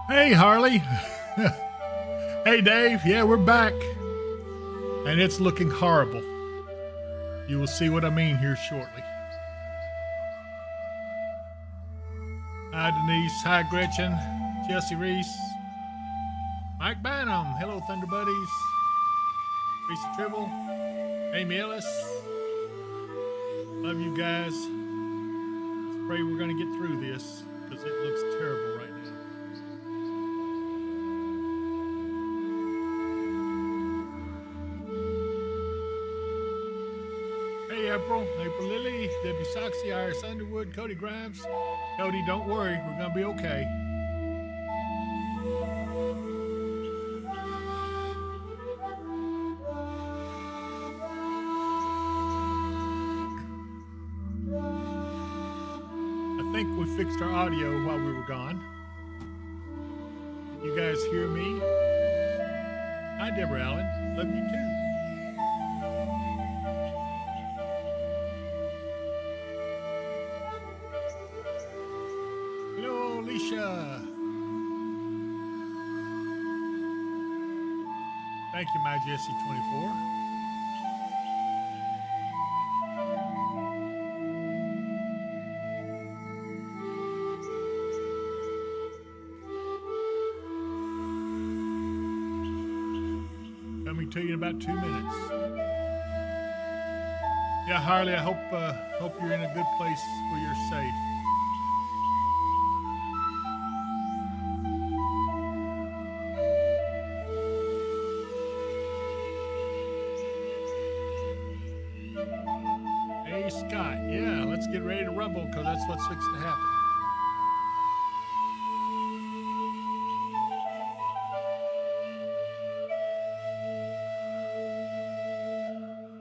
Hey, Harley. Hey, Dave. Yeah, we're back. And it's looking horrible. You will see what I mean here shortly. Hi, Denise. Hi, Gretchen. Chelsea Reese. Mike Bynum. Hello, Thunder Buddies. Teresa Tribble. Amy Ellis. Love you guys. Let's pray we're going to get through this because it looks terrible right now. Hey, April Lily, Debbie Soxy, Iris Underwood, Cody Grimes. Cody, don't worry, we're going to be okay. I think we fixed our audio while we were gone. Can you guys hear me? Hi, Deborah Allen. Love you too. Hello, Alicia. Thank you, my Jesse 24. Coming to you in about 2 minutes. Yeah, Harley, I hope you're in a good place where you're safe. Hey, Scott. Yeah, let's get ready to rumble because that's what's fixing to happen.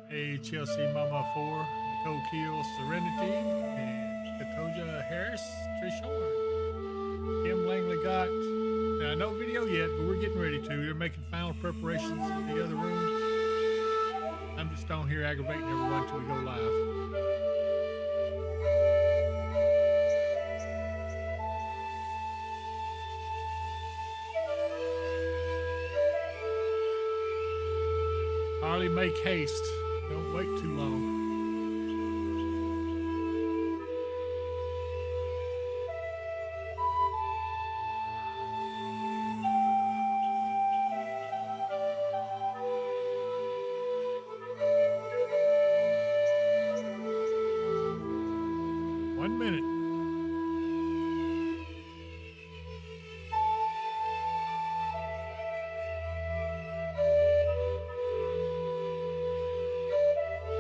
Hey, Chelsea Mama 4, Nicole Keel, Serenity, and Katoja Harris, Trish Horn. Kim Langley got, now no video yet, but we're getting ready to. They're making final preparations in the other room. I'm just on here aggravating everyone until we go live. Harley, make haste. Don't wait too long. One minute.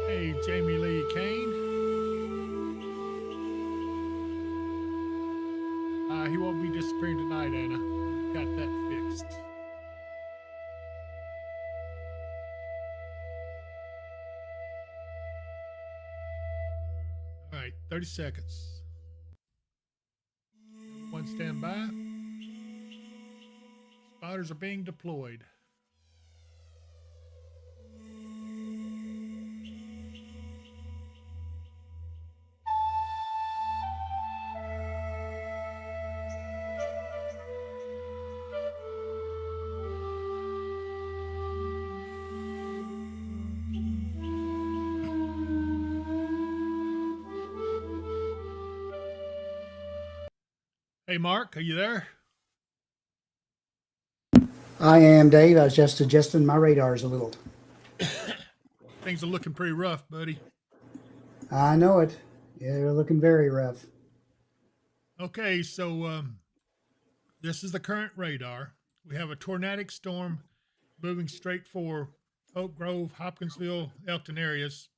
Hey, Jamie Lee Kane. He won't be disappearing tonight, Anna. Got that fixed. All right, 30 seconds. One stand by. Spotters are being deployed. Hey, Mark, are you there? I am, Dave. I was just adjusting my radars a little. Things are looking pretty rough, buddy. I know it. Yeah, they're looking very rough. Okay, so this is the current radar. We have a tornadic storm moving straight for Oak Grove, Hopkinsville, Elkton areas.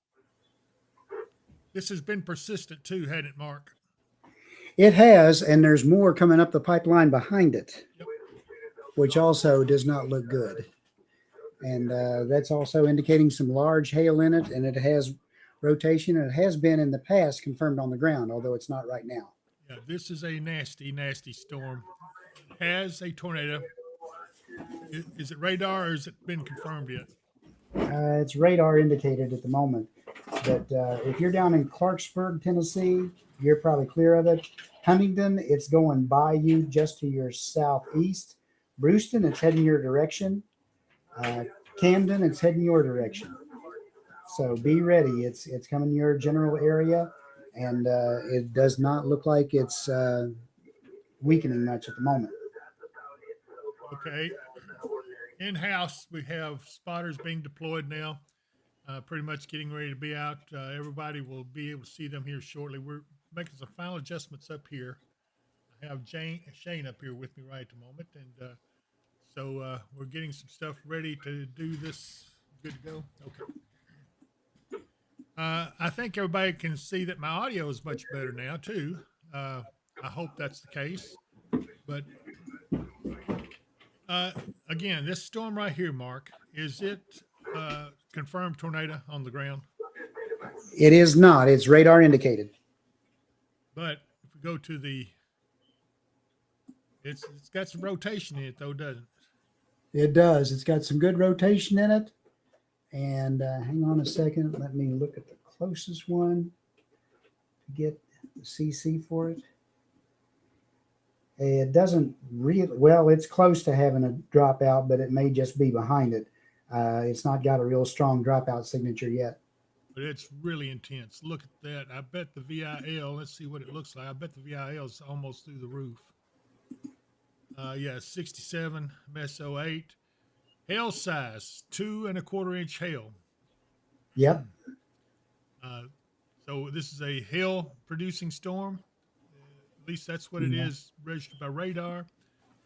This has been persistent too, hadn't it, Mark? It has, and there's more coming up the pipeline behind it, Yep. which also does not look good. And that's also indicating some large hail in it, and it has rotation. And it has been in the past confirmed on the ground, although it's not right now. Yeah, this is a nasty, nasty storm. It has a tornado. Is it radar or has it been confirmed yet? It's radar indicated at the moment. But if you're down in Clarksburg, Tennessee, you're probably clear of it. Huntingdon, it's going by you just to your southeast. Brewston, it's heading your direction. Camden, it's heading your direction. So be ready. It's coming your general area, and it does not look like it's weakening much at the moment. Okay. In-house, we have spotters being deployed now, pretty much getting ready to be out. Everybody will be able to see them here shortly. We're making some final adjustments up here. I have Shane up here with me right at the moment, and so we're getting some stuff ready to do this. Good to go? Okay. I think everybody can see that my audio is much better now, too. I hope that's the case. But again, this storm right here, Mark, is it confirmed tornado on the ground? It is not. It's radar indicated. But if we go to the, it's got some rotation in it, though, doesn't it? It does. It's got some good rotation in it. And hang on a second. Let me look at the closest one to get the CC for it. It doesn't really, well, it's close to having a dropout, but it may just be behind it. It's not got a real strong dropout signature yet. But it's really intense. Look at that. I bet the VIL, let's see what it looks like. I bet the VIL is almost through the roof. Yeah, 67, MSO8. Hail size, 2¼ inch hail. Yep. So this is a hail producing storm. At least that's what it is registered by radar.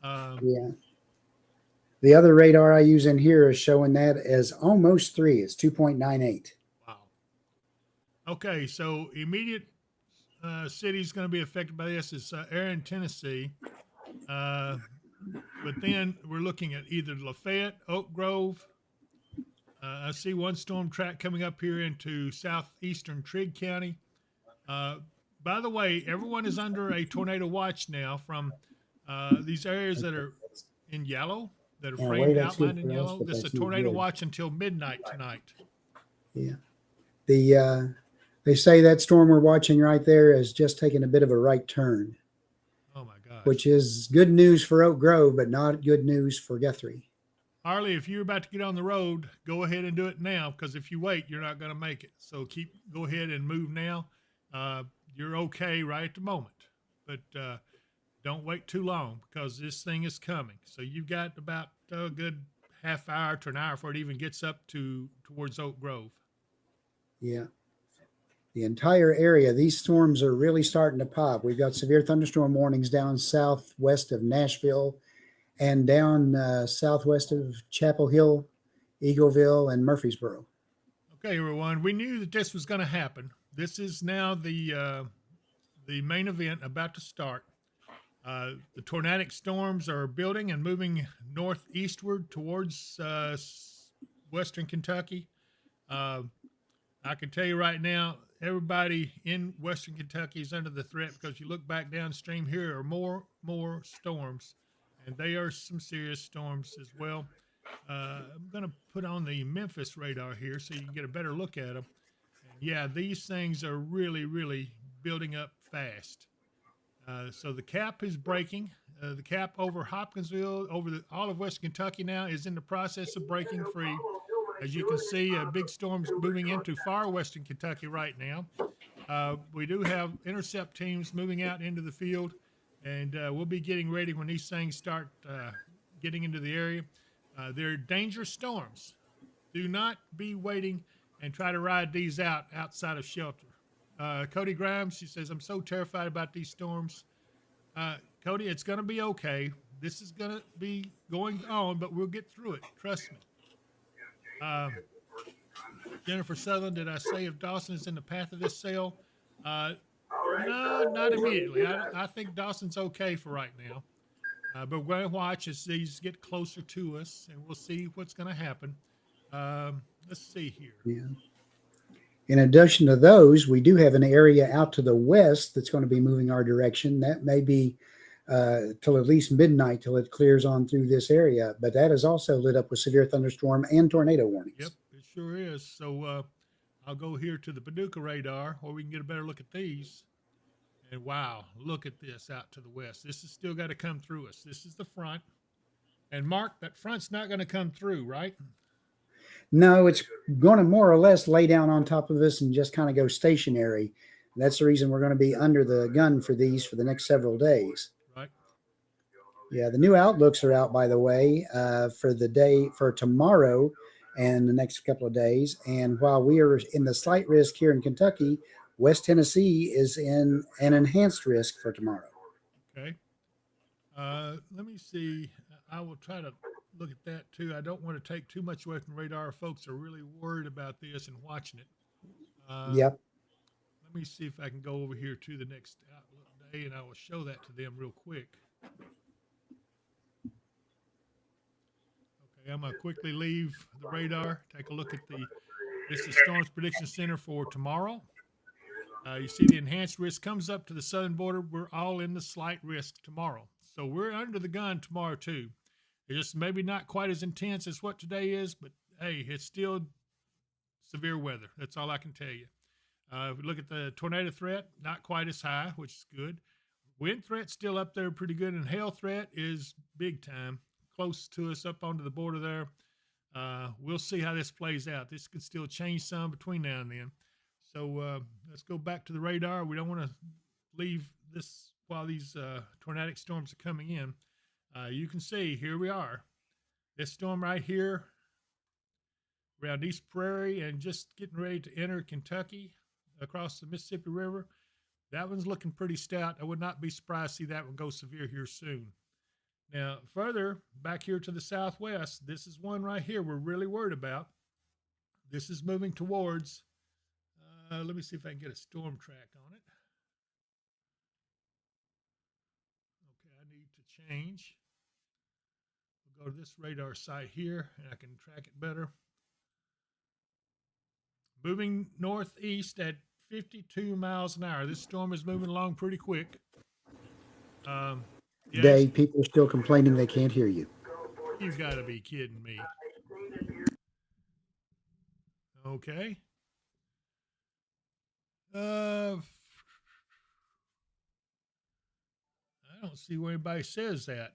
Yeah. The other radar I use in here is showing that as almost 3. It's 2.98. Wow. Okay, so immediate cities going to be affected by this is Aaron, Tennessee. But then we're looking at either Lafayette, Oak Grove. I see one storm track coming up here into southeastern Trigg County. By the way, everyone is under a tornado watch now from these areas that are in yellow, that are framed, outlined in yellow. This is a tornado watch until midnight tonight. Yeah. They say that storm we're watching right there is just taking a bit of a right turn. Oh, my gosh. Which is good news for Oak Grove, but not good news for Guthrie. Harley, if you're about to get on the road, go ahead and do it now, because if you wait, you're not going to make it. So go ahead and move now. You're okay right at the moment, but don't wait too long, because this thing is coming. So you've got about a good half hour to an hour before it even gets up towards Oak Grove. Yeah. The entire area, these storms are really starting to pop. We've got severe thunderstorm warnings down southwest of Nashville and down southwest of Chapel Hill, Eagleville, and Murfreesboro. Okay, everyone. We knew that this was going to happen. This is now the main event about to start. The tornadic storms are building and moving northeastward towards western Kentucky. I can tell you right now, everybody in western Kentucky is under the threat, because you look back downstream, here are more storms, and they are some serious storms as well. I'm going to put on the Memphis radar here so you can get a better look at them. And yeah, these things are really, really building up fast. So the cap is breaking. The cap over Hopkinsville, over all of western Kentucky now, is in the process of breaking free. As you can see, big storms moving into far western Kentucky right now. We do have intercept teams moving out into the field, and we'll be getting ready when these things start getting into the area. They're dangerous storms. Do not be waiting and try to ride these out outside of shelter. Cody Grimes, she says, I'm so terrified about these storms. Cody, it's going to be okay. This is going to be going on, but we'll get through it. Trust me. Jennifer Sutherland, did I say if Dawson is in the path of this sail? No, not immediately. I think Dawson's okay for right now. But we're going to watch as these get closer to us, and we'll see what's going to happen. Let's see here. Yeah. In addition to those, we do have an area out to the west that's going to be moving our direction. That may be till at least midnight, till it clears on through this area. But that is also lit up with severe thunderstorm and tornado warnings. Yep, it sure is. So I'll go here to the Paducah radar, where we can get a better look at these. And wow, look at this out to the west. This has still got to come through us. This is the front. And Mark, that front's not going to come through, right? No, it's going to more or less lay down on top of us and just kind of go stationary. That's the reason we're going to be under the gun for these for the next several days. Right. Yeah, the new outlooks are out, by the way, for the day for tomorrow and the next couple of days. And while we are in the slight risk here in Kentucky, West Tennessee is in an enhanced risk for tomorrow. Okay. Let me see. I will try to look at that too. I don't want to take too much away from the radar. Folks are really worried about this and watching it. Yep. Let me see if I can go over here to the next outlook day, and I will show that to them real quick. Okay, I'm going to quickly leave the radar. Take a look at this is Storms Prediction Center for tomorrow. You see the enhanced risk comes up to the southern border. We're all in the slight risk tomorrow. So we're under the gun tomorrow too. It's just maybe not quite as intense as what today is, but hey, it's still severe weather. That's all I can tell you. If we look at the tornado threat, not quite as high, which is good. Wind threat's still up there pretty good, and hail threat is big time, close to us up onto the border there. We'll see how this plays out. This could still change some between now and then. So let's go back to the radar. We don't want to leave this while these tornadic storms are coming in. You can see, here we are. This storm right here around East Prairie and just getting ready to enter Kentucky across the Mississippi River. That one's looking pretty stout. I would not be surprised to see that one go severe here soon. Now, further back here to the southwest, this is one right here we're really worried about. This is moving towards, let me see if I can get a storm track on it. Okay, I need to change. We'll go to this radar site here, and I can track it better. Moving northeast at 52 miles an hour. This storm is moving along pretty quick. Dave, people are still complaining they can't hear you. You got to be kidding me. Okay. I don't see where anybody says that.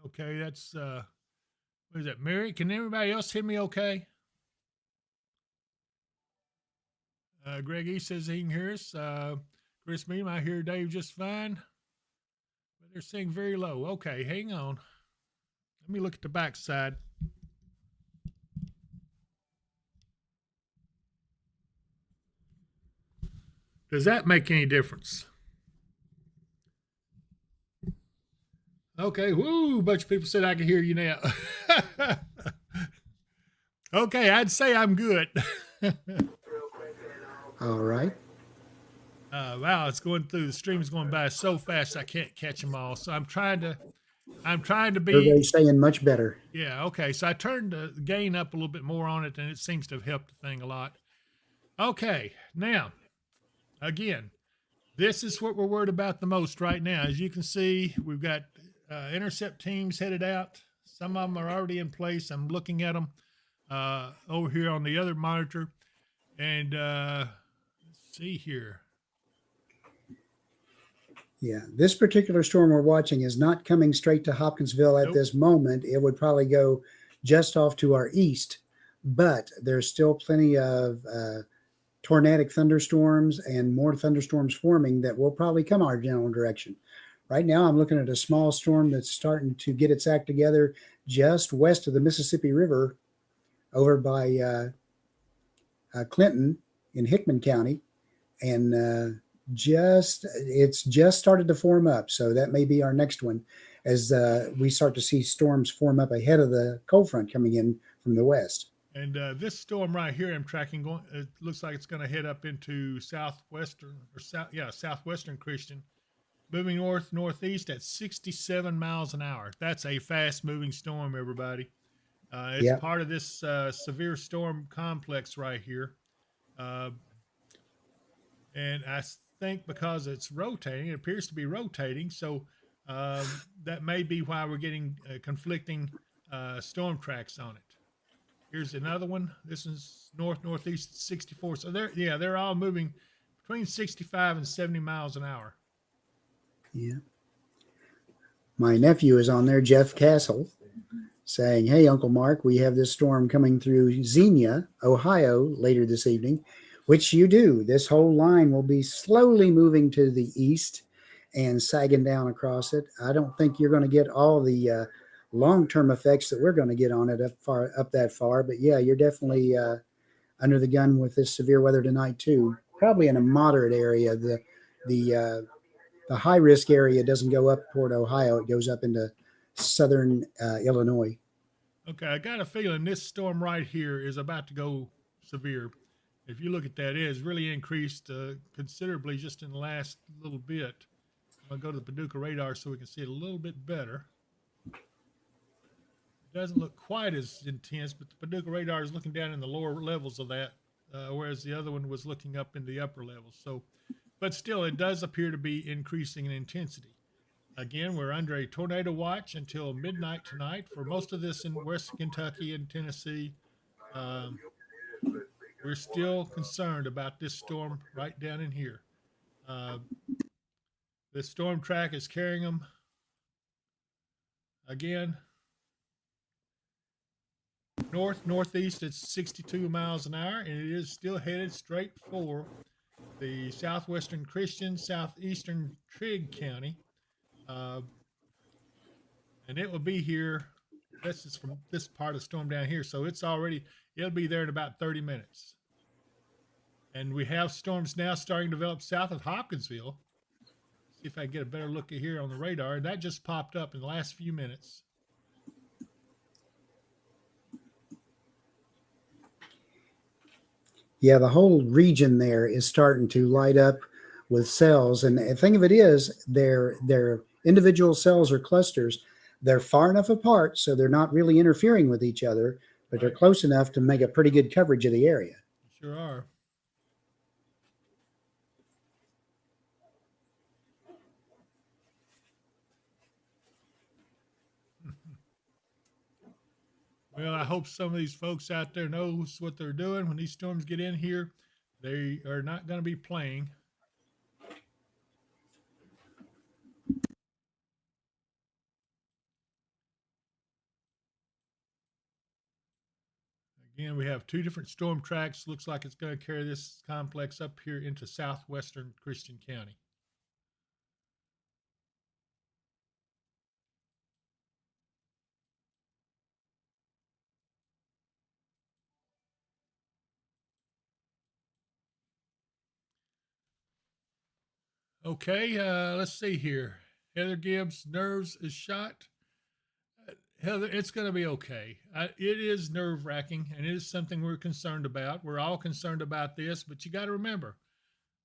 Okay, that's what is that, Mary? Can everybody else hear me okay? Greg E says he can hear us. Chris Meadham, I hear Dave just fine. But they're saying very low. Okay, hang on. Let me look at the back side. Does that make any difference? Okay, woo, a bunch of people said I can hear you now. Okay, I'd say I'm good. All right. Wow, it's going through. The stream's going by so fast I can't catch them all. So I'm trying to be. Everybody's saying much better. Yeah, okay. So I turned the gain up a little bit more on it, and it seems to have helped the thing a lot. Okay, now, again, this is what we're worried about the most right now. As you can see, we've got intercept teams headed out. Some of them are already in place. I'm looking at them over here on the other monitor. And let's see here. Yeah, this particular storm we're watching is not coming straight to Hopkinsville at this moment. It would probably go just off to our east, but there's still plenty of tornadic thunderstorms and more thunderstorms forming that will probably come our general direction. Right now, I'm looking at a small storm that's starting to get its act together just west of the Mississippi River over by Clinton in Hickman County. And it's just started to form up. So that may be our next one as we start to see storms form up ahead of the cold front coming in from the west. And this storm right here I'm tracking, it looks like it's going to head up into southwestern Christian, moving northeast at 67 miles an hour. That's a fast moving storm, everybody. It's part of this severe storm complex right here. And I think because it's rotating, it appears to be rotating. So that may be why we're getting conflicting storm tracks on it. Here's another one. This is northeast 64. So they're all moving between 65 and 70 miles an hour. Yeah. My nephew is on there, Jeff Castle, saying, "Hey, Uncle Mark, we have this storm coming through Xenia, Ohio later this evening," which you do. This whole line will be slowly moving to the east and sagging down across it. I don't think you're going to get all the long-term effects that we're going to get on it up that far. But yeah, you're definitely under the gun with this severe weather tonight too. Probably in a moderate area. The high risk area doesn't go up toward Ohio; it goes up into southern Illinois. Okay, I got a feeling this storm right here is about to go severe. If you look at that, it has really increased considerably just in the last little bit. I'm going to go to the Paducah radar so we can see it a little bit better. It doesn't look quite as intense, but the Paducah radar is looking down in the lower levels of that, whereas the other one was looking up in the upper levels. So, but still, it does appear to be increasing in intensity. Again, we're under a tornado watch until midnight tonight for most of this in West Kentucky and Tennessee. We're still concerned about this storm right down in here. The storm track is carrying them again northeast at 62 miles an hour, and it is still headed straight for the southwestern Christian, southeastern Trigg County. And it will be here. This is from this part of the storm down here. So it'll be there in about 30 minutes. And we have storms now starting to develop south of Hopkinsville. See if I can get a better look at here on the radar. That just popped up in the last few minutes. Yeah, the whole region there is starting to light up with cells. And the thing of it is, their individual cells or clusters, they're far enough apart so they're not really interfering with each other, but they're close enough to make a pretty good coverage of the area. Sure are. Well, I hope some of these folks out there knows what they're doing when these storms get in here. They are not going to be playing. Again, we have two different storm tracks. Looks like it's going to carry this complex up here into southwestern Christian County. Okay, let's see here. Heather Gibbs, nerves is shot. Heather, it's going to be okay. It is nerve wracking, and it is something we're concerned about. We're all concerned about this, but you got to remember,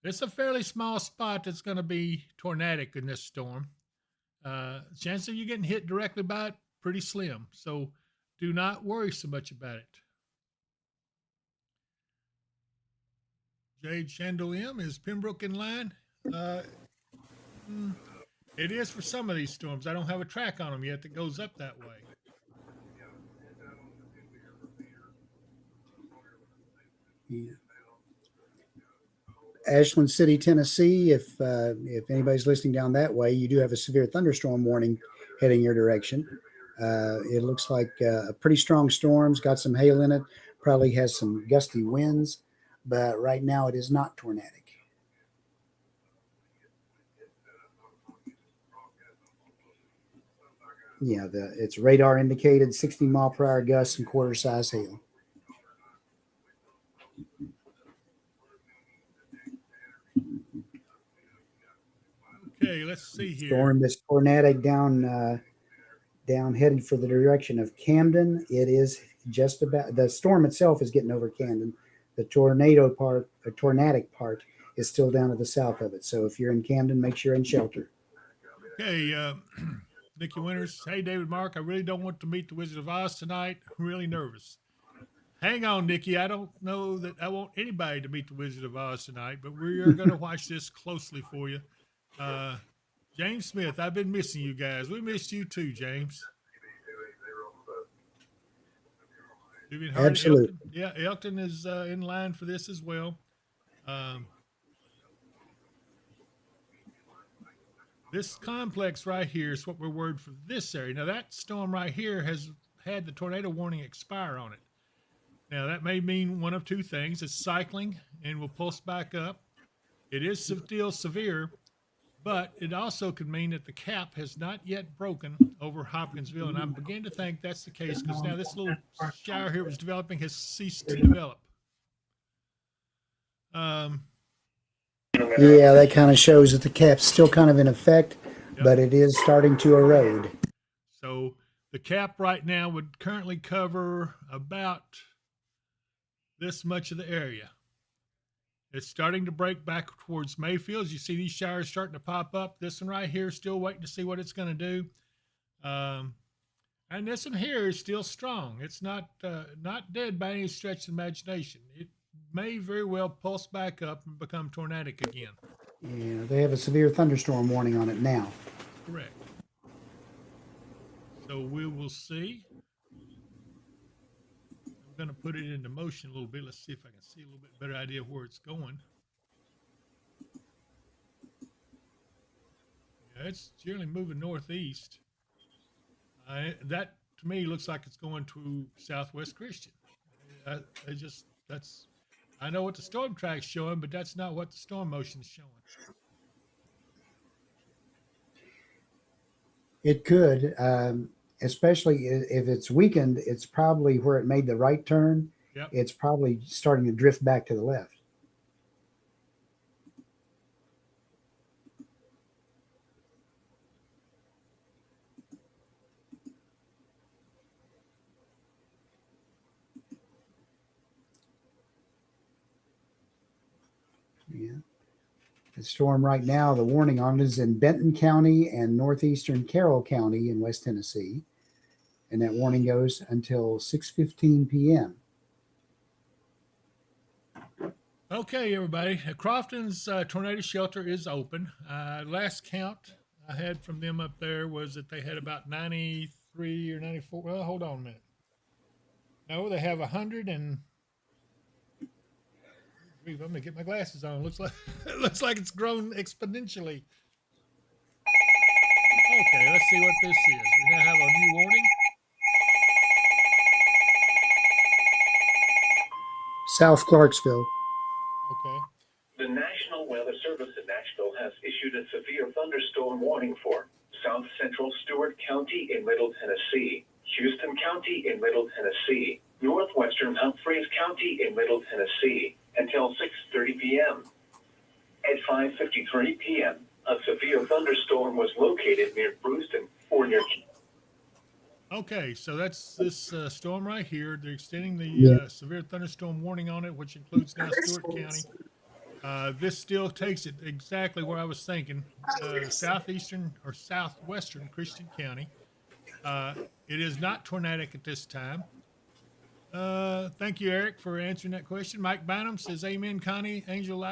it's a fairly small spot that's going to be tornadic in this storm. Chance of you getting hit directly by it, pretty slim. So do not worry so much about it. Jade Chandelier, is Pembroke in line? It is for some of these storms. I don't have a track on them yet that goes up that way. Yeah. Ashland City, Tennessee. If anybody's listening down that way, you do have a severe thunderstorm warning heading your direction. It looks like a pretty strong storm's got some hail in it. Probably has some gusty winds, but right now it is not tornadic. Yeah, it's radar indicated 60 mile per hour gusts and quarter size hail. Okay, let's see here. Storm is tornadic down headed for the direction of Camden. It is just about, the storm itself is getting over Camden. The tornadic part is still down to the south of it. So if you're in Camden, make sure you're in shelter. Okay, Nikki Winters. Hey, David Mark, I really don't want to meet the Wizard of Oz tonight. I'm really nervous. Hang on, Nikki. I don't know that I want anybody to meet the Wizard of Oz tonight, but we are going to watch this closely for you. James Smith, I've been missing you guys. We missed you too, James. We've been heard Absolutely. Elkton. Yeah, Elkton is in line for this as well. Um, this complex right here is what we're worried for this area. Now that storm right here has had the tornado warning expire on it. Now that may mean one of two things: it's cycling and will pulse back up. It is still severe, but it also could mean that the cap has not yet broken over Hopkinsville, and I'm beginning to think that's the case because now this little shower here was developing has ceased to develop. Yeah, that kind of shows that the cap's still kind of in effect, Yep. but it is starting to erode. So the cap right now would currently cover about this much of the area. It's starting to break back towards Mayfield. As you see these showers starting to pop up. This one right here, still waiting to see what it's going to do. And this one here is still strong. It's not dead by any stretch of the imagination. It may very well pulse back up and become tornadic again. Yeah, they have a severe thunderstorm warning on it now. Correct. So we will see. I'm going to put it into motion a little bit. Let's see if I can see a little bit better idea of where it's going. Yeah, it's generally moving northeast. That to me looks like it's going to Southwest Christian. I know what the storm track's showing, but that's not what the storm motion is showing. It could, especially if it's weakened, it's probably where it made the right turn. Yep. It's probably starting to drift back to the left. Yeah. The storm right now, the warning on it is in Benton County and northeastern Carroll County in West Tennessee. And that warning goes until 6:15 p.m. Okay, everybody. Crofton's tornado shelter is open. Last count I had from them up there was that they had about 93 or 94. Well, hold on a minute. No, they have 100 and. I'm gonna get my glasses on. It looks like it's grown exponentially. Okay, let's see what this is. We now have a new warning. South Clarksville. Okay. The National Weather Service in Nashville has issued a severe thunderstorm warning for South Central Stewart County in Middle Tennessee, Houston County in Middle Tennessee, Northwestern Humphreys County in Middle Tennessee, until 6:30 p.m. At 5:53 p.m., a severe thunderstorm was located near Brewston or near. Okay, so that's this storm right here. They're extending the severe thunderstorm warning on it, which includes now Stewart County. This still takes it exactly where I was thinking, southeastern or southwestern Christian County. It is not tornadic at this time. Thank you, Eric, for answering that question. Mike Bynum says, amen, Connie, Angel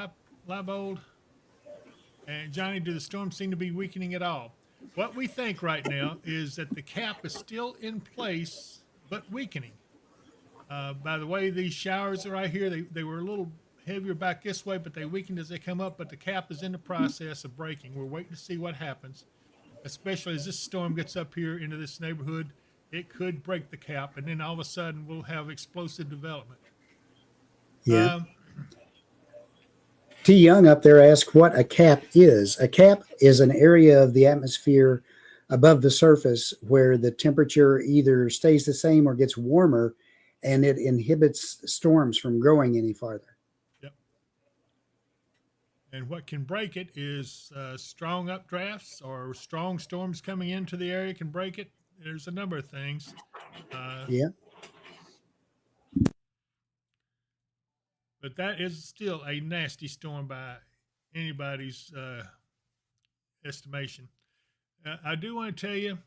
Liebold, and Johnny, do the storms seem to be weakening at all? What we think right now is that the cap is still in place, but weakening. By the way, these showers are right here. They were a little heavier back this way, but they weakened as they come up, but the cap is in the process of breaking. We're waiting to see what happens, especially as this storm gets up here into this neighborhood. It could break the cap, and then all of a sudden we'll have explosive development. Yeah. T. Young up there asked what a cap is. A cap is an area of the atmosphere above the surface where the temperature either stays the same or gets warmer, and it inhibits storms from growing any farther. Yep. And what can break it is strong updrafts or strong storms coming into the area can break it. There's a number of things. Yeah. But that is still a nasty storm by anybody's estimation. I do want to tell you,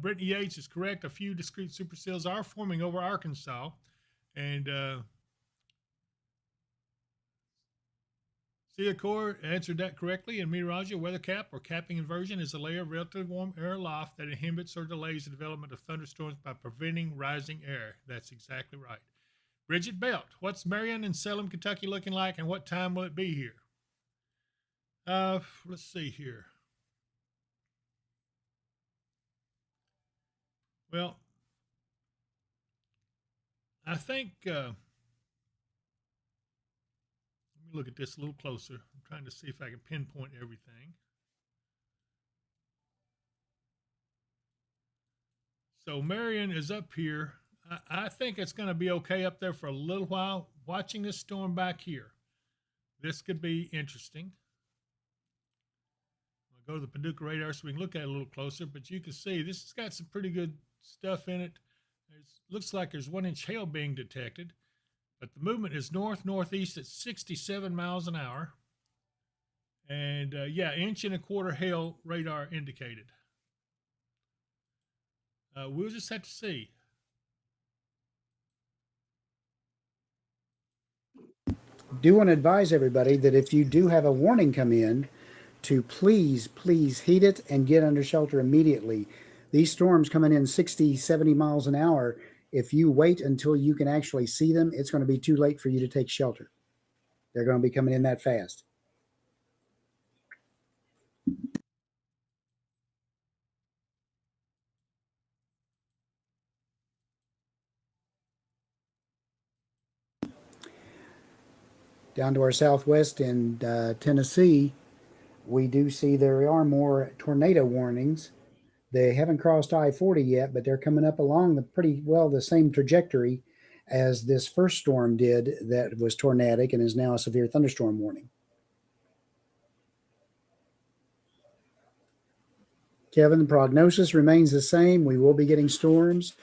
Brittany Yates is correct. A few discrete supercells are forming over Arkansas. And Seacor answered that correctly. In meteorology, a weather cap or capping inversion is a layer of relatively warm air aloft that inhibits or delays the development of thunderstorms by preventing rising air. That's exactly right. Bridget Belt, what's Marion and Salem, Kentucky looking like, and what time will it be here? Let's see here. Well, I think let me look at this a little closer. I'm trying to see if I can pinpoint everything. So Marion is up here. I think it's going to be okay up there for a little while. Watching this storm back here, this could be interesting. I'll go to the Paducah radar so we can look at it a little closer. But you can see this has got some pretty good stuff in it. It looks like there's 1 inch hail being detected, but the movement is north-northeast at 67 miles an hour. And yeah, 1.25 inch hail radar indicated. We'll just have to see. Do want to advise everybody that if you do have a warning come in, to please heed it and get under shelter immediately. These storms coming in 60, 70 miles an hour, if you wait until you can actually see them, it's going to be too late for you to take shelter. They're going to be coming in that fast. Down to our southwest in Tennessee, we do see there are more tornado warnings. They haven't crossed I-40 yet, but they're coming up along the pretty well the same trajectory as this first storm did that was tornadic and is now a severe thunderstorm warning. Kevin, the prognosis remains the same. We will be getting storms.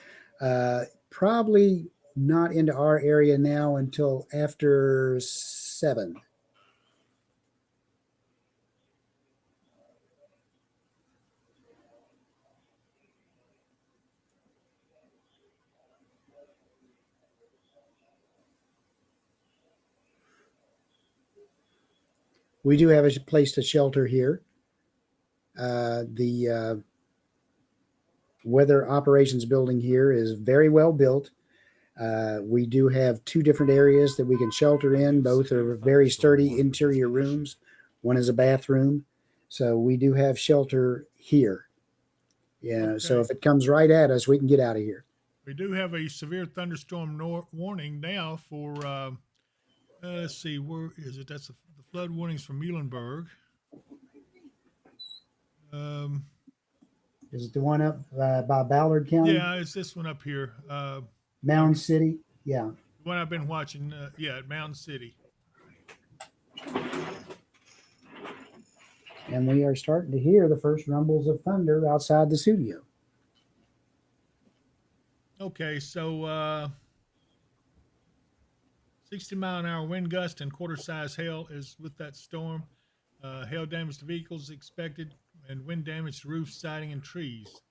Probably not into our area now until after 7. We do have a place to shelter here. The weather operations building here is very well built. We do have 2 different areas that we can shelter in. Both are very sturdy interior rooms. One is a bathroom. So we do have shelter here. Yeah. Okay. So if it comes right at us, we can get out of here. We do have a severe thunderstorm warning now for, let's see, where is it? That's the flood warnings from Muhlenberg. Is it the one up by Ballard County? Yeah, it's this one up here. Mound City? Yeah. The one I've been watching, at Mound City. And we are starting to hear the first rumbles of thunder outside the studio. Okay, so 60-mile-an-hour wind gust and quarter-size hail is with that storm. Hail damage to vehicles expected and wind damage to roofs, siding, and trees.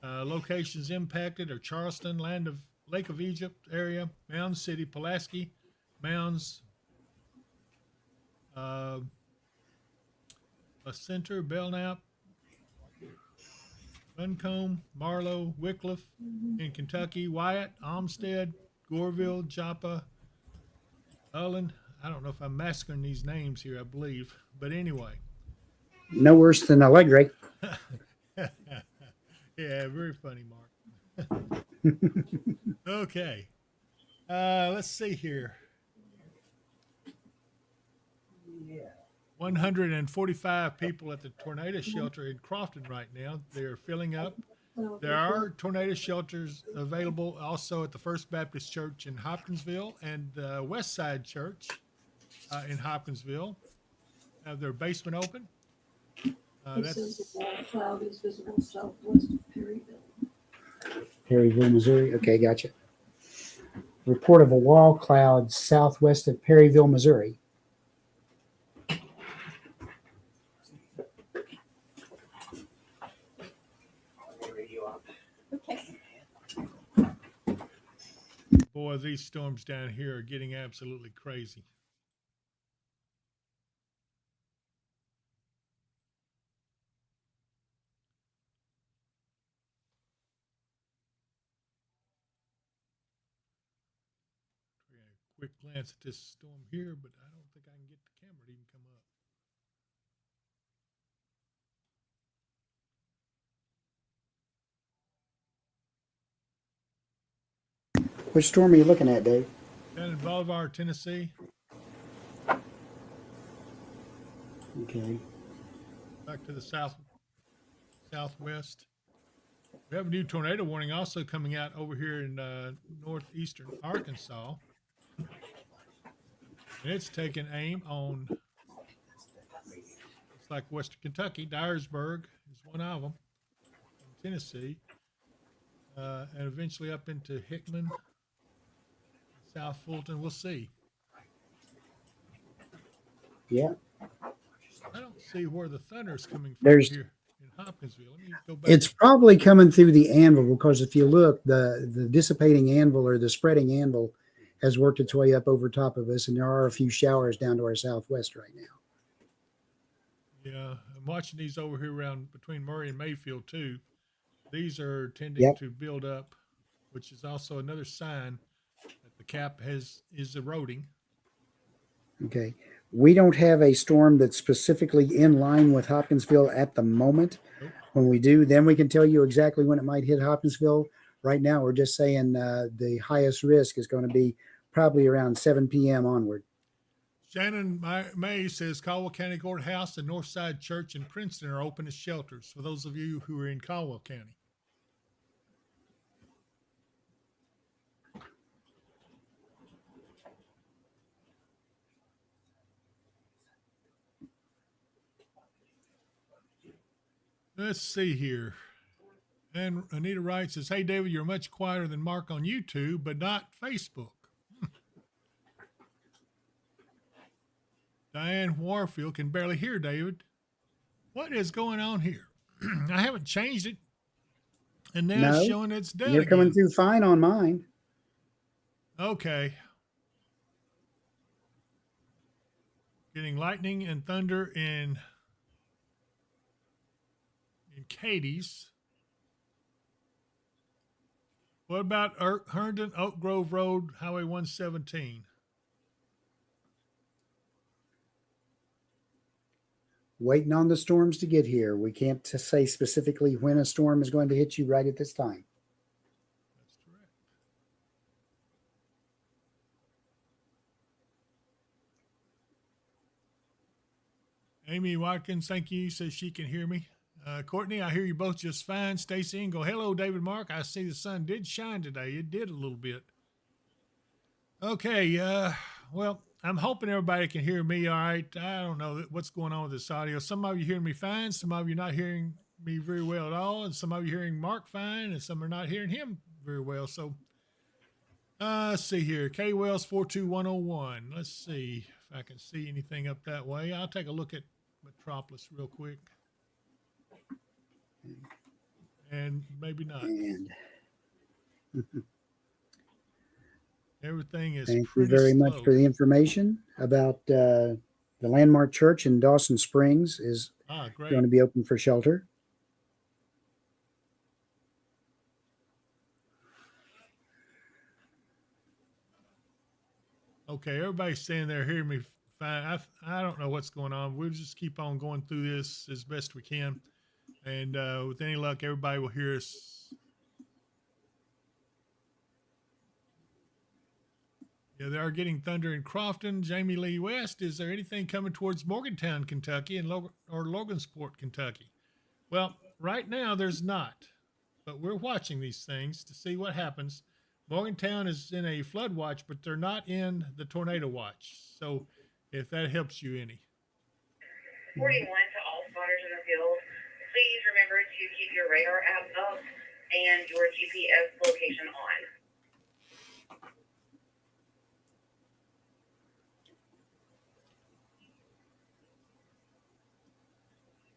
Locations impacted are Charleston, Lake of Egypt area, Mound City, Pulaski, Mounds, Center, Belknap, Buncombe, Marlow, Wickliffe in Kentucky, Wyatt, Olmsted, Goreville, Joppa, Ullen. I don't know if I'm massacring these names here, I believe. But anyway. No worse than Allegre. Yeah, very funny, Mark. Okay. Let's see here. Yeah. 145 people at the tornado shelter in Crofton right now. They're filling up. There are tornado shelters available also at the First Baptist Church in Hopkinsville and West Side Church in Hopkinsville. Have their basement open. Says a cloud is visible southwest of Perryville. Perryville, Missouri. Okay, gotcha. Report of a wall cloud southwest of Perryville, Missouri. Okay. Boy, these storms down here are getting absolutely crazy. quick glance at this storm here, but I don't think I can get the camera to even come up. Which storm are you looking at, Dave? Down in Bolivar, Tennessee. Okay. Back to the southwest. We have a new tornado warning also coming out over here in northeastern Arkansas. And it's taking aim on, it's like Western Kentucky. Dyersburg is one of them in Tennessee. And eventually up into Hickman, South Fulton. We'll see. Yeah. I don't see where the thunder is coming from There's- here in Hopkinsville. Let me go back. It's probably coming through the anvil, because if you look, the dissipating anvil or the spreading anvil has worked its way up over top of us, and there are a few showers down to our southwest right now. Yeah, I'm watching these over here around between Murray and Mayfield too. These are tending to build up, which is also another sign that the cap is eroding. Okay. We don't have a storm that's specifically in line with Hopkinsville at the moment. Nope. When we do, then we can tell you exactly when it might hit Hopkinsville. Right now, we're just saying the highest risk is going to be probably around 7 p.m. onward. Shannon May says Caldwell County Courthouse and Northside Church in Princeton are open as shelters for those of you who are in Caldwell County. Let's see here. And Anita Wright says, hey, David, you're much quieter than Mark on YouTube, but not Facebook. Diane Warfield can barely hear David. What is going on here? I haven't changed it. And now it's showing it's done. You're coming through fine on mine. Okay. Getting lightning and thunder in Katie's. What about Herndon, Oak Grove Road, Highway 117? Waiting on the storms to get here. We can't say specifically when a storm is going to hit you right at this time. That's correct. Amy Watkins, thank you. Says she can hear me. Courtney, I hear you both just fine. Stacy Engel, hello, David Mark. I see the sun did shine today. It did a little bit. Okay, well, I'm hoping everybody can hear me all right. I don't know what's going on with this audio. Some of you hearing me fine. Some of you not hearing me very well at all. And some of you hearing Mark fine. And some are not hearing him very well. So let's see here. K Wells 42101. Let's see if I can see anything up that way. I'll take a look at Metropolis real quick. And maybe not. And Everything is thank you pretty very slow. much for the information about the Landmark Church in Dawson Springs is Great. going to be open for shelter. Okay, everybody's saying they're hearing me fine. I don't know what's going on. We'll just keep on going through this as best we can. And with any luck, everybody will hear us. Yeah, they are getting thunder in Crofton. Jamie Lee West, is there anything coming towards Morgantown, Kentucky, and or Logansport, Kentucky? Well, right now there's not, but we're watching these things to see what happens. Morgantown is in a flood watch, but they're not in the tornado watch. So if that helps you any. 41 to all spotters in the field. Please remember to keep your radar app up and your GPS location on.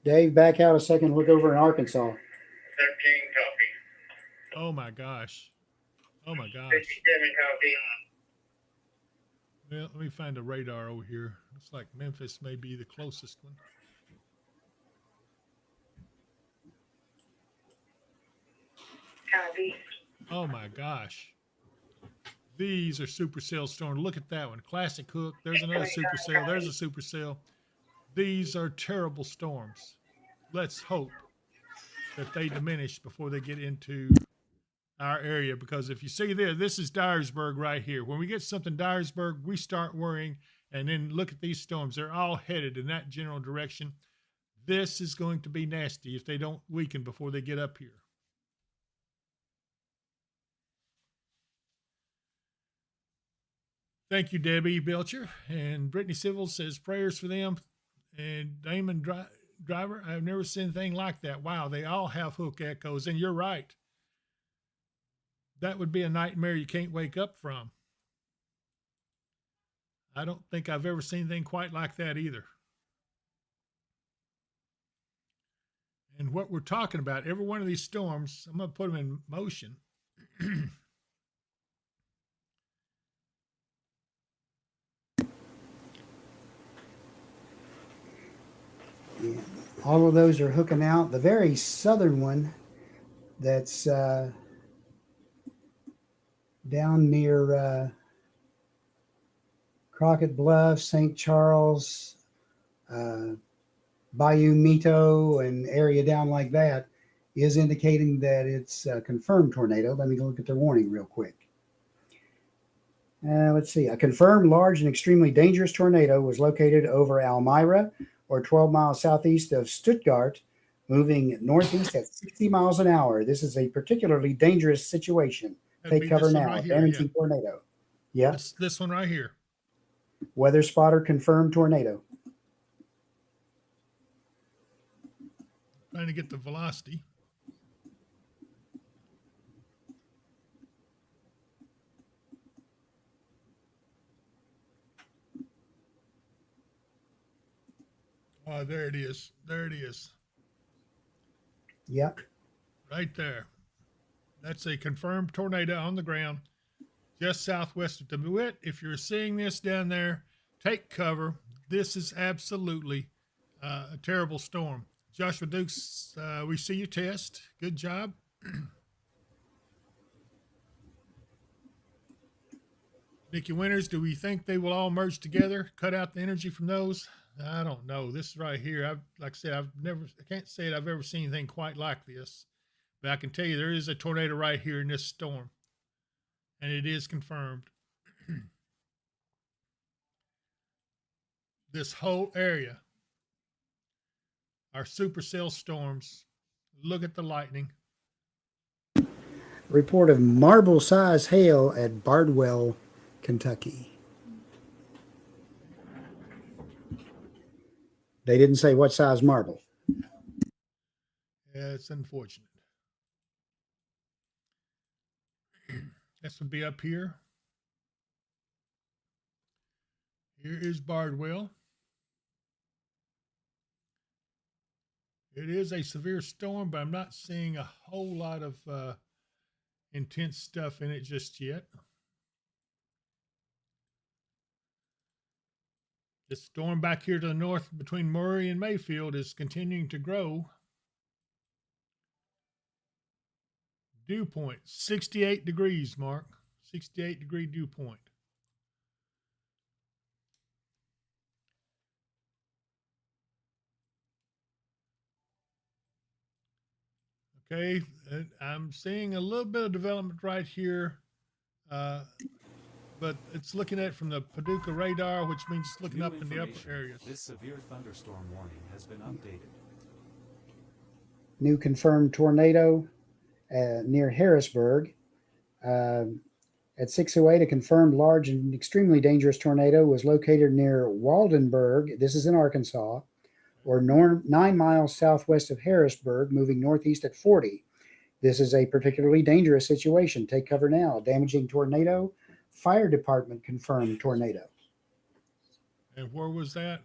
Dave, back out a second. Look over in Arkansas. 13 copy. Oh my gosh. Oh my gosh. 57 copy. Well, let me find a radar over here. Looks like Memphis may be the closest one. Copy. Oh my gosh. These are supercell storms. Look at that one. Classic hook. There's another supercell. There's a supercell. These are terrible storms. Let's hope that they diminish before they get into our area, because if you see there, this is Dyersburg right here. When we get something Dyersburg, we start worrying. And then look at these storms. They're all headed in that general direction. This is going to be nasty if they don't weaken before they get up here. Thank you, Debbie Belcher. And Brittany Civil says prayers for them. And Damon Driver, I've never seen anything like that. Wow, they all have hook echoes. And you're right. That would be a nightmare you can't wake up from. I don't think I've ever seen anything quite like that either. And what we're talking about, every one of these storms, I'm going to put them in motion. All of those are hooking out. The very southern one that's down near Crockett Bluff, St. Charles, Bayou Mito, and area down like that is indicating that it's a confirmed tornado. Let me go look at their warning real quick. Let's see. A confirmed large and extremely dangerous tornado was located over Elmira, or 12 miles southeast of Stuttgart, moving northeast at 60 miles an hour. This is a particularly dangerous situation. Take cover now. Right here, Damaging tornado. Yeah. This one right here. Weather spotter confirmed tornado. Trying to get the velocity. Oh, there it is. There it is. Yep. Right there. That's a confirmed tornado on the ground just southwest of DeWitt. If you're seeing this down there, take cover. This is absolutely a terrible storm. Joshua Dukes, we see your test. Good job. Nikki Winters, do we think they will all merge together, cut out the energy from those? I don't know. This right here, like I said, I can't say that I've ever seen anything quite like this, but I can tell you there is a tornado right here in this storm, and it is confirmed. This whole area are supercell storms. Look at the lightning. Report of marble-sized hail at Bardwell, Kentucky. They didn't say what size marble. Yeah, it's unfortunate. This would be up here. Here is Bardwell. It is a severe storm, but I'm not seeing a whole lot of intense stuff in it just yet. This storm back here to the north between Murray and Mayfield is continuing to grow. Dew point, 68 degrees, Mark. 68-degree dew point. Okay, I'm seeing a little bit of development right here, but it's looking at it from the Paducah radar, which means it's looking up in the upper areas. This severe thunderstorm warning has been updated. New confirmed tornado near Harrisburg. At 6:08, a confirmed large and extremely dangerous tornado was located near Waldenburg. This is in Arkansas, or 9 miles southwest of Harrisburg, moving northeast at 40. This is a particularly dangerous situation. Take cover now. Damaging tornado. Fire department confirmed tornado. And where was that?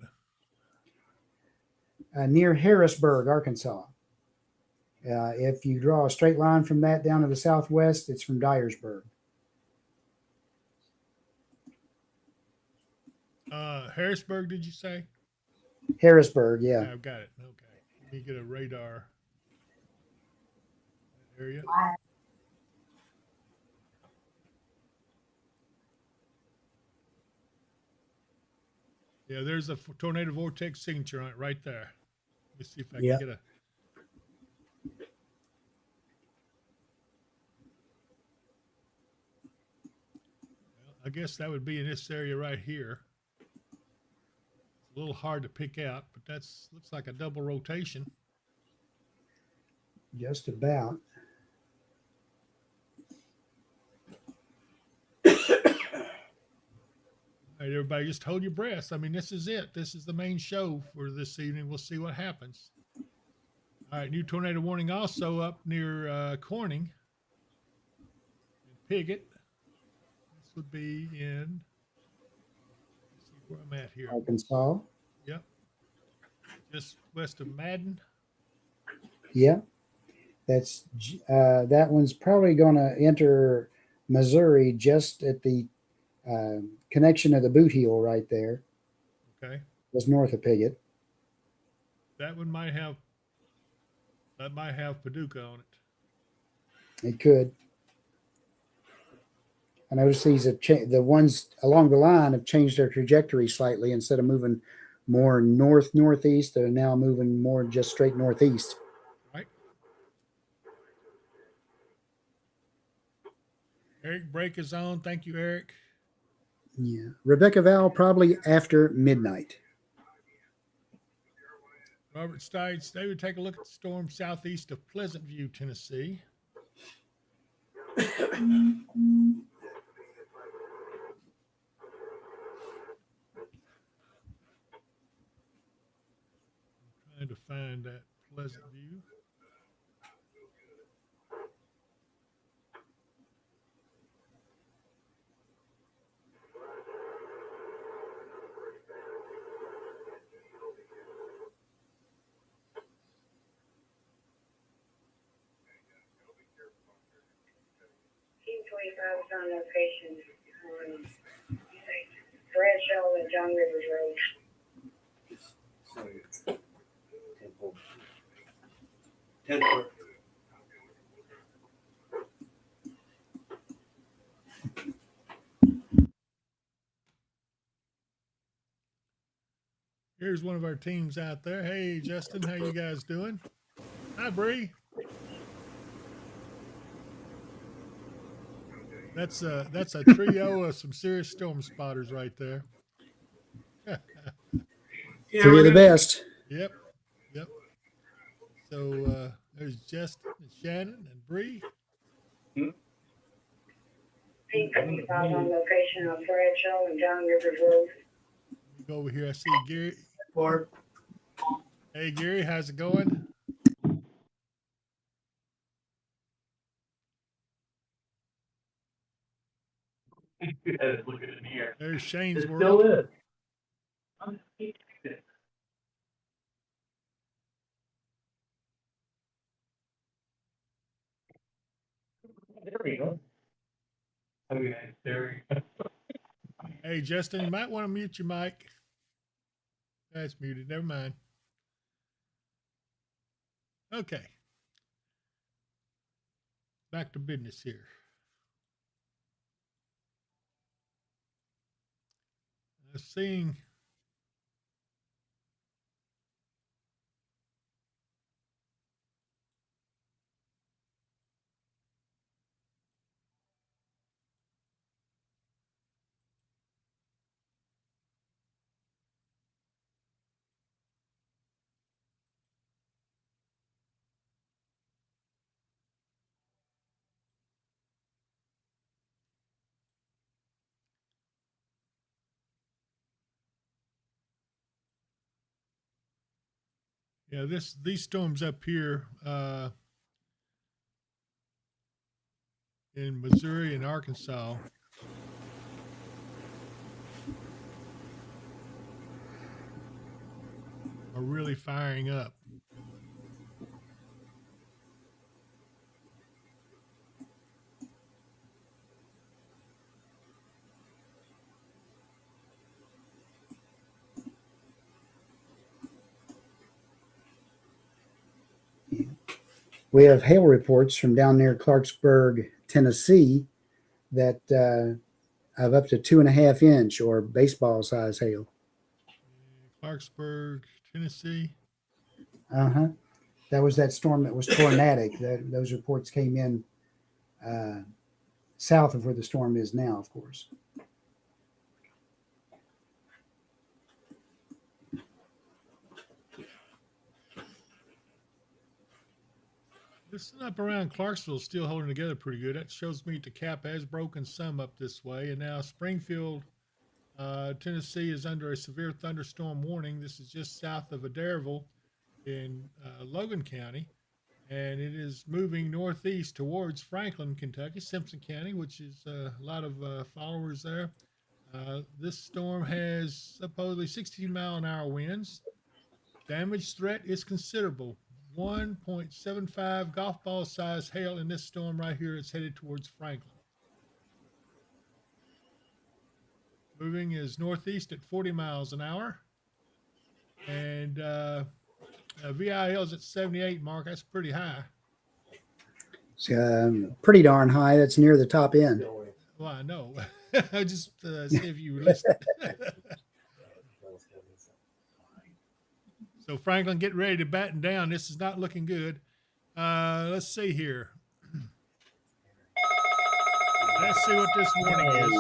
Near Harrisburg, Arkansas. If you draw a straight line from that down to the southwest, it's from Dyersburg. Harrisburg, did you say? Harrisburg, yeah. I've got it. Okay. Let me get a radar area. Yeah, there's a tornado vortex signature on it right there. Let me see if I Yeah. can get a. Well, I guess that would be in this area right here. It's a little hard to pick out, but that's looks like a double rotation. Just about. All right, everybody, just hold your breath. I mean, this is it. This is the main show for this evening. We'll see what happens. All right, new tornado warning also up near Corning and Piggott. This would be in, let's see where I'm at here. Arkansas. Yep. Just west of Madden. Yeah. That's that one's probably going to enter Missouri just at the connection of the boot heel right there. Okay. Just north of Piggott. That one might have Paducah on it. It could. I notice these have the ones along the line have changed their trajectory slightly. Instead of moving more northeast, they're now moving more just straight northeast. Right. Eric Break is on. Thank you, Eric. Yeah. Rebecca Val probably after midnight. Robert Stites, they would take a look at the storm southeast of Pleasant View, Tennessee. I'm trying to find that Pleasant View. Team 25 is on location on Bradshaw and John Rivers Road. Temple. Here's one of our teams out there. Hey, Justin, how you guys doing? Hi, Bree. That's a trio of some serious storm spotters right there. Three of the best. Yep. So there's Justin and Shannon and Bree. Team 25 on location on Bradshaw and John Rivers Road. We go over here. I see Gary. Four. Hey, Gary, how's it going? Look at it here. There's Shane's It World. still is. There we go. Okay, there we go. Hey, Justin, you might want to mute your mic. That's muted. Never mind. Okay. Back to business here. Seeing yeah, these storms up here in Missouri and Arkansas are really firing up. We have hail reports from down near Clarksburg, Tennessee, that of up to 2.5 inch or baseball size hail. Clarksburg, Tennessee. Uh-huh. That was that storm that was tornadic. Those reports came in south of where the storm is now, of course. This up around Clarksville is still holding together pretty good. That shows me the cap has broken some up this way. And now Springfield, Tennessee is under a severe thunderstorm warning. This is just south of Adairville in Logan County. And it is moving northeast towards Franklin, Kentucky, Simpson County, which is a lot of followers there. This storm has supposedly 60-mile-an-hour winds. Damage threat is considerable. 1.75 golf ball size hail in this storm right here. It's headed towards Franklin. Moving is northeast at 40 miles an hour. And VIL is at 78, Mark. That's pretty high. It's pretty darn high. That's near the top end. Well, I know. I just see if you listened. So Franklin, get ready to batten down. This is not looking good. Let's see here. Let's see what this warning is.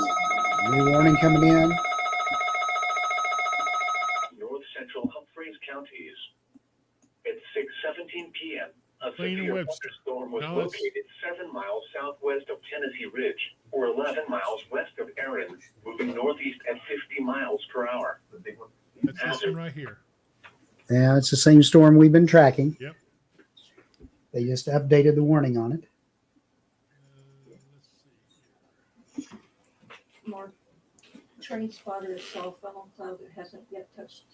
New warning coming in. North Central Humphreys counties. At 6:17 p.m., a Clean severe Webster. thunderstorm was No, it's- located 7 miles southwest of Tennessee Ridge, or 11 miles west of Erin, moving northeast at 50 miles per hour. That's this one right here. Yeah, it's the same storm we've been tracking. Yep. They just updated the warning on it. Let's see. Mark, train spotter saw a funnel cloud that hasn't yet touched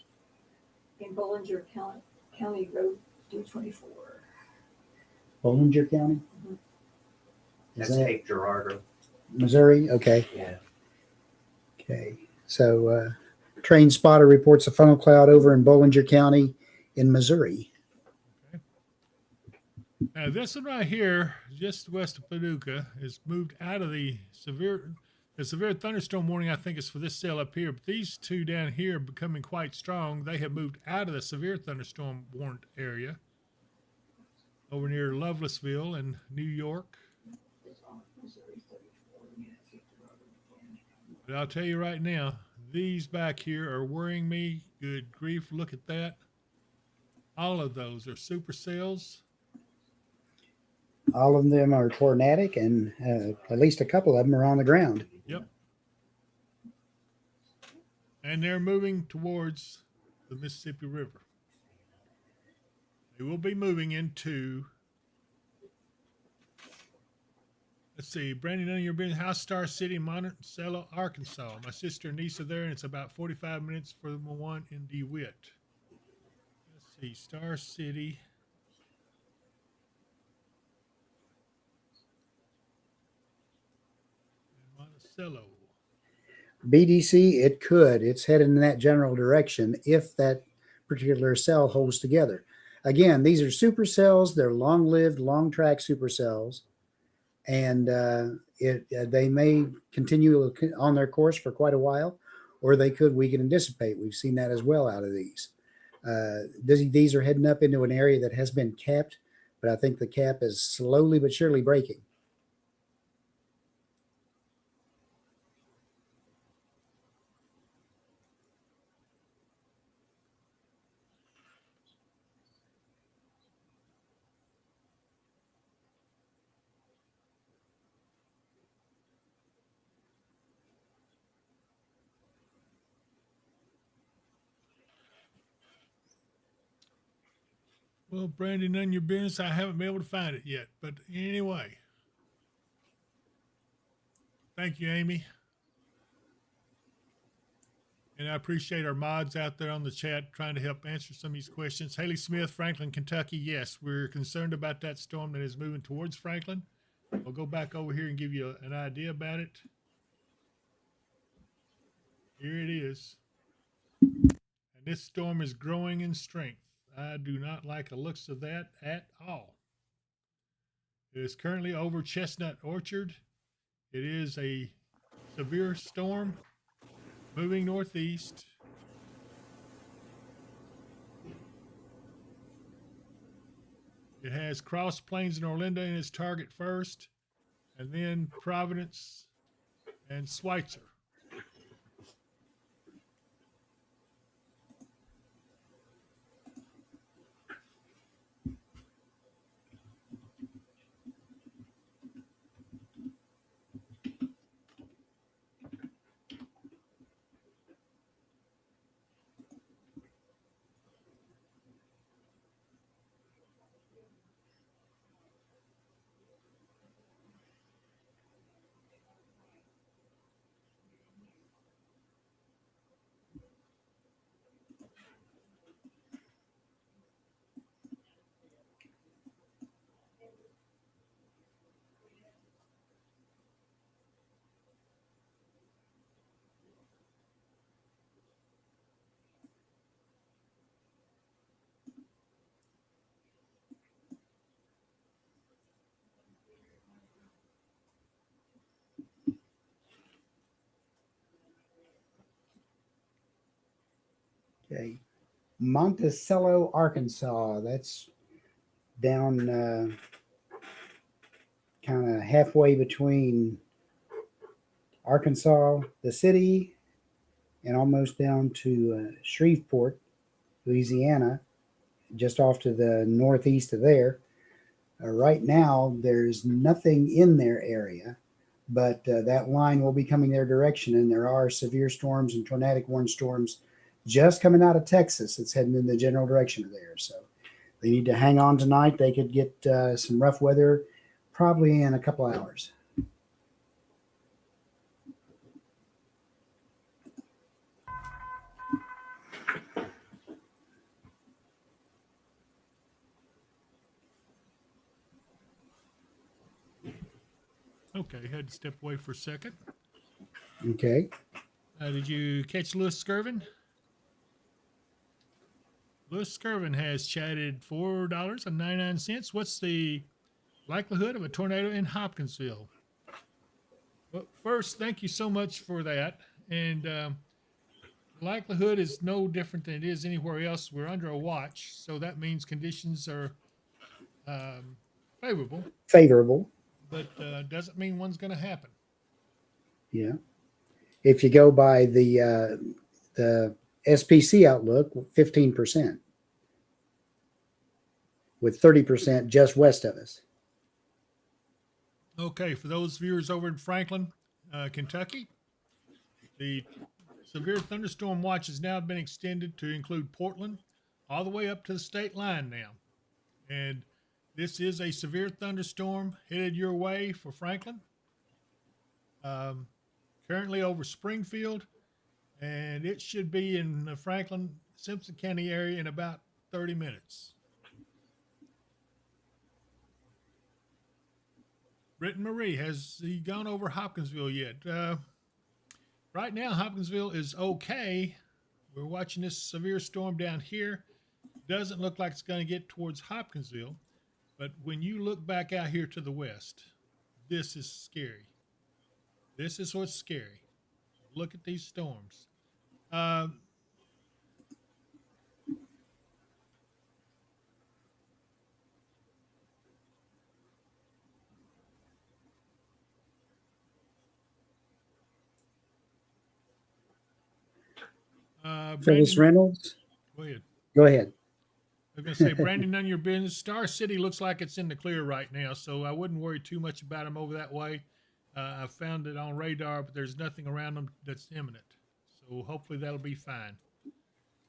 in Bollinger County Road 224. Bollinger County? Is That's that Cape Girardeau. Missouri? Okay. Yeah. Okay. So, train spotter reports a funnel cloud over in Bollinger County in Missouri. Now this one right here, just west of Paducah, is moved out of the severe thunderstorm warning. I think is for this cell up here, but these two down here are becoming quite strong. They have moved out of the severe thunderstorm warned area over near Lovelessville and New York. It's on Missouri 34. But I'll tell you right now, these back here are worrying me. Good grief, look at that. All of those are supercells. All of them are tornadic, and at least a couple of them are on the ground. Yep. And they're moving towards the Mississippi River. They will be moving into, let's see, Brandon, on your business, House Star City, Monticello, Arkansas. My sister and niece are there, and it's about 45 minutes for the one in DeWitt. Let's see, Star City. Monticello. BDC, it could. It's headed in that general direction if that particular cell holds together. Again, these are supercells. They're long-lived, long-track supercells, and they may continue on their course for quite a while, or they could weaken and dissipate. We've seen that as well out of these. These are heading up into an area that has been capped, but I think the cap is slowly but surely breaking. Well, Brandon, none of your business. I haven't been able to find it yet. But anyway, thank you, Amy. And I appreciate our mods out there on the chat trying to help answer some of these questions. Haley Smith, Franklin, Kentucky. Yes, we're concerned about that storm that is moving towards Franklin. I'll go back over here and give you an idea about it. Here it is. And this storm is growing in strength. I do not like the looks of that at all. It is currently over Chestnut Orchard. It is a severe storm moving northeast. It has Cross Plains and Orlando in its target first, and then Providence and Schweitzer. Okay. Monticello, Arkansas. That's down kind of halfway between Arkansas, the city, and almost down to Shreveport, Louisiana, just off to the northeast of there. Right now, there's nothing in their area, but that line will be coming their direction, and there are severe storms and tornadic warning storms just coming out of Texas. It's heading in the general direction of there. So they need to hang on tonight. They could get some rough weather probably in a couple hours. Okay, had to step away for a second. Okay. Did you catch Louis Skirvin? Louis Skirvin has chatted $4.99. What's the likelihood of a tornado in Hopkinsville? Well, first, thank you so much for that. And likelihood is no different than it is anywhere else. We're under a watch, so that means conditions are favorable. Favorable. But doesn't mean one's going to happen. Yeah. If you go by the SPC outlook, 15%, with 30% just west of us. Okay, for those viewers over in Franklin, Kentucky, the severe thunderstorm watch has now been extended to include Portland all the way up to the state line now. And this is a severe thunderstorm headed your way for Franklin. Currently over Springfield, and it should be in the Franklin, Simpson County area in about 30 minutes. Britton Marie, has he gone over Hopkinsville yet? Right now, Hopkinsville is okay. We're watching this severe storm down here. Doesn't look like it's going to get towards Hopkinsville, but when you look back out here to the west, this is scary. This is what's scary. Look at these storms. Phyllis Brandon, Reynolds, go ahead. go ahead. I was going to say, Brandon, none of your business. Star City looks like it's in the clear right now, so I wouldn't worry too much about them over that way. I found it on radar, but there's nothing around them that's imminent. So hopefully that'll be fine.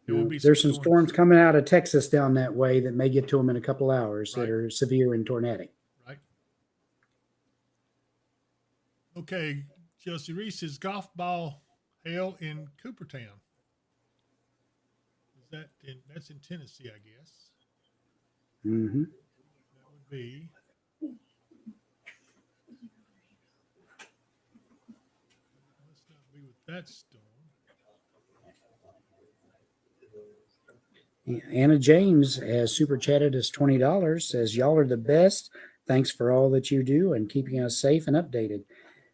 There will be There's some storms coming out of Texas down that way that may get to them in a couple hours Right. that are severe and tornadic. Right. Okay, Chelsea Reese is golf ball hail in Coopertown. Is that that's in Tennessee, I guess. Mm-hmm. That would be. Let's not be with that storm. Anna James has super chatted us $20, says, y'all are the best. Thanks for all that you do and keeping us safe and updated.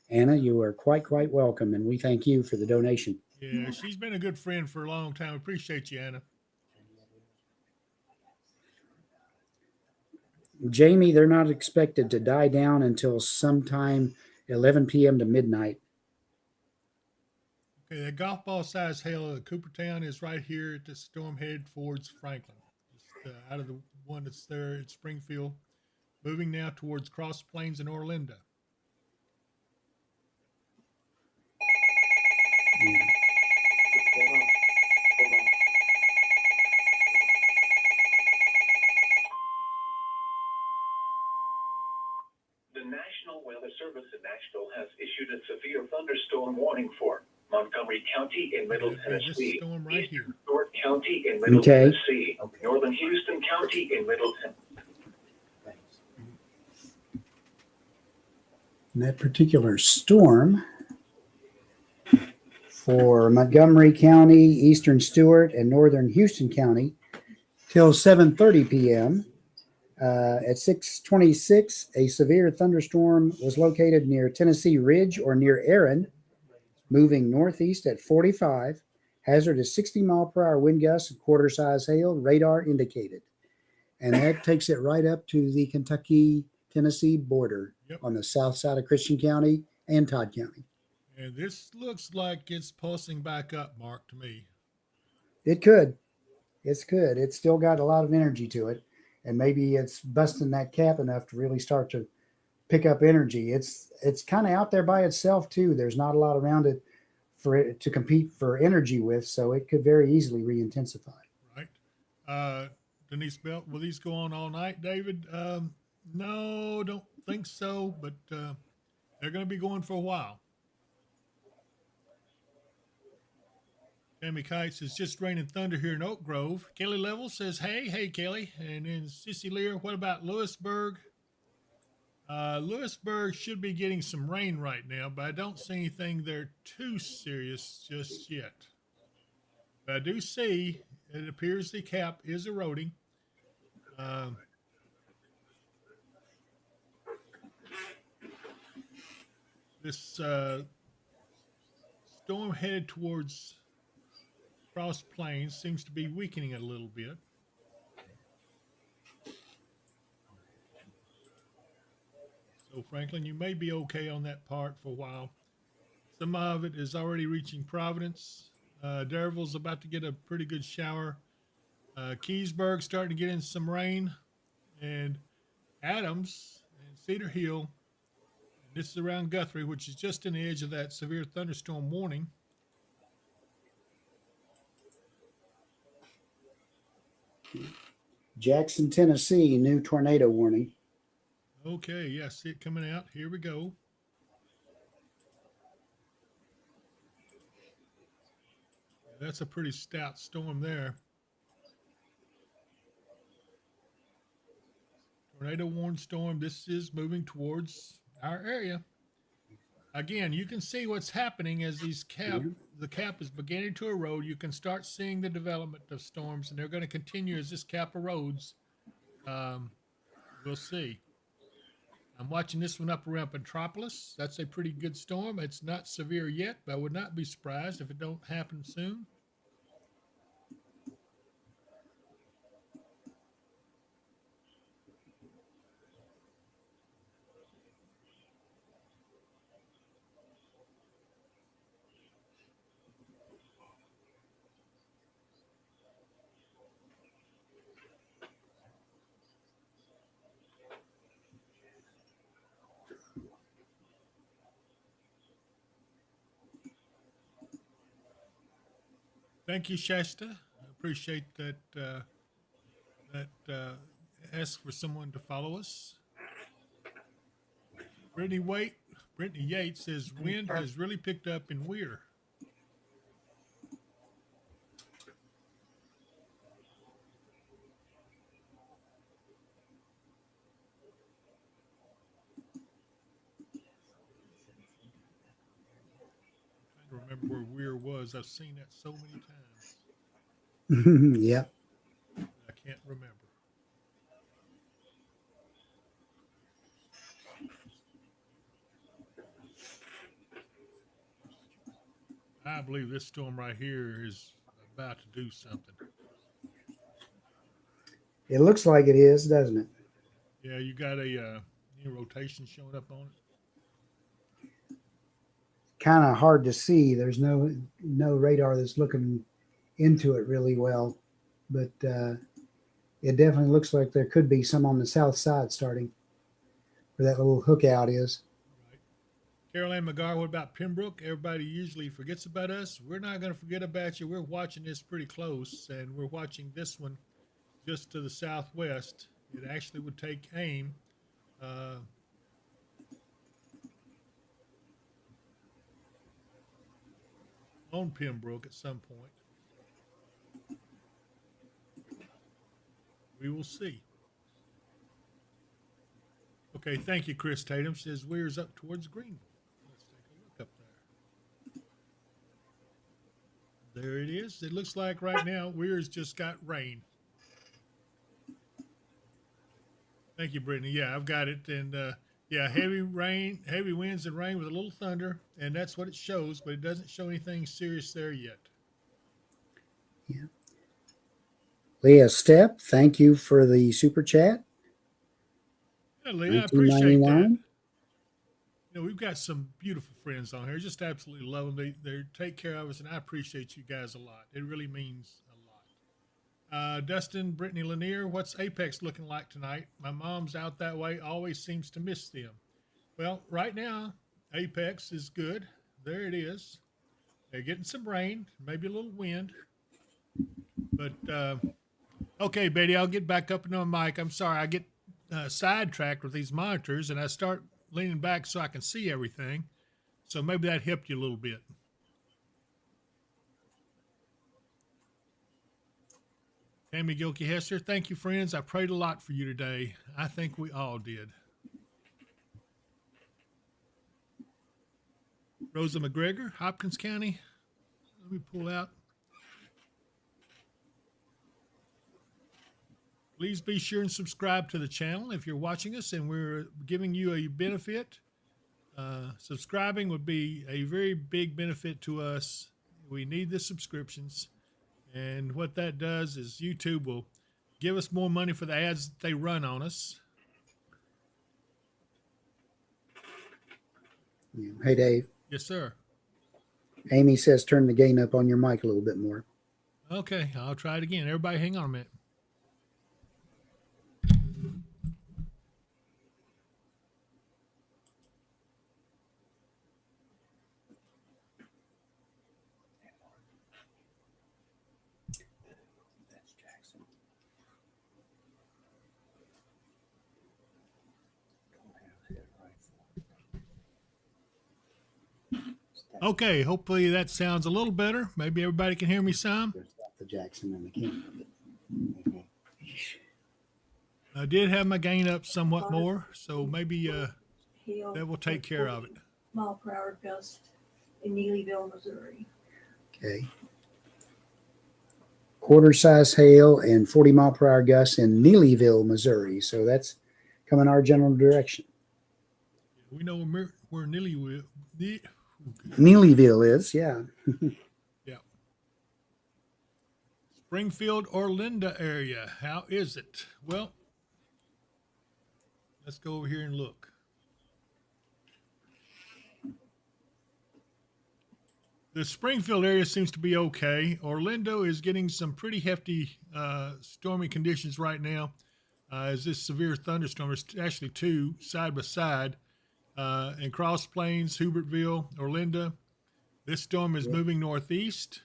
Anna, you are quite welcome, and we thank you for the donation. Yeah, she's been a good friend for a long time. Appreciate you, Anna. Jamie, they're not expected to die down until sometime 11 p.m. to midnight. Okay, that golf ball size hail of Coopertown is right here at the storm headed towards Franklin. Just out of the one that's there at Springfield, moving now towards Cross Plains and Orlando. The National Weather Service in Nashville has issued a severe thunderstorm warning for Montgomery County in Middle Okay, this Tennessee, storm right here. Eastern Stewart County in Middle Okay. Tennessee, Northern Houston County in Middle Tennessee. And that particular storm for Montgomery County, Eastern Stewart, and Northern Houston County till 7:30 p.m. At 6:26, a severe thunderstorm was located near Tennessee Ridge or near Erin, moving northeast at 45. Hazard is 60-mile-per-hour wind gusts and quarter-size hail. Radar indicated. And that takes it right up to the Kentucky-Tennessee border. Yep. On the south side of Christian County and Todd County. And this looks like it's pulsing back up, Mark, to me. It could. It's good. It's still got a lot of energy to it. And maybe it's busting that cap enough to really start to pick up energy. It's kind of out there by itself, too. There's not a lot around it for it to compete for energy with, so it could very easily re-intensify. Right. Denise Belt, will these go on all night, David? No, don't think so, but they're going to be going for a while. Tammy Kites says, just rain and thunder here in Oak Grove. Kelly Level says, hey, Kelly. And then Sissy Lear, what about Lewisburg? Lewisburg should be getting some rain right now, but I don't see anything there too serious just yet. But I do see it appears the cap is eroding. This storm headed towards Cross Plains seems to be weakening a little bit. So Franklin, you may be okay on that part for a while. Some of it is already reaching Providence. Dareville's about to get a pretty good shower. Keysburg starting to get in some rain. And Adams and Cedar Hill. This is around Guthrie, which is just in the edge of that severe thunderstorm warning. Jackson, Tennessee, new tornado warning. Okay, yeah, see it coming out. Here we go. That's a pretty stout storm there. Tornado warned storm. This is moving towards our area. Again, you can see what's happening as the cap is beginning to erode. You can start seeing the development of storms, and they're going to continue as this cap erodes. We'll see. I'm watching this one up around Petropolis. That's a pretty good storm. It's not severe yet, but I would not be surprised if it don't happen soon. Thank you, Shasta. I appreciate that. Ask for someone to follow us. Brittany Yates says wind has really picked up in Weir. I'm trying to remember where Weir was. I've seen that so many times. Yep. I can't remember. I believe this storm right here is about to do something. It looks like it is, doesn't it? Yeah, you got a new rotation showing up on it. Kind of hard to see. There's no radar that's looking into it really well, but it definitely looks like there could be some on the south side starting where that little hook out is. Right. Carol Ann McGar, what about Pembroke? Everybody usually forgets about us. We're not going to forget about you. We're watching this pretty close, and we're watching this one just to the southwest. It actually would take aim. On Pembroke at some point. We will see. Okay, thank you, Chris Tatum. Says Weir's up towards Greenville. Let's take a look up there. There it is. It looks like right now Weir's just got rain. Thank you, Brittany. Yeah, I've got it. And yeah, heavy rain, heavy winds and rain with a little thunder. And that's what it shows, but it doesn't show anything serious there yet. Yeah. Leah Stepp, thank you for the super chat. Yeah, Lee, I appreciate that. 1999. You know, we've got some beautiful friends on here. Just absolutely love them. They take care of us, and I appreciate you guys a lot. It really means a lot. Dustin, Brittany Lanier, what's Apex looking like tonight? My mom's out that way, always seems to miss them. Well, right now, Apex is good. There it is. They're getting some rain, maybe a little wind. But, okay, Betty, I'll get back up into my mic. I'm sorry. I get sidetracked with these monitors, and I start leaning back so I can see everything. So maybe that helped you a little bit. Tammy Gilkey Hester, thank you, friends. I prayed a lot for you today. I think we all did. Rosa McGregor, Hopkins County. Let me pull out. Please be sure and subscribe to the channel if you're watching us and we're giving you a benefit. Subscribing would be a very big benefit to us. We need the subscriptions. And what that does is YouTube will give us more money for the ads that they run on us. Hey, Dave. Yes, sir. Amy says turn the gain up on your mic a little bit more. Okay, I'll try it again. Everybody hang on a minute. Okay, hopefully that sounds a little better. Maybe everybody can hear me some. There's the Jackson and the camera. I did have my gain up somewhat more, so maybe that will take care of it. Mile-per-hour gust in Neelyville, Missouri. Okay. Quarter size hail and 40 mile per hour gusts in Neelyville, Missouri. So that's coming our general direction. We know where Neelyville Neelyville is, yeah. Yeah. Springfield, Orlinda area. How is it? Well, let's go over here and look. The Springfield area seems to be okay. Orlando is getting some pretty hefty stormy conditions right now. As this severe thunderstorm is actually two side by side. In Cross Plains, Hubertville, Orlinda. This storm is moving northeast,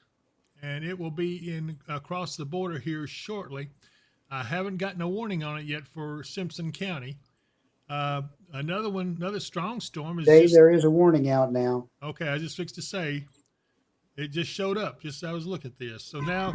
and it will be in across the border here shortly. I haven't gotten a warning on it yet for Simpson County. Another strong storm is Dave, there is a warning out now. Okay, I just fixed to say, it just showed up just as I was looking at this. So now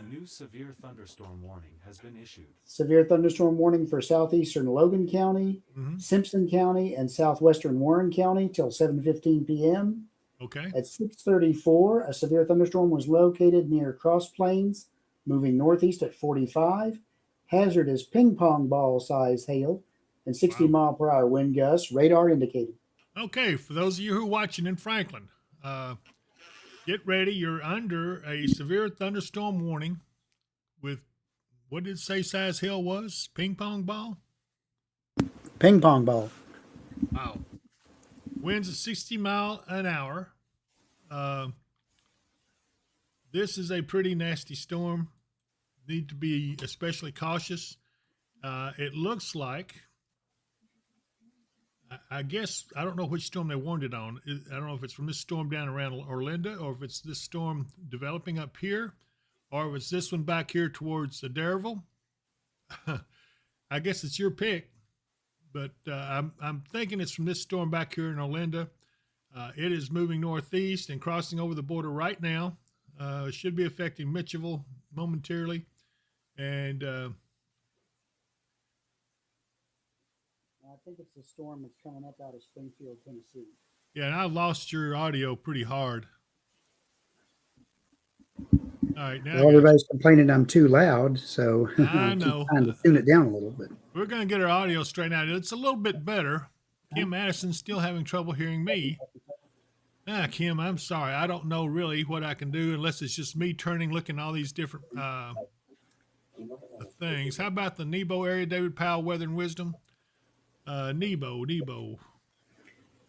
A new severe thunderstorm warning has been issued. Severe thunderstorm warning for southeastern Logan County, Simpson County, and southwestern Warren County till 7:15 p.m. Okay. At 6:34, a severe thunderstorm was located near Cross Plains, moving northeast at 45. Hazard is ping pong ball size hail and 60 mile per hour wind gusts. Radar indicated. Okay, for those of you who are watching in Franklin, get ready. You're under a severe thunderstorm warning with, what did it say size hail was? Ping pong ball? Ping pong ball. Wow. Winds at 60 mile an hour. This is a pretty nasty storm. Need to be especially cautious. It looks like, I guess, I don't know which storm they warned it on. I don't know if it's from this storm down around Orlinda, or if it's this storm developing up here, or if it's this one back here towards Darrellville. I guess it's your pick, but I'm thinking it's from this storm back here in Orlinda. It is moving northeast and crossing over the border right now. Should be affecting Mitchellville momentarily. And I think it's the storm that's coming up out of Springfield, Tennessee. yeah, and I lost your audio pretty hard. All right, now Well, everybody's complaining I'm too loud, so I keep know. trying to tune it down a little bit. We're going to get our audio straightened out. It's a little bit better. Kim Madison's still having trouble hearing me. Kim, I'm sorry. I don't know really what I can do unless it's just me looking at all these different things. How about the Nebo area, David Powell, Weather and Wisdom? Nebo.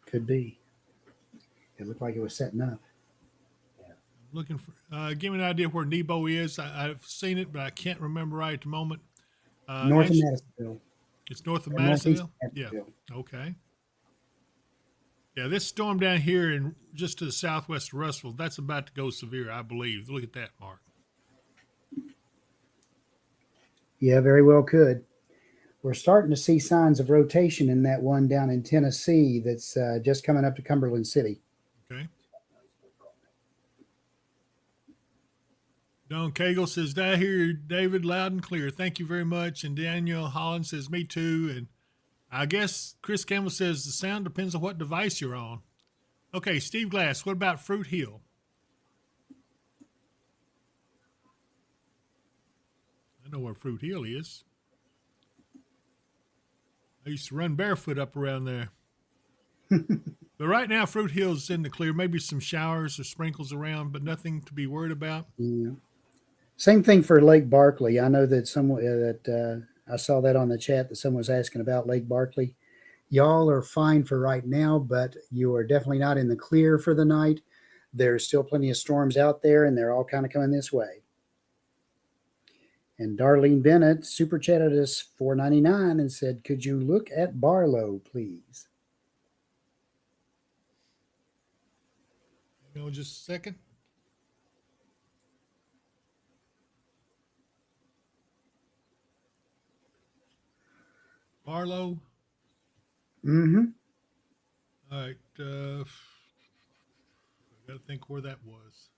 Could be. It looked like it was setting up. Looking for, give me an idea where Nebo is. I've seen it, but I can't remember right at the moment. North of Madisonville. It's north of Or northeast Madisonville? of Yeah. Madisonville. Okay. Yeah, this storm down here and just to the southwest of Russellville, that's about to go severe, I believe. Look at that, Mark. Yeah, very well could. We're starting to see signs of rotation in that one down in Tennessee that's just coming up to Cumberland City. Okay. Don Cagle says, I hear David loud and clear. Thank you very much. And Daniel Holland says, me too. And I guess Chris Campbell says the sound depends on what device you're on. Okay, Steve Glass, what about Fruit Hill? I know where Fruit Hill is. I used to run barefoot up around there. But right now, Fruit Hill's in the clear. Maybe some showers or sprinkles around, but nothing to be worried about. Yeah. Same thing for Lake Barkley. I know that I saw that on the chat that someone was asking about Lake Barkley. Y'all are fine for right now, but you are definitely not in the clear for the night. There's still plenty of storms out there, and they're all kind of coming this way. And Darlene Bennett super chatted us $4.99 and said, could you look at Barlow, please? You know, just a second. Barlow. Mm-hmm. All right. I got to think where that was.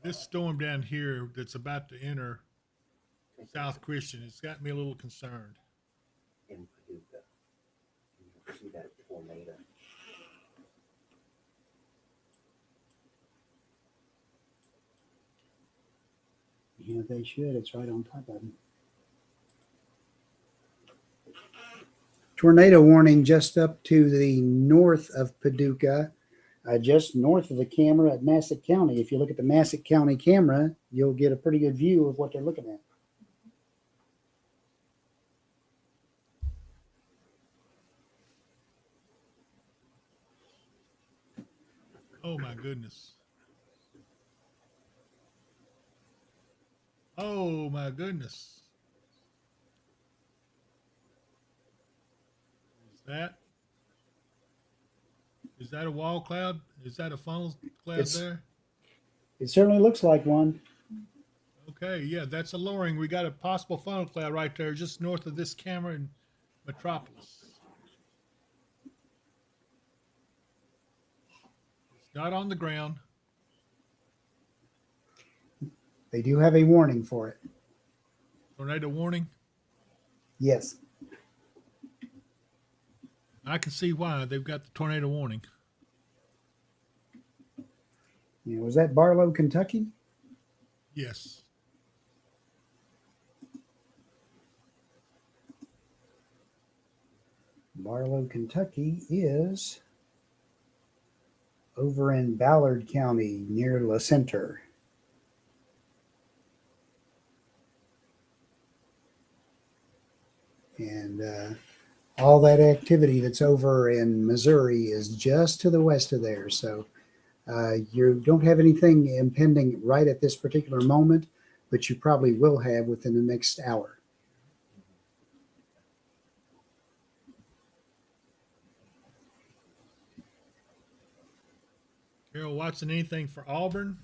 This storm down here that's about to enter South Christian, it's got me a little concerned. In Paducah. You see that tornado. Yeah, they should. It's right on top of them. Tornado warning just up to the north of Paducah, just north of the camera at Massac County. If you look at the Massac County camera, you'll get a pretty good view of what they're looking at. Oh, my goodness. Oh, my goodness. Is that a wall cloud? Is that a funnel cloud there? It certainly looks like one. Okay, yeah, that's a lowering. We got a possible funnel cloud right there just north of this camera in Metropolis. It's not on the ground. They do have a warning for it. Tornado warning. Yes. I can see why they've got the tornado warning. Yeah, was that Barlow, Kentucky? Yes. Barlow, Kentucky is over in Ballard County near La Center. And all that activity that's over in Missouri is just to the west of there. So you don't have anything impending right at this particular moment, but you probably will have within the next hour. Carol Watson, anything for Auburn?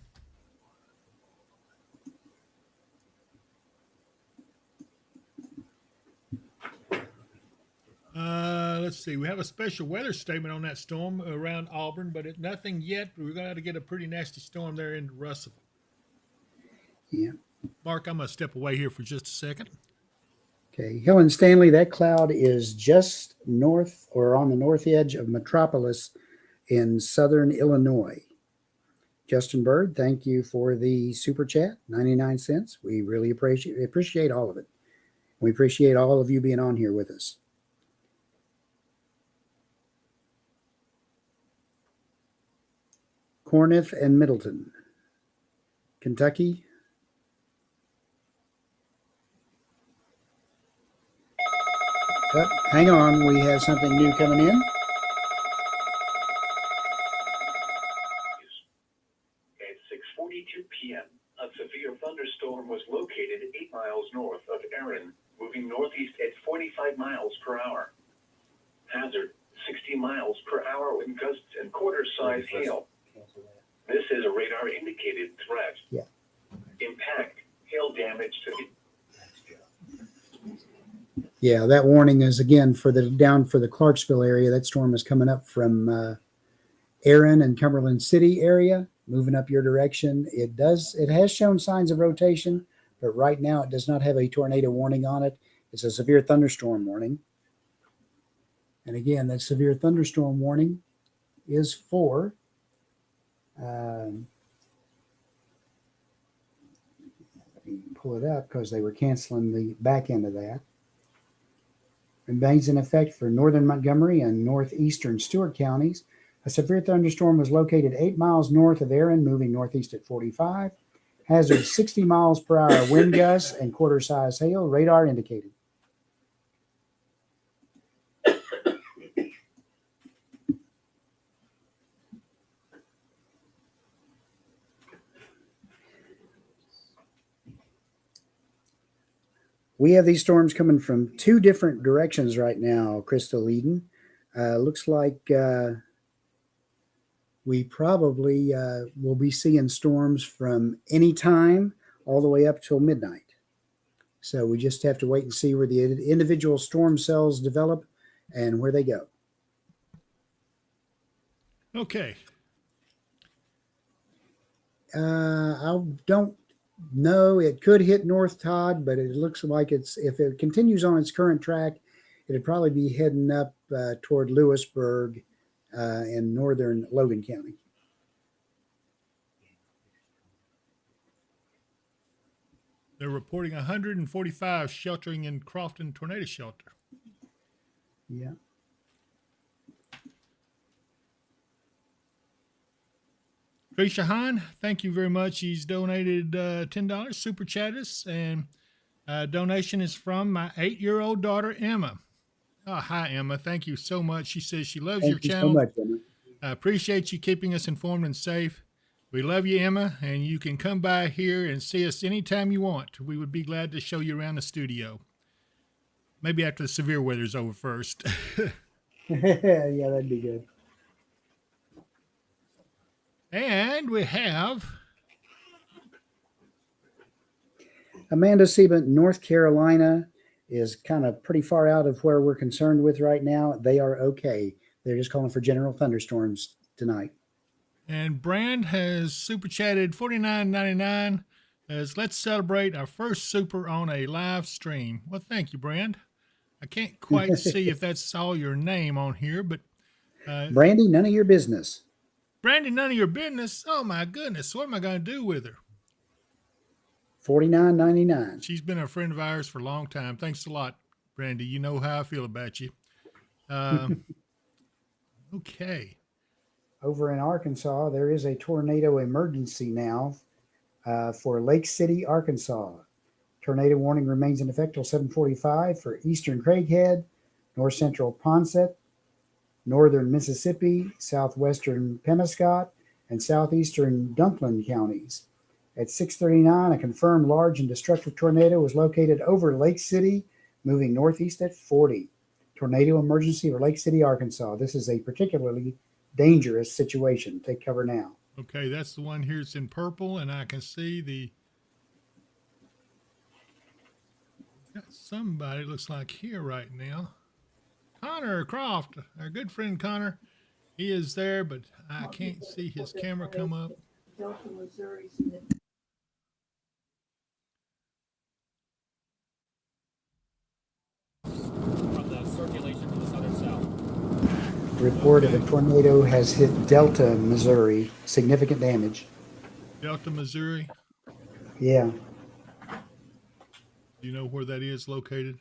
Let's see. We have a special weather statement on that storm around Auburn, but nothing yet. We're going to get a pretty nasty storm there in Russell. Yeah. Mark, I'm going to step away here for just a second. Okay. Hill and Stanley, that cloud is just north or on the north edge of Metropolis in southern Illinois. Justin Bird, thank you for the super chat, 99 cents. We really appreciate all of it. We appreciate all of you being on here with us. Corinth and Middleton, Kentucky. Oh, hang on, we have something new coming in. At 6:42 p.m., a severe thunderstorm was located 8 miles north of Erin, moving northeast at 45 miles per hour. Hazard, 60 miles per hour with gusts and quarter-size hail. This is a radar-indicated threat. Yeah. Impact, hail damage to the... Yeah, that warning is again for the Clarksville area. That storm is coming up from Erin and Cumberland City area, moving up your direction. It has shown signs of rotation, but right now it does not have a tornado warning on it. It's a severe thunderstorm warning. And again, that severe thunderstorm warning is for let me pull it up because they were canceling the back end of that. Remains in effect for northern Montgomery and northeastern Stewart counties. A severe thunderstorm was located 8 miles north of Erin, moving northeast at 45. Hazard 60 miles per hour wind gusts and quarter-size hail. Radar indicated. We have these storms coming from two different directions right now, Crystal Eden. Looks like we probably will be seeing storms from any time all the way up till midnight. So we just have to wait and see where the individual storm cells develop and where they go. Okay. I don't know. It could hit North Todd, but it looks like if it continues on its current track, it'd probably be heading up toward Lewisburg in northern Logan County. They're reporting 145 sheltering in Crofton Tornado Shelter. Yeah. Trisha Hahn, thank you very much. He's donated $10, super chat us, and donation is from my 8-year-old daughter, Emma. Oh, hi, Emma. Thank you so much. She says she loves your channel. Thank you so much, Emma. I appreciate you keeping us informed and safe. We love you, Emma, and you can come by here and see us anytime you want. We would be glad to show you around the studio. Maybe after the severe weather's over first. Yeah, that'd be good. And we have Amanda Siebent, North Carolina is kind of pretty far out of where we're concerned with right now. They are okay. They're just calling for general thunderstorms tonight. And Brand has super chatted $49.99 as let's celebrate our first super on a live stream. Well, thank you, Brand. I can't quite see if that's all your name on here, but Brandy, none of your business. Brandy, none of your business. Oh my goodness, what am I going to do with her? $49.99. She's been a friend of ours for a long time. Thanks a lot, Brandy. You know how I feel about you. Okay. Over in Arkansas, there is a tornado emergency now for Lake City, Arkansas. Tornado warning remains in effect till 7:45 for eastern Craighead, north central Ponset, northern Mississippi, southwestern Penobscot, and southeastern Dunklin counties. At 6:39, a confirmed large and destructive tornado was located over Lake City, moving northeast at 40. Tornado emergency for Lake City, Arkansas. This is a particularly dangerous situation. Take cover now. Okay, that's the one here. It's in purple, and I can see got somebody looks like here right now. Connor Croft, our good friend Connor, he is there, but I can't see his camera come up. Delta, Missouri, in the from the circulation from the southern south. Report of a tornado has hit Delta, Missouri. Significant damage. Delta, Missouri. Yeah, Do you know where that is located?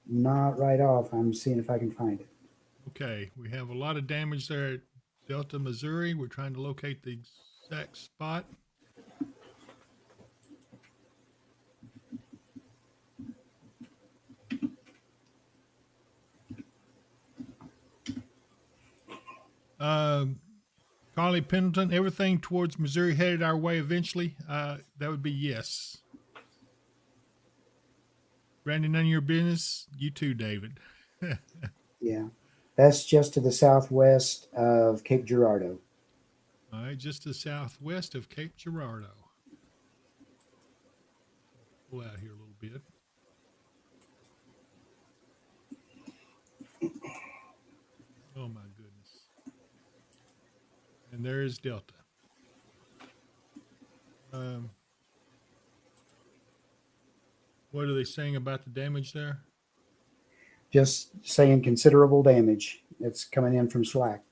not right off. I'm seeing if I can find it. Okay, we have a lot of damage there at Delta, Missouri. We're trying to locate the exact spot. Carly Pendleton, everything towards Missouri headed our way eventually. That would be yes. Randy, none of your business. You too, David. Yeah, that's just to the southwest of Cape Girardeau. All right, just to the southwest of Cape Girardeau. Pull out here a little bit. Oh my goodness. And there is Delta. What are they saying about the damage there? Just saying considerable damage. It's coming in from Slack.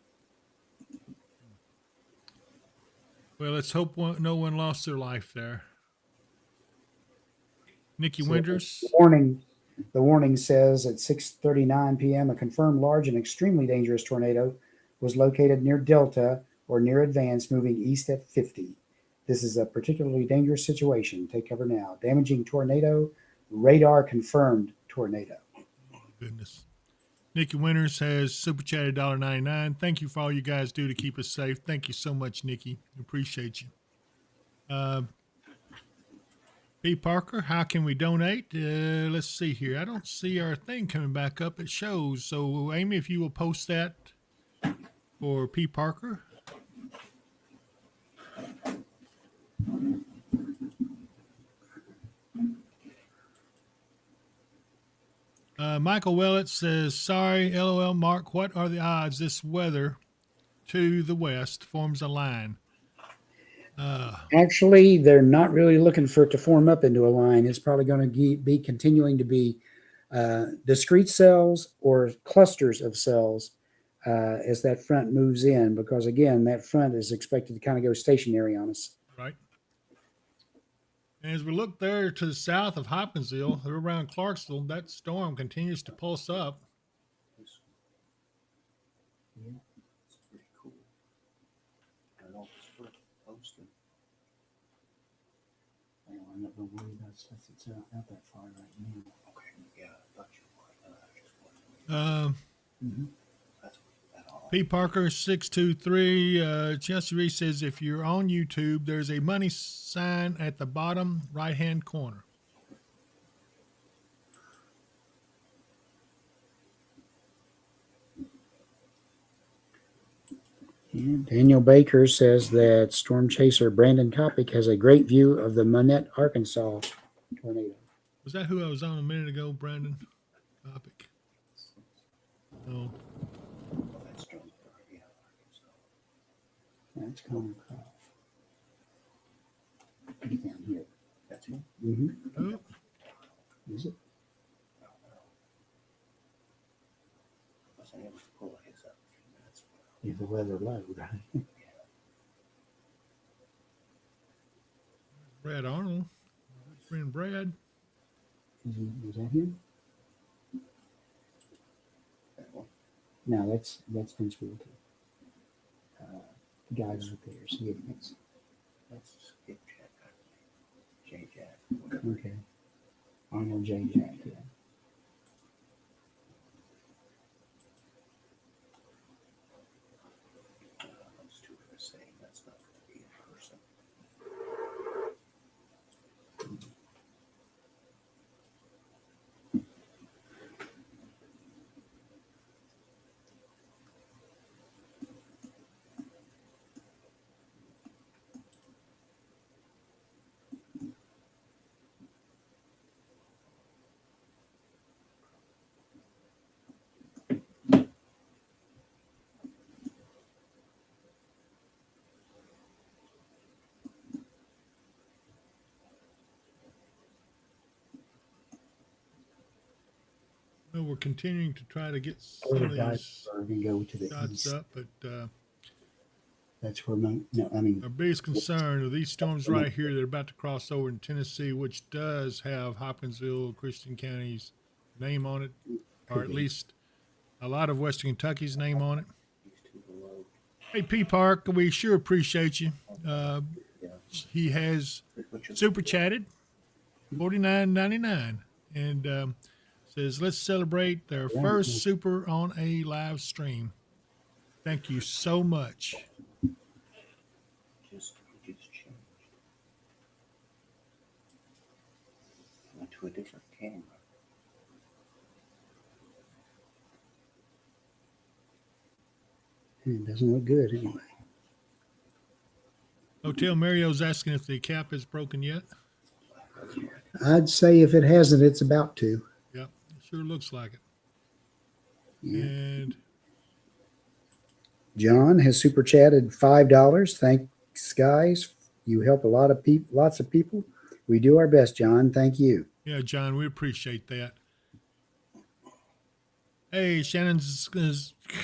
Well, let's hope no one lost their life there. Nikki So Winters. The warning says at 6:39 p.m. a confirmed large and extremely dangerous tornado was located near Delta or near Advance, moving east at 50. This is a particularly dangerous situation. Take cover now. Damaging tornado, radar confirmed tornado. Goodness. Nikki Winters has super chatted $1.99. Thank you for all you guys do to keep us safe. Thank you so much, Nikki. Appreciate you. P. Parker, how can we donate? Let's see here. I don't see our thing coming back up. It shows. So, Amy, if you will post that for P. Parker. Michael Willett says, sorry, LOL, Mark, what are the odds this weather to the west forms a line? Actually, they're not really looking for it to form up into a line. It's probably going to be continuing to be discrete cells or clusters of cells as that front moves in, because again, that front is expected to kind of go stationary on us. Right. And as we look there to the south of Hopkinsville, around Clarksville, that storm continues to pulse up. Yeah, it's pretty cool. I don't know if it's worth posting. Well, I'm not going to worry about stuff that's out that far right now. Okay, yeah, I thought you were. I just wanted That's that all. P. Parker 623 Chelsea Reese says, if you're on YouTube, there's a money sign at the bottom right hand corner. And Daniel Baker says that storm chaser Brandon Kopic has a great view of the Monette, Arkansas tornado. Was that who I was on a minute ago, Brandon? Topic. No. That's strong. Yeah, That's Connor Croft. He's down here. that's him. Mm-hmm. Oh, Is it? I was able to pull his up. That's Yeah, the weather low, right? Brad Arnold. My good friend Brad. Is that him? that one. No, that's Vince Wilkie. The guy right there. See it? That's Skip Jack. J Jack. Okay. Arnold J. Jack. Yeah. Those two are the same. That's not going to be in person. Well, we're continuing to try to get Go some to of these Dyersburg and go to the shots east. up, but That's where my, no, I mean, our biggest concern are these storms right here that are about to cross over in Tennessee, which does have Hopkinsville, Christian County's name on it, or at least a lot of Western Kentucky's name on it. These two below. Hey, P Park, we sure appreciate you. Yeah. He has Which is- super chatted, $49.99, and says, let's celebrate their first super on a live stream. Thank you so much. Just changed. Went to a different camera. it doesn't look good anyway. Hotel Mario's asking if the cap is broken yet. I'd say if it hasn't, it's about to. Yep, it sure looks like it. Yeah. And John has super chatted $5. Thanks, guys. You help a lot of people, lots of people. We do our best, John. Thank you. yeah, John, we appreciate that. Hey, Shannon's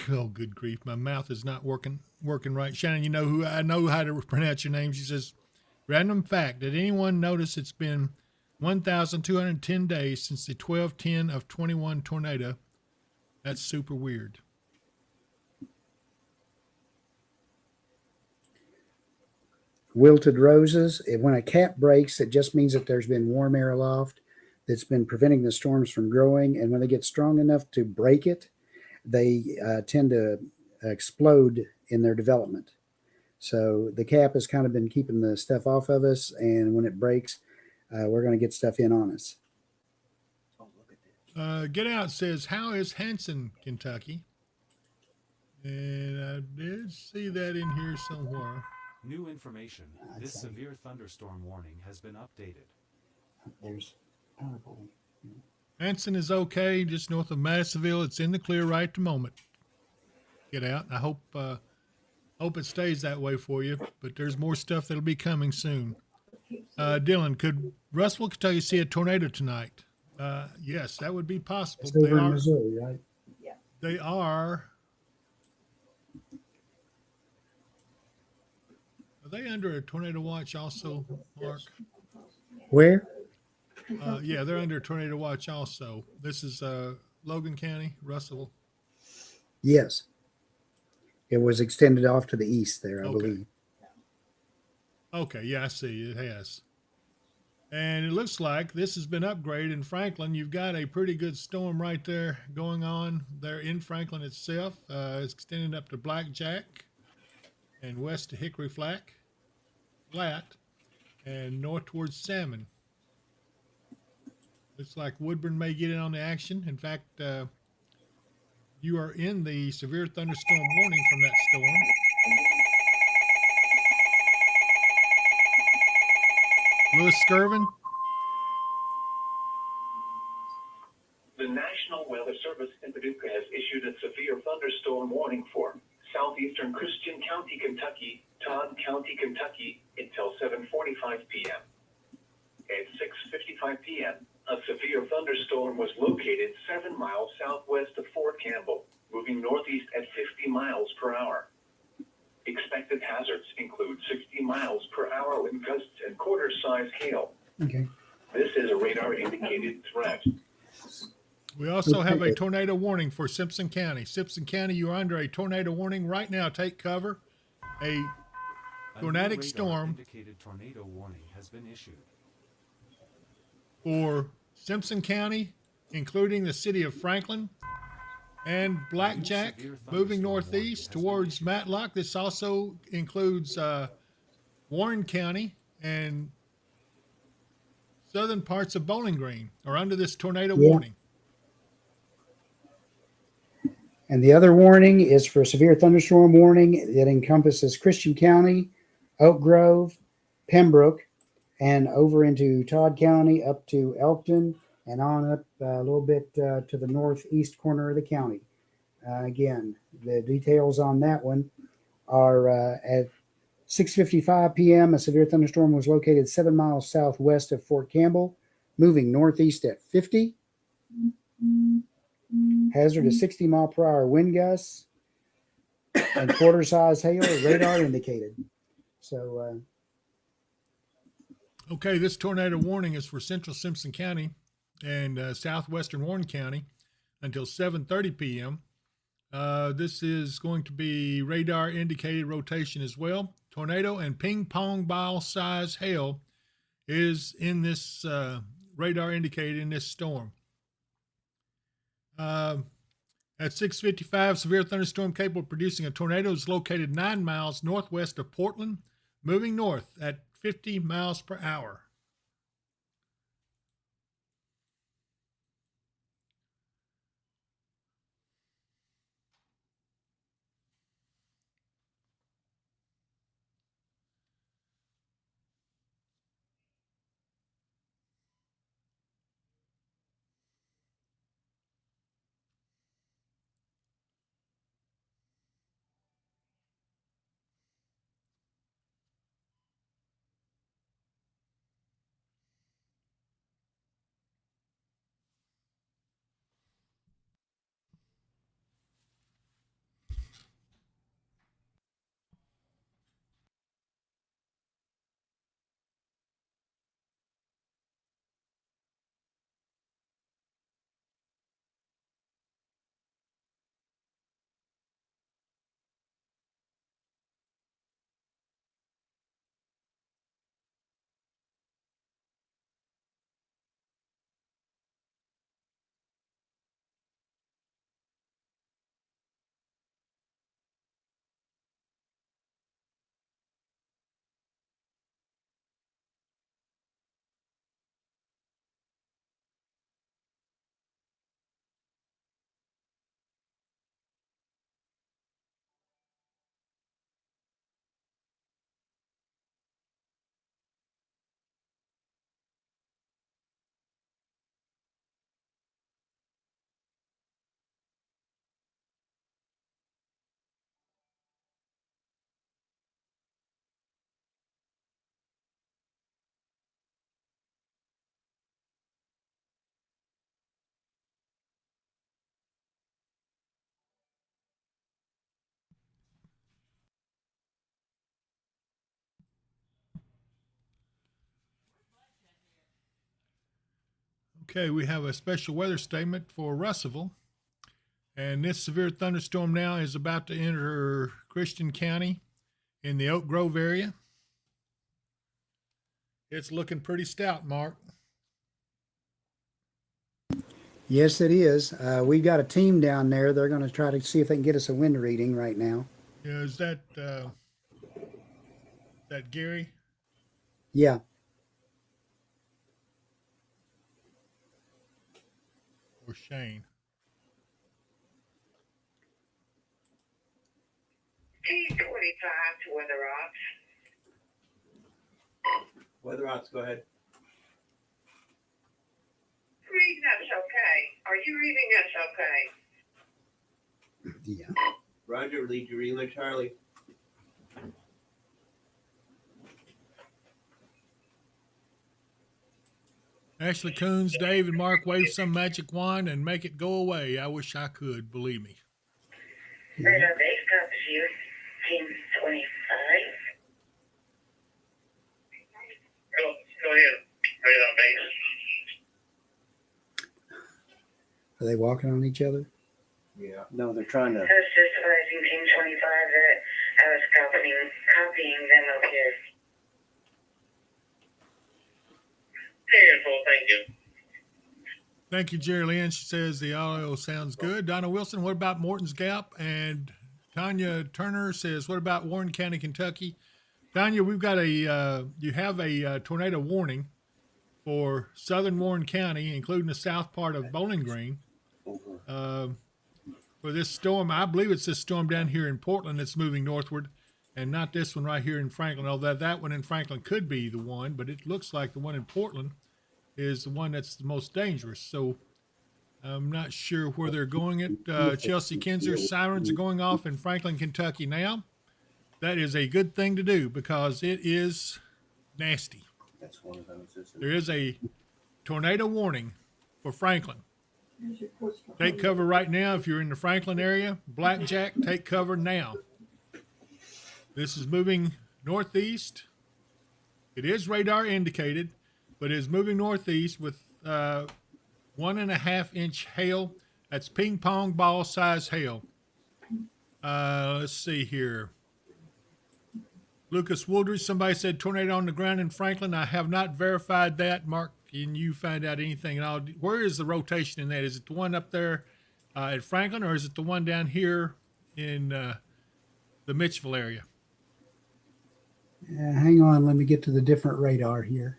oh, good grief, my mouth is not working right. Shannon, you know who I know how to pronounce your name. She says, random fact: did anyone notice it's been 1,210 days since the 12/10 of 21 tornado? That's super weird. Wilted roses. When a cap breaks, it just means that there's been warm air aloft that's been preventing the storms from growing. And when they get strong enough to break it, they tend to explode in their development. So the cap has kind of been keeping the stuff off of us. And when it breaks, we're going to get stuff in on us. Oh, look at this. Get Out says, how is Hanson, Kentucky? And I did see that in here somewhere. New information. This Okay. severe thunderstorm warning has been updated. There's purple. Hanson is okay, just north of Madisonville. It's in the clear right at the moment. Get Out. I hope it stays that way for you, but there's more stuff that'll be coming soon. Dylan, could Russell, Kentucky see a tornado tonight? Yes, that would be possible. It's over in Missouri, right? They are. Are they under a tornado watch also, Mark? Where? Yeah, they're under a tornado watch also. This is Logan County, Russell. Yes. It was extended off to the east there, I Okay. believe. Okay, yeah, I see. It has. And it looks like this has been upgraded in Franklin. You've got a pretty good storm right there going on there in Franklin itself. It's extended up to Blackjack and west to Hickory Flat, and north towards Salmon. Looks like Woodburn may get in on the action. In fact, you are in the severe thunderstorm warning from that storm. Louis Skirvin. The National Weather Service in Paducah has issued a severe thunderstorm warning for southeastern Christian County, Kentucky, Todd County, Kentucky, until 7:45 p.m. At 6:55 p.m., a severe thunderstorm was located 7 miles southwest of Fort Campbell, moving northeast at 50 miles per hour. Expected hazards include 60 miles per hour wind gusts and quarter-size hail. Okay. This is a radar-indicated threat. We also have a tornado warning for Simpson County. Simpson County, you are under a tornado warning right now. Take cover. A A new tornadic storm Indicated tornado warning has been issued. for Simpson County, including the city of Franklin, and Blackjack, moving northeast towards Matlock. This also includes Warren County and southern parts of Bowling Green are under this tornado Yeah. warning. And the other warning is for severe thunderstorm warning. It encompasses Christian County, Oak Grove, Pembroke, and over into Todd County up to Elkton and on up a little bit to the northeast corner of the county. Again, the details on that one are at 6:55 p.m. A severe thunderstorm was located 7 miles southwest of Fort Campbell, moving northeast at 50. Hazard is 60 mile per hour wind gusts and quarter size hail, radar indicated. So, Okay, this tornado warning is for central Simpson County and southwestern Warren County until 7:30 p.m. This is going to be radar indicated rotation as well. Tornado and ping pong ball size hail is in this radar indicated in this storm. At 6:55, severe thunderstorm capable of producing a tornado is located 9 miles northwest of Portland, moving north at 50 miles per hour. Okay, we have a special weather statement for Russellville. And this severe thunderstorm now is about to enter Christian County in the Oak Grove area. It's looking pretty stout, Mark. yes, it is. We've got a team down there. They're going to try to see if they can get us a wind reading right now. Yeah, is that Gary? Yeah. Or Shane? T25 to Weather Ops. Weather odds, go ahead. Reading us okay. Are you reading us okay? Yeah. Roger, lead your relay, Charlie. Ashley Coons, Dave, and Mark wave some magic wand and make it go away. I wish I could, believe me. Radar base copies you. Team 25. Go ahead. Radar base. Are they walking on each other? Yeah. No, they're trying to. I was just advising Team 25 that I was copying them up here. Hey, full, thank you. Thank you, Jerry Lynn. She says the audio sounds good. Donna Wilson, what about Morton's Gap? And Tanya Turner says, what about Warren County, Kentucky? Tanya, we've got you have a tornado warning for southern Warren County, including the south part of Bowling Green. For this storm, I believe it's this storm down here in Portland that's moving northward, and not this one right here in Franklin, although that one in Franklin could be the one, but it looks like the one in Portland is the one that's the most dangerous. So I'm not sure where they're going at. Chelsea Kinzer, sirens are going off in Franklin, Kentucky now. That is a good thing to do because it is nasty. That's one of those. There is a tornado warning for Franklin. Here's your course for Take cover right now if you're in the Franklin area. Blackjack, take cover now. This is moving northeast. It is radar indicated, but it is moving northeast with 1.5 inch hail. That's ping pong ball size hail. Let's see here. Lucas Wooldridge, somebody said tornado on the ground in Franklin. I have not verified that. Mark, can you find out anything at all? Where is the rotation in that? Is it the one up there at Franklin, or is it the one down here in the Mitchellville area? Hang on, let me get to the different radar here.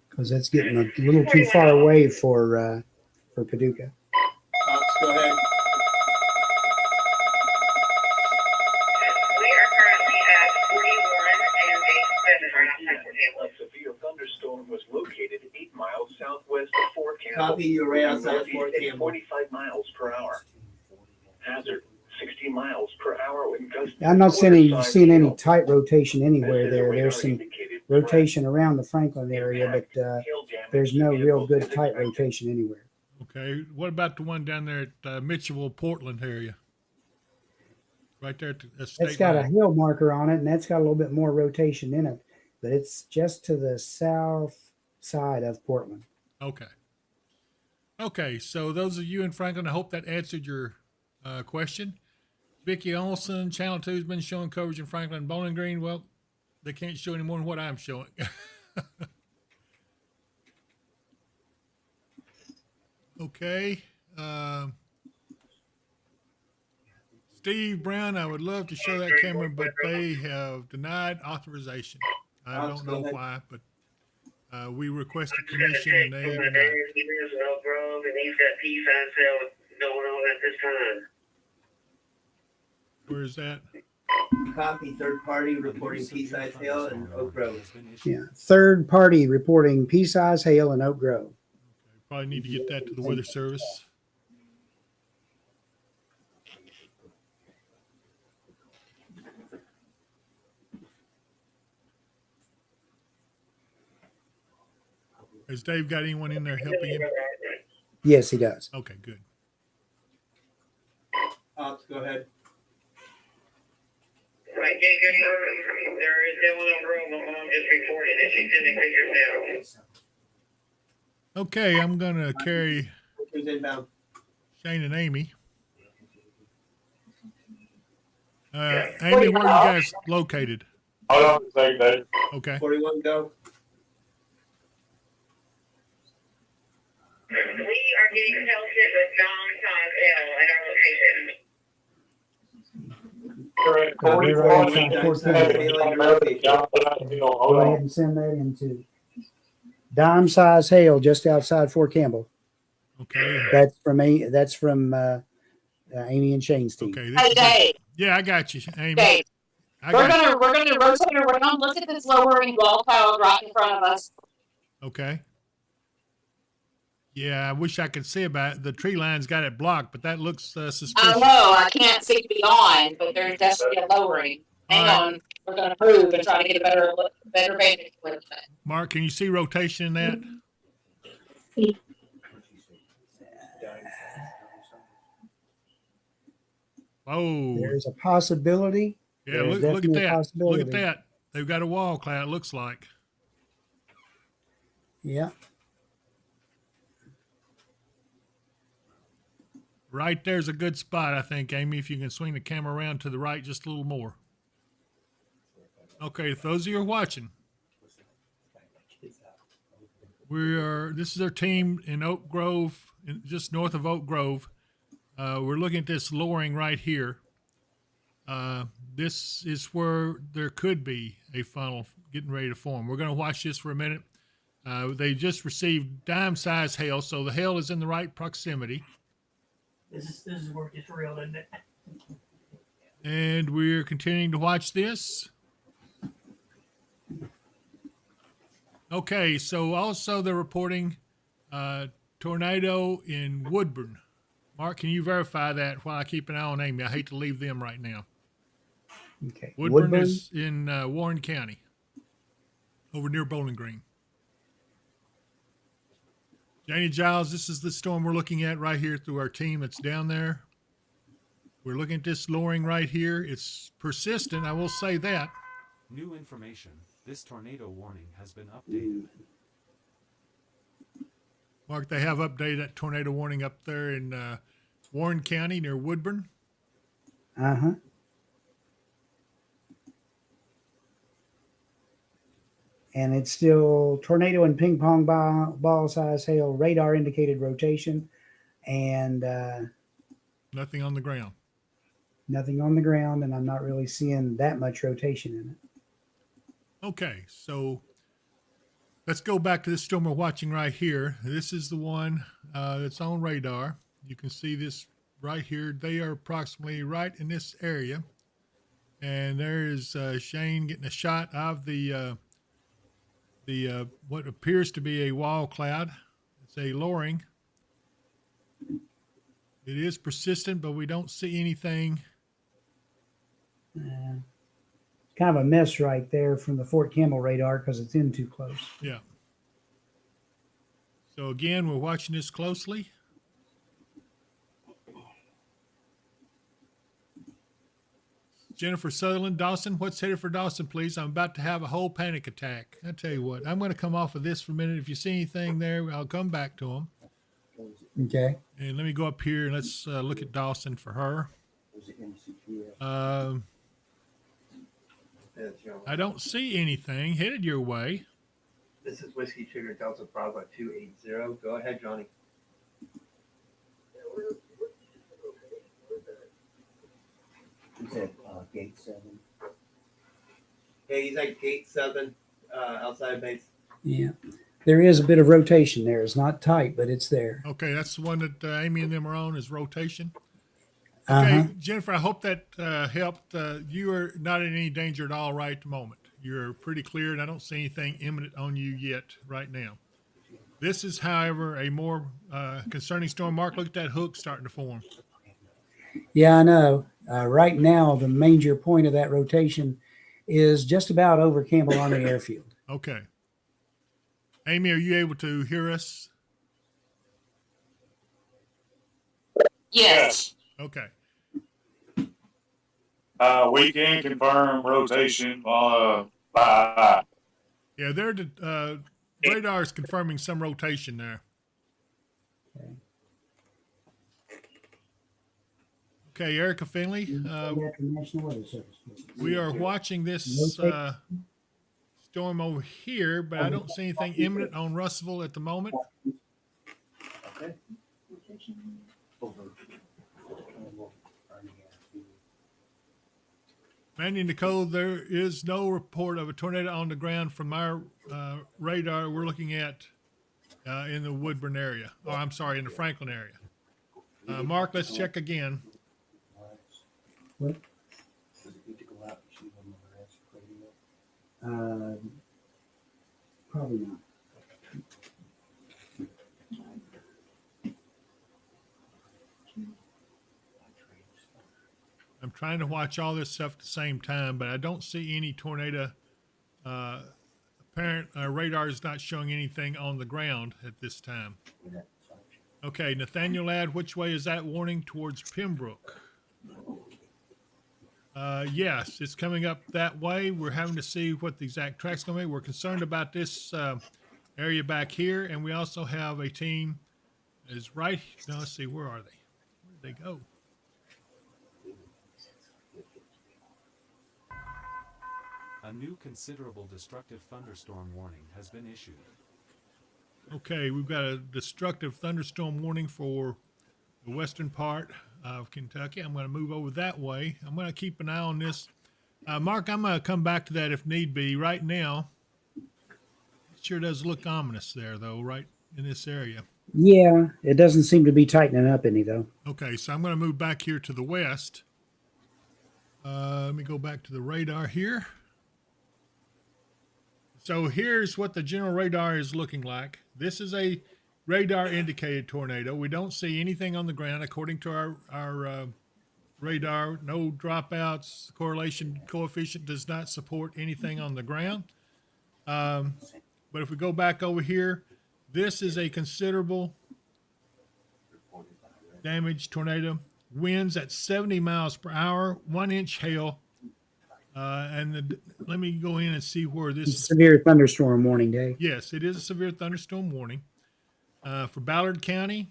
Because that's getting a little too far away for Paducah. Cox, go ahead. We are currently at 41 and a 7 right outside Fort Campbell. A severe thunderstorm was located 8 miles southwest of Fort Campbell. Copy, you're right outside Northeast Fort at Campbell. 45 miles per hour. Hazard 60 miles per hour with gusts. I'm not seeing any tight. tight rotation anywhere there. There's some rotation around the Franklin area, but there's no real good tight rotation anywhere. Okay. What about the one down there at Mitchellville, Portland area? Right there at the state That's got a line. hill marker on it, and that's got a little bit more rotation in it, but it's just to the south side of Portland. Okay. Okay. So those of you in Franklin, I hope that answered your question. Vicki Olson, Channel 2 has been showing coverage in Franklin and Bowling Green. Well, they can't show any more than what I'm showing. Okay. Steve Brown, I would love to show that camera, but they have denied authorization. I don't know why, but we requested permission and they denied. Oak Grove, and he's got P5 sale going on at this time. Where is that? Copy, third party reporting P-size hail in Oak Grove. Yeah, third party reporting pea-size hail in Oak Grove. Probably need to get that to the Weather Service. Has Dave got anyone in there helping him? Yes, he does. Okay, good. Cox, go ahead. Right, there is no one on room, I'm just reporting it, she's sending pictures now. Okay, I'm going to carry Who's inbound? Shane and Amy. Amy, where are you guys located? Hold on a second, Dave. Okay. 41, go. We are getting pelted with non-size hail at our location. Correct. We're 41. right outside Fort Campbell. Go Hold ahead on. and send that into dime size hail just outside Fort Campbell. Okay. That's from Amy and Shane's team. Okay. Hey, Dave. Yeah, I got you, Amy. Dave, I we're got gonna rotate around. Look at this lowering wall cloud right in front of us. you. Okay. Yeah, I wish I could see about it. The tree line's got it blocked, but that looks suspicious. I know I can't see beyond, but there's definitely a lowering. Hang on, we're gonna prove and try to get a better vantage with it. Mark, can you see rotation in that? Oh, There's a possibility. yeah, there's look at definitely a that. Look possibility. at that. They've got a wall cloud, it looks like. Yeah. Right there's a good spot, I think, Amy, if you can swing the camera around to the right just a little more. Okay, for those of you who are watching, This is our team in Oak Grove, just north of Oak Grove. We're looking at this lowering right here. This is where there could be a funnel getting ready to form. We're going to watch this for a minute. They just received dime-sized hail, so the hail is in the right proximity. This is where it gets real, isn't it? And we're continuing to watch this. Okay, so also they're reporting tornado in Woodburn. Mark, can you verify that while I keep an eye on Amy? I hate to leave them right now. Okay. Woodburn is in Warren County, over near Bowling Green. Janie Giles, this is the storm we're looking at right here through our team that's down there. We're looking at this lowering right here. It's persistent, I will say that. New information. This tornado warning has been updated. Mark, they have updated that tornado warning up there in Warren County near Woodburn. Uh-huh. And it's still tornado and ping pong ball size hail, radar indicated rotation, and Nothing on the ground. nothing on the ground, and I'm not really seeing that much rotation in it. Okay, so let's go back to this storm we're watching right here. This is the one that's on radar. You can see this right here. They are approximately right in this area. And there is Shane getting a shot of the what appears to be a wall cloud. It's a lowering. It is persistent, but we don't see anything. Kind of a mess right there from the Fort Campbell radar because it's in too close. Yeah. So again, we're watching this closely. Jennifer Sutherland, Dawson, what's headed for Dawson, please? I'm about to have a whole panic attack. I tell you what, I'm going to come off of this for a minute. If you see anything there, I'll come back to them. Okay. And let me go up here and let's look at Dawson for her. I don't see anything headed your way. This is Whiskey Sugar Delta Bravo 280. Go ahead, Johnny. He's at gate 7. Yeah, he's at gate 7, outside base. Yeah. There is a bit of rotation there. It's not tight, but it's there. Okay, that's the one that Amy and them are on is rotation. Uh-huh. Okay, Jennifer, I hope that helped. You are not in any danger at all right at the moment. You're pretty clear, and I don't see anything imminent on you yet right now. This is, however, a more concerning storm. Mark, look at that hook starting to form. Yeah, I know. Right now, the major point of that rotation is just about over Campbell Army Airfield. Okay. Amy, are you able to hear us? Yes. Okay. We can confirm rotation by. Yeah, the radar is confirming some rotation there. Okay, Erica Finley, we are watching this storm over here, but I don't see anything imminent on Russellville at the moment. Okay. Over. Mandy Nicole, there is no report of a tornado on the ground from our radar we're looking at in the Woodburn area. Oh, I'm sorry, in the Franklin area. Mark, let's check again. What? Does it need to go out and shoot on the radio? Probably not. I'm trying to watch all this stuff at the same time, but I don't see any tornado. Apparent radar is not showing anything on the ground at this time. Okay, Nathaniel Ladd, which way is that warning? Towards Pembroke. Yes, it's coming up that way. We're having to see what the exact track's going to be. We're concerned about this area back here, and we also have a team is right. Now let's see, where are they? Where did they go? A new considerable destructive thunderstorm warning has been issued. Okay, we've got a destructive thunderstorm warning for the western part of Kentucky. I'm going to move over that way. I'm going to keep an eye on this. Mark, I'm going to come back to that if need be. Right now, it sure does look ominous there, though, right in this area. Yeah, it doesn't seem to be tightening up any, though. Okay, so I'm going to move back here to the west. Let me go back to the radar here. So here's what the general radar is looking like. This is a radar indicated tornado. We don't see anything on the ground according to our radar. No dropouts. Correlation coefficient does not support anything on the ground. But if we go back over here, this is a considerable damage tornado. Winds at 70 miles per hour, 1-inch hail. Let me go in and see where this is. Severe thunderstorm warning day. Yes, it is a severe thunderstorm warning for Ballard County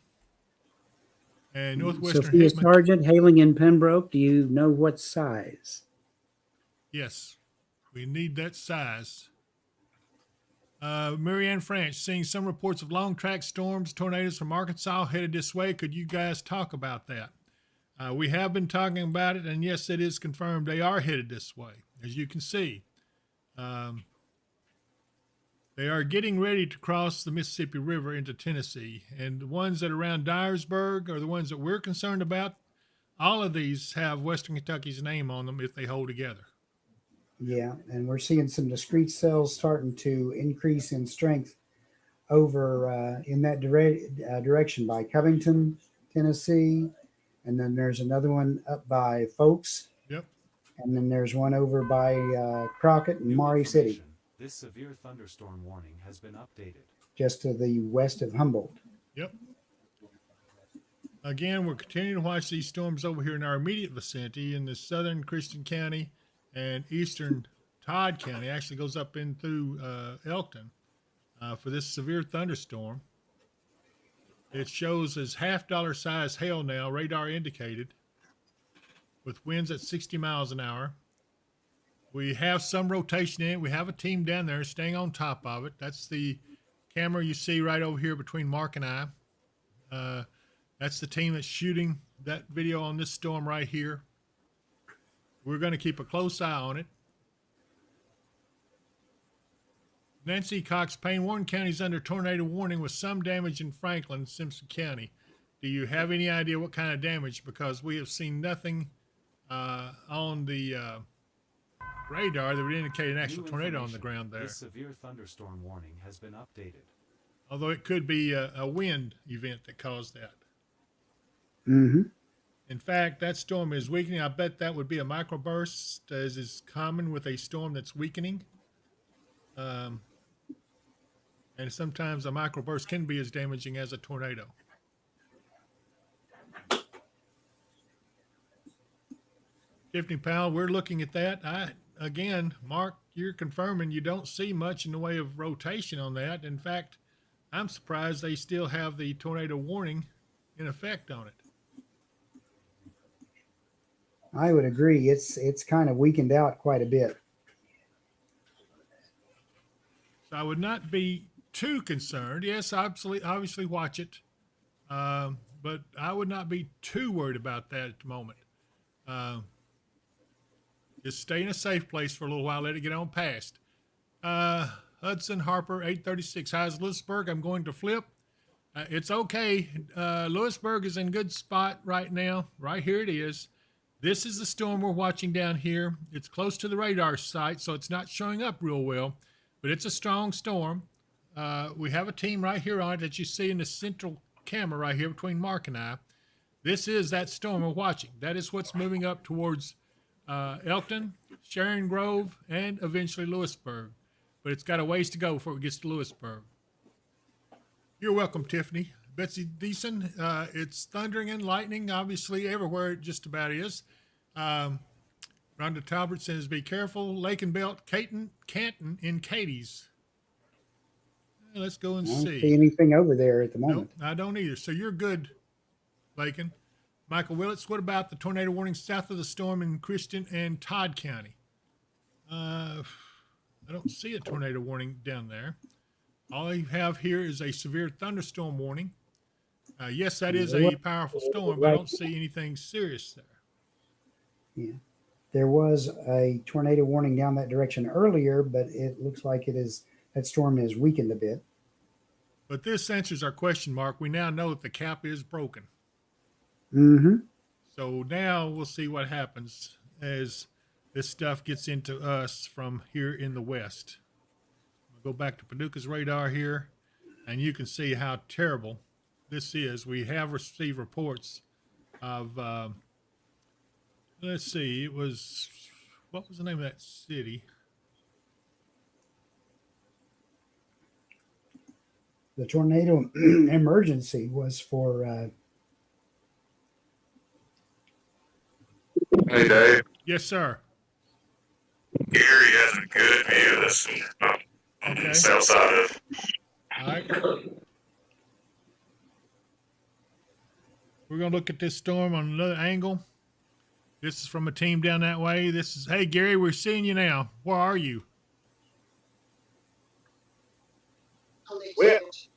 and northwestern. Sophia Sargent hailing in Pembroke. Do you know what size? Yes, we need that size. Marianne French seeing some reports of long track storms, tornadoes from Arkansas headed this way. Could you guys talk about that? We have been talking about it, and yes, it is confirmed they are headed this way, as you can see. They are getting ready to cross the Mississippi River into Tennessee, and the ones that are around Dyersburg are the ones that we're concerned about. All of these have Western Kentucky's name on them if they hold together. Yeah, and we're seeing some discrete cells starting to increase in strength over in that direction by Covington, Tennessee. And then there's another one up by Folks. Yep. And then there's one over by Crockett and Maury City. This severe thunderstorm warning has been updated. Just to the west of Humboldt. Yep. Again, we're continuing to watch these storms over here in our immediate vicinity in the southern Christian County and eastern Todd County. Actually goes up in through Elkton for this severe thunderstorm. It shows as $half size hail now, radar indicated, with winds at 60 miles an hour. We have some rotation in it. We have a team down there staying on top of it. That's the camera you see right over here between Mark and I. That's the team that's shooting that video on this storm right here. We're going to keep a close eye on it. Nancy Cox Payne, Warren County is under tornado warning with some damage in Franklin, Simpson County. Do you have any idea what kind of damage? Because we have seen nothing on the radar that would indicate an actual tornado on the ground there. This severe thunderstorm warning has been updated. Although it could be a wind event that caused that. Mm-hmm. In fact, that storm is weakening. I bet that would be a microburst, as is common with a storm that's weakening. And sometimes a microburst can be as damaging as a tornado. Tiffany Powell, we're looking at that. Again, Mark, you're confirming you don't see much in the way of rotation on that. In fact, I'm surprised they still have the tornado warning in effect on it. I would agree. It's kind of weakened out quite a bit. So I would not be too concerned. Yes, obviously watch it. But I would not be too worried about that at the moment. Just stay in a safe place for a little while. Let it get on past. Hudson Harper, 836. How's Lewisburg? I'm going to flip. It's okay. Lewisburg is in good spot right now. Right here it is. This is the storm we're watching down here. It's close to the radar site, so it's not showing up real well. But it's a strong storm. We have a team right here on it that you see in the central camera right here between Mark and I. This is that storm we're watching. That is what's moving up towards Elkton, Sharon Grove, and eventually Lewisburg. But it's got a ways to go before it gets to Lewisburg. You're welcome, Tiffany. Betsy Deason, it's thundering and lightning, obviously, everywhere it just about is. Rhonda Talbert says, be careful. Lake and Belt, Canton in Katie's. Let's go and I don't see. see anything over there at the moment. Nope, I don't either. So you're good, Lakin. Michael Willits, what about the tornado warning south of the storm in Christian and Todd County? I don't see a tornado warning down there. All I have here is a severe thunderstorm warning. Yes, that is a powerful storm, but I don't see anything serious there. Yeah. There was a tornado warning down that direction earlier, but it looks like that storm has weakened a bit. But this answers our question, Mark. We now know that the cap is broken. Mm-hmm. So now we'll see what happens as this stuff gets into us from here in the west. We'll go back to Paducah's radar here, and you can see how terrible this is. We have received reports of, let's see, what was the name of that city? The tornado emergency was for. Hey, Dave. Yes, sir. Gary has a good view of this on Okay. the south side of. All right. We're going to look at this storm on another angle. This is from a team down that way. Hey, Gary, we're seeing you now. Where are you?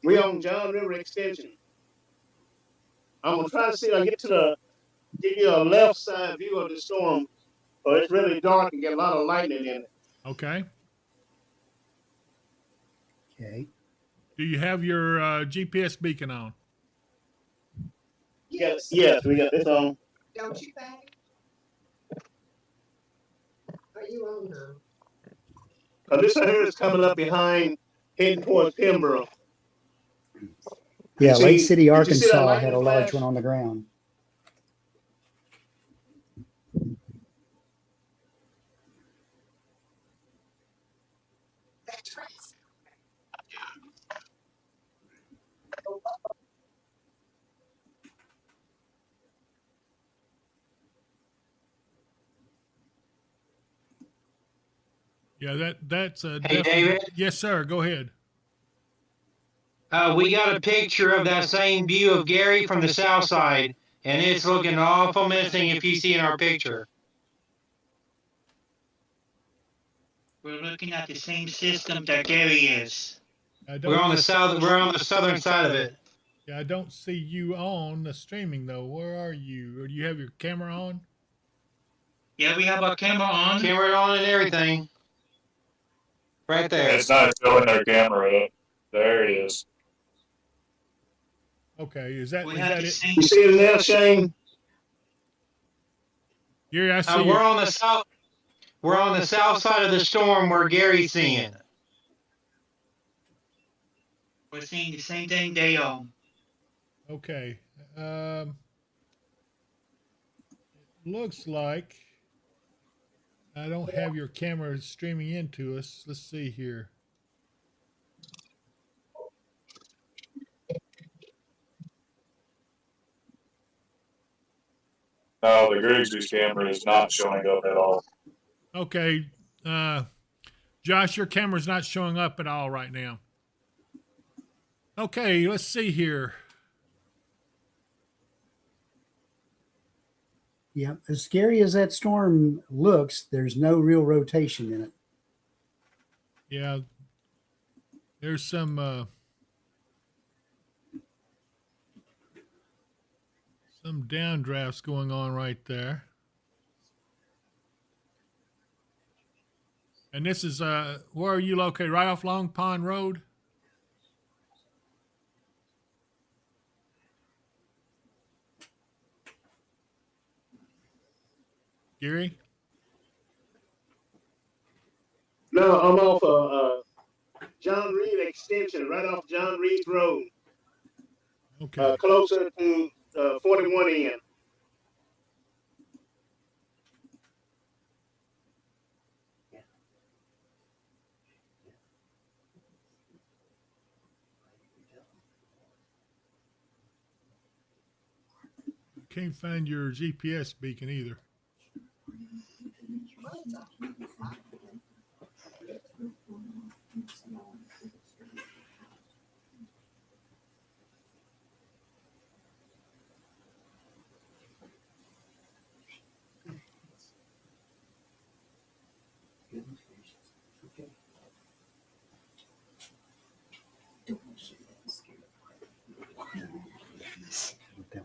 We're on John River Extension. I'm going to try to see if I get give you a left side view of the storm. But it's really dark and get a lot of lightning in it. Okay. Okay. Do you have your GPS beacon on? Yes, we got this on. Don't you think? Are you on now? This right here is coming up behind, heading towards Pembroke. Yeah, Lake See, City, did you see that Arkansas lightning had a large flash? one on the ground. That's right. Yeah, that's Hey, definitely. David? Yes, sir. Go ahead. We got a picture of that same view of Gary from the south side, and it's looking awful menacing if you see in our picture. We're looking at the same system that Gary is. We're on the southern side of it. Yeah, I don't see you on the streaming though. Where are you? Or do you have your camera on? Yeah, we have our camera on. Camera on and everything. Right there. It's not showing their camera up. There it is. Okay, is that We is have that the it? same You see it now, Shane? Gary, I see We're you. on the south. We're on the south side of the storm where Gary's seeing. We're seeing the same thing they are. Okay. Looks like I don't have your camera streaming into us. Let's see here. No, the Grigsby's camera is not showing up at all. Okay. Josh, your camera's not showing up at all right now. Okay, let's see here. Yeah, as scary as that storm looks, there's no real rotation in it. Yeah. There's some downdrafts going on right there. And this is where are you located? Right off Long Pond Road? Gary? No, I'm off John Reed Extension, right off John Reed Road. Okay. Closer to 41 N. Can't find your GPS beacon either.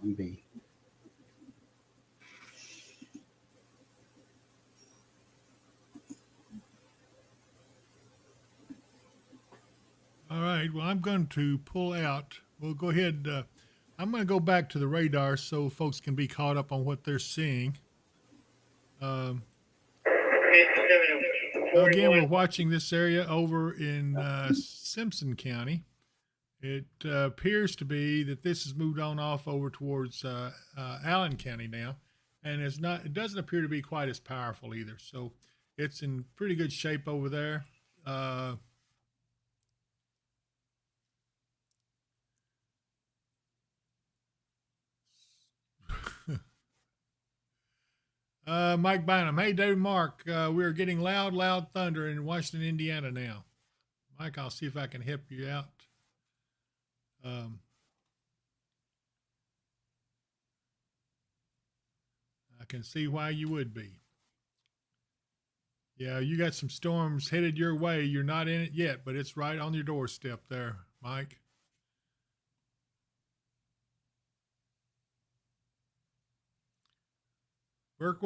can be. All right. Well, I'm going to pull out. We'll go ahead. I'm going to go back to the radar so folks can be caught up on what they're seeing. Again, we're watching this area over in Simpson County. It appears to be that this has moved on off over towards Allen County now, and it's not. It doesn't appear to be quite as powerful either. So it's in pretty good shape over there. Mike Bynum. Hey, David Mark. We're getting loud thunder in Washington, Indiana now. Mike, I'll see if I can help you out. I can see why you would be. Yeah, you got some storms headed your way. You're not in it yet, but it's right on your doorstep there, Mike. Burke,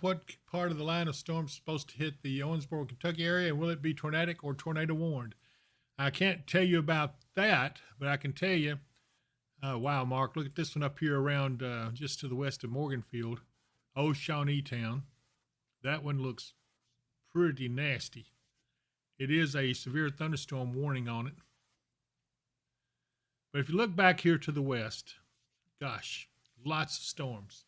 what part of the line of storm is supposed to hit the Owensboro, Kentucky area, and will it be tornadic or tornado warned? I can't tell you about that, but I can tell you, wow, Mark, look at this one up here around just to the west of Morganfield, Old Shawnee Town. That one looks pretty nasty. It is a severe thunderstorm warning on it. But if you look back here to the west, gosh, lots of storms.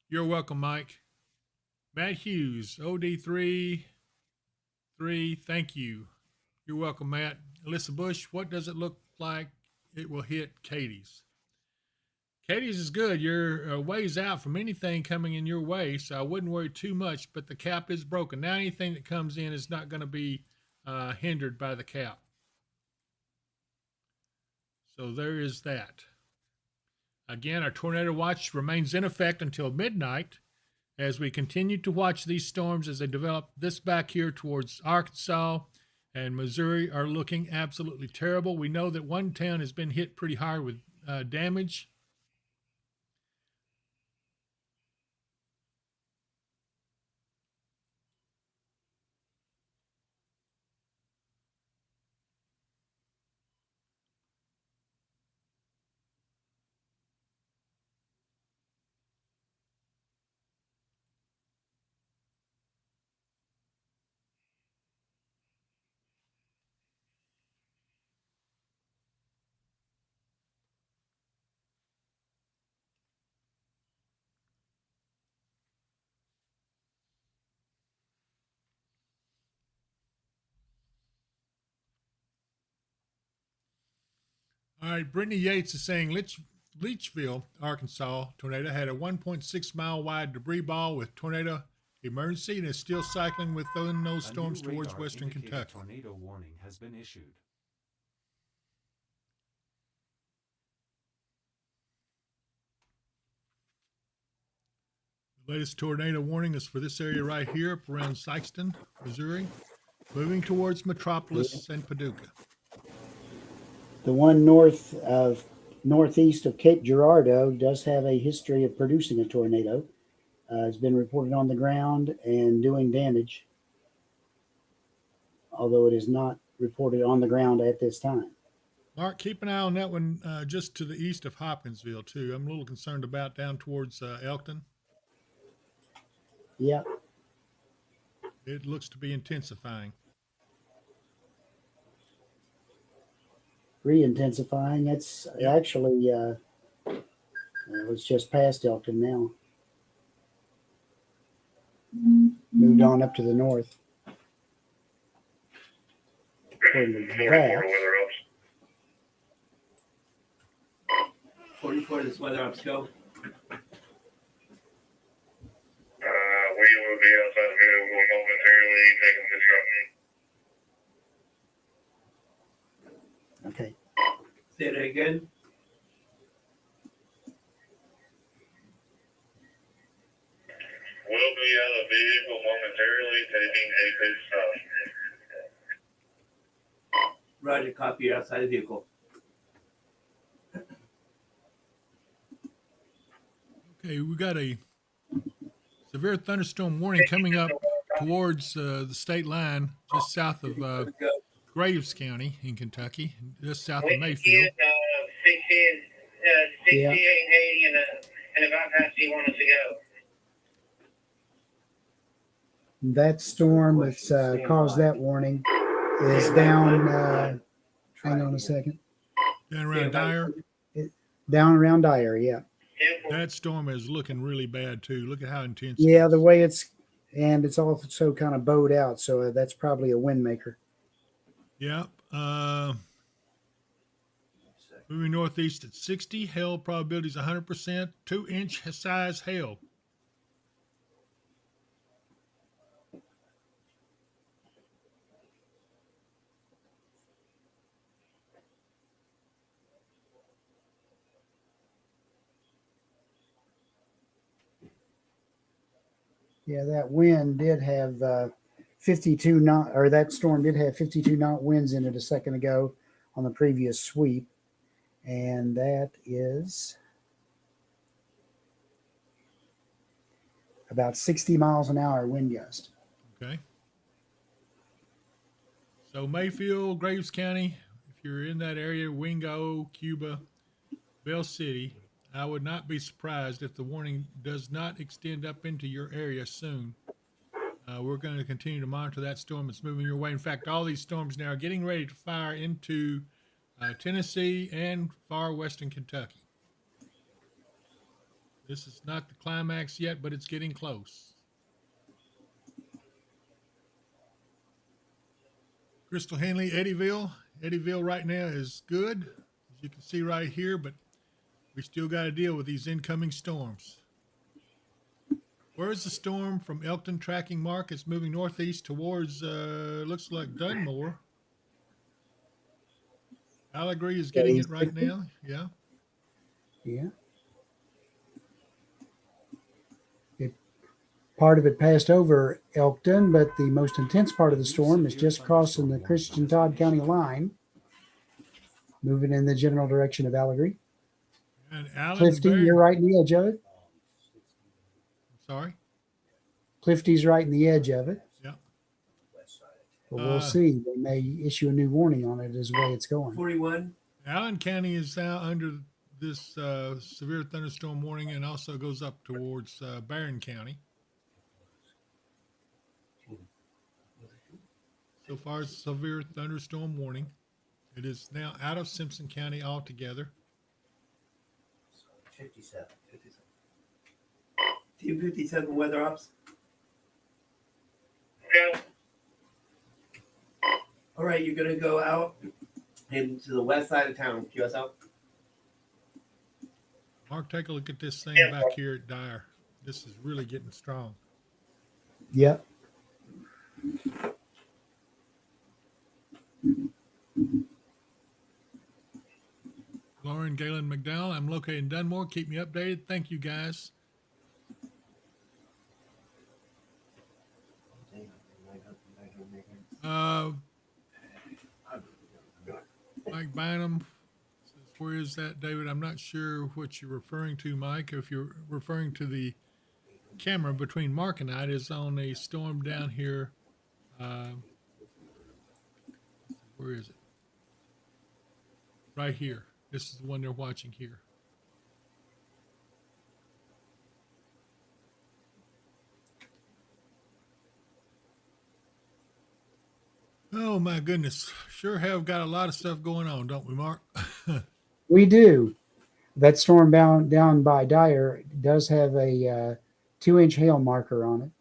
You're welcome, Mike. Matt Hughes, OD3, thank you. You're welcome, Matt. Alyssa Bush, what does it look like it will hit Katie's? Katie's is good. You're a ways out from anything coming in your way, so I wouldn't worry too much, but the cap is broken. Now anything that comes in is not going to be hindered by the cap. So there is that. Again, our tornado watch remains in effect until midnight as we continue to watch these storms as they develop. This back here towards Arkansas and Missouri are looking absolutely terrible. We know that one town has been hit pretty hard with damage. All right, Brittany Yates is saying Leachville, Arkansas tornado had a 1.6 mile wide debris ball with tornado emergency and is still cycling within those storms towards western Kentucky. Tornado warning has been issued. The latest tornado warning is for this area right here up around Sykeston, Missouri, moving towards Metropolis and Paducah. The one northeast of Cape Girardeau does have a history of producing a tornado. It's been reported on the ground and doing damage, although it is not reported on the ground at this time. Mark, keep an eye on that one just to the east of Hopkinsville, too. I'm a little concerned about down towards Elkton. Yeah. It looks to be intensifying. Re-intensifying. It's actually, it's just past Elkton now. Moved on up to the north. According to that. 44, this weather ups go. We will be outside the vehicle momentarily taking disruption. Okay. Say that again. We'll be out of the vehicle momentarily taking a pit stop. Roger, copy, you're outside the vehicle. Okay, we got a severe thunderstorm warning coming up towards the state line just south of Graves County in Kentucky, just south of Mayfield. 68, 80, and about past you want us to go. That storm that's caused that warning is down. Hang on a second. Down around Dyer. Down around Dyer, yeah. That storm is looking really bad too. Look at how intense. Yeah, the way it's also kind of bowed out, so that's probably a wind maker. Yeah. Moving northeast at 60. Hail probability is 100%. 2-inch size hail. Yeah, that wind did have 52 knot, or that storm did have 52 knot winds in it a second ago on the previous sweep. And that is about 60 miles an hour wind gust. Okay. So Mayfield, Graves County, if you're in that area, Wingo, Cuba, Bell City, I would not be surprised if the warning does not extend up into your area soon. We're going to continue to monitor that storm that's moving your way. In fact, all these storms now are getting ready to fire into Tennessee and far western Kentucky. This is not the climax yet, but it's getting close. Crystal Henley, Eddyville. Eddyville right now is good, as you can see right here, but we still got to deal with these incoming storms. Where's the storm from Elkton tracking mark? It's moving northeast towards, looks like Dunmore. Allegory is getting it right now. Yeah. Yeah. Part of it passed over Elkton, but the most intense part of the storm is just crossing the Christian-Todd County line, moving in the general direction of Allegory. And Allen Clifty, you're right in the edge of it. Sorry? Clifty's right in the edge of it. Yeah. But we'll see. They may issue a new warning on it as the way it's going. 41. Allen County is now under this severe thunderstorm warning and also goes up towards Barron County. So far as severe thunderstorm warning. It is now out of Simpson County altogether. 57. Team 57 weather ops. Go. All right, you're gonna go out into the west side of town. QSL. Mark, take a look at this thing back here at Dyer. This is really getting strong. Yep. Lauren Galen McDowell, I'm located in Dunmore. Keep me updated. Thank you, guys. Mike Bynum says, where is that, David? I'm not sure what you're referring to, Mike. If you're referring to the camera between Mark and I, it is on a storm down here. Where is it? Right here. This is the one they're watching here. Oh my goodness. Sure have got a lot of stuff going on, don't we, Mark? We do. That storm down by Dyer does have a 2-inch hail marker on it.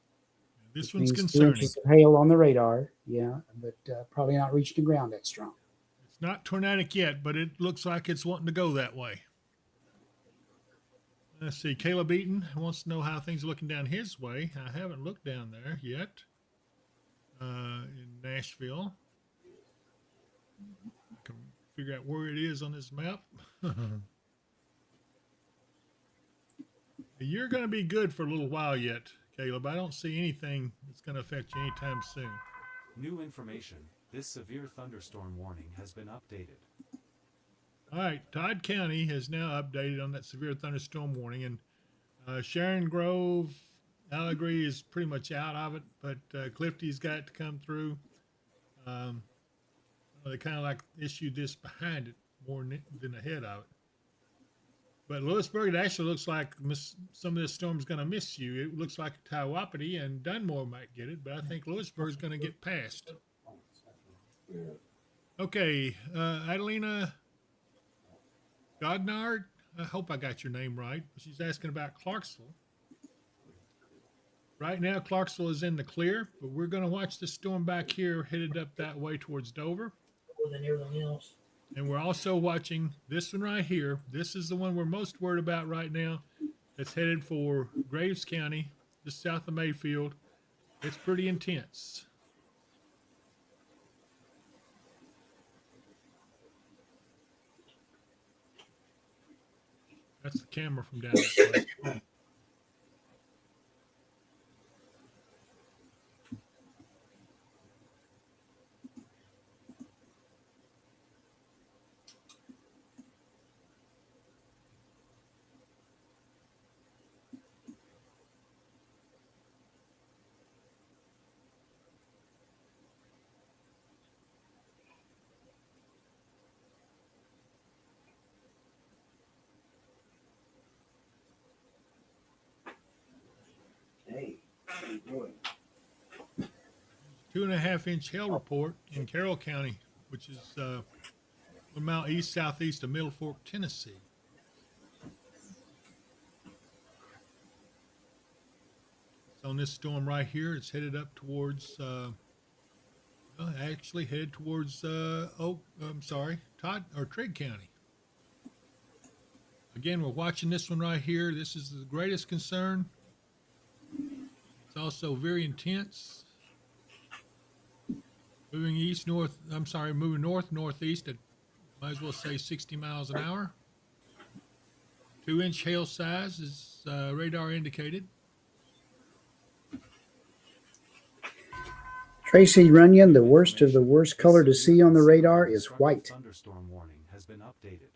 This one's means concerning. 2 inches of hail on the radar. Yeah, but probably not reaching the ground that strong. It's not tornadic yet, but it looks like it's wanting to go that way. Let's see. Caleb Eaton wants to know how things are looking down his way. I haven't looked down there yet in Nashville. I can figure out where it is on this map. You're going to be good for a little while yet, Caleb. I don't see anything that's going to affect you anytime soon. New information. This severe thunderstorm warning has been updated. All right, Todd County has now updated on that severe thunderstorm warning, and Sharon Grove, Allegory is pretty much out of it, but Clifty's got to come through. They kind of like issued this behind it more than ahead of it. But Lewisburg, it actually looks like some of this storm's going to miss you. It looks like Taiwapiti and Dunmore might get it, but I think Lewisburg's going to get past. Okay, Adelina Godnard, I hope I got your name right. She's asking about Clarksville. Right now, Clarksville is in the clear, but we're going to watch the storm back here headed up that way towards Dover. More than everything else. And we're also watching this one right here. This is the one we're most worried about right now. It's headed for Graves County, just south of Mayfield. It's pretty intense. That's the camera from down that way. Hey, how you doing? 2.5-inch hail report in Carroll County, which is 1 mile east-southeast of Middle Fork, Tennessee. It's on this storm right here. It's headed up towards, actually headed towards Trigg County. Again, we're watching this one right here. This is the greatest concern. It's also very intense. Moving north, northeast at, might as well say 60 miles an hour. 2-inch hail size is radar indicated. Tracy Runyon, the worst of the worst color to see on the radar is white. Thunderstorm warning has been updated.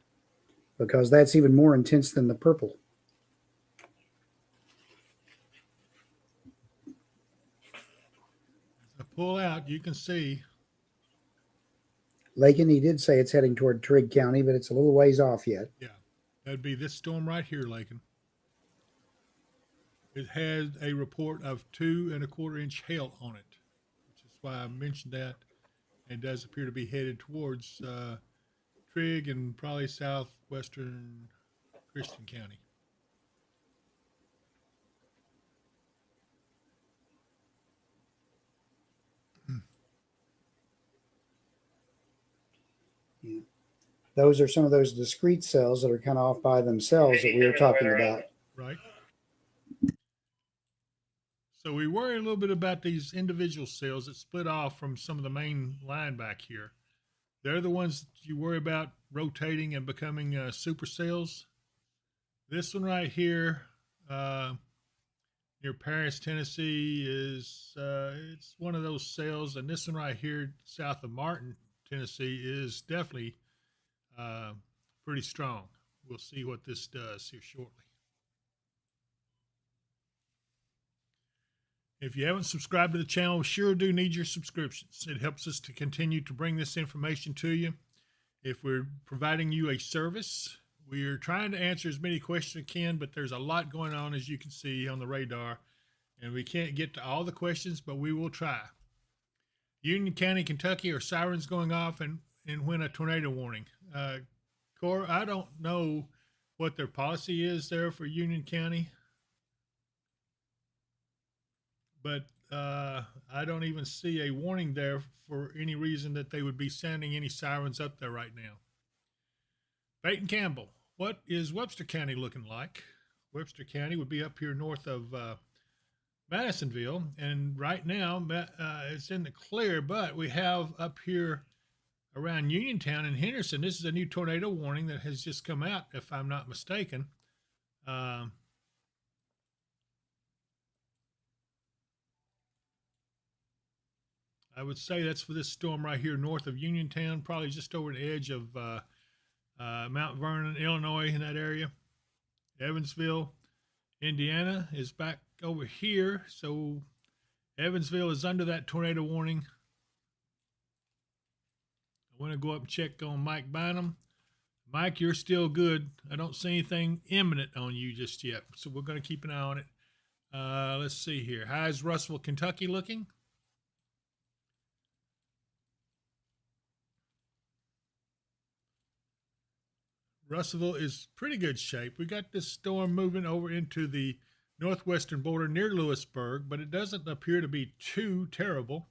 Because that's even more intense than the purple. As I pull out, you can see. Lakin, he did say it's heading toward Trigg County, but it's a little ways off yet. Yeah, that'd be this storm right here, Lakin. It had a report of 2.25-inch hail on it, which is why I mentioned that. It does appear to be headed towards Trigg and probably southwestern Christian County. Yeah. Those are some of those discrete cells that are kind of off by themselves that we were talking about. Right. So we worry a little bit about these individual cells that split off from some of the main line back here. They're the ones that you worry about rotating and becoming supercells. This one right here, near Paris, Tennessee, is it's one of those cells, and this one right here, south of Martin, Tennessee, is definitely pretty strong. We'll see what this does here shortly. If you haven't subscribed to the channel, we sure do need your subscriptions. It helps us to continue to bring this information to you. If we're providing you a service, we are trying to answer as many questions as we can, but there's a lot going on, as you can see on the radar, and we can't get to all the questions, but we will try. Union County, Kentucky, are sirens going off and when a tornado warning? Cora, I don't know what their policy is there for Union County. But I don't even see a warning there for any reason that they would be sending any sirens up there right now. Peyton Campbell, what is Webster County looking like? Webster County would be up here north of Madisonville, and right now it's in the clear, but we have up here around Uniontown and Henderson, this is a new tornado warning that has just come out, if I'm not mistaken. I would say that's for this storm right here north of Uniontown, probably just over the edge of Mount Vernon, Illinois, in that area. Evansville Indiana is back over here, so Evansville is under that tornado warning. I want to go up and check on Mike Bynum. Mike, you're still good. I don't see anything imminent on you just yet, so we're going to keep an eye on it. Let's see here. How's Russellville, Kentucky looking? Russellville is pretty good shape. We got this storm moving over into the northwestern border near Lewisburg, but it doesn't appear to be too terrible.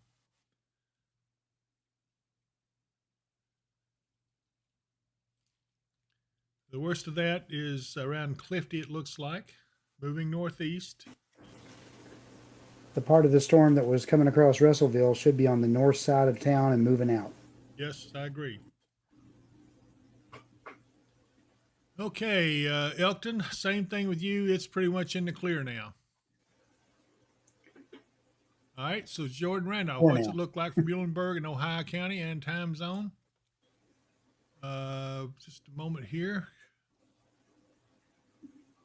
The worst of that is around Clifty, it looks like, moving northeast. The part of the storm that was coming across Russellville should be on the north side of town and moving out. Yes, I agree. Okay, Elkton, same thing with you. It's pretty much in the clear now. All right, so Jordan Randolph, what's it look like for Muhlenberg and Ohio County and time zone? Just a moment here.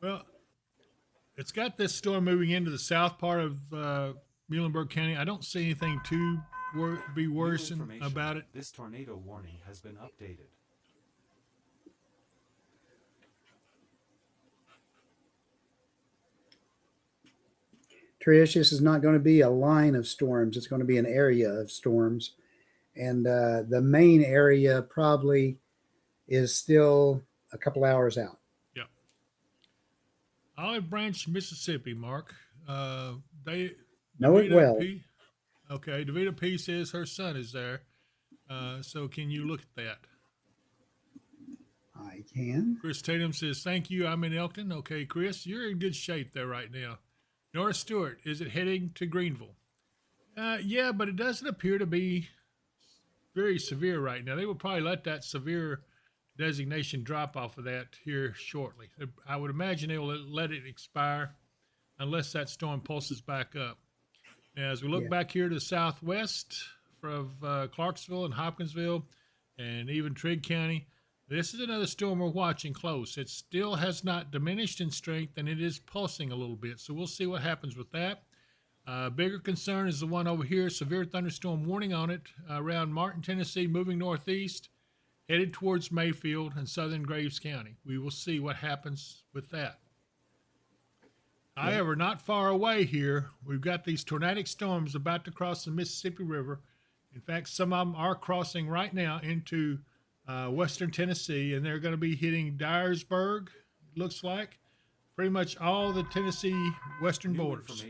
Well, it's got this storm moving into the south part of Muhlenberg County. I don't see anything to be worse about it. This tornado warning has been updated. Trish, this is not going to be a line of storms. It's going to be an area of storms. And the main area probably is still a couple hours out. Yep. Olive Branch, Mississippi, Mark. They know it well. Okay, Davita P says her son is there. So can you look at that? I can. Chris Tatum says, thank you. I'm in Elkton. Okay, Chris, you're in good shape there right now. Nora Stewart, is it heading to Greenville? Yeah, but it doesn't appear to be very severe right now. They will probably let that severe designation drop off of that here shortly. I would imagine they will let it expire unless that storm pulses back up. Now, as we look back here to the southwest of Clarksville and Hopkinsville and even Trigg County, this is another storm we're watching close. It still has not diminished in strength, and it is pulsing a little bit. So we'll see what happens with that. Bigger concern is the one over here, severe thunderstorm warning on it around Martin, Tennessee, moving northeast, headed towards Mayfield and southern Graves County. We will see what happens with that. However, not far away here, we've got these tornadic storms about to cross the Mississippi River. In fact, some of them are crossing right now into western Tennessee, and they're going to be hitting Dyersburg, it looks like. Pretty much all the Tennessee western borders.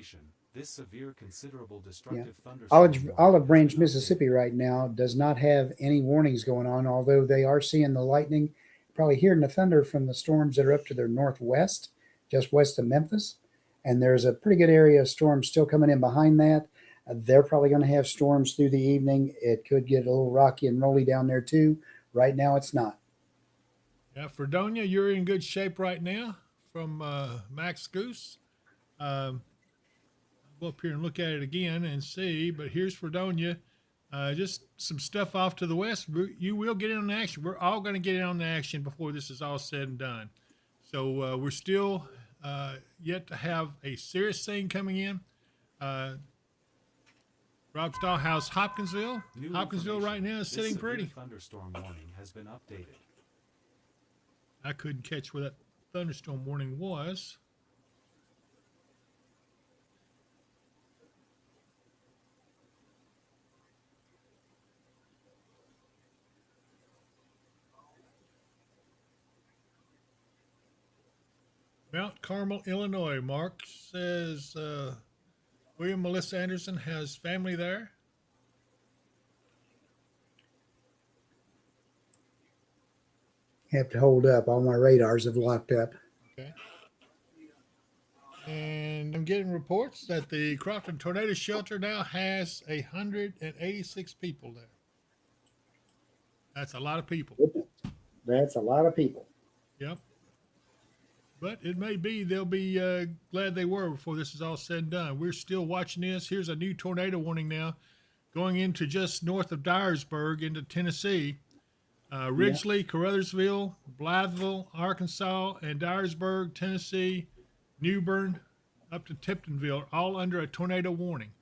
This severe, considerable destructive thunderstorm. Olive Branch, Mississippi right now does not have any warnings going on, although they are seeing the lightning, probably hearing the thunder from the storms that are up to their northwest, just west of Memphis. And there's a pretty good area of storms still coming in behind that. They're probably going to have storms through the evening. It could get a little rocky and rolly down there too. Right now, it's not. Yeah, Fredonia, you're in good shape right now from Max Goose. I'll go up here and look at it again and see, but here's Fredonia. Just some stuff off to the west. You will get in on the action. We're all going to get in on the action before this is all said and done. So we're still yet to have a serious thing coming in. Rob Stahlhouse, Hopkinsville. Hopkinsville right now is sitting pretty. Thunderstorm warning has been updated. I couldn't catch where that thunderstorm warning was. Mount Carmel, Illinois. Mark says William Melissa Anderson has family there. Have to hold up. All my radars have locked up. Okay. And I'm getting reports that the Crofton Tornado Shelter now has 186 people there. That's a lot of people. That's a lot of people. Yep. But it may be they'll be glad they were before this is all said and done. We're still watching this. Here's a new tornado warning now going into just north of Dyersburg into Tennessee. Ridgely, Caruthersville, Blytheville, Arkansas, and Dyersburg, Tennessee, Newbern, up to Tiptonville, all under a tornado warning.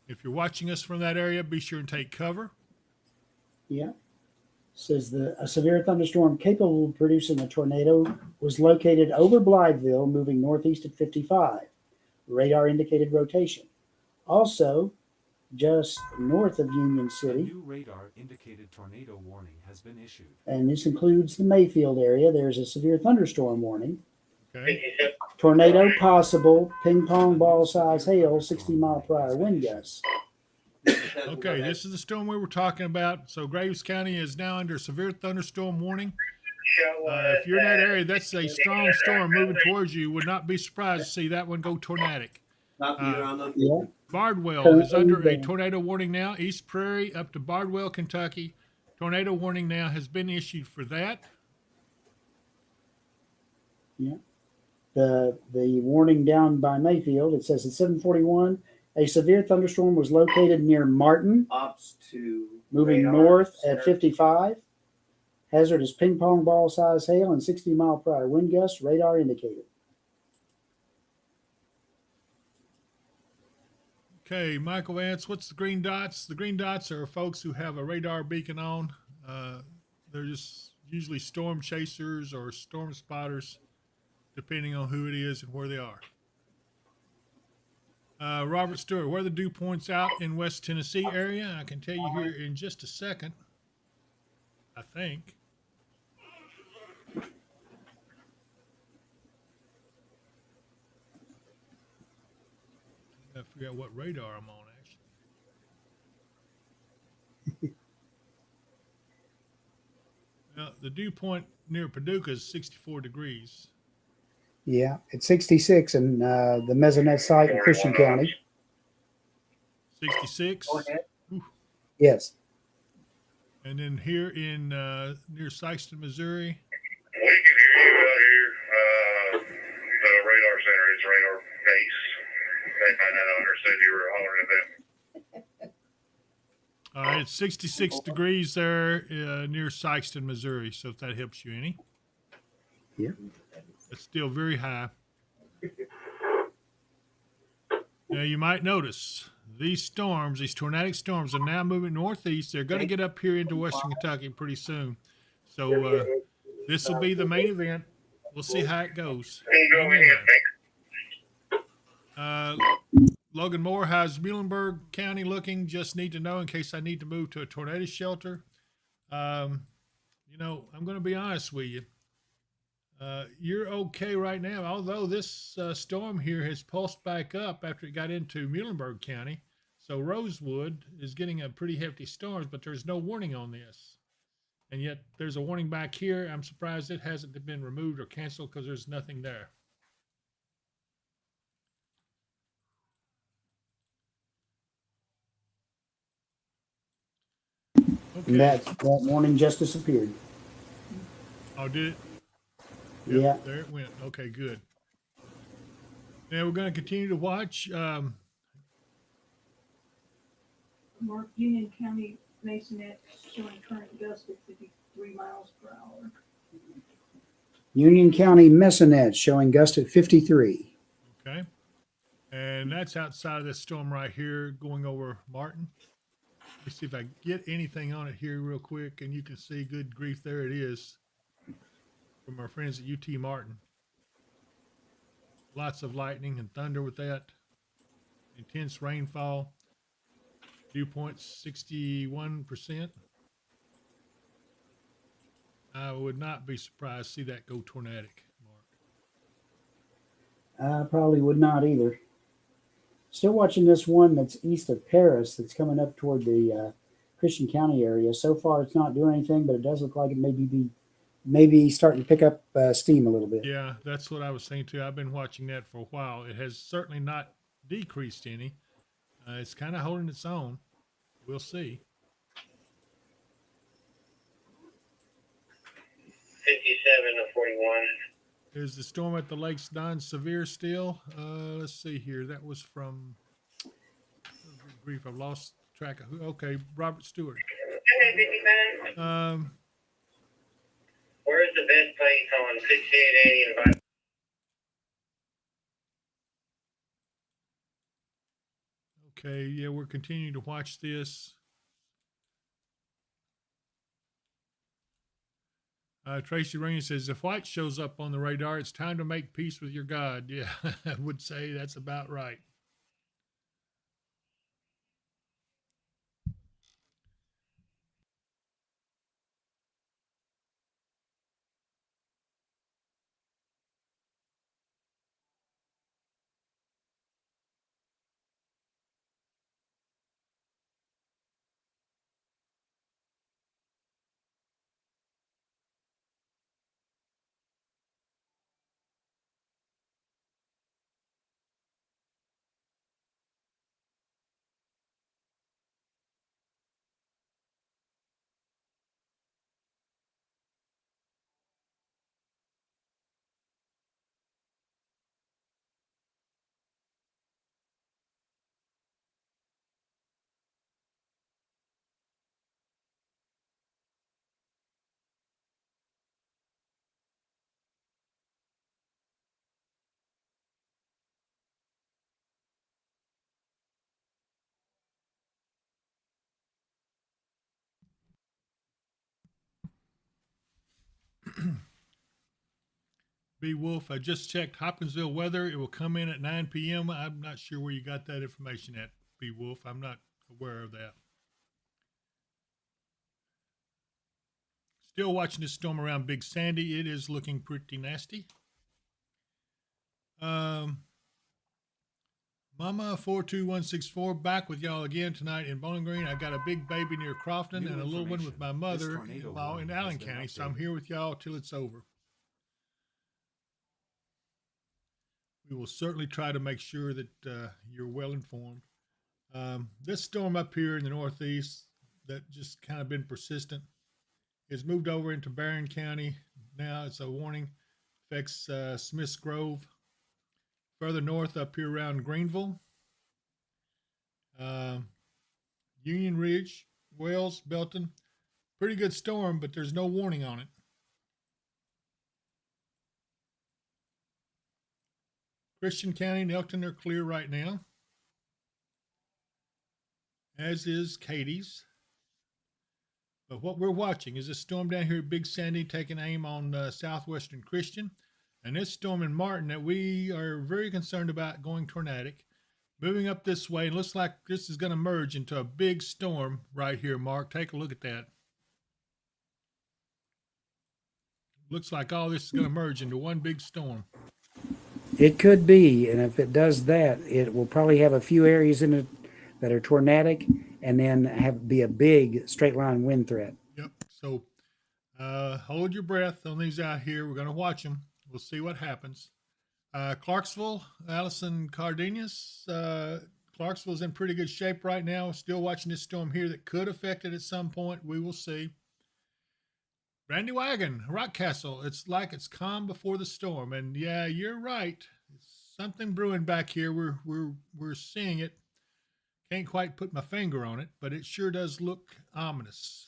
If you're watching us from that area, be sure and take cover. Yeah. Says a severe thunderstorm capable of producing a tornado was located over Blytheville, moving northeast at 55. Radar indicated rotation. Also, just north of Union A City, new radar indicated tornado warning has been issued. and this includes the Mayfield area, there's a severe thunderstorm warning. Okay. Tornado possible, ping pong ball size hail, 60-mile-per-hour wind gusts. Okay, this is the storm we were talking about. So Graves County is now under severe thunderstorm warning. If you're in that area, that's a strong storm moving towards you. Would not be surprised to see that one go tornadic. Yeah. Bardwell is under a tornado warning now. East Prairie up to Bardwell, Kentucky. Tornado warning now has been issued for that. Yeah. The warning down by Mayfield, it says at 7:41, a severe thunderstorm was located near Martin, Ops to moving radar north center. at 55. Hazard is ping pong ball size hail and 60-mile-per-hour wind gusts, radar indicated. Okay, Michael Vance, what's the green dots? The green dots are folks who have a radar beacon on. They're just usually storm chasers or storm spotters, depending on who it is and where they are. Robert Stewart, where are the dew points out in West Tennessee area? I can tell you here in just a second, I think. I figure out what radar I'm on, actually. Now, the dew point near Paducah is 64 degrees. Yeah, it's 66 in the Mesonet site in Christian County. 66? Yes. And then here in near Sykeston, Missouri. We can hear you out here. The radar center is radar base. They might not understood you were hollering at them. All right, it's 66 degrees there near Sykeston, Missouri. So if that helps you any. Yeah. It's still very high. Now you might notice these storms, these tornadic storms, are now moving northeast. They're going to get up here into western Kentucky pretty soon. So this will be the main event. We'll see how it goes. Logan Moore, how's Muhlenberg County looking? Just need to know in case I need to move to a tornado shelter. I'm going to be honest with you. You're okay right now, although this storm here has pulsed back up after it got into Muhlenberg County. So Rosewood is getting a pretty hefty storms, but there's no warning on this. And yet there's a warning back here. I'm surprised it hasn't been removed or canceled because there's nothing there. Okay. And that warning just disappeared. Oh, did it? Yep, yeah. There it went. Okay, good. Now we're going to continue to watch. Mark, Union County Masonet showing current gusts of 53 miles per hour. Union County Mesonet showing gust at 53. Okay. And that's outside of this storm right here going over Martin. Let's see if I get anything on it here real quick, and you can see, good grief, there it is from our friends at UT Martin. Lots of lightning and thunder with that. Intense rainfall. Dew point's 61%. I would not be surprised to see that go tornadic, Mark. I probably would not either. Still watching this one that's east of Paris that's coming up toward the Christian County area. So far, it's not doing anything, but it does look like it may be starting to pick up steam a little bit. Yeah, that's what I was saying too. I've been watching that for a while. It has certainly not decreased any. It's kind of holding its own. We'll see. 57 to 41. Is the storm at the lakes non-severe still? Let's see here. That was from, oh, good grief, I've lost track of who. Okay, Robert Stewart. Okay, 55. Where is the best place on 6880 and Okay, yeah, we're continuing to watch this. Tracy Rain says, if white shows up on the radar, it's time to make peace with your God. Yeah, I would say that's about right. B. Wolf, I just checked Hopkinsville weather. It will come in at 9 p.m. I'm not sure where you got that information at, B. Wolf. I'm not aware of that. Still watching this storm around Big Sandy. It is looking pretty nasty. Mama 42164 back with y'all again tonight in Bowling Green. I got a big baby near Crofton and a little one with my mother-in-law in Allen County, so I'm here with y'all till it's over. We will certainly try to make sure that you're well informed. This storm up here in the northeast that just kind of been persistent has moved over into Barron County. Now it's a warning, affects Smiths Grove. Further north up here around Greenville, Union Ridge, Wells, Belton. Pretty good storm, but there's no warning on it. Christian County and Elkton are clear right now, as is Katie's. But what we're watching is a storm down here at Big Sandy taking aim on southwestern Christian. And this storm in Martin that we are very concerned about going tornadic, moving up this way. It looks like this is going to merge into a big storm right here, Mark. Take a look at that. Looks like all this is going to merge into one big storm. It could be, and if it does that, it will probably have a few areas in it that are tornadic, and then be a big straight line wind threat. Yep. So hold your breath on these out here. We're going to watch them. We'll see what happens. Clarksville, Allison Cardenas. Clarksville's in pretty good shape right now. Still watching this storm here that could affect it at some point. We will see. Randy Wagon, Rockcastle. It's like it's calm before the storm, and yeah, you're right. It's something brewing back here. We're seeing it. Can't quite put my finger on it, but it sure does look ominous.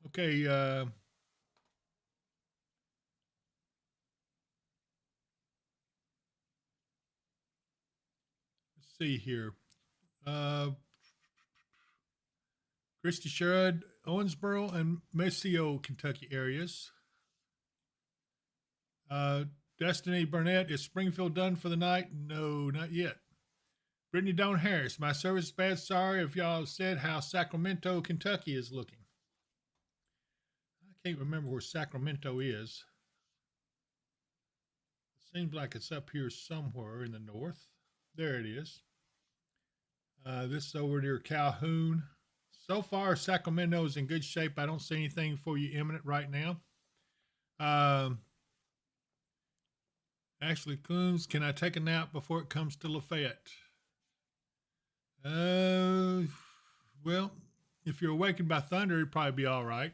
Okay, let's see here. Christy Sherrod, Owensboro, and Maceo, Kentucky areas. Destiny Burnett, is Springfield done for the night? No, not yet. Brittany Dawn Harris, my service is bad. Sorry if y'all said how Sacramento, Kentucky is looking. I can't remember where Sacramento is. It seems like it's up here somewhere in the north. There it is. This is over near Calhoun. So far, Sacramento is in good shape. I don't see anything for you imminent right now. Ashley Coons, can I take a nap before it comes to Lafayette? Well, if you're awakened by thunder, it'd probably be all right.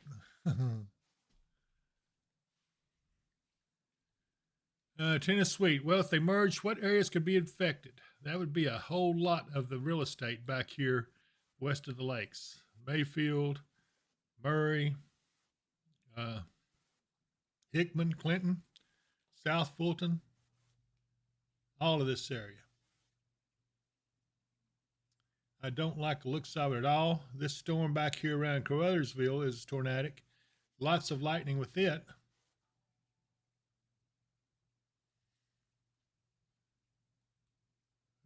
Tennis Suite. Well, if they merge, what areas could be affected? That would be a whole lot of the real estate back here west of the lakes. Mayfield, Murray, Hickman, Clinton, South Fulton, all of this area. I don't like the looks of it at all. This storm back here around Caruthersville is tornadic. Lots of lightning with it.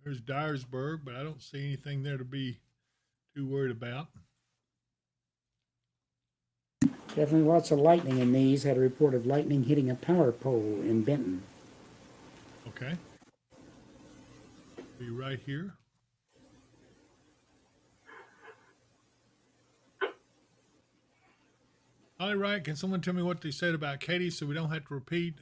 There's Dyersburg, but I don't see anything there to be too worried about. Definitely lots of lightning in these. Had a report of lightning hitting a power pole in Benton. Okay. Be right here. All right, can someone tell me what they said about Katie so we don't have to repeat?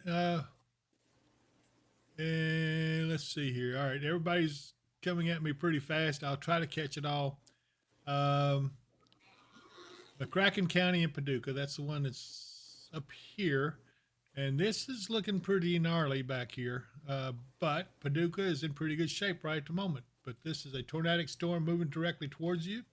And let's see here. All right, everybody's coming at me pretty fast. I'll try to catch it all. McCracken County in Paducah, that's the one that's up here. And this is looking pretty gnarly back here. But Paducah is in pretty good shape right at the moment. But this is a tornadic storm moving directly towards you.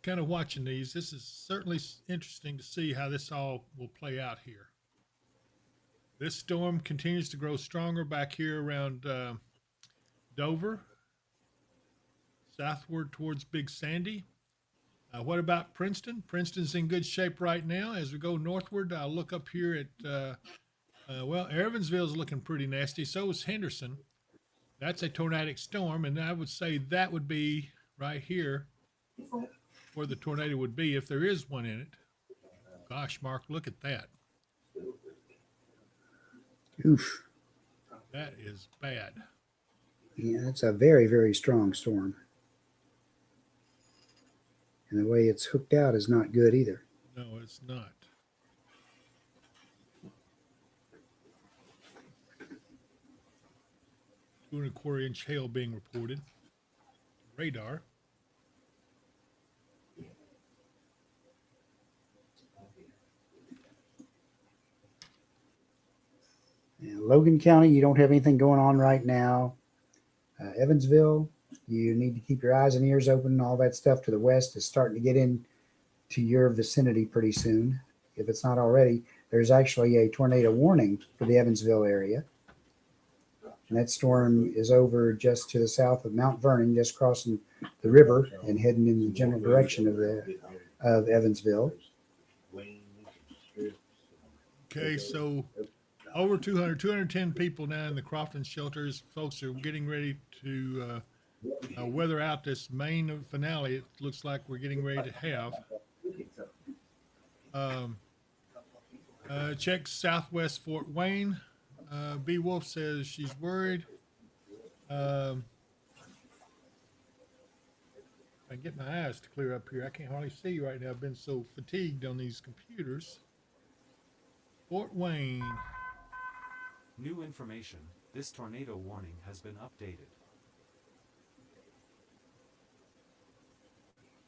Kind of watching these. This is certainly interesting to see how this all will play out here. This storm continues to grow stronger back here around Dover, southward towards Big Sandy. What about Princeton? Princeton's in good shape right now. As we go northward, I'll look up here at, well, Evansville's looking pretty nasty. So is Henderson. That's a tornadic storm, and I would say that would be right here where the tornado would be if there is one in it. Gosh, Mark, look at that. Oof. That is bad. Yeah, it's a very, very strong storm. And the way it's hooked out is not good either. No, it's not. Two and a quarter inch hail being reported. Radar. Logan County, you don't have anything going on right now. Evansville, you need to keep your eyes and ears open. All that stuff to the west is starting to get into your vicinity pretty soon. If it's not already, there's actually a tornado warning for the Evansville area. And that storm is over just to the south of Mount Vernon, just crossing the river and heading in the general direction of Evansville. Okay, so over 210 people now in the Crofton shelters. Folks are getting ready to weather out this main finale. It looks like we're getting ready to have. Check southwest Fort Wayne. B. Wolf says she's worried. I get my eyes to clear up here. I can't hardly see right now. I've been so fatigued on these computers. Fort Wayne. New information. This tornado warning has been updated.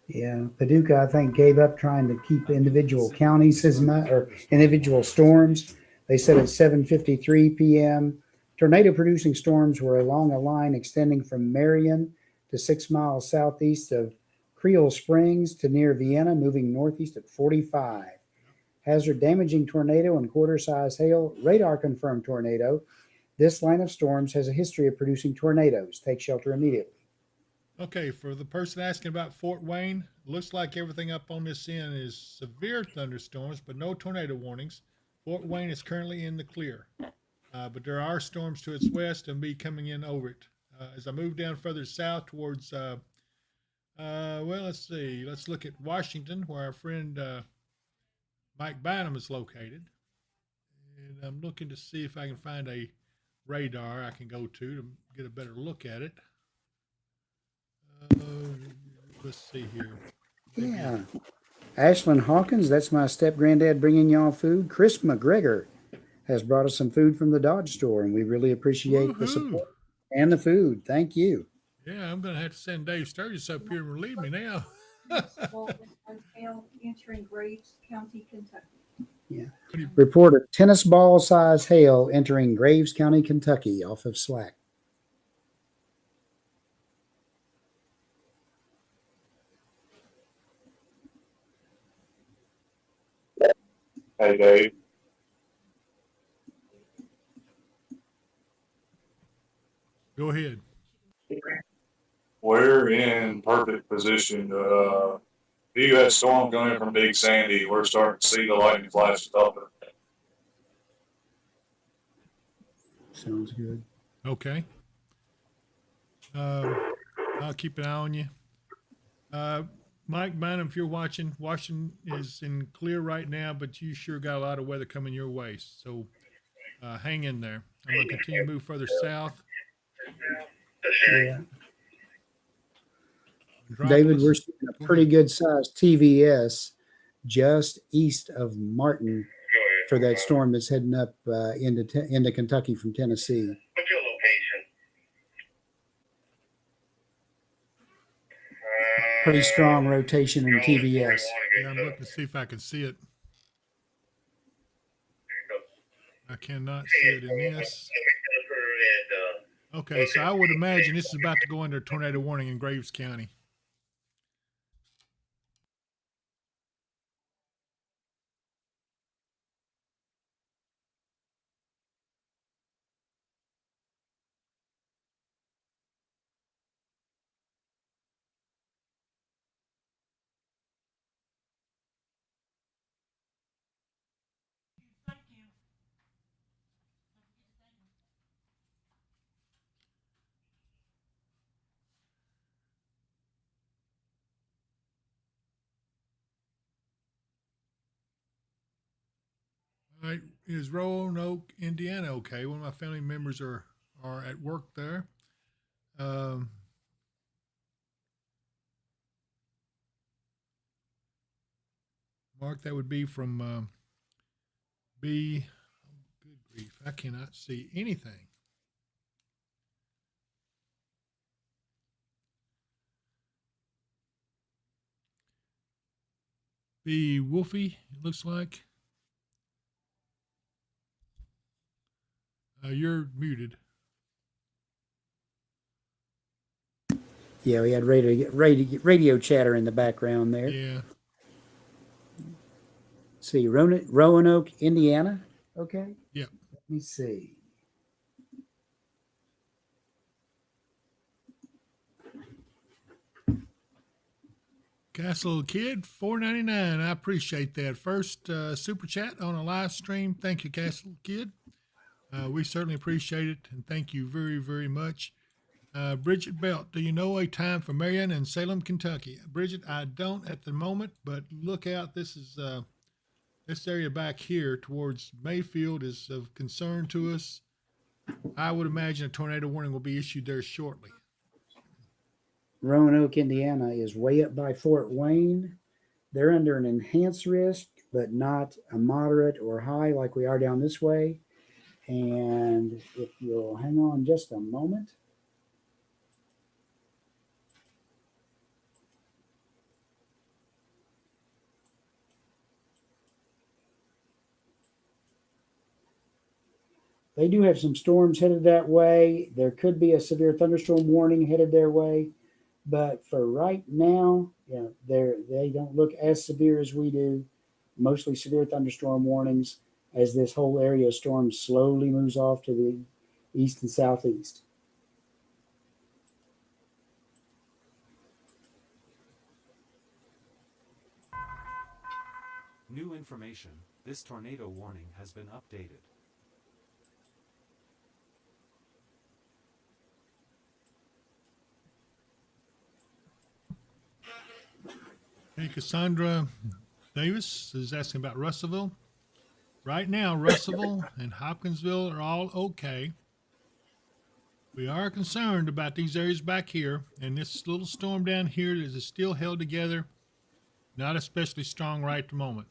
Yeah, Paducah, I think, gave up trying to keep individual counties as much, or individual storms. They said at 7:53 p.m., tornado-producing storms were along a line extending from Marion to 6 miles southeast of Creole Springs to near Vienna, moving northeast at 45. Hazard damaging tornado and quarter-size hail. Radar confirmed tornado. This line of storms has a history of producing tornadoes. Take shelter immediately. Okay, for the person asking about Fort Wayne, looks like everything up on this end is severe thunderstorms, but no tornado warnings. Fort Wayne is currently in the clear, but there are storms to its west and be coming in over it. As I move down further south towards, well, let's see. Let's look at Washington, where our friend Mike Bynum is located. And I'm looking to see if I can find a radar I can go to get a better look at it. Let's see here. Yeah. Ashlyn Hawkins, that's my step-granddad bringing y'all food. Chris McGregor has brought us some food from the Dodge store, and we really appreciate the support and the food. Thank you. Yeah, I'm going to have to send Dave Sturgis up here and relieve me now. Entering Graves County, Kentucky. Yeah. Report of tennis ball size hail entering Graves County, Kentucky off of Slack. Hey, Dave. Go ahead. We're in perfect position. You had storm coming from Big Sandy. We're starting to see the lightning flashes up. Sounds good. Okay. I'll keep an eye on you. Mike Bynum, if you're watching, Washington is in clear right now, but you sure got a lot of weather coming your way. So hang in there. I'm going to continue to move further south. Yeah. David, we're seeing a pretty good sized TVS just east of Martin for that storm that's heading up into Kentucky from Tennessee. What's your location? Pretty strong rotation in TVS. Yeah, I'm looking to see if I can see it. I cannot see it in this. Okay, so I would imagine this is about to go under a tornado warning in Graves County. All right, is Roanoke, Indiana okay? One of my family members are at work there. Mark, that would be from B. Oh, good grief, I cannot see anything. B. Wolfie, it looks like. You're muted. Yeah, we had radio chatter in the background there. Yeah. See, Roanoke, Indiana. Okay. Yep. Let me see. Castle Kid, $4.99. I appreciate that. First super chat on a live stream. Thank you, Castle Kid. We certainly appreciate it, and thank you very, very much. Bridget Belt, do you know a time for Marion and Salem, Kentucky? Bridget, I don't at the moment, but look out. This is this area back here towards Mayfield is of concern to us. I would imagine a tornado warning will be issued there shortly. Roanoke, Indiana is way up by Fort Wayne. They're under an enhanced risk, but not a moderate or high like we are down this way. And if you'll hang on just a moment. They do have some storms headed that way. There could be a severe thunderstorm warning headed their way. But for right now, they don't look as severe as we do. Mostly severe thunderstorm warnings as this whole area of storm slowly moves off to the east and southeast. New information. This tornado warning has been updated. Hey, Cassandra Davis is asking about Russellville. Right now, Russellville and Hopkinsville are all okay. We are concerned about these areas back here, and this little storm down here is still held together, not especially strong right at the moment.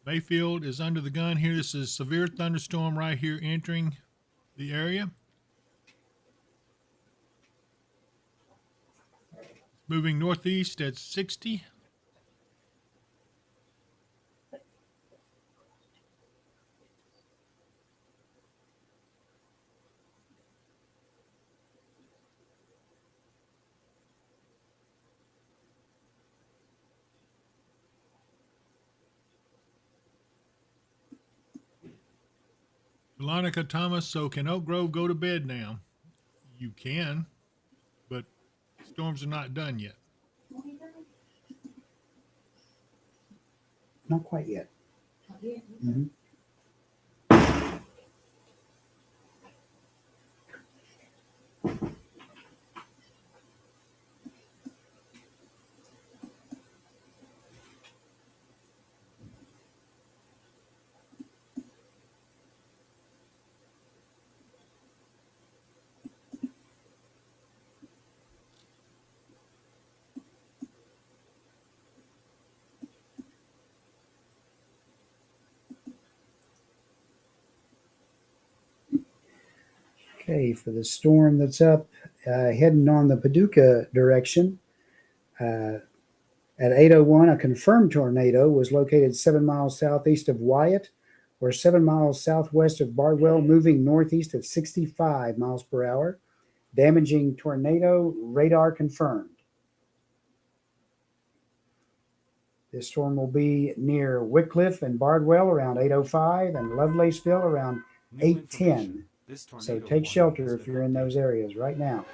Mayfield is under the gun here. This is a severe thunderstorm right here entering the area. Moving northeast at 60. Veronica Thomas, so can Oak Grove go to bed now? You can, but storms are not done yet. Not quite yet. Yeah. Mhm. Okay, for the storm that's up, heading on the Paducah direction, at 8:01, a confirmed tornado was located 7 miles southeast of Wyatt, or 7 miles southwest of Bardwell, moving northeast at 65 miles per hour, damaging tornado radar confirmed. This storm will be near Wycliffe and Bardwell around 8:05 and Lovelacetville around New 8:10. information. This So tornado take warning shelter has if been you're in those updated. areas right now.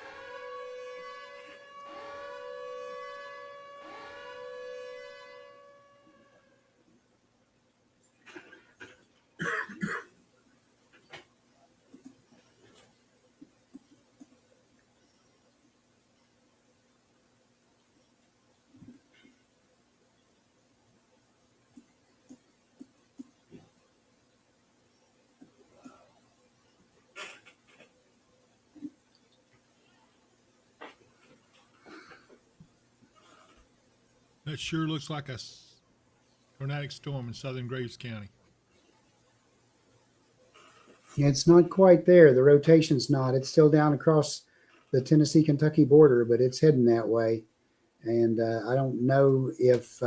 That sure looks like a tornadic storm in southern Graves County. It's not quite there. The rotation's not. It's still down across the Tennessee-Kentucky border, but it's heading that way. And I don't know if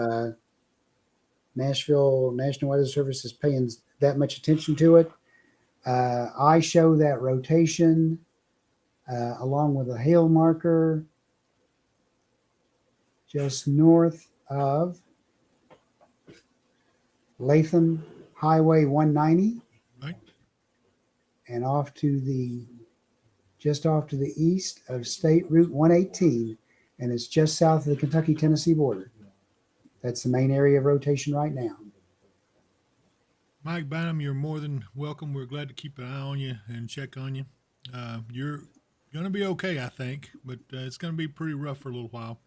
Nashville National Weather Service is paying that much attention to it. I show that rotation along with a hail marker just north of Latham Highway 190. Right. And just off to the east of State Route 118, and it's just south of the Kentucky-Tennessee border. That's the main area of rotation right now. Mike Bynum, you're more than welcome. We're glad to keep an eye on you and check on you. You're going to be okay, I think, but it's going to be pretty rough for a little while.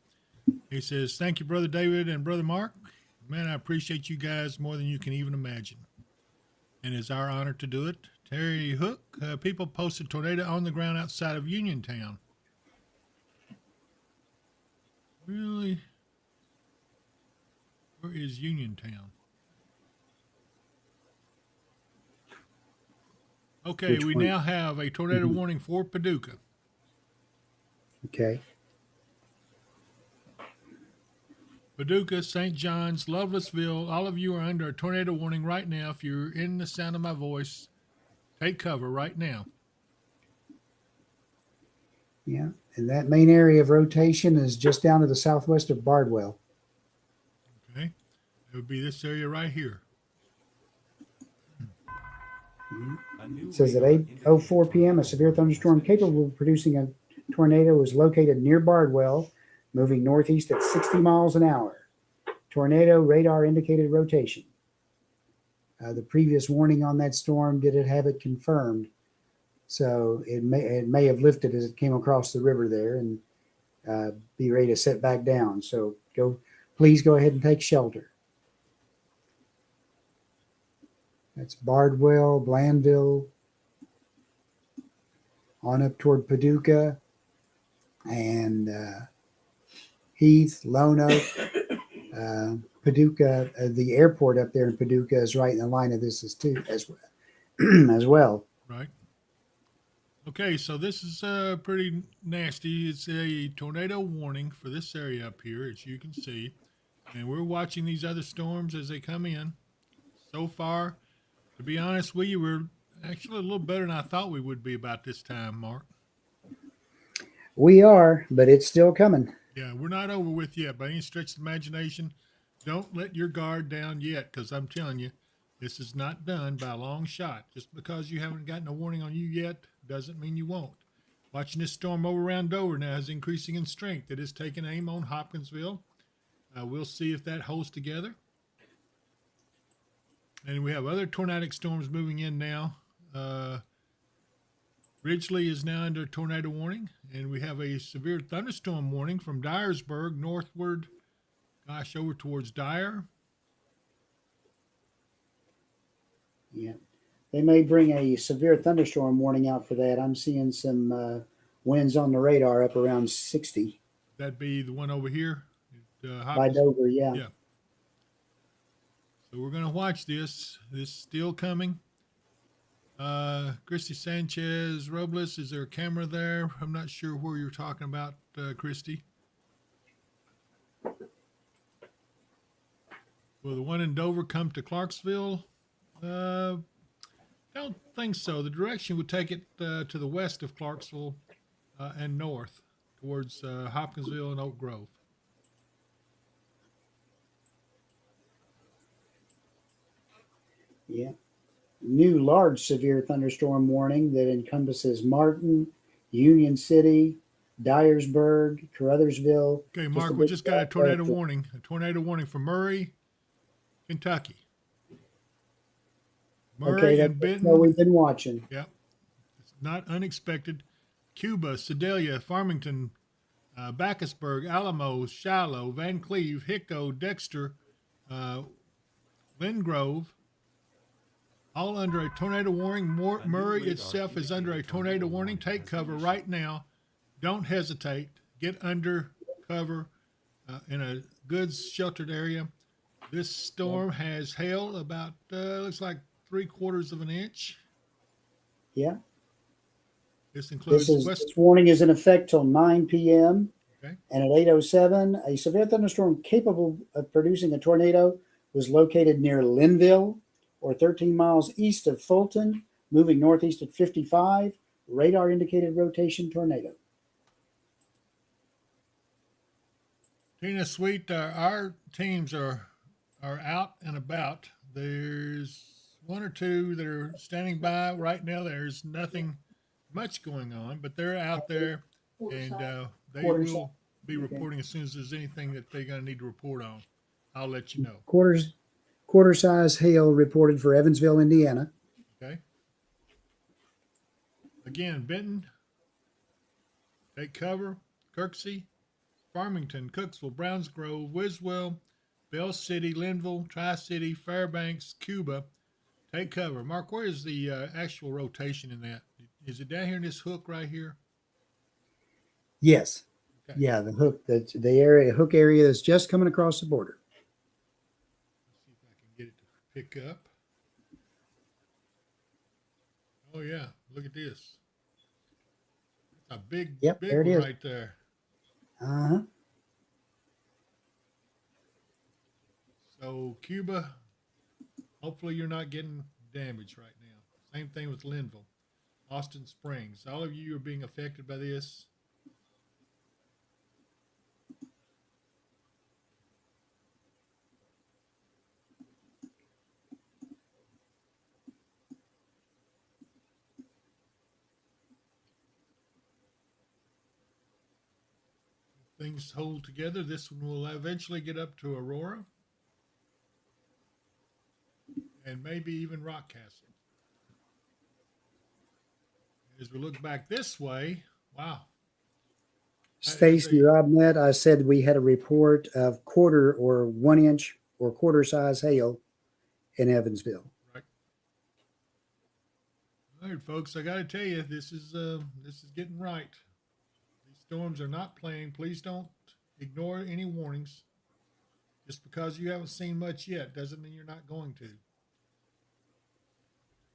He says, thank you, Brother David and Brother Mark. Man, I appreciate you guys more than you can even imagine. And it's our honor to do it. Terry Hook, people posted tornado on the ground outside of Uniontown. Really? Where is Uniontown? Okay, Which we one? now have a tornado warning for Paducah. Okay. Paducah, St. John's, Lovelessville, all of you are under a tornado warning right now. If you're in the sound of my voice, take cover right now. Yeah, and that main area of rotation is just down to the southwest of Bardwell. Okay, it would be this area right here. It says at 8:04 p.m., a severe thunderstorm capable of producing a tornado was located near Bardwell, moving northeast at 60 miles an hour. Tornado radar indicated rotation. The previous warning on that storm did it have it confirmed, so it may have lifted as it came across the river there and be ready to set back down. So please go ahead and take shelter. That's Bardwell, Blandville, on up toward Paducah, and Heath, Lone Oak, Paducah. The airport up there in Paducah is right in the line of this as well. Right. Okay, so this is pretty nasty. It's a tornado warning for this area up here, as you can see. And we're watching these other storms as they come in. So far, to be honest with you, we're actually a little better than I thought we would be about this time, Mark. We are, but it's still coming. Yeah, we're not over with yet by any stretch of the imagination. Don't let your guard down yet, because I'm telling you, This is not done by a long shot. Just because you haven't gotten a warning on you yet doesn't mean you won't. Watching this storm over around Dover now is increasing in strength. It is taking aim on Hopkinsville. We'll see if that holds together. And we have other tornadic storms moving in now. Ridgely is now under tornado warning, and we have a severe thunderstorm warning from Dyersburg northward, over towards Dyer. Yeah. They may bring a severe thunderstorm warning out for that. I'm seeing some winds on the radar up around 60. That'd be the one over here. By Dover, yeah. Yeah. So we're going to watch this. This is still coming. Christy Sanchez Robles, is there a camera there? I'm not sure where you're talking about, Christy. Will the one in Dover come to Clarksville? Don't think so. The direction would take it to the west of Clarksville and north towards Hopkinsville and Oak Grove. Yeah. New large severe thunderstorm warning that encompasses Martin, Union City, Dyersburg, Caruthersville. Okay, Mark, we just got a tornado warning. A tornado warning from Murray, Kentucky. Murray and Benton. What we've been watching. Yep. It's not unexpected. Cuba, Sedalia, Farmington, Bacchusburg, Alamo, Shiloh, Van Cleve, Hicko, Dexter, Lynn Grove, all under a tornado warning. Murray itself is under a tornado warning. Take cover right now. Don't hesitate. Get under cover in a good sheltered area. This storm has hail about, looks like 3/4 of an inch. Yeah. This includes this warning is in effect till 9 p.m. Okay. And at 8:07, a severe thunderstorm capable of producing a tornado was located near Linville, or 13 miles east of Fulton, moving northeast at 55. Radar indicated rotation tornado. Tina Sweet, our teams are out and about. There's one or two that are standing by right now. There's nothing much going on, but they're out there, and they will be reporting as soon as there's anything that they're going to need to report on. I'll let you know. Quarter size hail reported for Evansville, Indiana. Okay. Again, Benton, take cover. Kirksey, Farmington, Cooksville, Brownsgrove, Wiswell, Bell City, Linville, Tri-City, Fairbanks, Cuba, take cover. Mark, where is the actual rotation in that? Is it down here in this hook right here? Yes. Okay. Yeah, the hook, the hook area that's just coming across the border. Let's see if I can get it to pick up. Oh yeah, look at this. It's a big, big there it one is. right there. Uh-huh. So Cuba, hopefully you're not getting damaged right now. Same thing with Linville, Austin Springs. All of you are being affected by this. Things hold together. This one will eventually get up to Aurora and maybe even Rockcastle. As we look back this way, wow. Stacy Robnett, I said we had a report of quarter or 1 inch or quarter size hail in Evansville. Right. All right, folks, I got to tell you, this is getting right. Storms are not playing. Please don't ignore any warnings. Just because you haven't seen much yet doesn't mean you're not going to.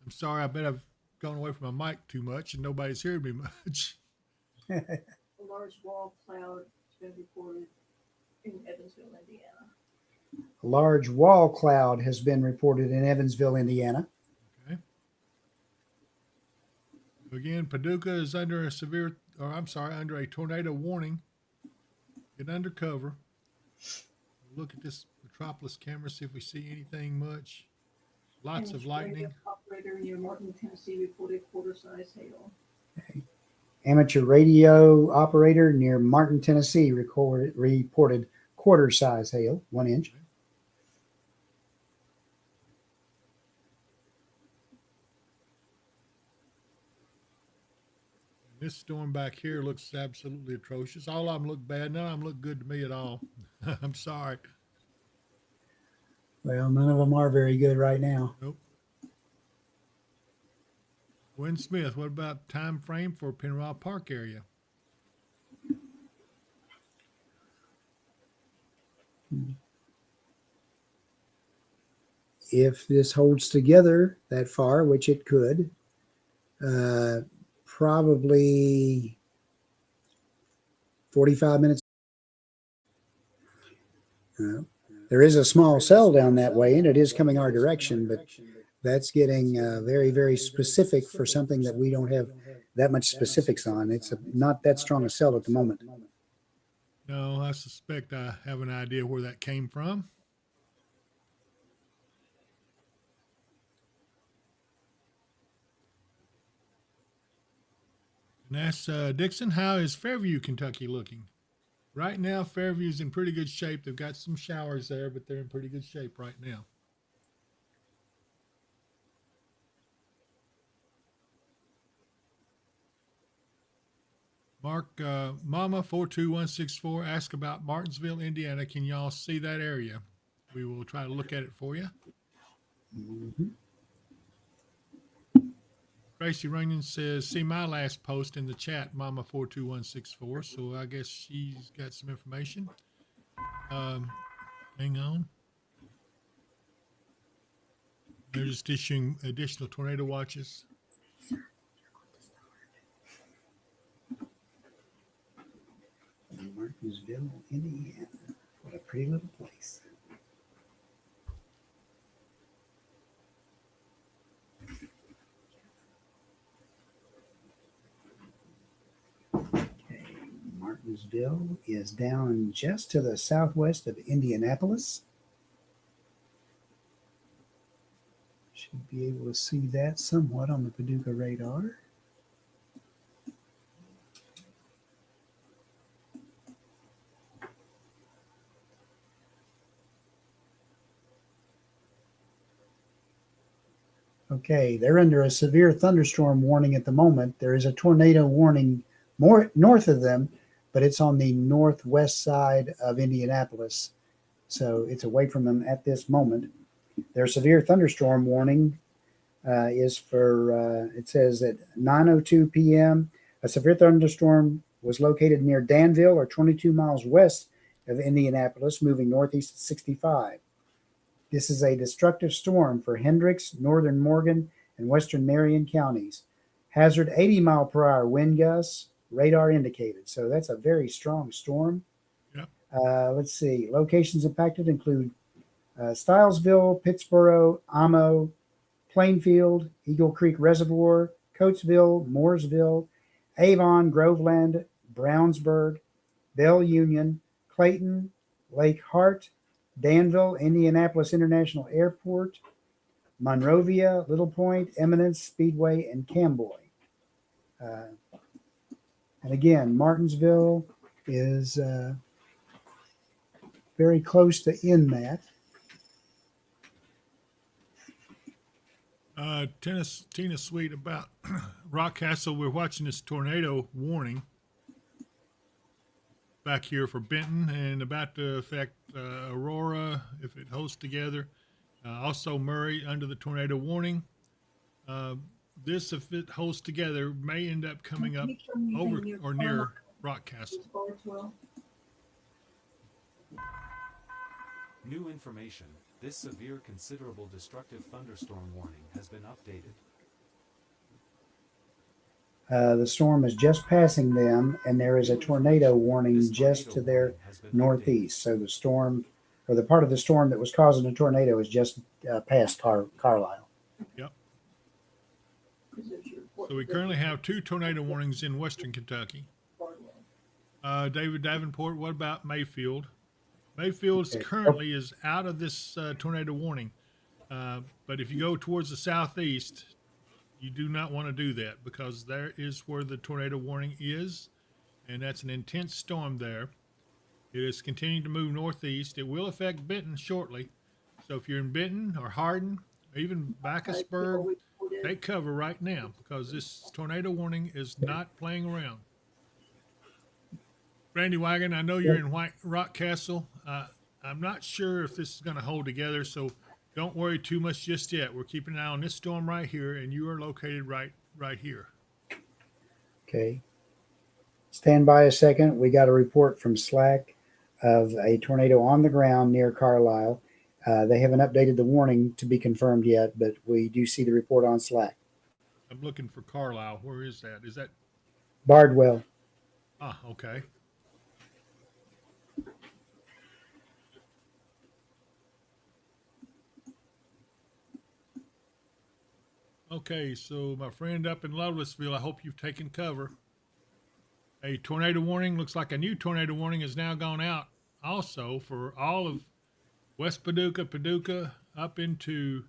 I'm sorry, I bet I've gone away from my mic too much and nobody's hearing me much. A large wall cloud has been reported in Evansville, Indiana. A large wall cloud has been reported in Evansville, Indiana. Okay. Again, Paducah is under under a tornado warning. Get under cover. Look at this metropolis camera, see if we see anything much. Lots And of the lightning. operator near Martin, Tennessee reported quarter-size hail. Amateur radio operator near Martin, Tennessee reported quarter-size hail, 1 inch. This storm back here looks absolutely atrocious. All of them look bad. None of them look good to me at all. I'm sorry. Well, none of them are very good right now. Nope. Gwen Smith, what about time frame for Penrod Park area? If this holds together that far, which it could, probably 45 minutes. There is a small cell down that way, and it is coming our direction, but that's getting very, very specific for something that we don't have that much specifics on. It's not that strong a cell at the moment. No, I suspect I have an idea where that came from. And that's Dixon. How is Fairview, Kentucky looking? Right now, Fairview's in pretty good shape. They've got some showers there, but they're in pretty good shape right now. Mark, Mama 42164 asked about Martinsville, Indiana. Can y'all see that area? We will try to look at it for you. Mm-hmm. Tracy Runyon says, see my last post in the chat, Mama 42164. So I guess she's got some information. Hang on. They're just issuing additional tornado watches. Martinsville, Indiana. What a pretty little place. Okay, Martinsville is down just to the southwest of Indianapolis. Should be able to see that somewhat on the Paducah radar. Okay, they're under a severe thunderstorm warning at the moment. There is a tornado warning more north of them, but it's on the northwest side of Indianapolis. So it's away from them at this moment. Their severe thunderstorm warning is for, it says at 9:02 p.m., a severe thunderstorm was located near Danville or 22 miles west of Indianapolis, moving northeast at 65. This is a destructive storm for Hendricks, northern Morgan, and western Marion counties. Hazard 80-mile-per-hour wind gusts, radar indicated. So that's a very strong storm. Yep. Let's see. Locations impacted include Stilesville, Pittsboro, Amo, Plainfield, Eagle Creek Reservoir, Coatesville, Mooresville, Avon, Groveland, Brownsburg, Bell Union, Clayton, Lake Hart, Danville, Indianapolis International Airport, Monrovia, Little Point, Eminence, Speedway, and Camboy. And again, Martinsville is very close to in that. Tina Sweet about Rockcastle. We're watching this tornado warning back here for Benton and about to affect Aurora if it holds together. Also Murray under the tornado warning. This, if it holds together, may end up coming up over or near Rockcastle. New information. This severe considerable destructive thunderstorm warning has been updated. The storm is just passing them, and there is a tornado warning just to their northeast. So the storm, or the part of the storm that was causing the tornado, is just past Carlisle. Yep. So we currently have 2 tornado warnings in western Kentucky. David Davenport, what about Mayfield? Mayfield currently is out of this tornado warning. But if you go towards the southeast, you do not want to do that because there is where the tornado warning is, and that's an intense storm there. It is continuing to move northeast. It will affect Benton shortly. So if you're in Benton or Hardin, or even Bacchusburg, take cover right now because this tornado warning is not playing around. Randy Wagon, I know you're in White Rock Castle. I'm not sure if this is going to hold together, so don't worry too much just yet. We're keeping an eye on this storm right here, and you are located right here. Okay. Stand by a second. We got a report from Slack of a tornado on the ground near Carlisle. They haven't updated the warning to be confirmed yet, but we do see the report on Slack. I'm looking for Carlisle. Where is that? Is that Bardwell. Ah, okay. Okay, so my friend up in Lovelessville, I hope you've taken cover. A tornado warning, looks like a new tornado warning has now gone out also for all of West Paducah, up into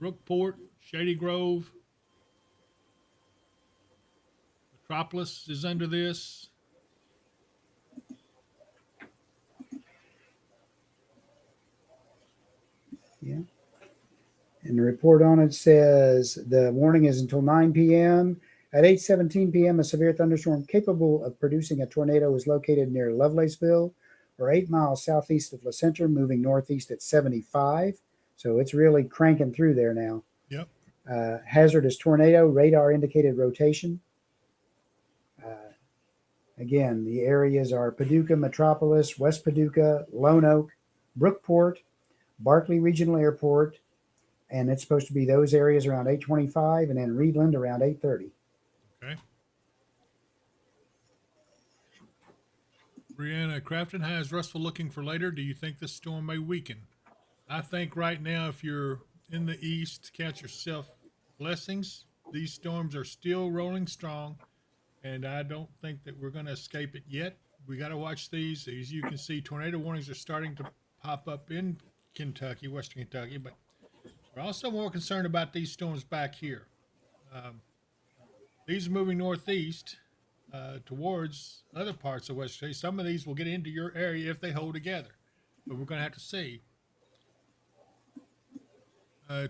Brookport, Shady Grove. Metropolis is under this. Yeah. And the report on it says the warning is until 9 p.m. At 8:17 p.m., a severe thunderstorm capable of producing a tornado is located near Lovelaceville, or 8 miles southeast of La Center, moving northeast at 75. So it's really cranking through there now. Yep. Hazardous tornado, radar indicated rotation. Again, the areas are Paducah, Metropolis, West Paducah, Lone Oak, Brookport, Barkley Regional Airport, and it's supposed to be those areas around 8:25, and then Reedland around 8:30. Okay. Brianna Crafton has Russell looking for later. Do you think this storm may weaken? I think right now, if you're in the east, count yourself blessings. These storms are still rolling strong, and I don't think that we're going to escape it yet. We got to watch these. As you can see, tornado warnings are starting to pop up in Kentucky, Western Kentucky, but we're also more concerned about these storms back here. These are moving northeast towards other parts of West Kentucky. Some of these will get into your area if they hold together, but we're going to have to see.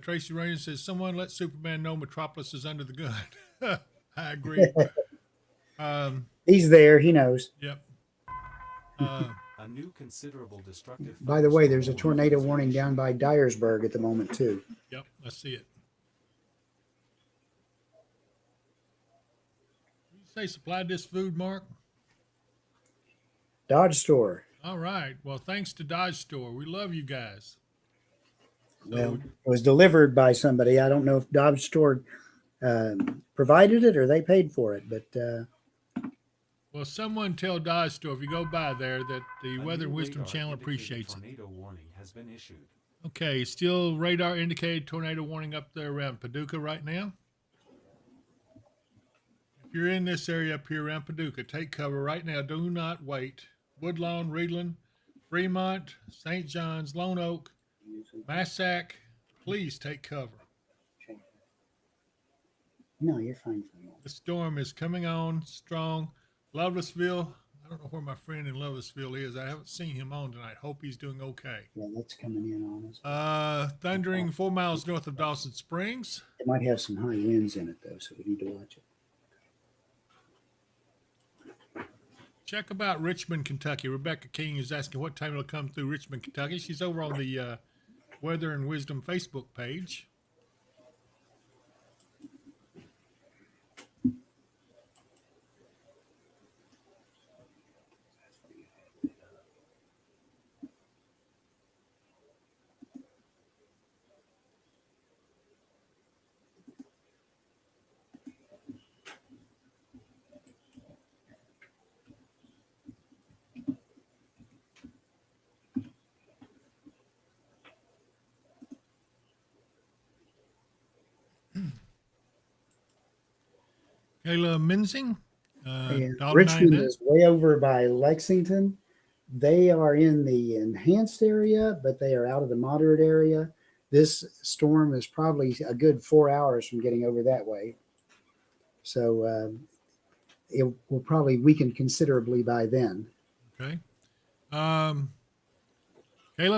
Tracy Rain says, someone let Superman know Metropolis is under the gun. I agree. He's there. He knows. Yep. A new considerable destructive. By the way, there's a tornado warning down by Dyersburg at the moment, too. Yep, I see it. Did you say supplied this food, Mark? Dodge Store. All right. Well, thanks to Dodge Store. We love you guys. Well, it was delivered by somebody. I don't know if Dodge Store provided it or they paid for it, but well, someone tell Dodge Store if you go by there that the Weather and Wisdom channel appreciates it. Tornado warning has been issued. Okay, still radar indicated tornado warning up there around Paducah right now. If you're in this area up here around Paducah, take cover right now. Do not wait. Woodlawn, Reedland, Fremont, St. John's, Lone Oak, Massac, please take cover. no, you're fine for the moment. The storm is coming on strong. Lovelessville, I don't know where my friend in Lovelessville is. I haven't seen him on tonight. Hope he's doing okay. Yeah, that's coming in on us. Thundering 4 miles north of Dawson Springs. It might have some high winds in it, though, so we need to watch it. Check about Richmond, Kentucky. Rebecca King is asking what time it'll come through Richmond, Kentucky. She's over on the Weather and Wisdom Facebook page. Kayla Menzing. Richmond is way over by Lexington, They are in the enhanced area, but they are out of the moderate area. This storm is probably a good 4 hours from getting over that way. So it will probably weaken considerably by then. Okay. Kayla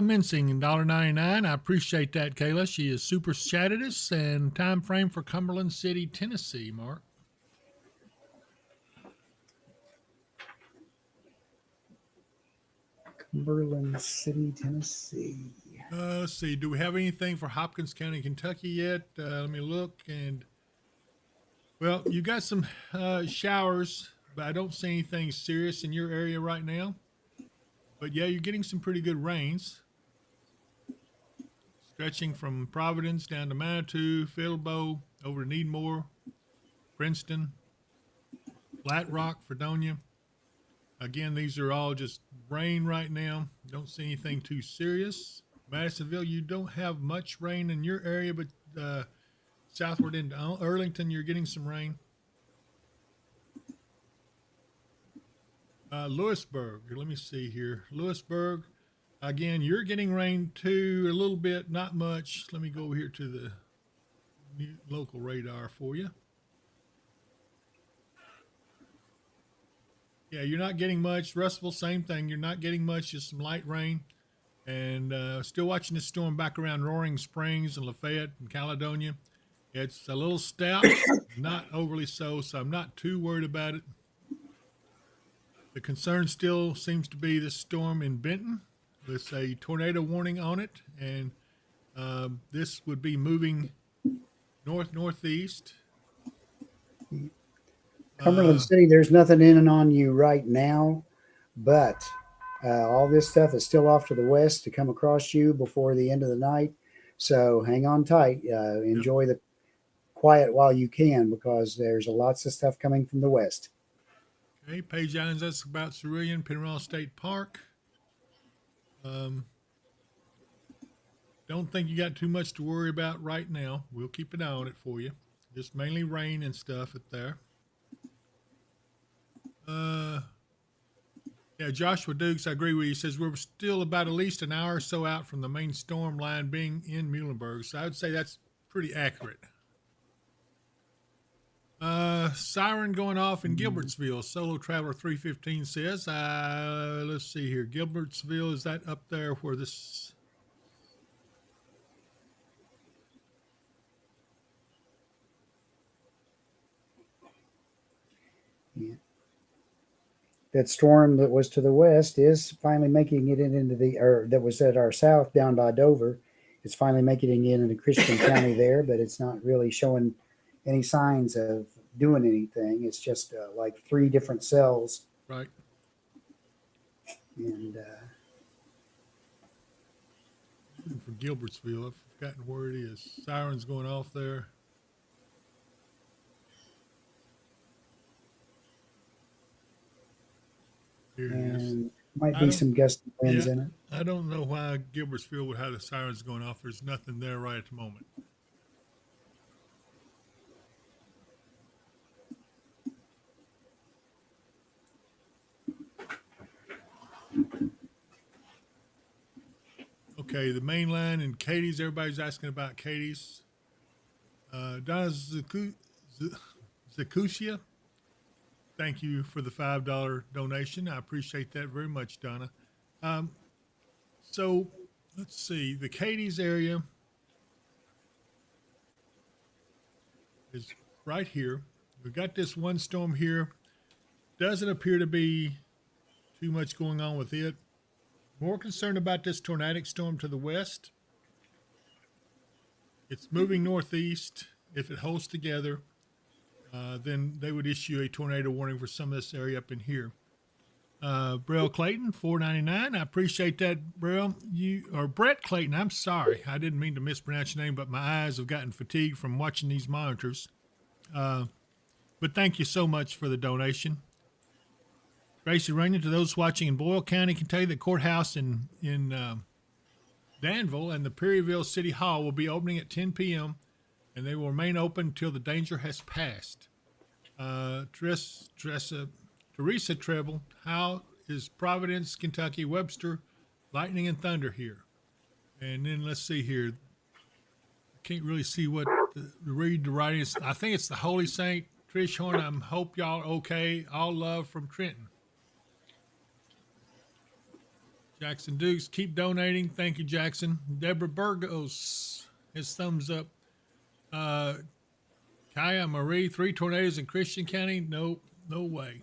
Mincing, $1.99. I appreciate that, Kayla. She is super chatted us. And time frame for Cumberland City, Tennessee, Mark. Cumberland City, Tennessee. Let's see. Do we have anything for Hopkins County, Kentucky yet? Let me look. And well, you got some showers, but I don't see anything serious in your area right now. But yeah, you're getting some pretty good rains, stretching from Providence down to Manitou, Fillbo, over to Needmore, Princeton, Flat Rock, Fredonia. Again, these are all just rain right now. Don't see anything too serious. Madisonville, you don't have much rain in your area, but southward into Arlington, you're getting some rain. Lewisburg, let me see here. Lewisburg, again, you're getting rain too, a little bit, not much. Let me go over here to the new local radar for you. Yeah, you're not getting much. Russellville, same thing. You're not getting much, just some light rain. And still watching the storm back around Roaring Springs and Lafayette and Caledonia. It's a little stout, not overly so I'm not too worried about it. The concern still seems to be the storm in Benton. There's a tornado warning on it, and this would be moving northeast. Cumberland City, there's nothing in and on you right now, but all this stuff is still off to the west to come across you before the end of the night. So hang on tight. Enjoy the quiet while you can, because there's lots of stuff coming from the west. Okay, Paige Islands, that's about Cerulean, Penarol State Park. Don't think you got too much to worry about right now. We'll keep an eye on it for you. Just mainly rain and stuff at there. Yeah, Joshua Dukes, I agree with you. He says we're still about at least an hour or so out from the main storm line being in Muhlenberg. So I would say that's pretty accurate. Siren going off in Gilbertsville. Solo Traveler 315 says, let's see here. Gilbertsville, is that up there where this? Yeah. That storm that was to the west is finally making it into that was at our south down by Dover. It's finally making it into Christian County there, but it's not really showing any signs of doing anything. It's just like 3 different cells. Right. And for Gilbertsville, I've forgotten where it is. Sirens going off there. Here it is. Might be some gusty winds in it. I don't know why Gilbertsville would have the sirens going off. There's nothing there right at the moment. Okay, the main line in Katie's. Everybody's asking about Katie's. Donna Zakusia, thank you for the $5 donation. I appreciate that very much, Donna. So let's see. The Katie's area is right here. We've got this one storm here. Doesn't appear to be too much going on with it. More concerned about this tornadic storm to the west. It's moving northeast. If it holds together, then they would issue a tornado warning for some of this area up in here. Brell Clayton, $4.99. I appreciate that, Brell. Brett Clayton, I'm sorry. I didn't mean to mispronounce your name, but my eyes have gotten fatigued from watching these monitors. But thank you so much for the donation. Tracy Runyon, to those watching in Boyle County, can tell you the courthouse in Danville and the Perryville City Hall will be opening at 10 p.m. and they will remain open until the danger has passed. Teresa Treble, how is Providence, Kentucky, Webster, lightning and thunder here. And then let's see here. I can't really see what the read the writing is. I think it's the Holy Saint. Trish Horn, I hope y'all okay. All love from Trenton. Jackson Dukes, keep donating. Thank you, Jackson. Deborah Burgos, his thumbs up. Kaya Marie, 3 tornadoes in Christian County. No way.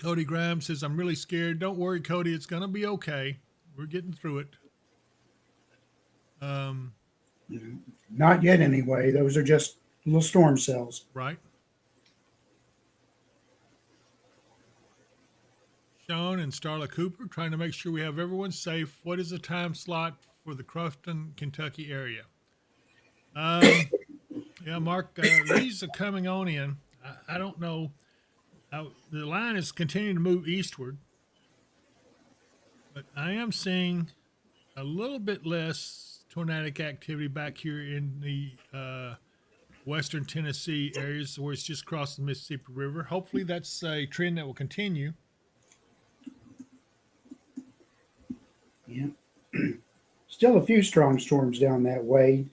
Cody Graham says, I'm really scared. Don't worry, Cody. It's going to be okay. We're getting through it. Not yet, anyway. Those are just little storm cells. Right. Sean and Starla Cooper trying to make sure we have everyone safe. What is the time slot for the Crofton, Kentucky area? Yeah, Mark, these are coming on in. I don't know. The line is continuing to move eastward, but I am seeing a little bit less tornadic activity back here in the western Tennessee areas where it's just crossed the Mississippi River. Hopefully that's a trend that will continue. Yeah. Still a few strong storms down that way.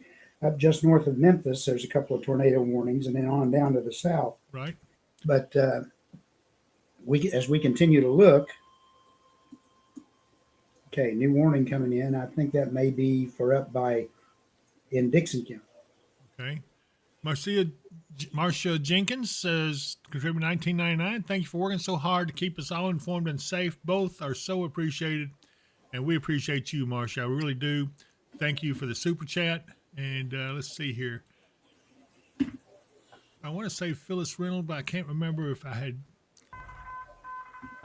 Up just north of Memphis, there's a couple of tornado warnings, and then on down to the south. Right. But as we continue to look, okay, new warning coming in. I think that may be for up by in Dixon County. Okay. Marcia Jenkins says, contribute 1999. Thank you for working so hard to keep us all informed and safe. Both are so appreciated, and we appreciate you, Marcia. I really do. Thank you for the super chat. And let's see here. I want to say Phyllis Reynolds, but I can't remember if I had.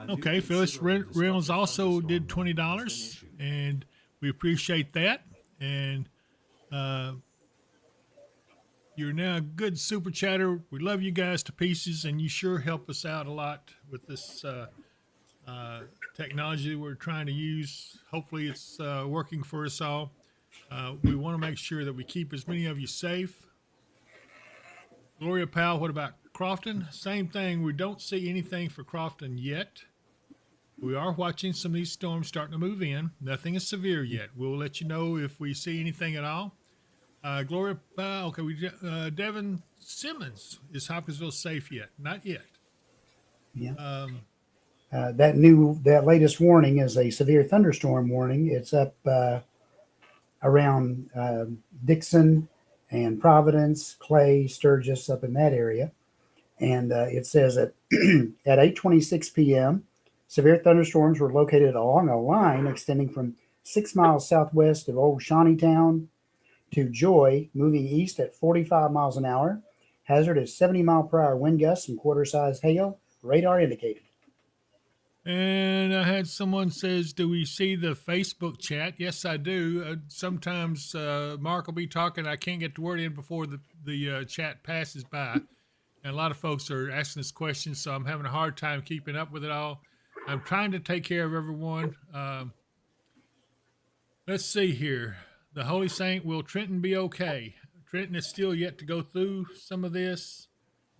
Okay, Phyllis Reynolds also did $20, and we appreciate that. And you're now a good super chatter. We love you guys to pieces, and you sure help us out a lot with this technology we're trying to use. Hopefully it's working for us all. We want to make sure that we keep as many of you safe. Gloria Powell, what about Crofton? Same thing. We don't see anything for Crofton yet. We are watching some of these storms starting to move in. Nothing is severe yet. We'll let you know if we see anything at all. Gloria Powell, okay. Devin Simmons, is Hopkinsville safe yet? Not yet. Yeah. That latest warning is a severe thunderstorm warning. It's up around Dixon and Providence, Clay, Sturgis, up in that area. And it says at 8:26 p.m., severe thunderstorms were located along a line extending from 6 miles southwest of Old Shawneetown to Joy, moving east at 45 miles an hour. Hazard is 70-mile-per-hour wind gusts and quarter-size hail. Radar indicated. And I had someone says, do we see the Facebook chat? Yes, I do. Sometimes Mark will be talking. I can't get the word in before the chat passes by. And a lot of folks are asking us questions, so I'm having a hard time keeping up with it all. I'm trying to take care of everyone. Let's see here. The Holy Saint, will Trenton be okay? Trenton is still yet to go through some of this,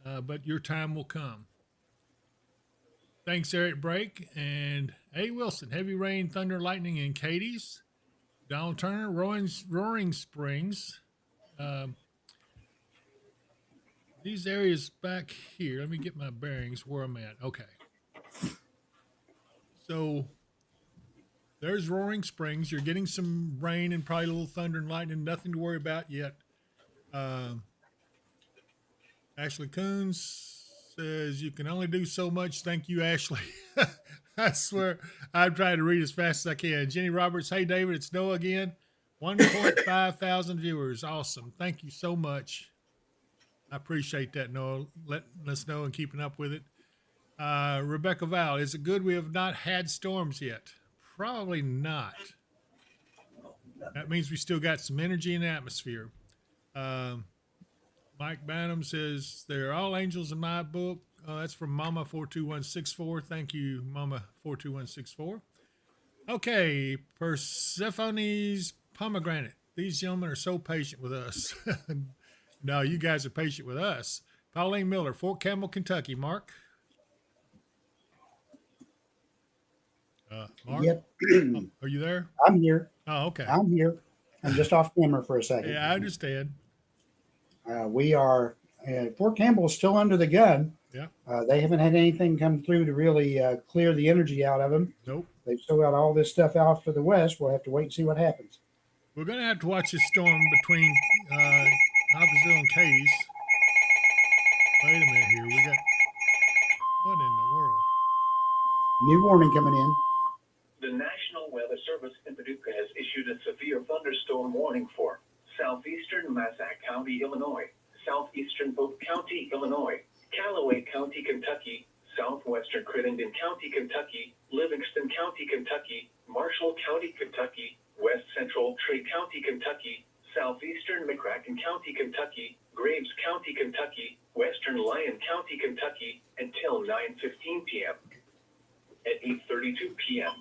but your time will come. Thanks, Eric Brake and A. Wilson. Heavy rain, thunder, lightning in Cadiz. Donald Turner, Roaring Springs. These areas back here, let me get my bearings where I'm at. Okay. So there's Roaring Springs. You're getting some rain and probably a little thunder and lightning. Nothing to worry about yet. Ashley Coons says you can only do so much. Thank you, Ashley. I swear I'm trying to read as fast as I can. Jenny Roberts, hey David, it's Noah again. 1.5 thousand viewers. Awesome. Thank you so much. I appreciate that, Noah. Letting us know and keeping up with it. Rebecca Val, is it good we have not had storms yet? Probably not. That means we still got some energy in the atmosphere. Mike Banham says, they're all angels in my book. That's from Mama 42164. Thank you, Mama 42164. Okay, Persephone's pomegranate. These gentlemen are so patient with us. No, you guys are patient with us. Pauline Miller, Fort Campbell, Kentucky. Mark? Mark, Yep. are you there? I'm here. Oh, okay. I'm here. I'm just off camera for a second. Yeah, I understand. We are, Fort Campbell is still under the gun. Yeah. They haven't had anything come through to really clear the energy out of them. Nope. They've still got all this stuff out to the west. We'll have to wait and see what happens. We're going to have to watch this storm between Hopkinsville and Cadiz. Wait a minute here. We got, what in the world? New warning coming in. The National Weather Service in Paducah has issued a severe thunderstorm warning for southeastern Massac County, Illinois, southeastern Polk County, Illinois, Callaway County, Kentucky, southwestern Crittenden County, Kentucky, Livingston County, Kentucky, Marshall County, Kentucky, west central Trey County, Kentucky, southeastern McCracken County, Kentucky, Graves County, Kentucky, western Lyon County, Kentucky, until 9:15 p.m. At 8:32 p.m.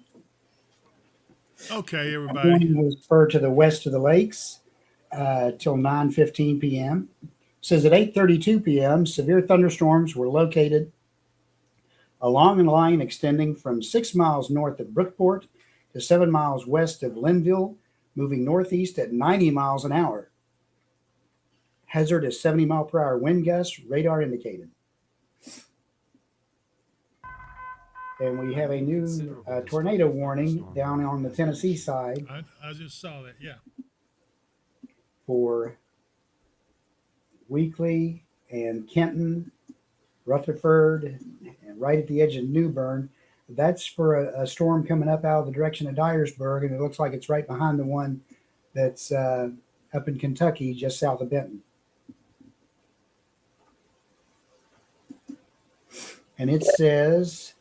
Okay, The everybody. warning was spurred to the west of the lakes till 9:15 p.m. Says at 8:32 p.m., severe thunderstorms were located along a line extending from 6 miles north of Brookport to 7 miles west of Linville, moving northeast at 90 miles an hour. Hazard is 70 mile per hour wind gusts, radar indicated. And we have a new tornado warning down on the Tennessee side I just saw that. Yeah. for Weakley and Kenton, Rutherford, and right at the edge of New Bern. That's for a storm coming up out of the direction of Dyersburg, and it looks like it's right behind the one that's up in Kentucky, just south of Benton. And it says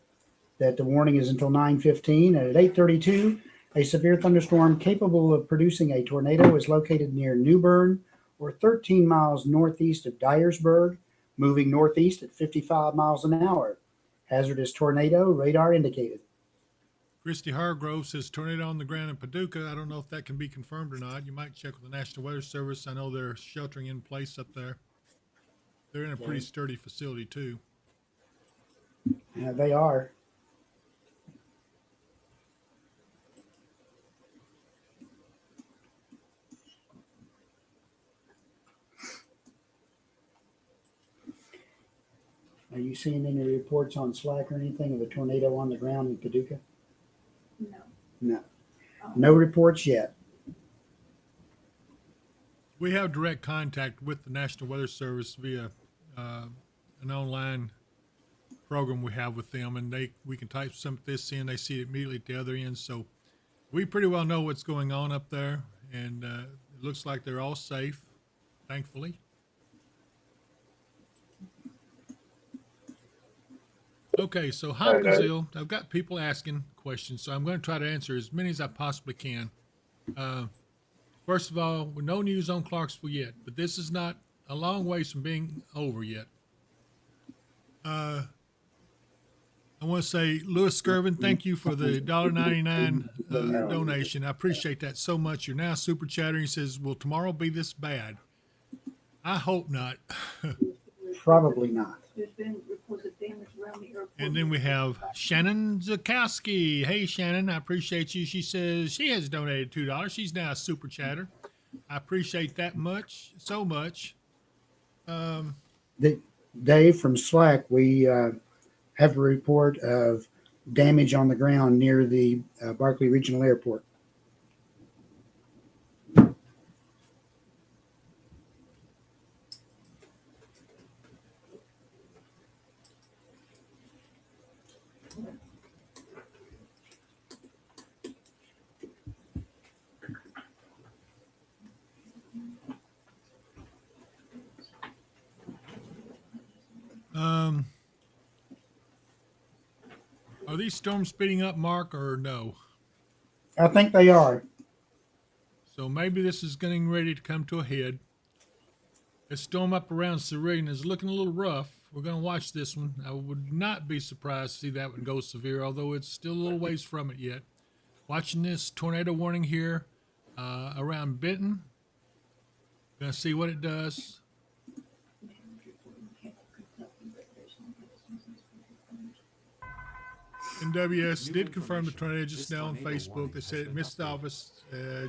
that the warning is until 9:15, and at 8:32, a severe thunderstorm capable of producing a tornado is located near New Bern, or 13 miles northeast of Dyersburg, moving northeast at 55 miles an hour. Hazardous tornado, radar indicated. Christy Hargrove says tornado on the ground in Paducah. I don't know if that can be confirmed or not. You might check with the National Weather Service. I know they're sheltering in place up there. They're in a pretty sturdy facility too. They are. Are you seeing any reports on Slack or anything of a tornado on the ground in Paducah? No. No. No reports yet. We have direct contact with the National Weather Service via an online program we have with them, and we can type some of this in. They see it immediately at the other end, so we pretty well know what's going on up there, and it looks like they're all safe, thankfully. Okay, so Hopkinsville, I've got people asking questions, so I'm going to try to answer as many as I possibly can. First of all, no news on Clarksville yet, but this is not a long ways from being over yet. I want to say, Louis Skirvin, thank you for the $1.99 donation. I appreciate that so much. You're now super chattering. He says, will tomorrow be this bad? I hope not. Probably not. There's been reports of damage around the airport. And then we have Shannon Zakowski. Hey, Shannon, I appreciate you. She says she has donated $2. She's now a super chatter. I appreciate that much, so much. Dave from Slack, we have a report of damage on the ground near the Barkley Regional Airport. Are these storms speeding up, Mark, or no? I think they are. So maybe this is getting ready to come to a head. This storm up around Siren is looking a little rough. We're going to watch this one. I would not be surprised to see that one go severe, although it's still a little ways from it yet. Watching this tornado warning here around Benton. Going to see what it does. NWS did confirm the tornado just now on Facebook. They said it missed the office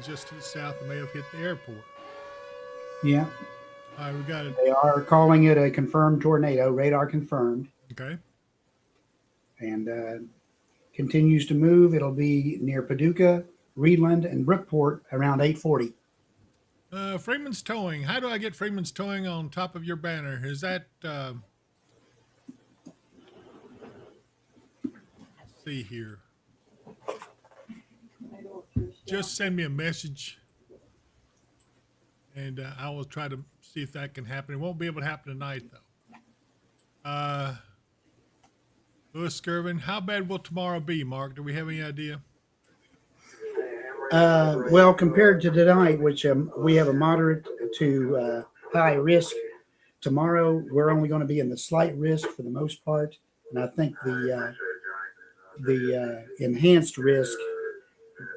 just to the south and may have hit the airport. Yeah, All right, we got it. they are calling it a confirmed tornado, radar confirmed, Okay. and continues to move. It'll be near Paducah, Reedland, and Brookport around 8:40. Freeman's Towing. How do I get Freeman's Towing on top of your banner? Is that, let's see here. Just send me a message and I will try to see if that can happen. It won't be able to happen tonight though. Louis Skirvin, how bad will tomorrow be, Mark? Do we have any idea? Well, compared to tonight, which we have a moderate to high risk, tomorrow we're only going to be in the slight risk for the most part, and I think the enhanced risk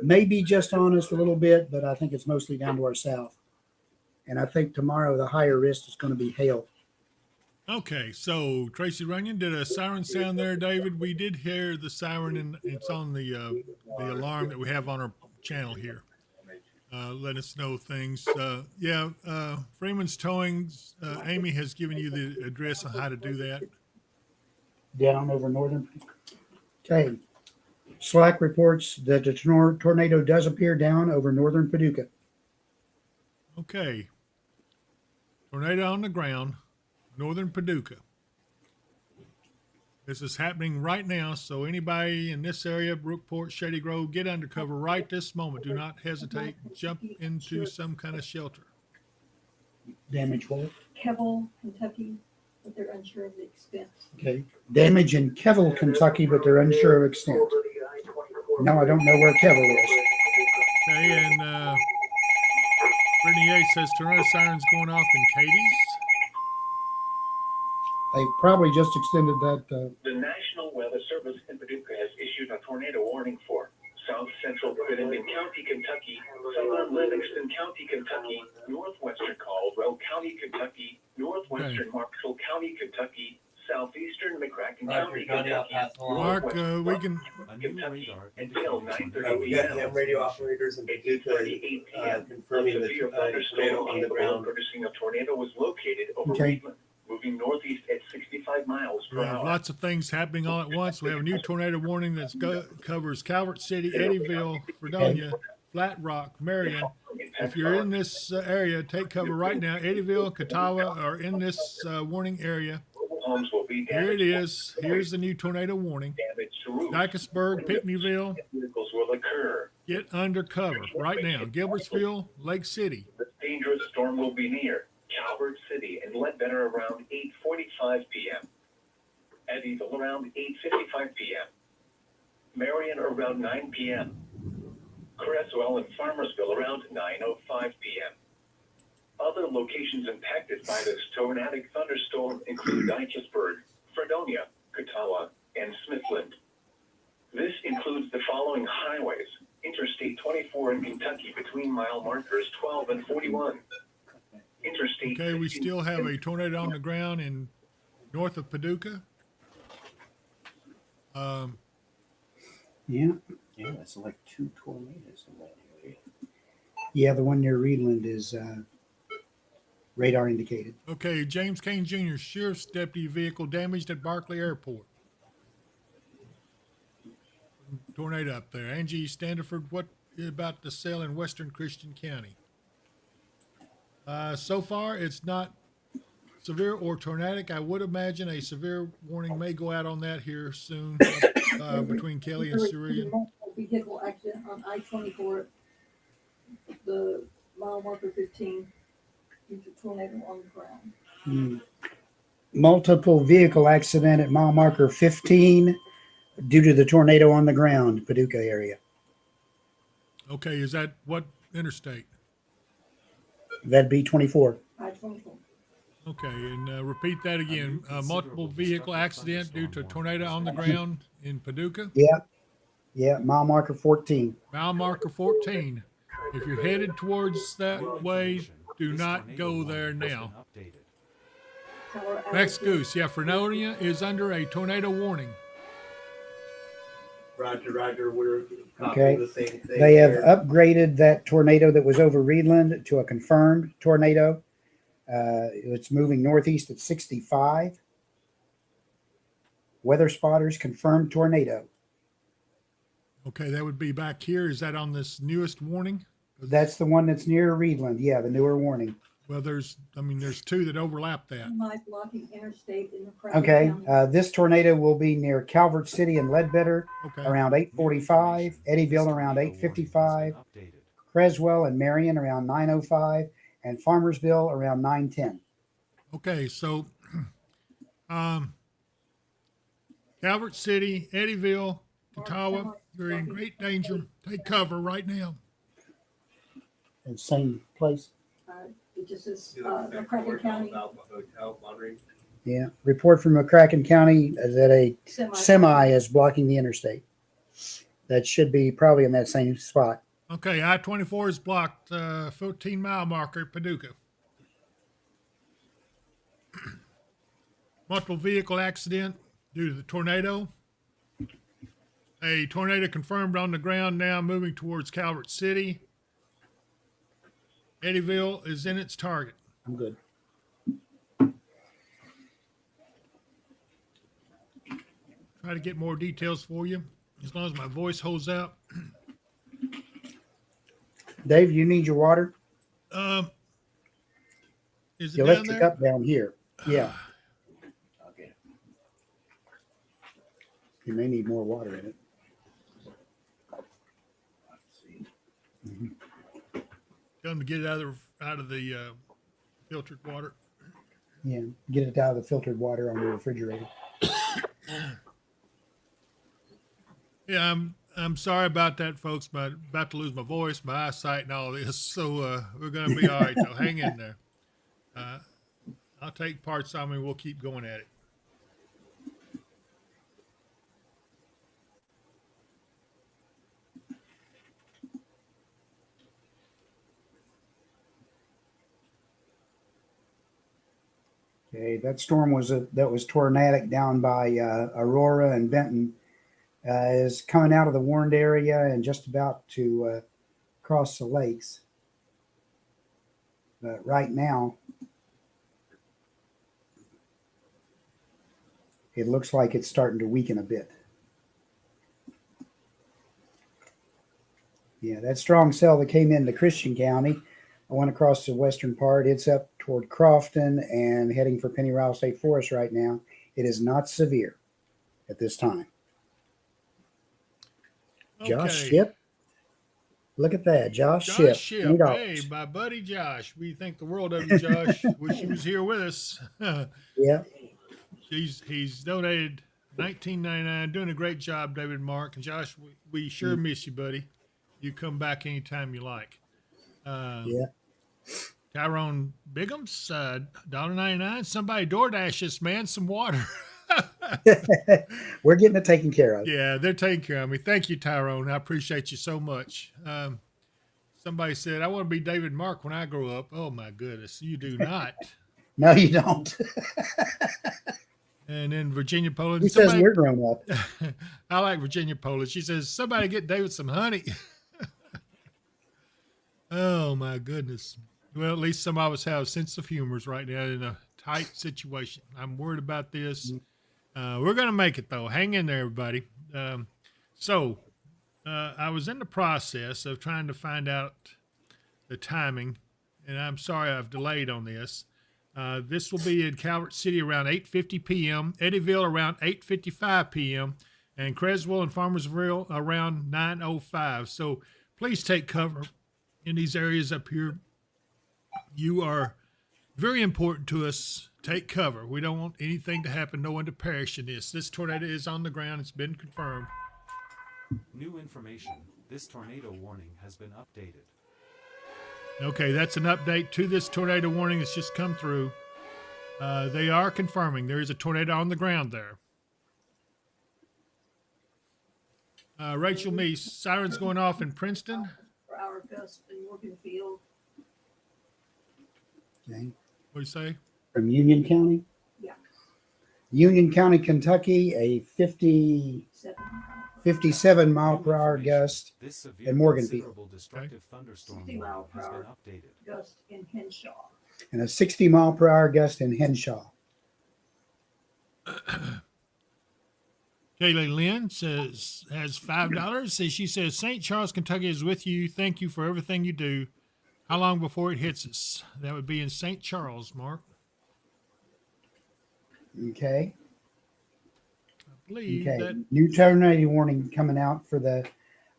may be just on us a little bit, but I think it's mostly down to our south. And I think tomorrow the higher risk is going to be hail. Okay, so Tracy Runyon, did a siren sound there, David? We did hear the siren, and it's on the alarm that we have on our channel here. Let us know things. Freeman's Towing, Amy has given you the address on how to do that. Down over northern. Okay. Slack reports that the tornado does appear down over northern Paducah. Okay. Tornado on the ground, northern Paducah. This is happening right now, so anybody in this area, Brookport, Shady Grove, get under cover right this moment. Do not hesitate. Jump into some kind of shelter. Damage what? Kevel, Kentucky, but they're unsure of the extent. Okay. Damage in Kevel, Kentucky, but they're unsure of extent. No, I don't know where Kevel is. Okay, and Brittany Yates says tornado sirens going off in Katie's. They probably just extended that. The National Weather Service in Paducah has issued a tornado warning for South Central Crittenden County, Kentucky, Southern Livingston County, Kentucky, Northwestern Caldwell County, Kentucky, Northwestern Marshall County, Kentucky, Southeastern McCracken County, Kentucky. Mark, we can. Kentucky until 9:30 We got p.m. radio operators in Paducah 8:38 p.m. confirming the severe tornado thunderstorm on the ground. producing a tornado was located over Okay. Reedland, moving northeast at 65 miles per We have hour. lots of things happening all at once. We have a new tornado warning that covers Calvert City, Eddyville, Fredonia, Flat Rock, Marion. If you're in this area, take cover right now. Eddyville, Catawba are in this warning area. Homes will be Here it damaged. is. Here's the new tornado warning. Damage to roofs. Dykesburg, Pinckneyville, Vehicles will occur. get under cover right now. Gilbertsville, Lake City. The dangerous storm will be near Calvert City and Ledbetter around 8:45 p.m. Eddyville around 8:55 p.m. Marion around 9 p.m. Creswell and Farmersville around 9:05 p.m. Other locations impacted by this tornadic thunderstorm include Dykesburg, Fredonia, Catawba, and Smithland. This includes the following highways: Interstate 24 in Kentucky between mile markers 12 and 41. Interstate. Okay, we still have a tornado on the ground in north of Paducah. Yeah. Yeah, it's like 2 tornadoes in that area. Yeah, the one near Reedland is radar indicated. Okay, James Kane Jr., Sheriff's Deputy vehicle damaged at Barkley Airport. Tornado up there. Angie Standiford, what about the sale in Western Christian County? So far, it's not severe or tornadic. I would imagine a severe warning may go out on that here soon between Kelly and Syrian. Multiple vehicle accident on I-24, the mile marker 15, due to tornado on the ground. Multiple vehicle accident at mile marker 15 due to the tornado on the ground, Paducah area. Okay, is that what interstate? That'd be 24. I-24. Okay, and repeat that again. Multiple vehicle accident due to tornado on the ground in Paducah? Yeah, mile marker 14. Mile marker 14. If you're headed towards that way, do not go there now. Max Goose, yeah, Fredonia is under a tornado warning. Roger, we're Okay. copying the same thing. They have here. upgraded that tornado that was over Reedland to a confirmed tornado. It's moving northeast at 65. Weather spotters confirmed tornado. Okay, that would be back here. Is that on this newest warning? That's the one that's near Reedland. Yeah, the newer warning. Well, there's two that overlap that. Am blocking Interstate in the Crawford Okay, County? this tornado will be near Calvert City and Ledbetter Okay. around 8:45, Eddyville around 8:55, Creswell and Marion around 9:05, and Farmersville around 9:10. Okay, so Calvert City, Eddyville, Catawba, you're in great danger. Take cover right now. And same place. It just is, McCracken County. Yeah. Report from McCracken County that a semi is blocking the interstate. That should be probably in that same spot. Okay, I-24 is blocked, 14-mile marker at Paducah. Multiple vehicle accident due to the tornado. A tornado confirmed on the ground now, moving towards Calvert City. Eddyville is in its target. I'm good. Try to get more details for you, as long as my voice holds out. Dave, you need your water? Is it The down electric there? up down here. Yeah. Okay. You may need more water in it. Tell them to get it out of the filtered water. Yeah. Get it out of the filtered water on the refrigerator. Yeah, I'm sorry about that, folks, but about to lose my voice, my eyesight, and all this. So we're going to be all right, though. Hang in there. I'll take parts on me. We'll keep going at it. Okay, that storm was tornadic down by Aurora and Benton. Is coming out of the warned area and just about to cross the lakes. But right now, it looks like it's starting to weaken a bit. Yeah, that strong cell that came into Christian County, I went across the western part. It's up toward Crofton and heading for Pennyroyal State Forest right now. It is not severe at this time. Josh Okay. Ship. Look at that. Josh Ship. Ship. $20. Hey, my buddy Josh. We think the world of you, Josh. Wish he was here with us. Yeah. He's donated $19.99. Doing a great job, David Mark. And Josh, we sure miss you, buddy. You come back anytime you like. Yeah. Tyrone Bigums, $1.99. Somebody DoorDash this man some water. We're getting it taken care of. Yeah, they're taking care of me. Thank you, Tyrone. I appreciate you so much. Somebody said, I want to be David Mark when I grow up. Oh, my goodness. You do not. No, you don't. And then Virginia Poland. Who says we're grown up? I like Virginia Poland. She says, somebody get David some honey. Oh, my goodness. Well, at least some of us have a sense of humor right now in a tight situation. I'm worried about this. We're going to make it, though. Hang in there, everybody. I was in the process of trying to find out the timing, and I'm sorry I've delayed on this. This will be in Calvert City around 8:50 p.m., Eddyville around 8:55 p.m., and Creswell and Farmersville around 9:05. So please take cover in these areas up here. You are very important to us. Take cover. We don't want anything to happen, no one to perish in this. This tornado is on the ground. It's been confirmed. New information. This tornado warning has been updated. Okay, that's an update to this tornado warning that's just come through. They are confirming there is a tornado on the ground there. Rachel Meese, sirens going off in Princeton. For our gust in Morganfield. Okay. What do you say? From Union County? Yeah. Union County, Kentucky, a 50. 57-mile-per-hour gust This severe in Morganfield, considerable destructive thunderstorm 60 warning mile per has been hour updated. gust in Henshaw. and a 60-mile-per-hour gust in Henshaw. Kaylee Lynn says has $5. She says St. Charles, Kentucky is with you. Thank you for everything you do. How long before it hits us? That would be in St. Charles, Mark. Okay. I believe Okay. that. New tornado warning coming out for the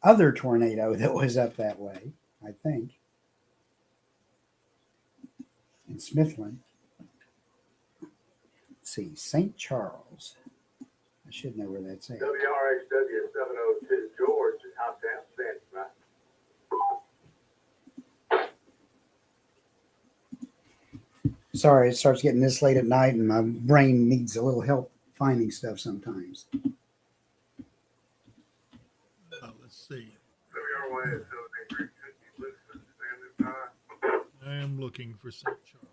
other tornado that was up that way, I think. In Smithland. Let's see, St. Charles. I should know where that's at. WRXW 702 George is out down standing by. Sorry, it starts getting this late at night and my brain needs a little help finding stuff sometimes. Let's see. WRY is 783 standing by. I am looking for St. Charles.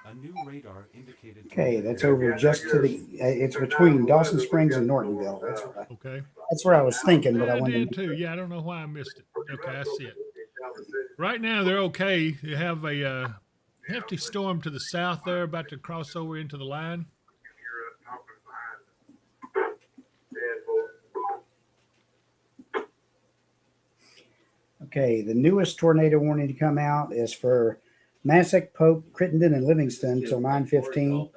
A new radar indicated. Okay, that's over just to the. It's between Dawson Springs and Nortonville. That's where I was thinking, but I I wanted did too. Yeah, I don't know why I missed it. Okay, I see it. Right now, they're okay. You have a hefty storm to the south there, about to cross over into the line. Okay, the newest tornado warning to come out is for Massac, Pope, Crittenden, and Livingston till 9:15.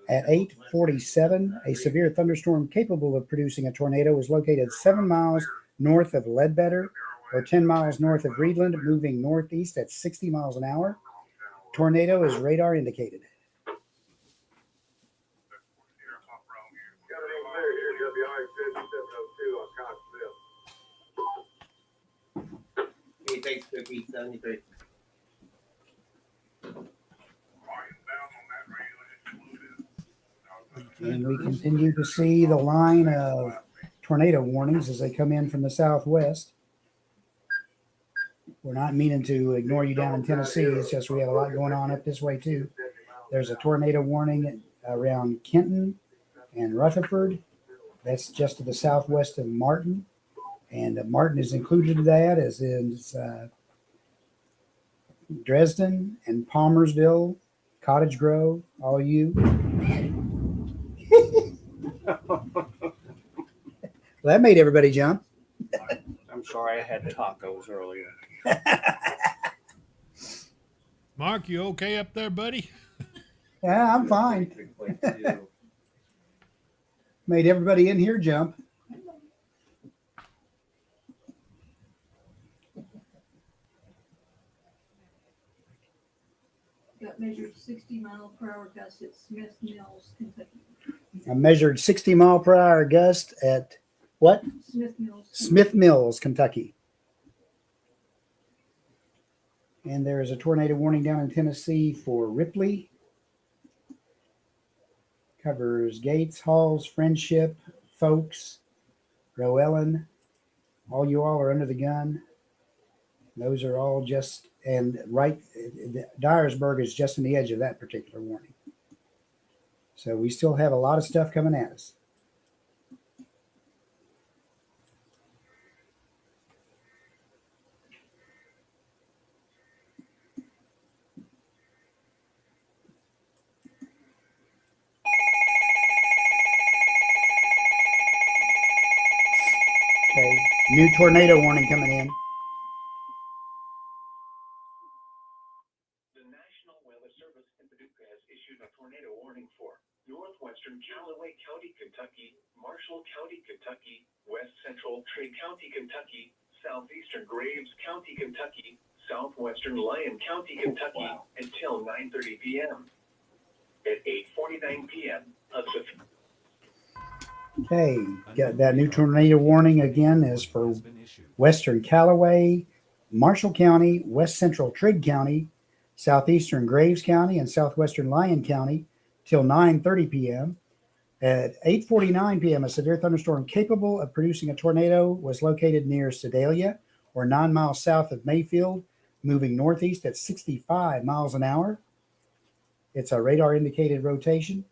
At 8:47, a severe thunderstorm capable of producing a tornado was located 7 miles north of Ledbetter or 10 miles north of Reedland, moving northeast at 60 miles an hour. Tornado is radar indicated. Hey, thanks, Cookie. 73. And we continue to see the line of tornado warnings as they come in from the southwest. We're not meaning to ignore you down in Tennessee. It's just we have a lot going on up this way too. There's a tornado warning around Kenton and Rutherford. That's just to the southwest of Martin. And Martin is included in that, as in Dresden and Palmersville, Cottage Grove, all you. Well, that made everybody jump. I'm sorry, I had tacos earlier. Mark, you okay up there, buddy? Yeah, I'm fine. Made everybody in here jump. Got measured 60-mile-per-hour gust at Smith Mills, Kentucky. I measured 60-mile-per-hour gust at what? Smith Mills. Smith Mills, Kentucky. And there is a tornado warning down in Tennessee for Ripley. Covers Gates, Halls, Friendship, Folks, Roellen. All you all are under the gun. Those are all just, and right, Dyersburg is just on the edge of that particular warning. So we still have a lot of stuff coming at us. Okay, new tornado warning coming in. The National Weather Service in Paducah has issued a tornado warning for northwestern Callaway County, Kentucky, Marshall County, Kentucky, west central Trigg County, Kentucky, southeastern Graves County, Kentucky, southwestern Lyon County, Kentucky, until 9:30 p.m. At 8:49 p.m. Okay, got that new tornado warning again is for western Callaway, Marshall County, west central Trigg County, southeastern Graves County, and southwestern Lyon County till 9:30 p.m. At 8:49 p.m., a severe thunderstorm capable of producing a tornado was located near Sedalia, or 9 miles south of Mayfield, moving northeast at 65 miles an hour. It's a radar indicated rotation.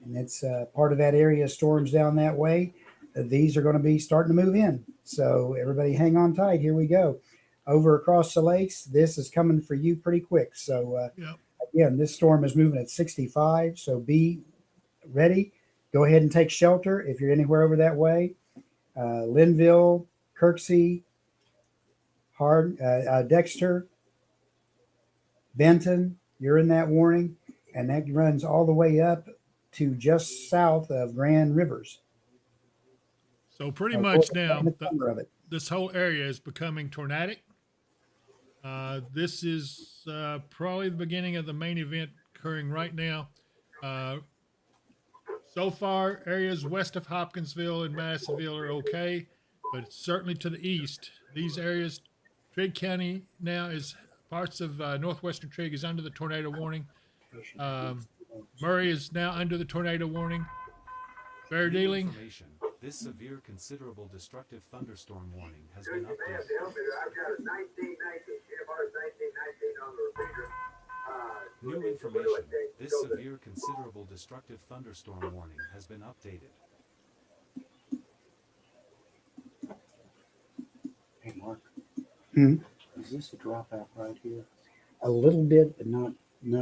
and it's part of that area. Storms down that way. These are going to be starting to move in. So everybody hang on tight. Here we go. Over across the lakes, this is coming for you pretty quick. So Yep. again, this storm is moving at 65. So be ready. Go ahead and take shelter if you're anywhere over that way. Linville, Kirksey, Dexter, Benton, you're in that warning. And that runs all the way up to just south of Grand Rivers. So pretty much now, of it. this whole area is becoming tornadic. This is probably the beginning of the main event occurring right now. So far, areas west of Hopkinsville and Madisonville are okay, but certainly to the east, these areas, Trigg County now is parts of northwestern Trigg is under the tornado warning. Murray is now under the tornado warning. Fair New dealing. information. This severe, considerable, destructive thunderstorm warning has been updated. New information. This severe, considerable, destructive thunderstorm warning has been updated. Hey, Mark. Hmm? Is this a dropout right here? A little bit, but not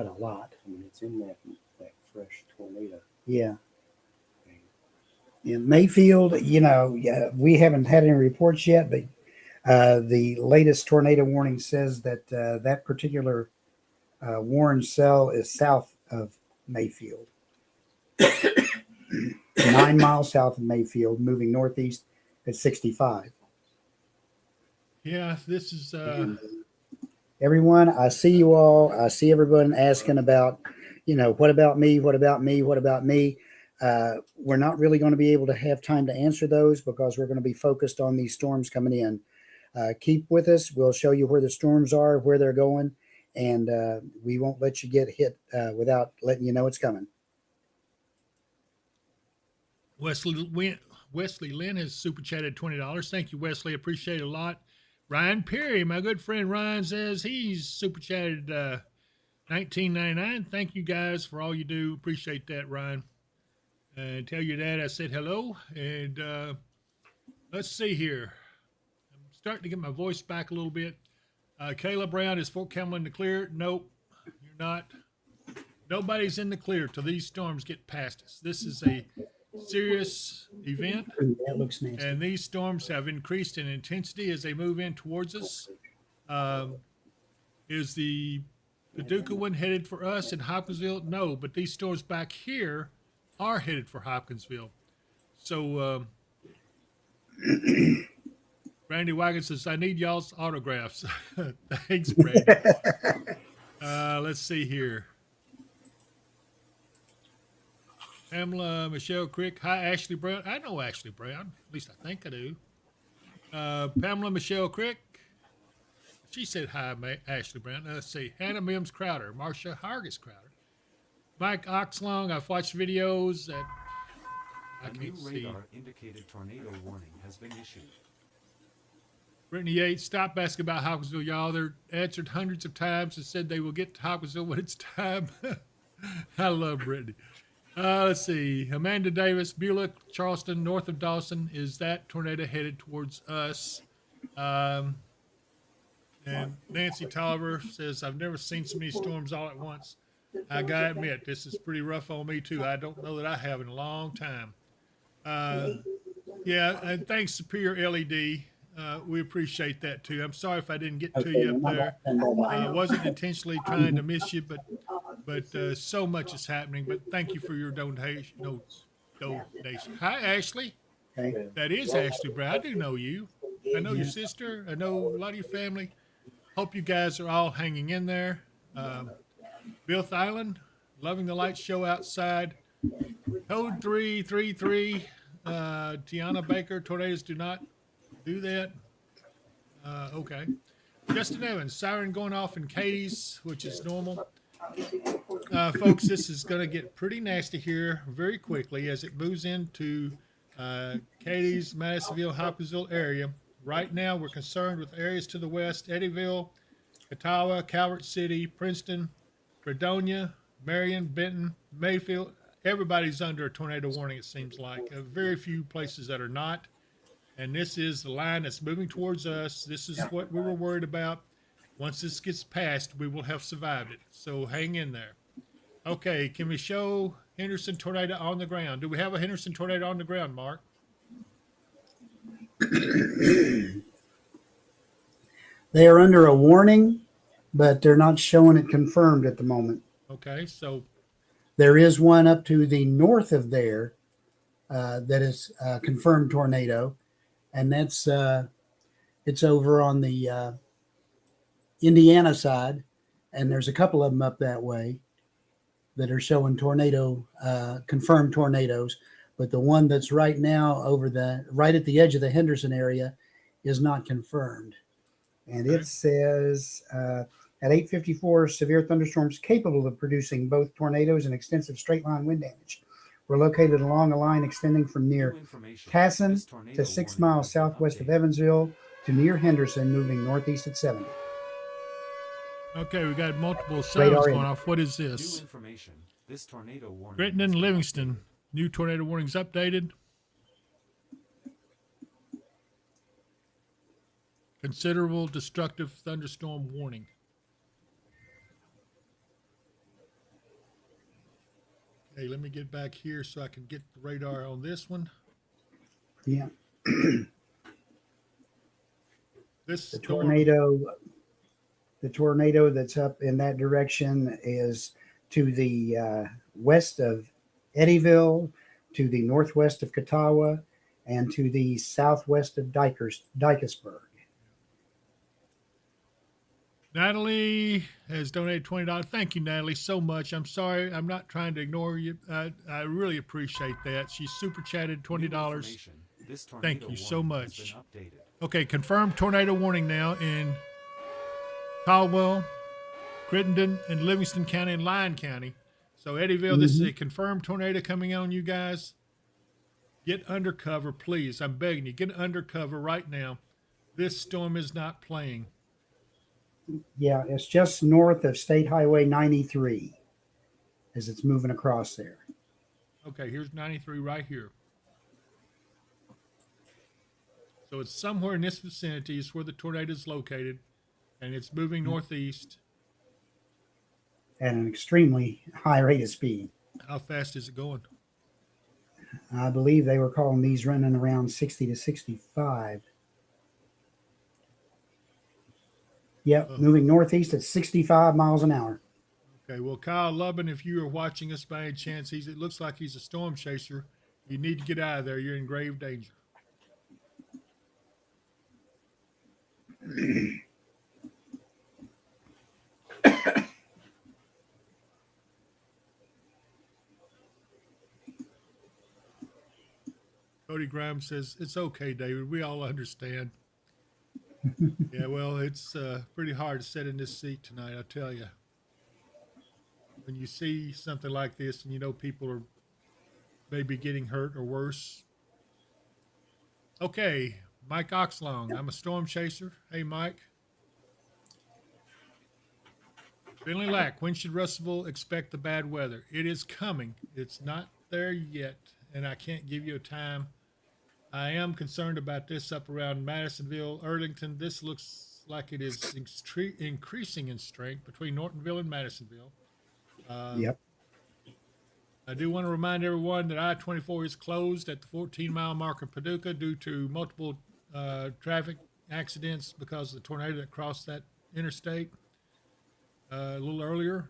a lot. I mean, it's in that fresh tornado. Yeah. In Mayfield, we haven't had any reports yet, but the latest tornado warning says that that particular warned cell is south of Mayfield. 9 miles south of Mayfield, moving northeast at 65. Yeah, this is Everyone, I see you all. I see everyone asking about, what about me? What about me? What about me? We're not really going to be able to have time to answer those because we're going to be focused on these storms coming in. Keep with us. We'll show you where the storms are, where they're going, and we won't let you get hit without letting you know it's coming. Wesley Lynn has super chatted $20. Thank you, Wesley. Appreciate it a lot. Ryan Perry, my good friend Ryan, says he's super chatted $19.99. Thank you guys for all you do. Appreciate that, Ryan. And tell your dad I said hello. And let's see here. I'm starting to get my voice back a little bit. Kayla Brown, is Fort Campbell in the clear? Nope, you're not. Nobody's in the clear till these storms get past us. This is a serious event. That looks nasty. And these storms have increased in intensity as they move in towards us. Is the Paducah one headed for us in Hopkinsville? No, but these storms back here are headed for Hopkinsville. So Randy Wagon says, I need y'all's autographs. Thanks, Randy. Let's see here. Pamela Michelle Crick. Hi, Ashley Brown. I know Ashley Brown. At least I think I do. Pamela Michelle Crick. She said hi, Ashley Brown. Let's see. Hannah Mims Crowder. Marcia Hargis Crowder. Mike Oxlong. I've watched videos that I A new can't see. radar indicated tornado warning has been issued. Brittany Yates. Stop asking about Hopkinsville, y'all. They're answered hundreds of times and said they will get to Hopkinsville when it's time. I love Brittany. Let's see. Amanda Davis, Beulah, Charleston, north of Dawson. Is that tornado headed towards us? And Nancy Tolliver says, I've never seen so many storms all at once. I got to admit, this is pretty rough on me, too. I don't know that I have in a long time. Yeah, and thanks, Superior LED. We appreciate that, too. I'm sorry if I didn't get to you up there. I wasn't intentionally trying to miss you, but so much is happening. But thank you for your donation. Hi, Ashley. Okay. That is Ashley Brown. I do know you. I know your sister. I know a lot of your family. Hope you guys are all hanging in there. Bill Thyland, loving the light show outside. Code 333. Tiana Baker, tornadoes do not do that. Okay. Justin Evans, siren going off in Katie's, which is normal. Folks, this is going to get pretty nasty here very quickly as it moves into Katie's, Madisonville, Hopkinsville area. Right now, we're concerned with areas to the west: Eddyville, Catawba, Calvert City, Princeton, Fredonia, Marion, Benton, Mayfield. everybody's under a tornado warning, it seems like. Very few places that are not. And this is the line that's moving towards us. This is what we were worried about. Once this gets passed, we will have survived it. So hang in there. Okay, can we show Henderson tornado on the ground? Do we have a Henderson tornado on the ground, Mark? They are under a warning, but they're not showing it confirmed at the moment. Okay, so there is one up to the north of there that is a confirmed tornado, and that's it's over on the Indiana side, and there's a couple of them up that way that are showing confirmed tornadoes. But the one that's right now right at the edge of the Henderson area is not confirmed. And it says at 8:54, severe thunderstorms capable of producing both tornadoes and extensive straight line wind damage were located along a line extending from near Casson to 6 miles southwest of Evansville to near Henderson, moving northeast at 70. Okay, we got multiple sounds going off. What is this? New information. This tornado warning. Crittenden and Livingston. New tornado warnings updated. Considerable destructive thunderstorm warning. Okay, let me get back here so I can get the radar on this one. Yeah. This the tornado that's up in that direction is to the west of Eddyville, to the northwest of Catawba, and to the southwest of Dykesburg. Natalie has donated $20. Thank you, Natalie, so much. I'm sorry. I'm not trying to ignore you. I really appreciate that. She super chatted $20. Thank you so much. Okay, confirmed tornado warning now in Caldwell, Crittenden, and Livingston County and Lyon County. So Eddyville, this is a confirmed tornado coming on, you guys. Get under cover, please. I'm begging you, get under cover right now. This storm is not playing. Yeah, it's just north of State Highway 93 as it's moving across there. Okay, here's 93 right here. So it's somewhere in this vicinity is where the tornado is located, and it's moving northeast. At an extremely high rate of speed. How fast is it going? I believe they were calling these running around 60 to 65. Yep, moving northeast at 65 miles an hour. Okay, well, Kyle Lubin, if you are watching us by any chance, it looks like he's a storm chaser. You need to get out of there. You're in grave danger. Cody Grimes says, it's okay, David. We all understand. Yeah, well, it's pretty hard to sit in this seat tonight, I tell you. When you see something like this and you know people are maybe getting hurt or worse. Okay, Mike Oxlong. I'm a storm chaser. Hey, Mike. Finley Lack, when should Russellville expect the bad weather? It is coming. It's not there yet, and I can't give you a time. I am concerned about this up around Madisonville, Earlington. This looks like it is increasing in strength between Nortonville and Madisonville. Yep. I do want to remind everyone that I-24 is closed at the 14-mile mark of Paducah due to multiple traffic accidents because of the tornado that crossed that interstate a little earlier.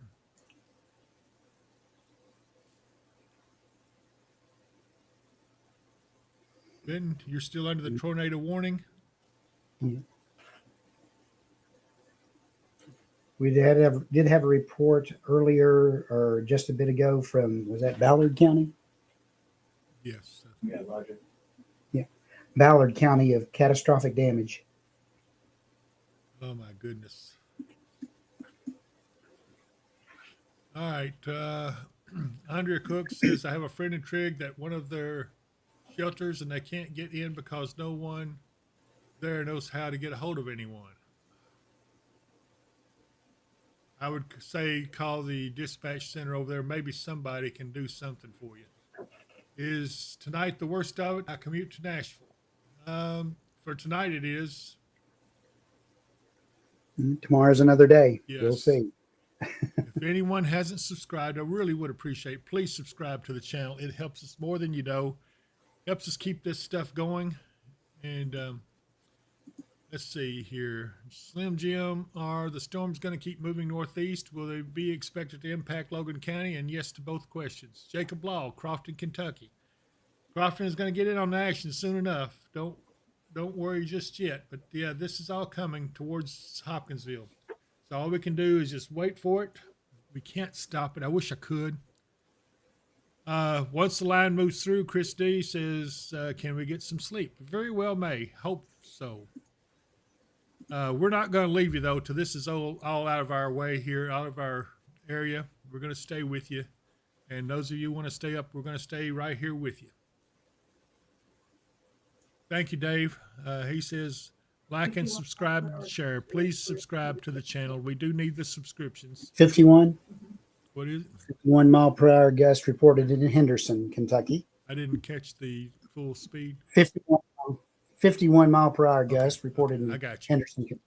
Ben, you're still under the tornado warning? Yeah. We did have a report earlier or just a bit ago from, was that Ballard County? Yes. Yeah, Roger. Yeah. Ballard County of catastrophic damage. Oh, my goodness. All right. Andrea Cook says, I have a friend in Trigg that one of their shelters and they can't get in because no one there knows how to get a hold of anyone. I would say call the dispatch center over there. Maybe somebody can do something for you. Is tonight the worst of it? I commute to Nashville. For tonight it is. Tomorrow's another day. Yes. We'll see. If anyone hasn't subscribed, I really would appreciate, please subscribe to the channel. It helps us more than you know. Helps us keep this stuff going. And let's see here. Slim Jim, are the storms going to keep moving northeast? Will they be expected to impact Logan County? And yes to both questions. Jacob Law, Crofton, Kentucky. Crofton is going to get in on the action soon enough. Don't worry just yet. But yeah, this is all coming towards Hopkinsville. So all we can do is just wait for it. We can't stop it. I wish I could. Once the line moves through, Chris D says, can we get some sleep? Very well may. Hope so. We're not going to leave you, though, till this is all out of our way here, out of our area. We're going to stay with you. And those of you who want to stay up, we're going to stay right here with you. Thank you, Dave. He says, like and subscribe and share. Please subscribe to the channel. We do need the subscriptions. 51. What is it? 51 mile per hour gust reported in Henderson, Kentucky. I didn't catch the full speed. 51 mile per hour gust reported in I got you. Henderson, Kentucky.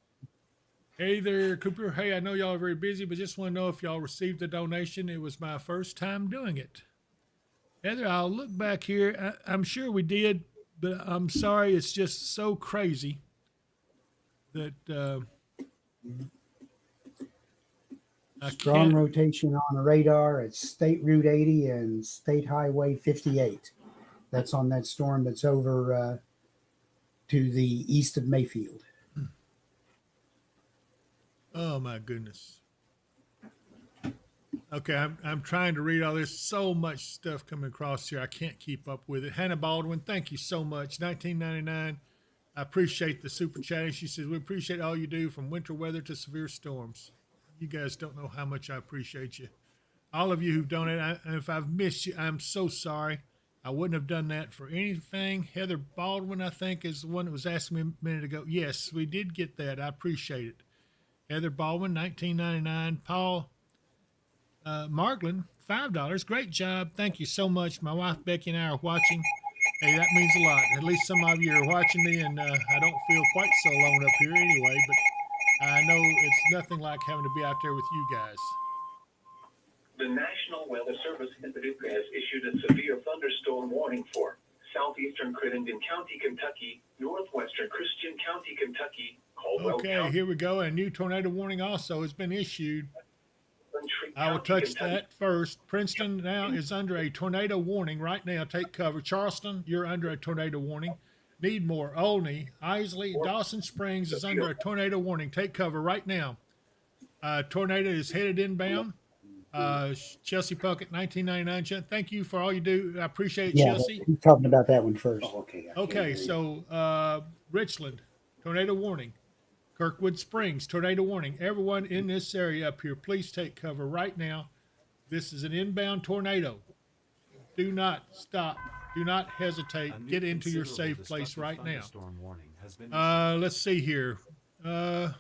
Hey there, Cooper. Hey, I know y'all are very busy, but just want to know if y'all received the donation. It was my first time doing it. Heather, I'll look back here. I'm sure we did, but I'm sorry. It's just so crazy that Strong rotation on the radar at State Route 80 and State Highway 58. That's on that storm that's over to the east of Mayfield. Oh my goodness. Okay, I'm trying to read all this. So much stuff coming across here. I can't keep up with it. Hannah Baldwin, thank you so much. 1999. I appreciate the super chatting. She says, we appreciate all you do from winter weather to severe storms. You guys don't know how much I appreciate you. All of you who've donated, and if I've missed you, I'm so sorry. I wouldn't have done that for anything. Heather Baldwin, I think, is the one that was asking me a minute ago. Yes, we did get that. I appreciate it. Heather Baldwin, 1999. Paul Marglin, $5. Great job. Thank you so much. My wife Becky and I are watching. Hey, that means a lot. At least some of you are watching me, and I don't feel quite so alone up here anyway, but I know it's nothing like having to be out there with you guys. The National Weather Service in Paducah has issued a severe thunderstorm warning for southeastern Crittenden County, Kentucky, northwestern Christian County, Kentucky, Caldwell Okay, County. here we go. A new tornado warning also has been issued. I will touch that first. Princeton now is under a tornado warning right now. Take cover. Charleston, you're under a tornado warning. Needmore, Olney, Isley, Dawson Springs is under a tornado warning. Take cover right now. Tornado is headed inbound. Chelsea Puckett, 1999. Thank you for all you do. I appreciate it, Chelsea. I'm talking about that one first. Oh, okay. Okay, so Richland, tornado warning. Kirkwood Springs, tornado warning. Everyone in this area up here, please take cover right now. This is an inbound tornado. Do not stop. Do not hesitate. Get into your safe place right now. Let's see here. The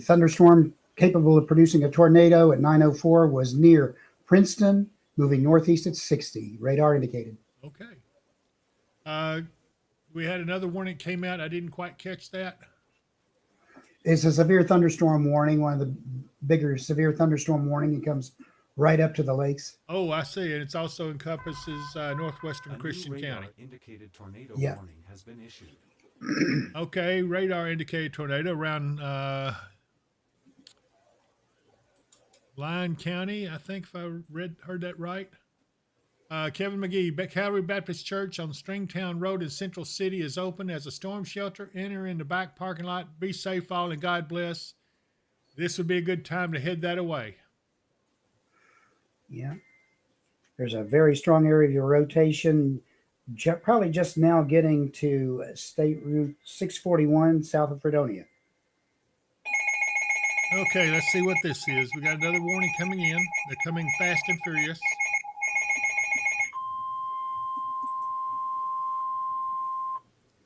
thunderstorm capable of producing a tornado at 9:04 was near Princeton, moving northeast at 60. Radar indicated. Okay. We had another warning came out. I didn't quite catch that. It's a severe thunderstorm warning, one of the bigger severe thunderstorm warning. It comes right up to the lakes. Oh, I see. And it also encompasses northwestern Christian County. Indicated tornado Yeah. warning has been issued. Okay, radar indicated tornado around Lyon County, I think, if I heard that right. Kevin McGee, Calvary Baptist Church on Stringtown Road in Central City is open as a storm shelter. Enter in the back parking lot. Be safe all and God bless. This would be a good time to head that away. Yeah. There's a very strong area of rotation, probably just now getting to State Route 641 south of Fredonia. Okay, let's see what this is. We got another warning coming in. They're coming fast and furious.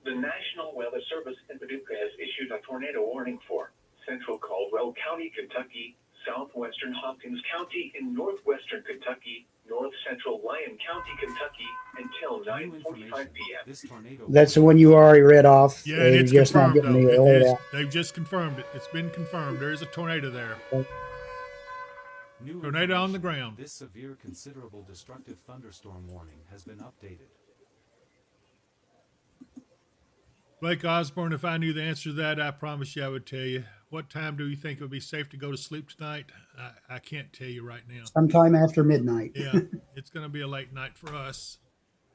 The National Weather Service in Paducah has issued a tornado warning for central Caldwell County, Kentucky, southwestern Hopkins County in northwestern Kentucky, north central Lyon County, Kentucky, until 9:45 p.m. This tornado That's the one you already read off. Yeah, and You're it's just not confirmed getting though. the alert out. They've just confirmed it. It's been confirmed. There is a tornado there. New Tornado on the information. ground. This severe considerable destructive thunderstorm warning has been updated. Blake Osborne, if I knew the answer to that, I promise you I would tell you. What time do you think it would be safe to go to sleep tonight? I can't tell you right now. Sometime after midnight. Yeah, it's going to be a late night for us.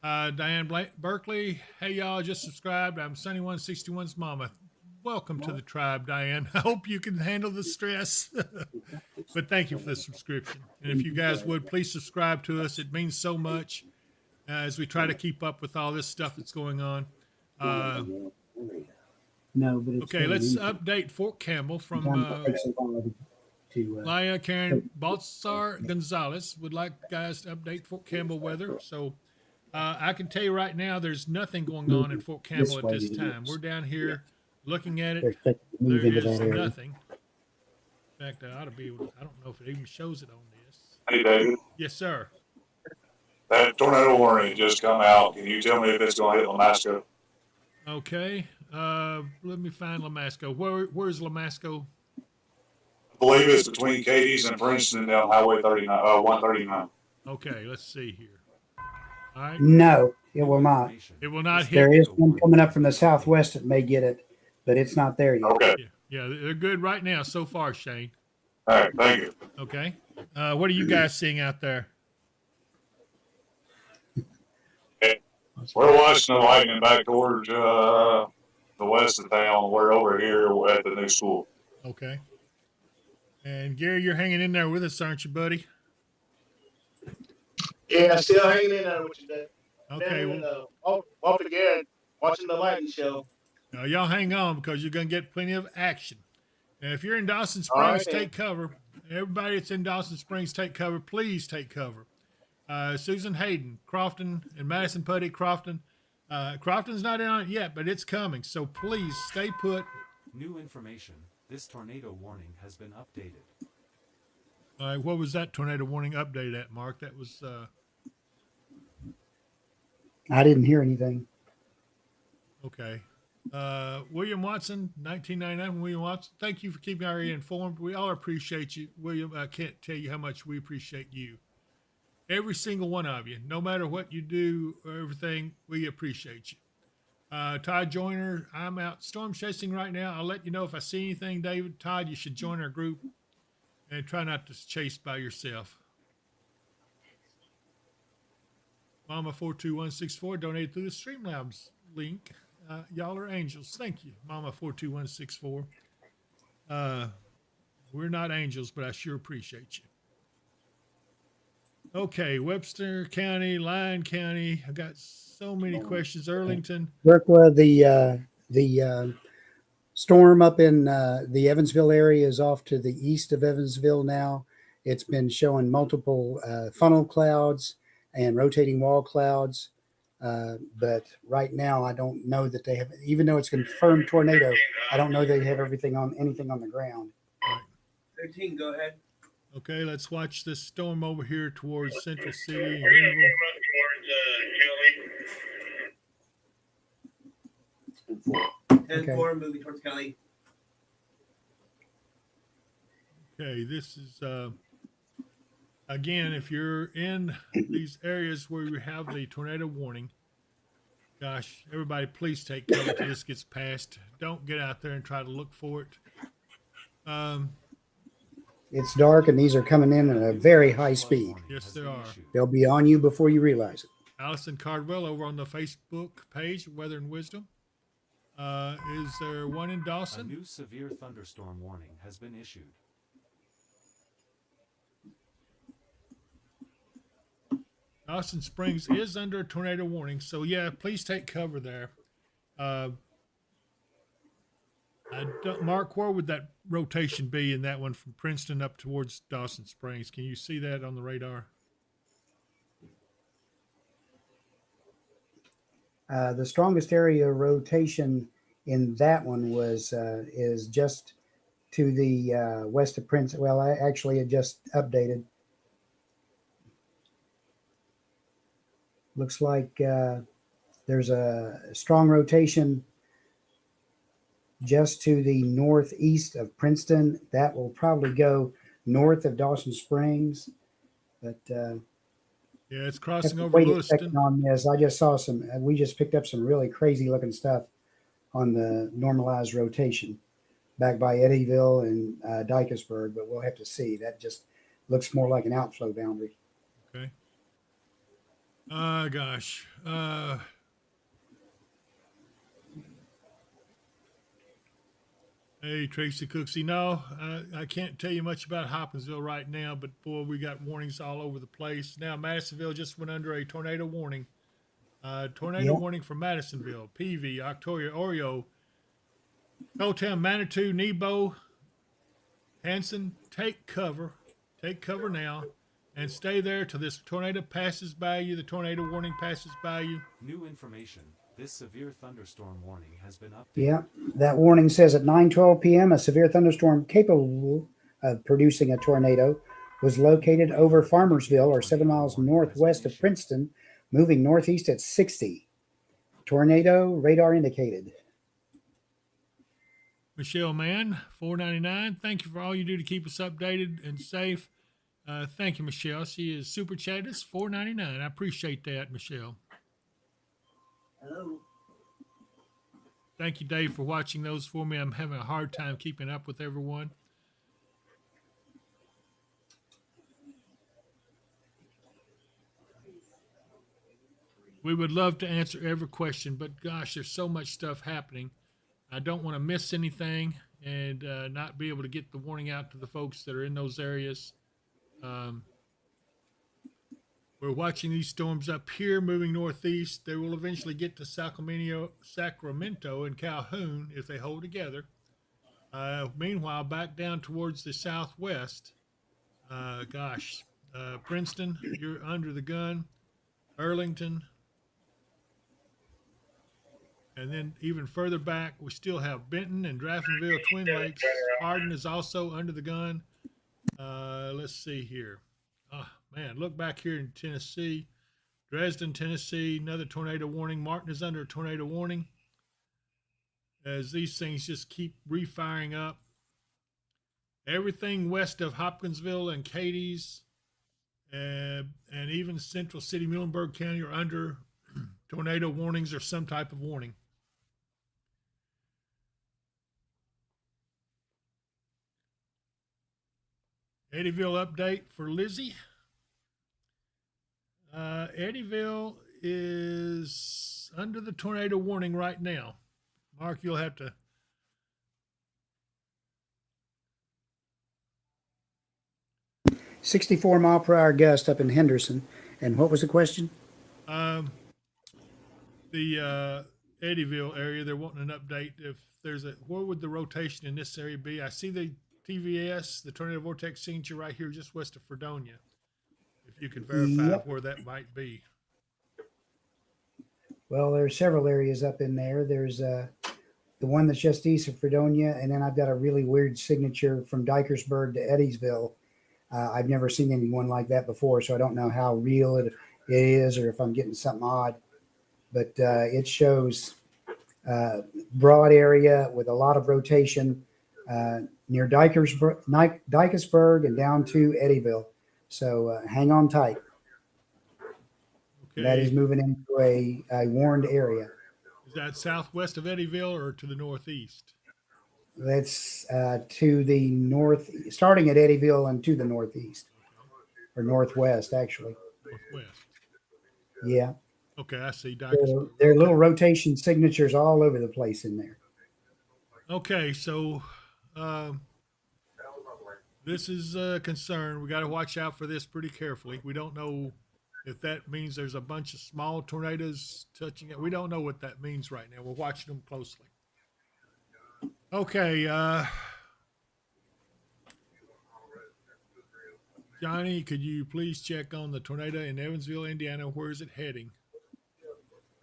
Diane Berkeley, hey y'all, just subscribed. I'm Sunny161's mama. Welcome to the tribe, Diane. I hope you can handle the stress. But thank you for the subscription. And if you guys would, please subscribe to us. It means so much as we try to keep up with all this stuff that's going on. No, but it's Okay, let's update Fort Campbell from Laya Karen Baltzar Gonzalez would like guys to update Fort Campbell weather. So I can tell you right now, there's nothing going on in Fort Campbell at this time. We're down here looking at it. There is nothing. In fact, I ought to be able to, I don't know if it even shows it on this. Hey, David. Yes, sir. That tornado warning just come out. Can you tell me if it's going to hit Lamasco? Okay. Let me find Lamasco. Where's Lamasco? I believe it's between Katie's and Princeton down Highway 139. Okay, let's see here. All right. No, it will not. It will not hit. There is one coming up from the southwest that may get it, but it's not there yet. Okay. Yeah, they're good right now so far, Shane. All right, thank you. Okay. What are you guys seeing out there? We're watching the lightning back towards the west of town. We're over here at the new school. Okay. And Gary, you're hanging in there with us, aren't you, buddy? Yeah, still hanging in there with you, Dave. Okay. Off the Garrett, watching the lightning show. Now, y'all hang on because you're going to get plenty of action. And if you're in Dawson Springs, right, take cover. Everybody that's in Dawson Springs, take cover. Please take cover. Susan Hayden, Crofton, and Madison Putty, Crofton. Crofton's not in on it yet, but it's coming. So please stay put. New information. This tornado warning has been updated. All right, what was that tornado warning update at, Mark? That was... I didn't hear anything. Okay. William Watson, 1999. William Watson, thank you for keeping our area informed. We all appreciate you. William, I can't tell you how much we appreciate you. Every single one of you, no matter what you do or everything, we appreciate you. Todd Joyner, I'm out storm chasing right now. I'll let you know if I see anything, David. Todd, you should join our group and try not to chase by yourself. Mama 42164 donated through the Streamlabs link. Y'all are angels. Thank you, Mama 42164. We're not angels, but I sure appreciate you. Okay, Webster County, Lyon County. I've got so many questions. Arlington. Berkla, the storm up in the Evansville area is off to the east of Evansville now. It's been showing multiple funnel clouds and rotating wall clouds. But right now, I don't know that they have, even though it's confirmed tornado, I don't know they have anything on the ground. 13, go ahead. Okay, let's watch this storm over here towards Central City. And Louisville. 10-4, moving towards Kelly. Okay, this is, again, if you're in these areas where you have the tornado warning, gosh, everybody please take cover until this gets passed. Don't get out there and try to look for it. It's dark, and these are coming in at a very high speed. Yes, they are. They'll be on you before you realize it. Allison Cardwell over on the Facebook page, Weather and Wisdom. Is there one in Dawson? A new severe thunderstorm warning has been issued. Dawson Springs is under a tornado warning, so yeah, please take cover there. Mark, where would that rotation be in that one from Princeton up towards Dawson Springs? Can you see that on the radar? The strongest area rotation in that one was is just to the west of Prince. Well, I actually had just updated. Looks like there's a strong rotation just to the northeast of Princeton. That will probably go north of Dawson Springs, but Yeah, it's have crossing to over wait a second Lewiston. on this. I just saw some. We just picked up some really crazy looking stuff on the normalized rotation back by Eddyville and Dykesburg, but we'll have to see. That just looks more like an outflow boundary. Okay. Gosh. Hey, Tracy Cooksey. No, I can't tell you much about Hopkinsville right now, but boy, we got warnings all over the place. Now, Madisonville just went under a tornado warning. Tornado Yep. warning for Madisonville, PV, Octoria, Oreo, Town, Manitou, Nebo, Hanson. Take cover now, and stay there till this tornado passes by you. The tornado warning passes by you. New information. This severe thunderstorm warning has been updated. Yeah, that warning says at 9:12 p.m. a severe thunderstorm capable of producing a tornado was located over Farmersville, or 7 miles northwest of Princeton, moving northeast at 60. Tornado radar indicated. Michelle Mann, $4.99. Thank you for all you do to keep us updated and safe. Thank you, Michelle. She is super chatted us, $4.99. I appreciate that, Michelle. Hello. Thank you, Dave, for watching those for me. I'm having a hard time keeping up with everyone. We would love to answer every question, but gosh, there's so much stuff happening. I don't want to miss anything and not be able to get the warning out to the folks that are in those areas. We're watching these storms up here moving northeast. They will eventually get to Sacramento and Calhoun if they hold together. Meanwhile, back down towards the southwest, Princeton, you're under the gun. Arlington. And then even further back, we still have Benton and Draftonville, Twin Lakes. Hardin is also under the gun. Let's see here. Oh, man, look back here in Tennessee. Dresden, Tennessee, another tornado warning. Martin is under a tornado warning as these things just keep refiring up. Everything west of Hopkinsville and Cadiz and even Central City, Muhlenberg County are under tornado warnings or some type of warning. Eddyville update for Lizzie. Eddyville is under the tornado warning right now. Mark, you'll have to. .64-mile-per-hour gust up in Henderson. And what was the question? The Eddyville area, they're wanting an update. If there's where would the rotation in this area be? I see the TVS, the tornado vortex signature right here just west of Fredonia. If you could verify where that might be. Well, there are several areas up in there. There's the one that's just east of Fredonia, and then I've got a really weird signature from Dikersburg to Eddyville. I've never seen anyone like that before, so I don't know how real it is or if I'm getting something odd. But it shows broad area with a lot of rotation near Dikersburg and down to Eddyville. So hang on tight. Okay. That is moving into a warned area. Is that southwest of Eddyville or to the northeast? That's to the north, starting at Eddyville and to the northeast, or northwest, actually. Northwest. Yeah. Okay, I see. There are little rotation signatures all over the place in there. Okay, so this is a concern. We got to watch out for this pretty carefully. We don't know if that means there's a bunch of small tornadoes touching it. We don't know what that means right now. We're watching them closely. Okay, Johnny, could you please check on the tornado in Evansville, Indiana? Where is it heading?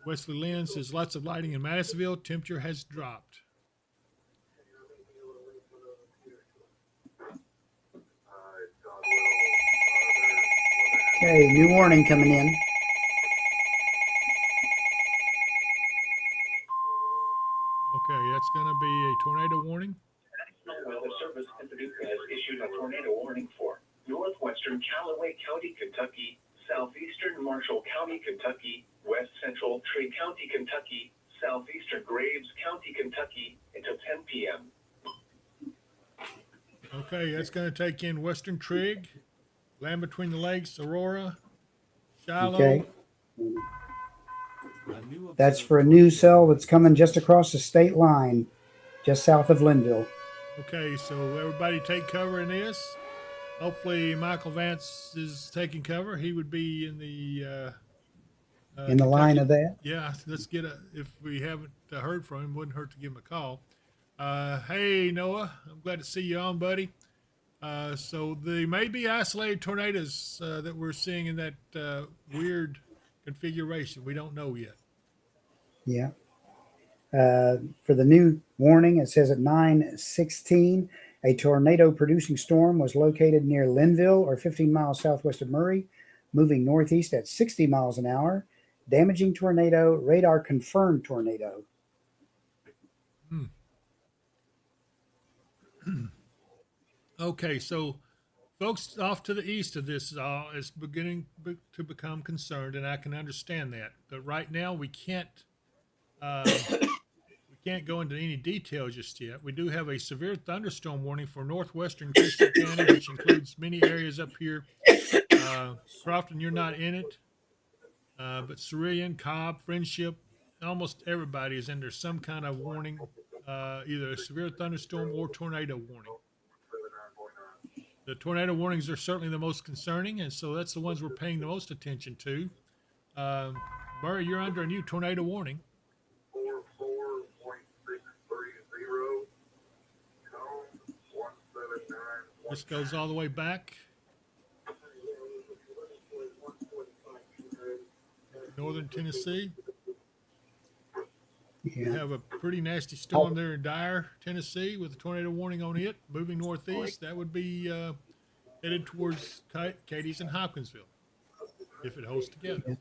Wesley Lynn says lots of lighting in Madisonville. Temperature has dropped. Okay, new warning coming in. Okay, that's going to be a tornado warning. National Weather Service in Paducah has issued a tornado warning for northwestern Callaway County, Kentucky, southeastern Marshall County, Kentucky, west central Trey County, Kentucky, southeastern Graves County, Kentucky, until 10 p.m. Okay, that's going to take in western Trigg, Land Between the Lakes, Aurora, Shiloh. Okay. A new That's observed for a new tornado cell warning that's coming just across the state line, just south of Linville. Okay, so everybody take cover in this. Hopefully Michael Vance is taking cover. He would be in the In the line of that. Yeah, let's get if we haven't heard from him, wouldn't hurt to give him a call. Hey, Noah, I'm glad to see you on, buddy. So there may be isolated tornadoes that we're seeing in that weird configuration. We don't know yet. Yeah. For the new warning, it says at 9:16, a tornado producing storm was located near Linville or 15 miles southwest of Murray, moving northeast at 60 miles an hour. Damaging tornado, radar confirmed tornado. Okay, so folks off to the east of this is beginning to become concerned, and I can understand that. But right now, we can't go into any detail just yet. We do have a severe thunderstorm warning for northwestern Christian County, which includes many areas up here. Crofton, you're not in it, but Siren, Cobb, Friendship, almost everybody is under some kind of warning, either a severe thunderstorm or tornado warning. The tornado warnings are certainly the most concerning, and so that's the ones we're paying the most attention to. Murray, you're under a new tornado warning. 44.630. Cone 179. This goes all the way back. Northern Tennessee. We Yeah. have a pretty nasty storm there in Dyer, Tennessee, with a tornado warning on it. Moving northeast, that would be headed towards Cadiz and Hopkinsville if it holds together.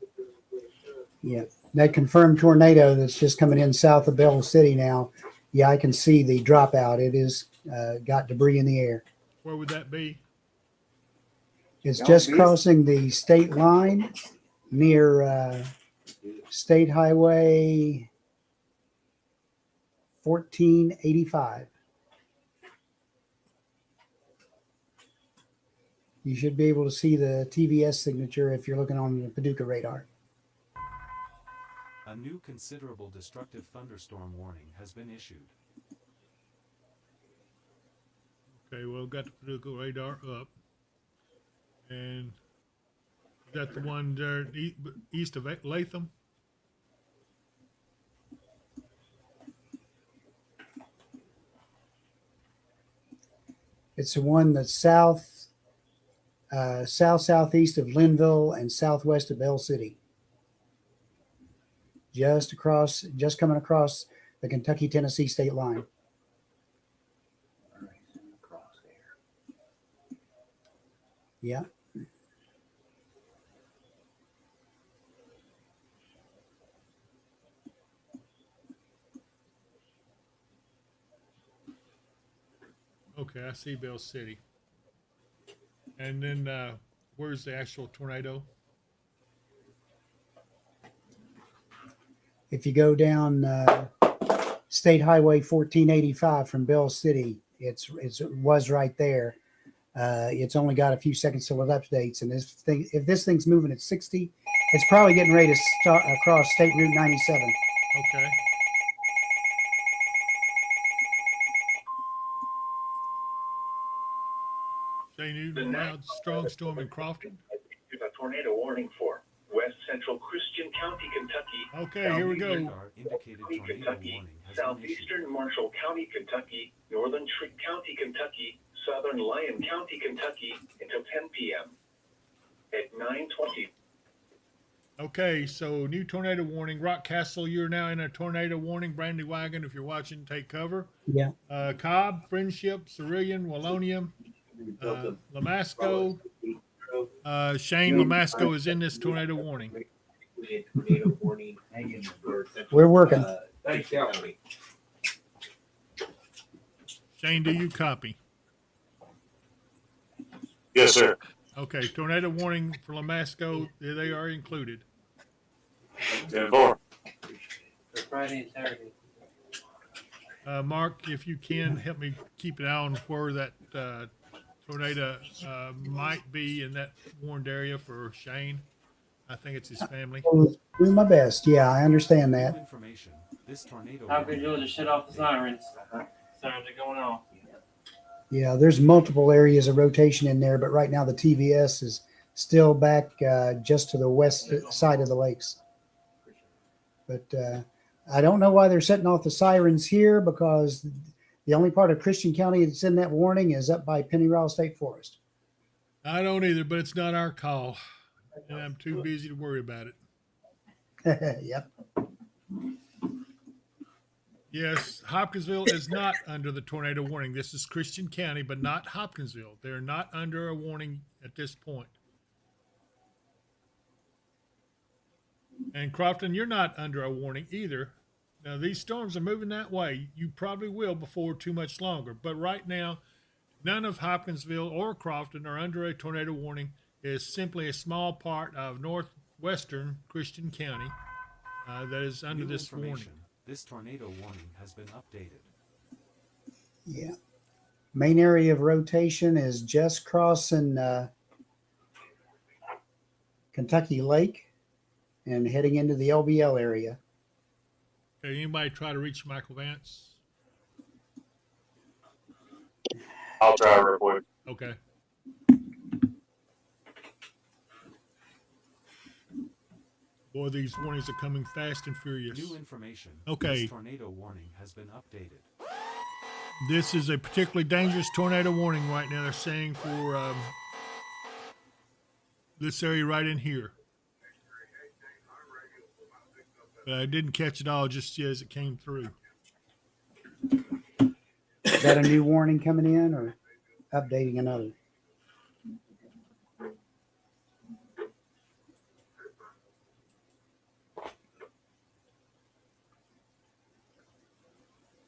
Yeah. That confirmed tornado that's just coming in south of Bell City now. Yeah, I can see the dropout. It is got debris in the air. Where would that be? It's just crossing the state line near State Highway 1485. You should be able to see the TVS signature if you're looking on the Paducah radar. A new considerable destructive thunderstorm warning has been issued. Okay, well, got the Paducah radar up. And is that the one there east of Latham? It's the one that's southeast of Linville and southwest of Bell City. Just coming across the Kentucky-Tennessee state line. Yeah. Okay, I see Bell City. And then where's the actual tornado? If you go down State Highway 1485 from Bell City, it was right there. It's only got a few seconds till it updates, and if this thing's moving at 60, it's probably getting ready to start across State Route 97. Okay. Say new loud strong storm in Crofton. There's a tornado warning for west central Christian County, Kentucky. Okay, here we go. Indicated tornado Kentucky, warning has been issued. southeastern Marshall County, Kentucky, northern Trigg County, Kentucky, southern Lyon County, Kentucky, until 10 p.m. At 9:20. Okay, so new tornado warning. Rock Castle, you're now in a tornado warning. Brandy Wagon, if you're watching, take cover. Yeah. Cobb, Friendship, Cerulean, Wallonium, Lamasco, Shane Lamasco is in this tornado warning. Tornado warning hanging for Central, We're working. Thanks, yeah. Shane, do you copy? Yes, sir. Okay, tornado warning for Lamasco, they are included. 10-4. For Friday and Saturday. Mark, if you can, help me keep an eye on where that tornado might be in that warned area for Shane. I think it's his family. I'll do my best. Yeah, I understand New that. information. This tornado How could warning you just shut off the sirens? Sirens are going off. Yeah, there's multiple areas of rotation in there, but right now the TVS is still back just to the west side of the lakes. But I don't know why they're setting off the sirens here, because the only part of Christian County that's in that warning is up by Pennyroyal State Forest. I don't either, but it's not our call, and I'm too busy to worry about it. Yep. Yes, Hopkinsville is not under the tornado warning. This is Christian County, but not Hopkinsville. They're not under a warning at this point. And Crofton, you're not under a warning either. Now, these storms are moving that way. You probably will before too much longer. But right now, none of Hopkinsville or Crofton are under a tornado warning. It is simply a small part of northwestern Christian County that is under New this warning. information. This tornado warning has been updated. Yeah. Main area of rotation is just crossing Kentucky Lake and heading into the LBL area. Okay, anybody try to reach Michael Vance? I'll try real quick. Okay. Boy, these warnings are coming fast and furious. New information. Okay. This tornado warning has been updated. This is a particularly dangerous tornado warning right now. They're saying for this area right in here. But I didn't catch it all just as it came through. Is that a new warning coming in or updating another?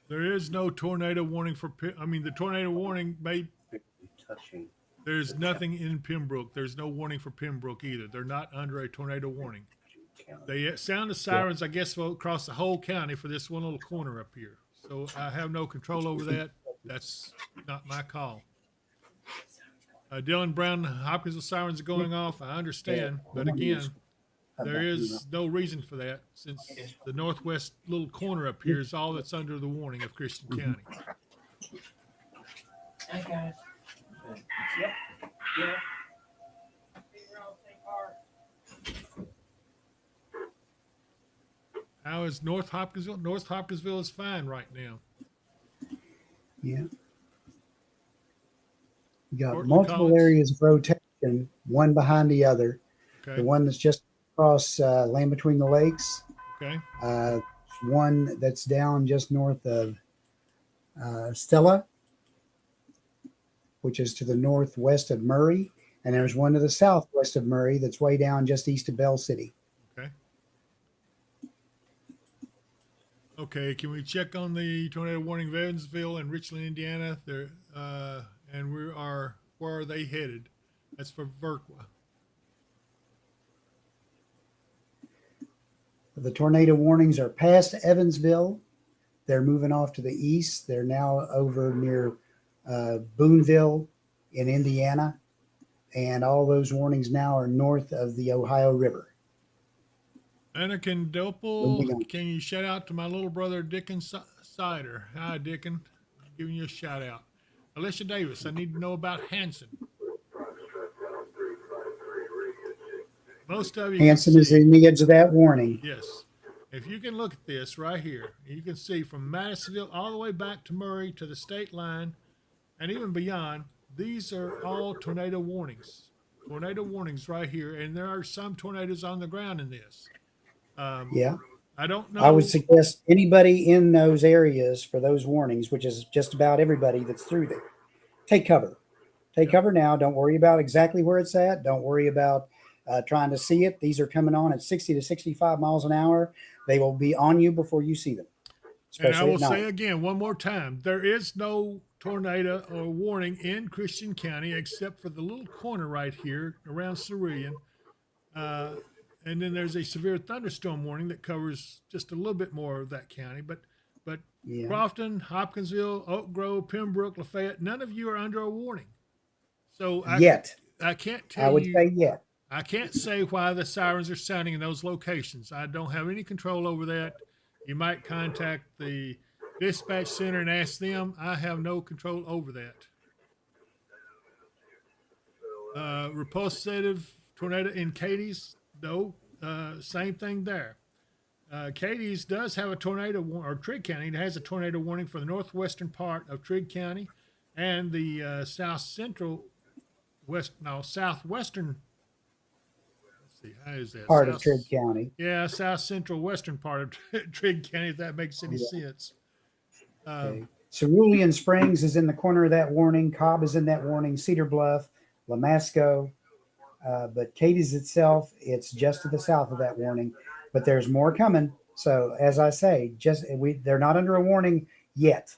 There is no tornado warning for, the tornado warning may, Touching. there's nothing in Pembroke. There's no warning for Pembroke either. They're not under a tornado warning. They sound the sirens, I guess, across the whole county for this one little corner up here. So I have no control over that. That's not my call. Dylan Brown, Hopkinsville sirens are going off. I understand, but again, there is no reason for that, since the northwest little corner up here is all that's under the warning of Christian County. Hi, guys. Yep. Yeah. How is North Hopkinsville? North Hopkinsville is fine right now. Yeah. You got Courtney multiple Collins. areas of rotation, one behind the other. Okay. The one that's just across Land Between the Lakes. Okay. One that's down just north of Stella, which is to the northwest of Murray. And there's one to the southwest of Murray that's way down just east of Bell City. Okay. Okay, can we check on the tornado warning of Evansville and Richland, Indiana? They're, and where are they headed? That's for Verqua. The tornado warnings are past Evansville. They're moving off to the east. They're now over near Boonville in Indiana. And all those warnings now are north of the Ohio River. Anakin Dopel, can you shout out to my little brother, Dickon Sider? Hi, Dickon. I'm giving you a shout out. Alicia Davis, I need to know about Hanson. Most of you Hanson is in the edge of that warning. Yes. If you can look at this right here, you can see from Madisonville all the way back to Murray to the state line and even beyond, these are all tornado warnings. Tornado warnings right here. And there are some tornadoes on the ground in this. Yeah. I don't know. I would suggest anybody in those areas for those warnings, which is just about everybody that's through there, take cover. Take cover now. Don't worry about exactly where it's at. Don't worry about trying to see it. These are coming on at 60 to 65 miles an hour. They will be on you before you see them. And I will at night. say again, one more time, there is no tornado or warning in Christian County except for the little corner right here around Siren. And then there's a severe thunderstorm warning that covers just a little bit more of that county. But Yeah. Crofton, Hopkinsville, Oak Grove, Pembroke, Lafayette, none of you are under a warning. So I can't tell you. I would say yet. I can't say why the sirens are sounding in those locations. I don't have any control over that. You might contact the dispatch center and ask them. I have no control over that. Repulsive tornado in Cadiz, no, same thing there. Cadiz does have a tornado or Trigg County has a tornado warning for the northwestern part of Trigg County and the southwestern. How is that? Part of Trigg County. Yeah, south central western part of Trigg County, if that makes any sense. Okay. Cerulean Springs is in the corner of that warning. Cobb is in that warning. Cedar Bluff, Lamasco. But Cadiz itself, it's just to the south of that warning. But there's more coming. So as I say, they're not under a warning yet.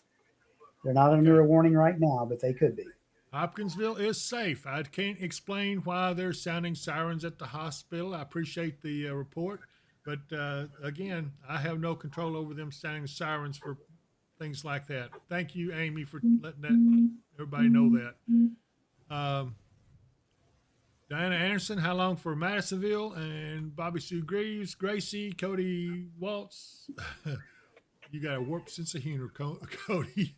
They're not under a warning right now, but they could be. Hopkinsville is safe. I can't explain why they're sounding sirens at the hospital. I appreciate the report, but again, I have no control over them sounding sirens for things like that. Thank you, Amy, for letting everybody know that. Diana Anderson, how long for Madisonville? And Bobby Sue Greaves, Gracie, Cody Waltz. You got a warped sense of humor, Cody.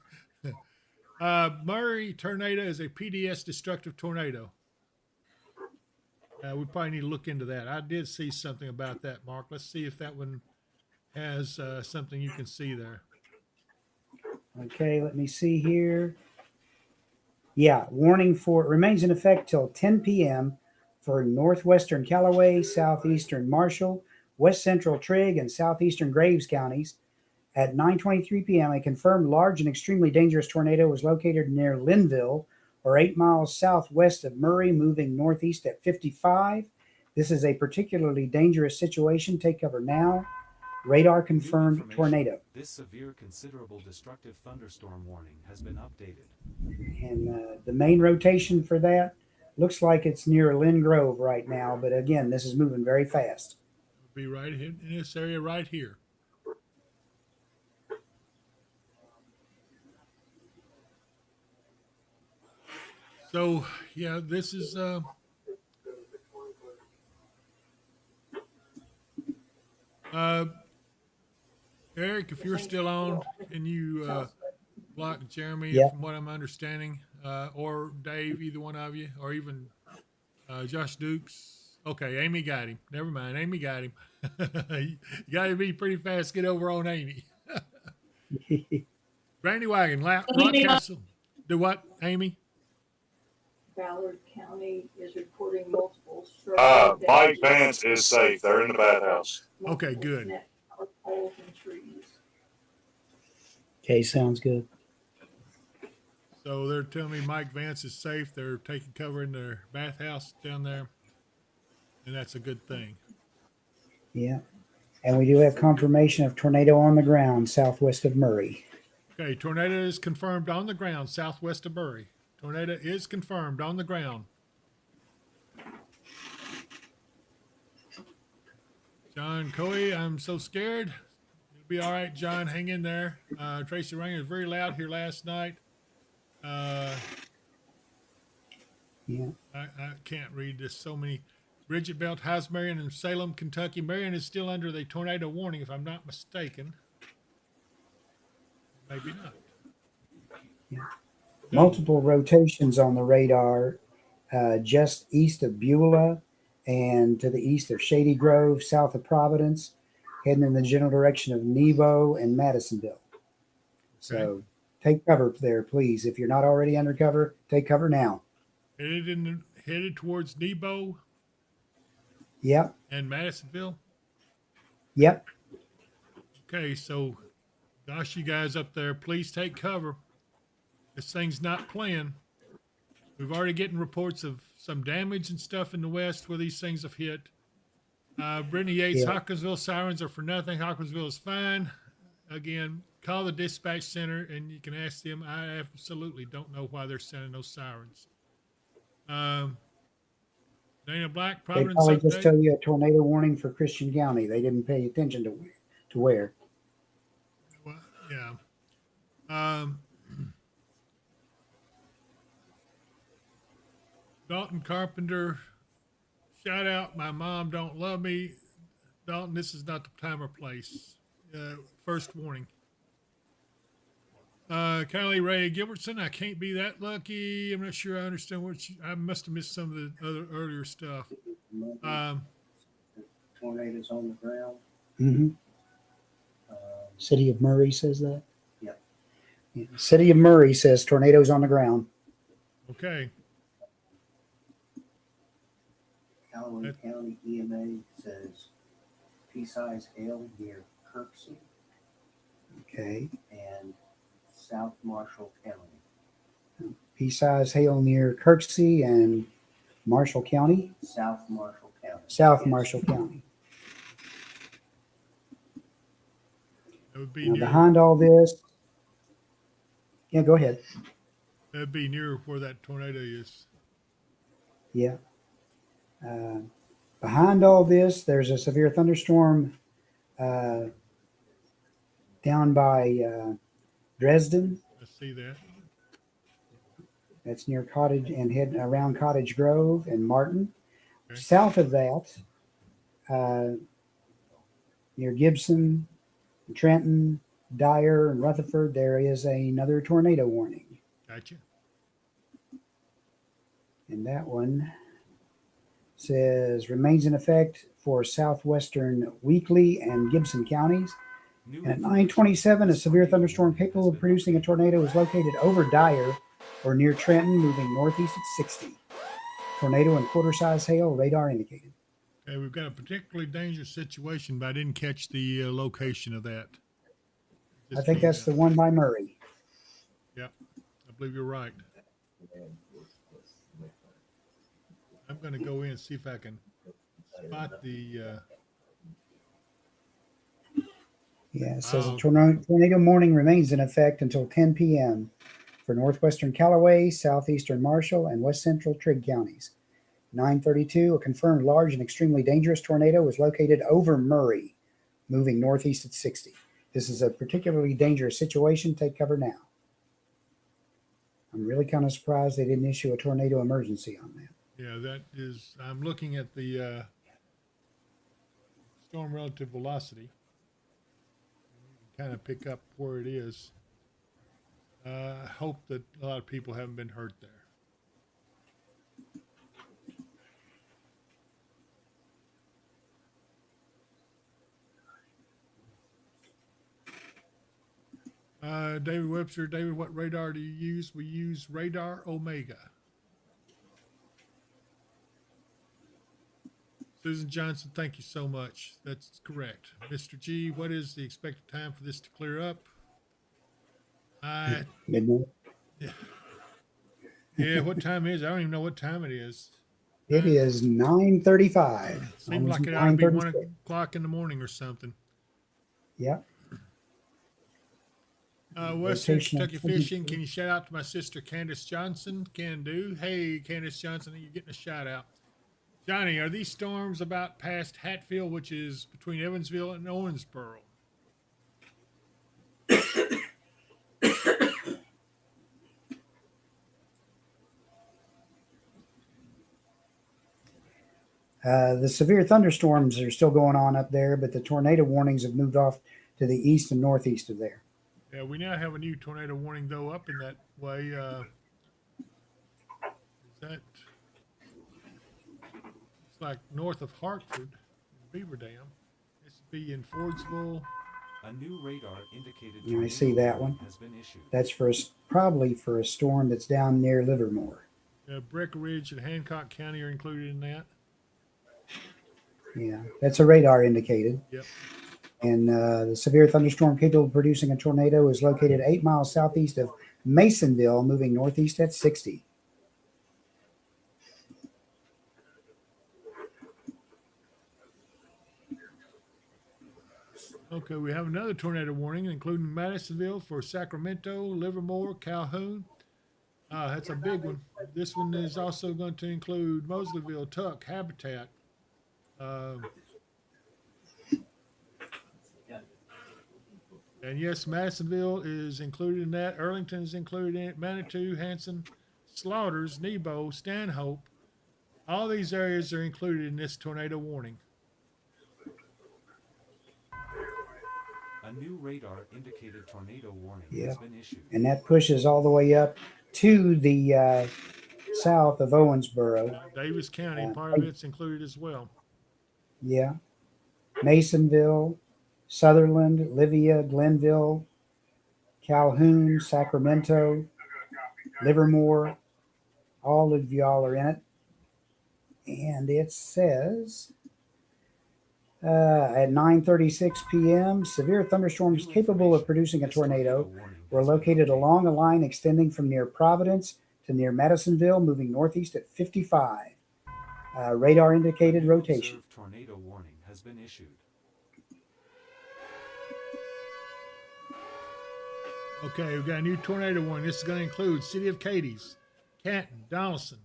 Murray tornado is a PDS destructive tornado. We probably need to look into that. I did see something about that, Mark. Let's see if that one has something you can see there. Okay, let me see here. Yeah, warning remains in effect till 10 p.m. for northwestern Callaway, southeastern Marshall, west central Trigg, and southeastern Graves counties. At 9:23 p.m., a confirmed large and extremely dangerous tornado was located near Linville, or 8 miles southwest of Murray, moving northeast at 55. This is a particularly dangerous situation. Take cover now. Radar confirmed tornado. This severe, considerable destructive thunderstorm warning has been updated. And the main rotation for that looks like it's near Lynn Grove right now, but again, this is moving very fast. It'll be right in this area right here. So, yeah, this is Eric, if you're still on, can you block Jeremy from what I'm understanding, or Dave, either one of you, or even Josh Dukes? Okay, Amy got him. Never mind, Amy got him. You got to be pretty fast to get over on Amy. Brandy Wagon, Rock Castle. Do what, Amy? Ballard County is reporting multiple Mike Vance is safe. They're in the bathhouse. Okay, good. Poles and trees. Okay, sounds good. So they're telling me Mike Vance is safe. They're taking cover in their bathhouse down there, and that's a good thing. Yeah, and we do have confirmation of tornado on the ground southwest of Murray. Okay, tornado is confirmed on the ground southwest of Murray. Tornado is confirmed on the ground. John Coy, I'm so scared. It'll be all right, John. Hang in there. Tracy Ranger was very loud here last night. Yeah. I can't read this. So many. Bridget Belt, House Marion, and Salem, Kentucky. Marion is still under the tornado warning, if I'm not mistaken. Maybe not. Yeah. Multiple rotations on the radar just east of Beulah and to the east of Shady Grove, south of Providence, heading in the general direction of Nebo and Madisonville. So take cover there, please. If you're not already under cover, take cover now. Headed towards Nebo. Yep. And Madisonville. Yep. Okay, so gosh, you guys up there, please take cover. This thing's not playing. We've already getting reports of some damage and stuff in the west where these things have hit. Brittany Yates, Yeah. Hawkinsville sirens are for nothing. Hawkinsville is fine. Again, call the dispatch center and you can ask them. I absolutely don't know why they're sending those sirens. Dana Black, They Providence probably just update. tell you a tornado warning for Christian County. They didn't pay attention to where. Well, yeah. Dalton Carpenter, shout out. My mom don't love me. Dalton, this is not the time or place. First warning. Kylie Ray Gilbertson, I can't be that lucky. I'm not sure I understand I must have missed some of the other earlier stuff. Tornadoes on the ground. Mm-hmm. City of Murray says that. Yep. Yeah. City of Murray says tornadoes on the ground. Okay. Callaway County EMA says pea-size hail near Kirksey Okay. and South Marshall County. Pea-size hail near Kirksey and Marshall County. South Marshall County. South Yes. Marshall County. That would be Now, near, behind all this, yeah, go ahead. that'd be near where that tornado is. Yeah. Behind all this, there's a severe thunderstorm down by Dresden. I see that. That's near Cottage and head around Cottage Grove and Martin. Okay. South of that, near Gibson, Trenton, Dyer, and Rutherford, there is another tornado warning. Gotcha. And that one says remains in effect for southwestern Weakley and Gibson counties. And at 9:27, a severe thunderstorm capable of producing a tornado is located over Dyer or near Trenton, moving northeast at 60. Tornado and quarter-size hail, radar indicated. Okay, we've got a particularly dangerous situation, but I didn't catch the location of that. I think that's the one by Murray. Yep, I believe you're right. I'm going to go in and see if I can spot the. Yeah, it says a tornado warning remains in effect until 10 p.m. for northwestern Callaway, southeastern Marshall, and west central Trigg counties. 9:32, a confirmed large and extremely dangerous tornado was located over Murray, moving northeast at 60. This is a particularly dangerous situation. Take cover now. I'm really kind of surprised they didn't issue a tornado emergency on that. Yeah, that is. I'm looking at the storm relative velocity. You can kind of pick up where it is. I hope that a lot of people haven't been hurt there. David Webster, David, what radar do you use? We use Radar Omega. Susan Johnson, thank you so much. That's correct. Mr. G, what is the expected time for this to clear up? Midnight. Yeah, what time is it? I don't even know what time it is. It is 9:35. Seems like it ought to be 1 o'clock in the morning or something. Yep. Western Kentucky Fishing, can you shout out to my sister Candace Johnson? Can do. Hey, Candace Johnson, you're getting a shout out. Johnny, are these storms about past Hatfield, which is between Evansville and Owensboro? The severe thunderstorms are still going on up there, but the tornado warnings have moved off to the east and northeast of there. Yeah, we now have a new tornado warning, though, up in that way. Is that... It's like north of Hartford, Beaver Dam. This would be in Fordsville. A new radar indicated You may see that one. has been issued. That's for probably for a storm that's down near Livermore. Breckenridge and Hancock County are included in that. Yeah, that's a radar indicated. Yep. And the severe thunderstorm capable of producing a tornado is located 8 miles southeast of Masonville, moving northeast at 60. Okay, we have another tornado warning, including Madisonville for Sacramento, Livermore, Calhoun. That's a big one. This one is also going to include Mosleyville, Tuck, Habitat. And yes, Madisonville is included in that. Arlington is included in it. Manitou, Hanson, Slaughters, Nebo, Stanhope. All these areas are included in this tornado warning. A new radar indicated tornado warning Yeah. has been issued. And that pushes all the way up to the south of Owensboro. Davis County, part of it's included as well. Yeah. Masonville, Sutherland, Livia, Glenville, Calhoun, Sacramento, Livermore. All of y'all are in it. And it says at 9:36 p.m., severe thunderstorms capable of producing a tornado were located along a line extending from near Providence to near Madisonville, moving northeast at 55. Radar indicated rotation. Tornado warning has been issued. Okay, we've got a new tornado warning. This is going to include City of Cadiz, Canton, Donaldson,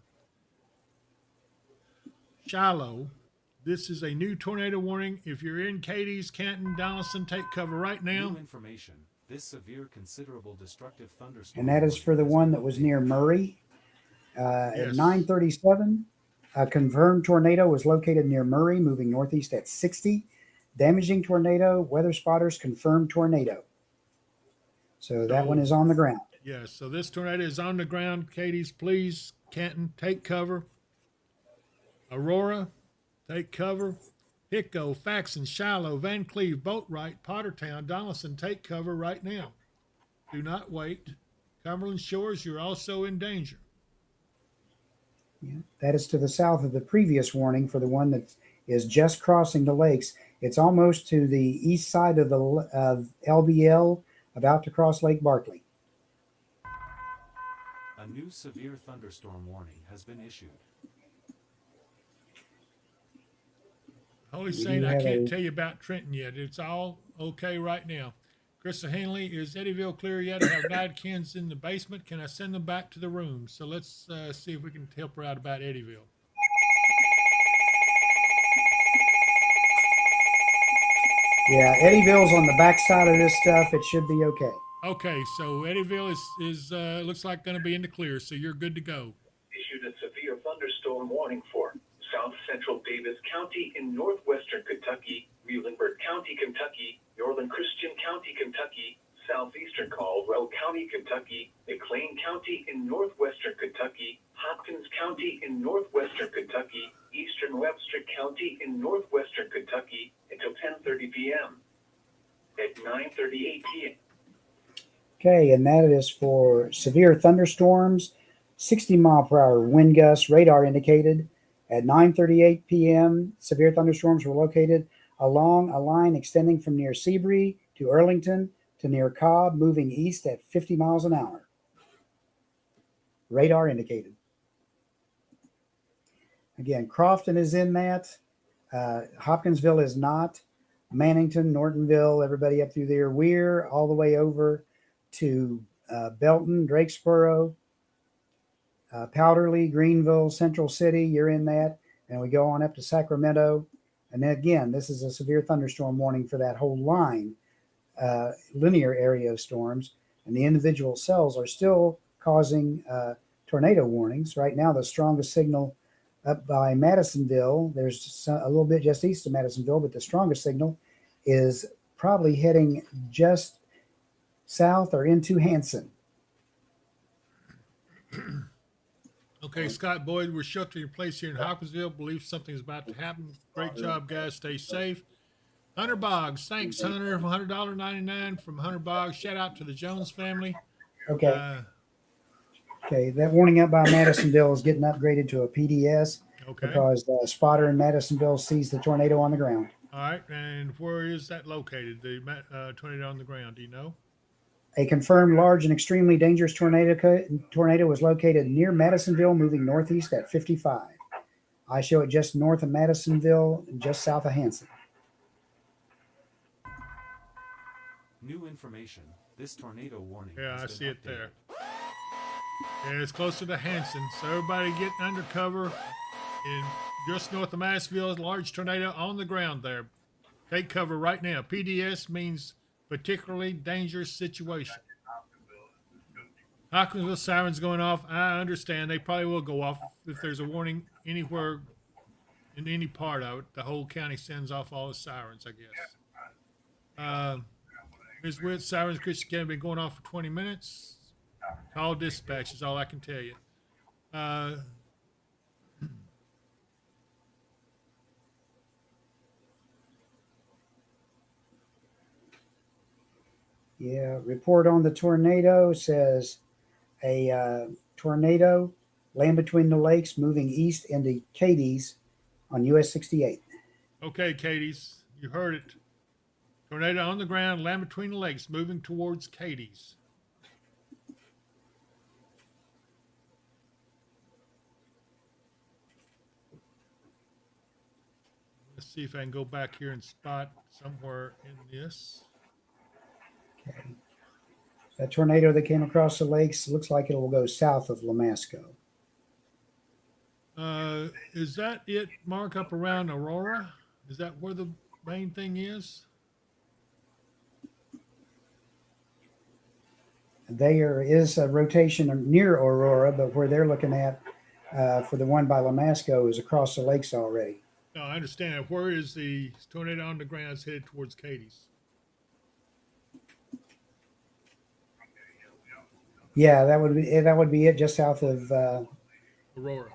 Shiloh. This is a new tornado warning. If you're in Cadiz, Canton, Donaldson, take cover right now. New information. This severe, considerable, destructive thunderstorm. And that is for the one that was near Murray. At 9:37, a confirmed tornado was located near Murray, moving northeast at 60. Damaging tornado, weather spotters confirmed tornado. So that one is on the ground. Yes, so this tornado is on the ground. Cadiz, please, Canton, take cover. Aurora, take cover. Hicko, Faxon, Shiloh, Van Cleve, Boatwright, Pottertown, Donaldson, take cover right now. Do not wait. Cumberland Shores, you're also in danger. Yeah, that is to the south of the previous warning for the one that is just crossing the lakes. It's almost to the east side of LBL, about to cross Lake Barkley. A new severe thunderstorm warning has been issued. Holy Saint, I can't tell you about Trenton yet. It's all okay right now. Krista Henley, is Eddyville clear yet? I have 9 kids in the basement. Can I send them back to the room? So let's see if we can help her out about Eddyville. Yeah, Eddyville's on the backside of this stuff. It should be okay. Okay, so Eddyville is looks like going to be in the clear, so you're good to go. Issued a severe thunderstorm warning for South Central Davis County in northwestern Kentucky, Muhlenberg County, Kentucky, Northern Christian County, Kentucky, southeastern Caldwell County, Kentucky, McLean County in northwestern Kentucky, Hopkins County in northwestern Kentucky, eastern Webster County in northwestern Kentucky until 10:30 p.m. At 9:38 p.m. Okay, and that is for severe thunderstorms, 60-mile-per-hour wind gusts, radar indicated. At 9:38 p.m., severe thunderstorms were located along a line extending from near Seabury to Arlington to near Cobb, moving east at 50 miles an hour. Radar indicated. Again, Crofton is in that. Hopkinsville is not. Mannington, Nortonville, everybody up through there. Weir, all the way over to Belton, Drakesboro, Powderly, Greenville, Central City, you're in that. And we go on up to Sacramento. And then again, this is a severe thunderstorm warning for that whole line, linear area of storms. And the individual cells are still causing tornado warnings. Right now, the strongest signal up by Madisonville, there's a little bit just east of Madisonville, but the strongest signal is probably heading just south or into Hanson. Okay, Scott Boyd, we're sheltering in place here in Hopkinsville. Believe something's about to happen. Great job, guys. Stay safe. Hunter Boggs, thanks, Hunter. $100.99 from Hunter Boggs. Shout out to the Jones family. Okay. Okay, that warning up by Madisonville is getting upgraded to a PDS because the spotter in Madisonville sees the tornado on the ground. All right, and where is that located, the tornado on the ground? Do you know? A confirmed large and extremely dangerous tornado was located near Madisonville, moving northeast at 55. I show it just north of Madisonville and just south of Hanson. New information. This tornado warning. Yeah, I has see been it there. updated. And it's closer to Hanson. So everybody getting under cover. In just north of Massville, large tornado on the ground there. Take cover right now. PDS means particularly dangerous situation. Hopkinsville sirens going off. I understand they probably will go off if there's a warning anywhere in any part of it. The whole county sends off all the sirens, I guess. Ms. Witt, sirens Christian County been going off for 20 minutes. Call dispatch is all I can tell you. Yeah, report on the tornado says a tornado land between the lakes moving east into Cadiz on US 68. Okay, Katie's, you heard it. Tornado on the ground, land between the lakes, moving towards Cadiz. Let's see if I can go back here and spot somewhere in this. Okay. That tornado that came across the lakes looks like it will go south of Lamasco. Is that it, Mark, up around Aurora? Is that where the main thing is? There is a rotation near Aurora, but where they're looking at for the one by Lamasco is across the lakes already. No, I understand. Where is the tornado on the ground? It's headed towards Cadiz. Yeah, that would be it, just south of Aurora.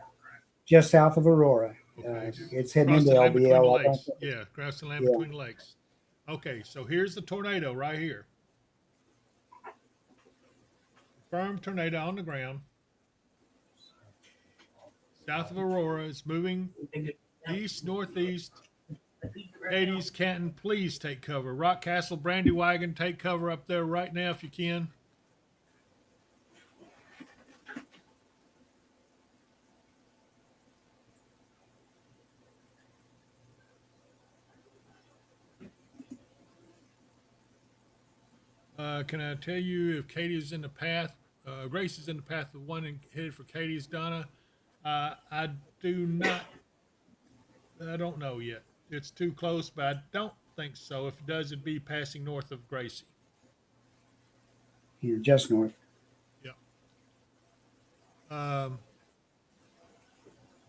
Just south of Aurora. Okay. It's heading Across into the land between the LBL. lakes. Yeah, across the land Yeah. between the lakes. Okay, so here's the tornado right here. Firm tornado on the ground. South of Aurora. It's moving east, northeast. Cadiz, Canton, please take cover. Rock Castle, Brandywagon, take cover up there right now if you can. Can I tell you if Katie is in the path? Grace is in the path of one headed for Katie's, Donna. I don't know yet. It's too close, but I don't think so. If it does, it'd be passing north of Gracie. Here, just north. Yeah.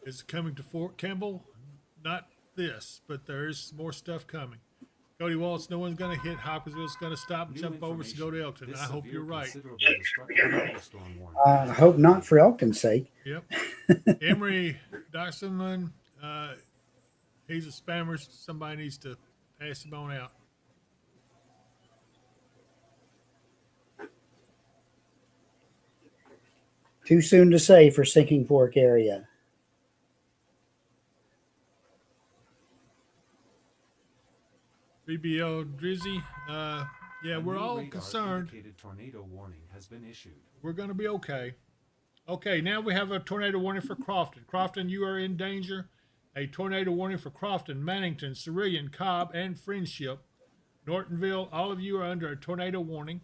Is it coming to Fort Campbell? Not this, but there is more stuff coming. Cody Waltz, no one's going to hit. Hopkinsville's going to stop and jump over to go to Elkton. I hope you're right. I hope not for Elkton's sake. Yep. Emery Doxman, he's a spammer. Somebody needs to pass him on out. Too soon to say for Sinking Fork area. BBL Drizzy, yeah, we're all radar concerned. indicated tornado warning has been issued. We're going to be okay. Okay, now we have a tornado warning for Crofton. Crofton, you are in danger. A tornado warning for Crofton, Mannington, Cerulean, Cobb, and Friendship. Nortonville, all of you are under a tornado warning.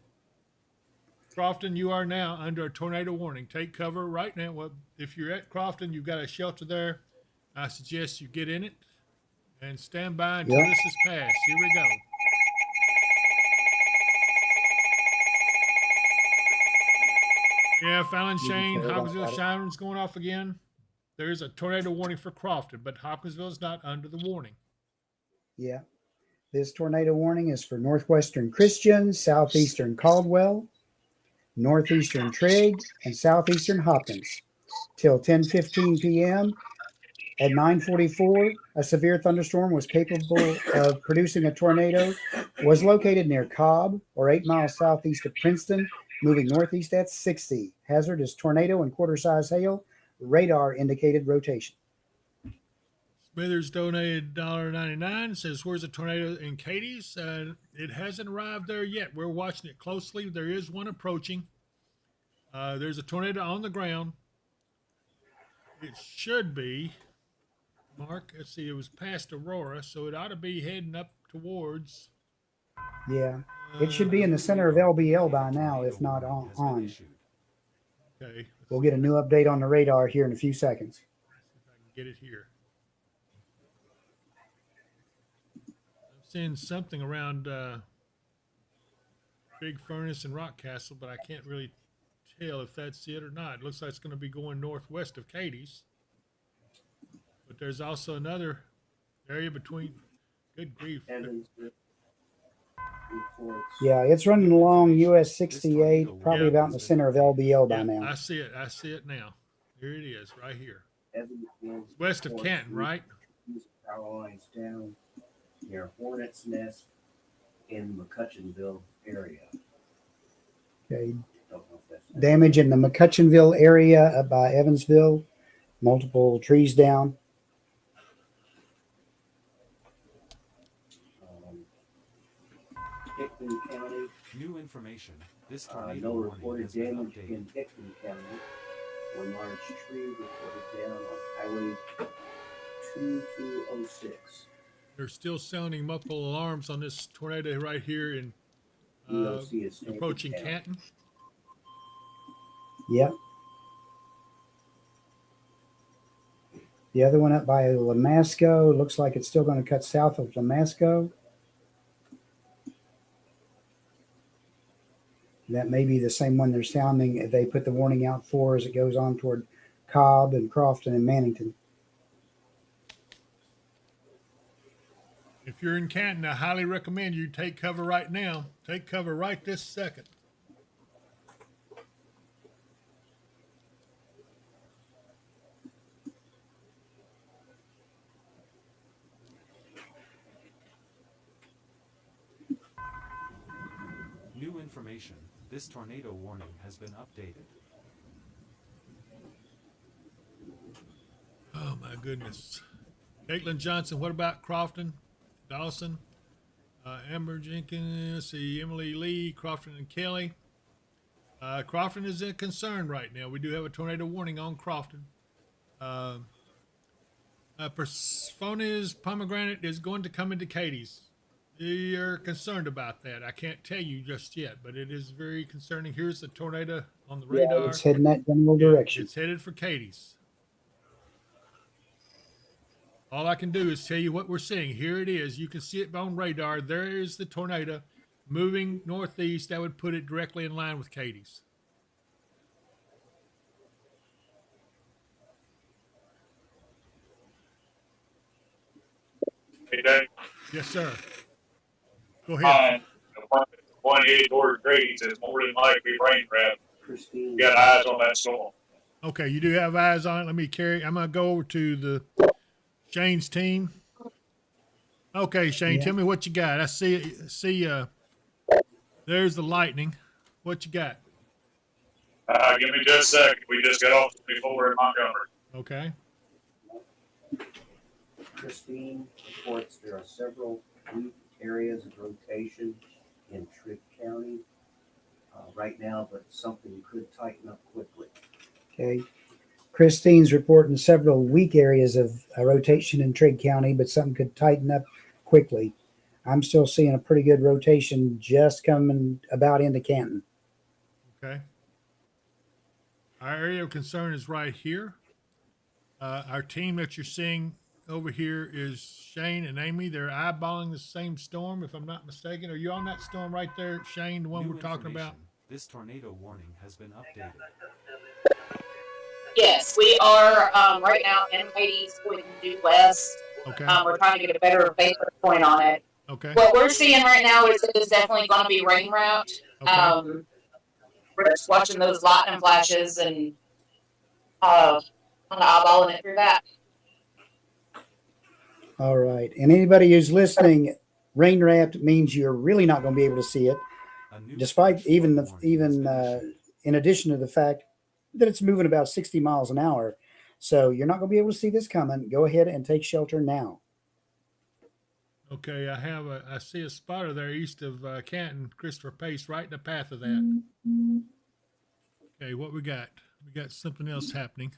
Crofton, you are now under a tornado warning. Take cover right now. Well, if you're at Crofton, you've got a shelter there. I suggest you get in it and stand by until this is passed. Here we go. Yeah, Fallon Shane, Hopkinsville Sirens going off again. There is a tornado warning for Crofton, but Hopkinsville is not under the warning. Yeah. This tornado warning is for northwestern Christian, southeastern Caldwell, northeastern Trigg, and southeastern Hopkins. Till 10:15 p.m. At 9:44, a severe thunderstorm was capable of producing a tornado, was located near Cobb or 8 miles southeast of Princeton, moving northeast at 60. Hazard is tornado and quarter-size hail. Radar indicated rotation. Smithers donated $1.99. Says, where's the tornado in Katie's? It hasn't arrived there yet. We're watching it closely. There is one approaching. There's a tornado on the ground. It should be, Mark, let's see, it was past Aurora, so it ought to be heading up towards. Yeah. It should be in the center of LBL by now, if not on. Okay. We'll get a new update on the radar here in a few seconds. See if I can get it here. I'm seeing something around Big Furnace and Rock Castle, but I can't really tell if that's it or not. It looks like it's going to be going northwest of Katie's. But there's also another area between, good grief. Yeah, it's running along US 68, probably about in the center of LBL by now. I see it. I see it now. Here it is, right here. It's west of Canton, right? Power lines down near Hornet's Nest in McCutcheonville area. Okay. Damage in the McCutcheonville area up by Evansville. Multiple trees down. Hickman County. New information. This tornado No warning reported has been damage updated. in Hickman County. One large tree reported down on Highway 2206. They're still sounding multiple alarms on this tornado right here in DOC is standing approaching down. Canton. Yep. The other one up by Lamasco looks like it's still going to cut south of Lamasco. That may be the same one they're sounding. They put the warning out for as it goes on toward Cobb and Crofton and Mannington. If you're in Canton, I highly recommend you take cover right now. Take cover right this second. New information. This tornado warning has been updated. Oh my goodness. Caitlin Johnson, what about Crofton, Dawson, Amber Jenkins, let's see, Emily Lee, Crofton and Kelly. Crofton is a concern right now. We do have a tornado warning on Crofton. Persephone's pomegranate is going to come into Katie's. You're concerned about that. I can't tell you just yet, but it is very concerning. Here's the tornado on the radar. Yeah, it's heading that general direction. It's headed for Katie's. All I can do is tell you what we're seeing. Here it is. You can see it on radar. There is the tornado moving northeast. That would put it directly in line with Katie's. Hey, Dave. Yes, sir. Go ahead. 180 towards Grady's is more than likely rain trap. Christine. Got eyes on that storm. Okay, you do have eyes on it. Let me carry. I'm gonna go over to the Shane's team. Okay, Shane, tell me what you got. I see. There's the lightning. What you got? Give me just a second. We just got off 24 in Montgomery. Okay. Christine reports there are several weak areas of rotation in Trigg County right now, but something could tighten up quickly. Okay. Christine's reporting several weak areas of rotation in Trigg County, but something could tighten up quickly. I'm still seeing a pretty good rotation just coming about into Canton. Okay. Our area of concern is right here. Our team that you're seeing over here is Shane and Amy. They're eyeballing the same storm, if I'm not mistaken. Are you on that storm right there, Shane, the one New we're talking about? This tornado warning has been updated. Yes, we are right now in Katie's going due west. Okay. We're trying to get a better vantage point on it. Okay. What we're seeing right now is it is definitely going to be rain route. Okay. We're just watching those lightning flashes and kind of eyeballing it through that. All right. And anybody who's listening, rain wrapped means you're really not going to be able to see it, despite even in addition to the fact that it's moving about 60 miles an hour. So you're not going to be able to see this coming. Go ahead and take shelter now. Okay, I see a spotter there east of Canton, Christopher Pace, right in the path of that. Okay, what we got? We got something else happening.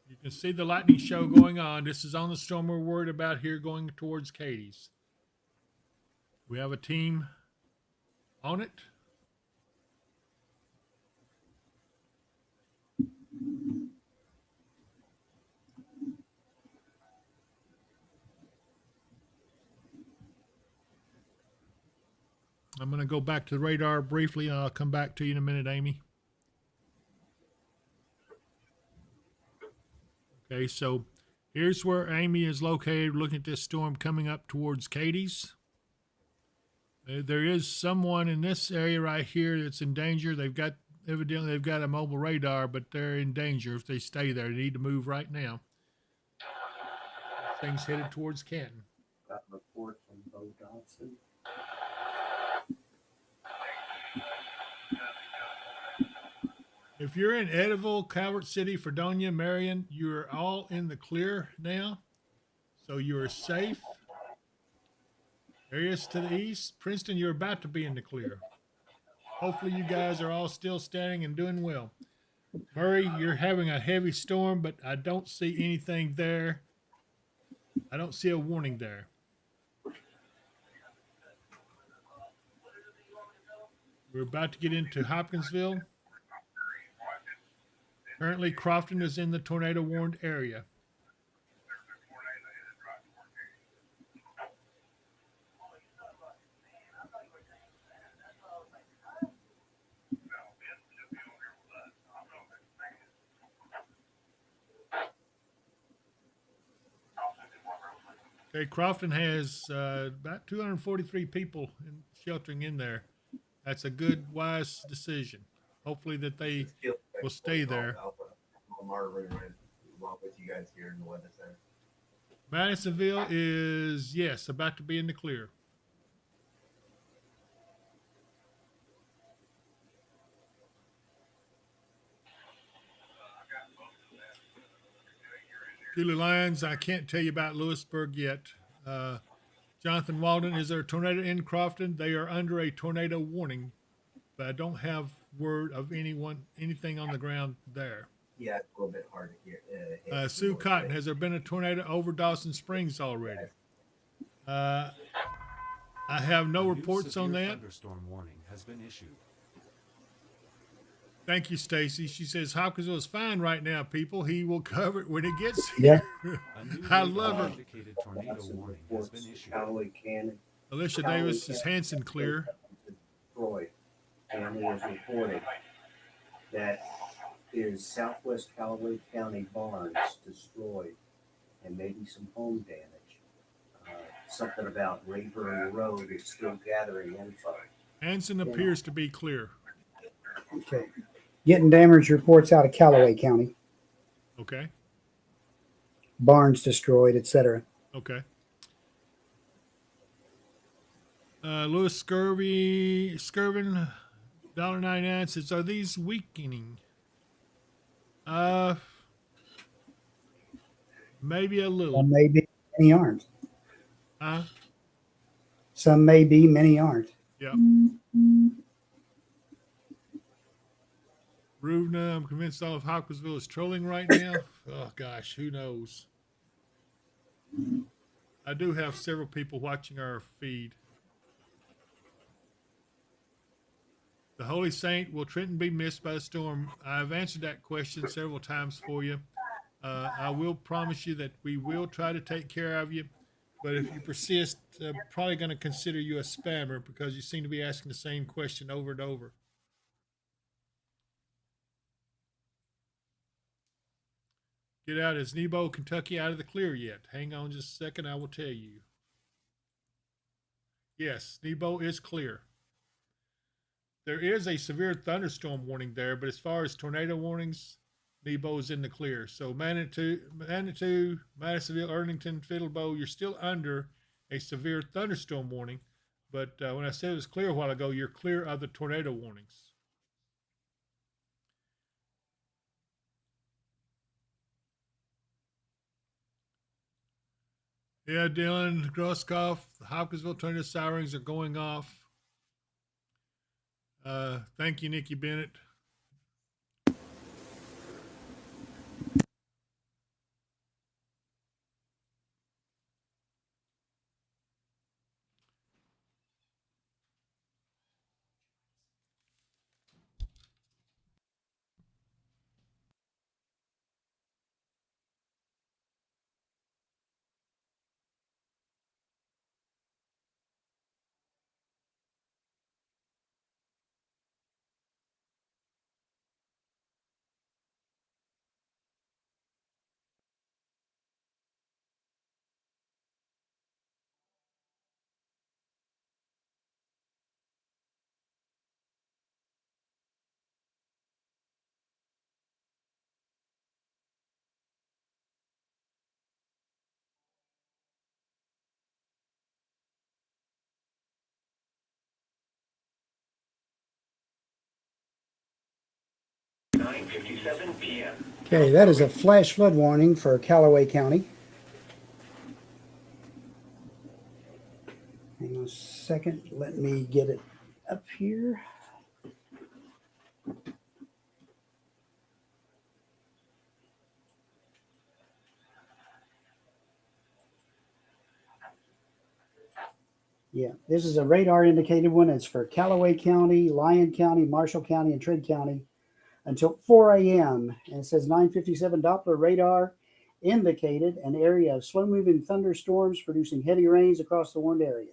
You can see the lightning show going on. This is on the storm we're worried about here going towards Katie's. We have a team on it. I'm going to go back to the radar briefly, and I'll come back to you in a minute, Amy. Okay, so here's where Amy is located, looking at this storm coming up towards Katie's. There is someone in this area right here that's in danger. Evidently they've got a mobile radar, but they're in danger if they stay there. They need to move right now. Things headed towards Canton. Got a report from Bo Dodson. If you're in Eddyville, Calvert City, Fredonia, Marion, you're all in the clear now. So you're safe. Areas to the east, Princeton, you're about to be in the clear. Hopefully you guys are all still standing and doing well. Murray, you're having a heavy storm, but I don't see anything there. I don't see a warning there. We're about to get into Hopkinsville. Currently, Crofton is in the tornado warned area. Okay, Crofton has about 243 people sheltering in there. That's a good, wise decision. Hopefully that they will stay there. Along with you guys here in the weather center. Madisonville is, yes, about to be in the clear. Julie Lyons, I can't tell you about Lewisburg yet. Jonathan Walden, is there a tornado in Crofton? They are under a tornado warning, but I don't have word of anything on the ground there. Yeah, it's a little bit hard to hear. Sue Cotton, has there been a tornado over Dawson Springs already? I have no reports on that. Thunderstorm warning has been issued. Thank you, Stacy. She says Hopkinsville is fine right now, people. He will cover it when it gets here. Yeah. I love her. Indicated tornado warning has been issued. Callaway Cannon. Alicia Davis is Hanson clear. Troy County has reported that there's southwest Callaway County barns destroyed and maybe some home damage. Something about Rayburn Road is still gathering info. Hanson appears to be clear. Okay. Getting damage reports out of Callaway County. Okay. Barns destroyed, etc. Okay. Louis Skirvin, $1.99 says, are these weakening? Maybe a little. Some may be, many aren't. Huh? Some may be, many aren't. Yeah. Ruvna, I'm convinced all of Hopkinsville is trolling right now. Oh gosh, who knows? I do have several people watching our feed. The Holy Saint, will Trenton be missed by the storm? I've answered that question several times for you. I will promise you that we will try to take care of you. But if you persist, I'm probably going to consider you a spammer because you seem to be asking the same question over and over. Get out. Is Nebo, Kentucky out of the clear yet? Hang on just a second. I will tell you. Yes, Nebo is clear. There is a severe thunderstorm warning there, but as far as tornado warnings, Nebo is in the clear. So Manitou, Madisonville, Arlington, Fiddlebow, you're still under a severe thunderstorm warning. But when I said it was clear a while ago, you're clear of the tornado warnings. Yeah, Dylan Grosskopf, the Hopkinsville tornado sirens are going off. Thank you, Nikki Bennett. 9:57 p.m. Okay, that is a flash flood warning for Callaway County. Hang on a second. Let me get it up here. Yeah, this is a radar indicated one. It's for Callaway County, Lyon County, Marshall County, and Trigg County until 4 a.m. And it says 957 Doppler radar indicated an area of slow moving thunderstorms producing heavy rains across the warned area.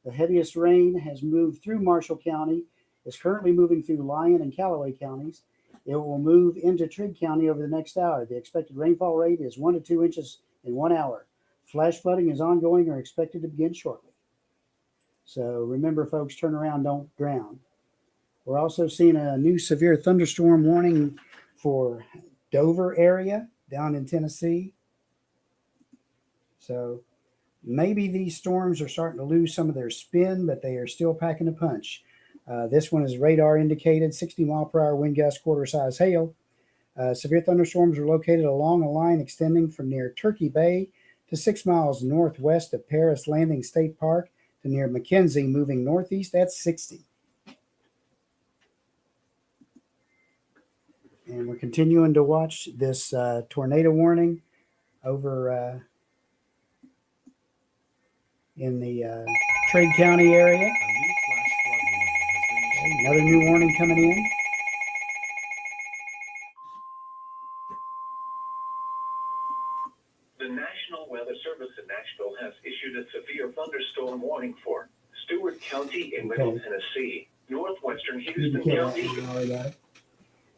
The heaviest rain has moved through Marshall County, is currently moving through Lyon and Callaway counties. It will move into Trigg County over the next hour. The expected rainfall rate is 1 to 2 inches in 1 hour. Flash flooding is ongoing or expected to begin shortly. So remember, folks, turn around, don't drown. We're also seeing a new severe thunderstorm warning for Dover area down in Tennessee. So maybe these storms are starting to lose some of their spin, but they are still packing a punch. This one is radar indicated, 60 mile per hour wind gust, quarter size hail. Severe thunderstorms are located along a line extending from near Turkey Bay to 6 miles northwest of Paris Landing State Park to near McKenzie, moving northeast at 60. And we're continuing to watch this tornado warning over in the Trigg County area. Another new warning coming in. The National Weather Service in Nashville has issued a severe thunderstorm warning for Stewart County in Middle Tennessee, northwestern Houston County.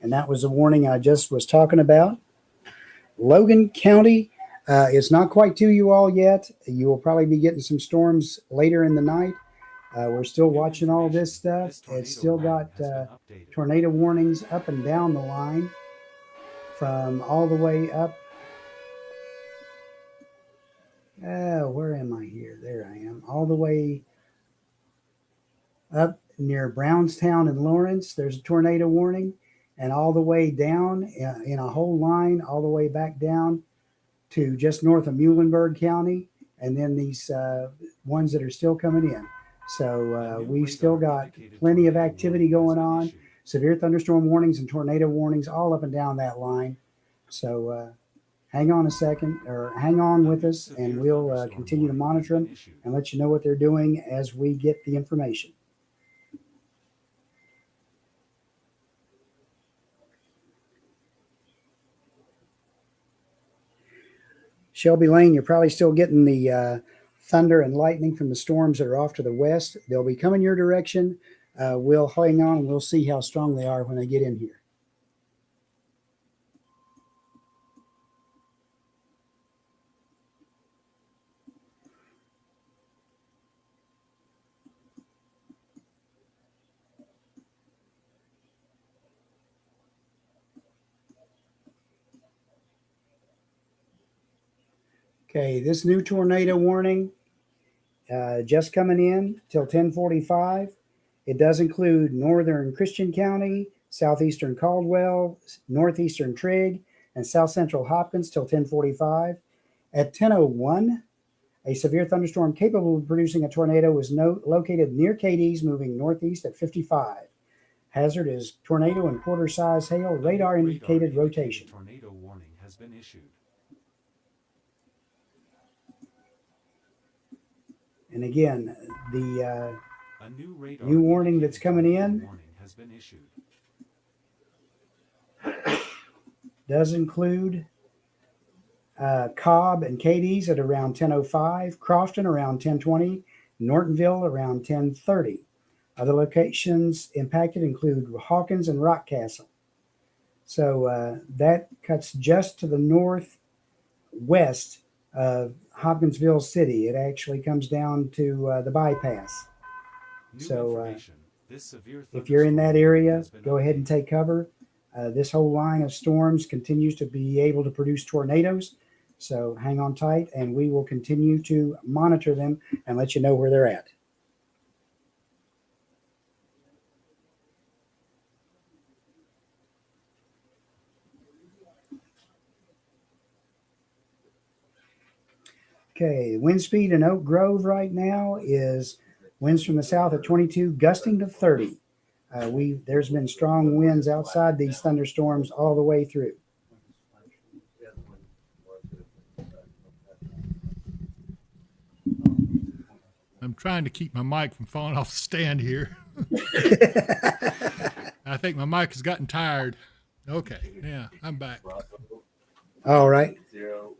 And that was the warning I just was talking about. Logan County is not quite to you all yet. You will probably be getting some storms later in the night. We're still watching all this stuff. It's still got tornado warnings up and down the line from all the way up. Where am I here? There I am. All the way up near Brownstown and Lawrence, there's a tornado warning. And all the way down in a whole line, all the way back down to just north of Muhlenberg County. And then these ones that are still coming in. So we've still got plenty of activity going on. Severe thunderstorm warnings and tornado warnings all up and down that line. So hang on a second, or hang on with us, and we'll continue to monitor them and let you know what they're doing as we get the information. Shelby Lane, you're probably still getting the thunder and lightning from the storms that are off to the west. They'll be coming your direction. We'll hang on and we'll see how strong they are when they get in here. Okay, this new tornado warning just coming in till 10:45. It does include northern Christian County, southeastern Caldwell, northeastern Trigg, and south central Hopkins till 10:45. At 10:01, a severe thunderstorm capable of producing a tornado was located near Cadiz, moving northeast at 55. Hazard is tornado and quarter size hail. Radar indicated rotation. Tornado warning has been issued. And again, the A new new warning that's coming in warning has been issued. does include Cobb and Cadiz at around 10:05, Crofton around 10:20, Nortonville around 10:30. Other locations impacted include Hawkins and Rockcastle. So that cuts just to the northwest of Hopkinsville City. It actually comes down to the bypass. So if you're in that area, go ahead and take cover. This whole line of storms continues to be able to produce tornadoes. So hang on tight, and we will continue to monitor them and let you know where they're at. Okay, wind speed in Oak Grove right now is winds from the south at 22, gusting to 30. There's been strong winds outside these thunderstorms all the way through. I'm trying to keep my mic from falling off the stand here. I think my mic has gotten tired. Okay, yeah, I'm back. All right.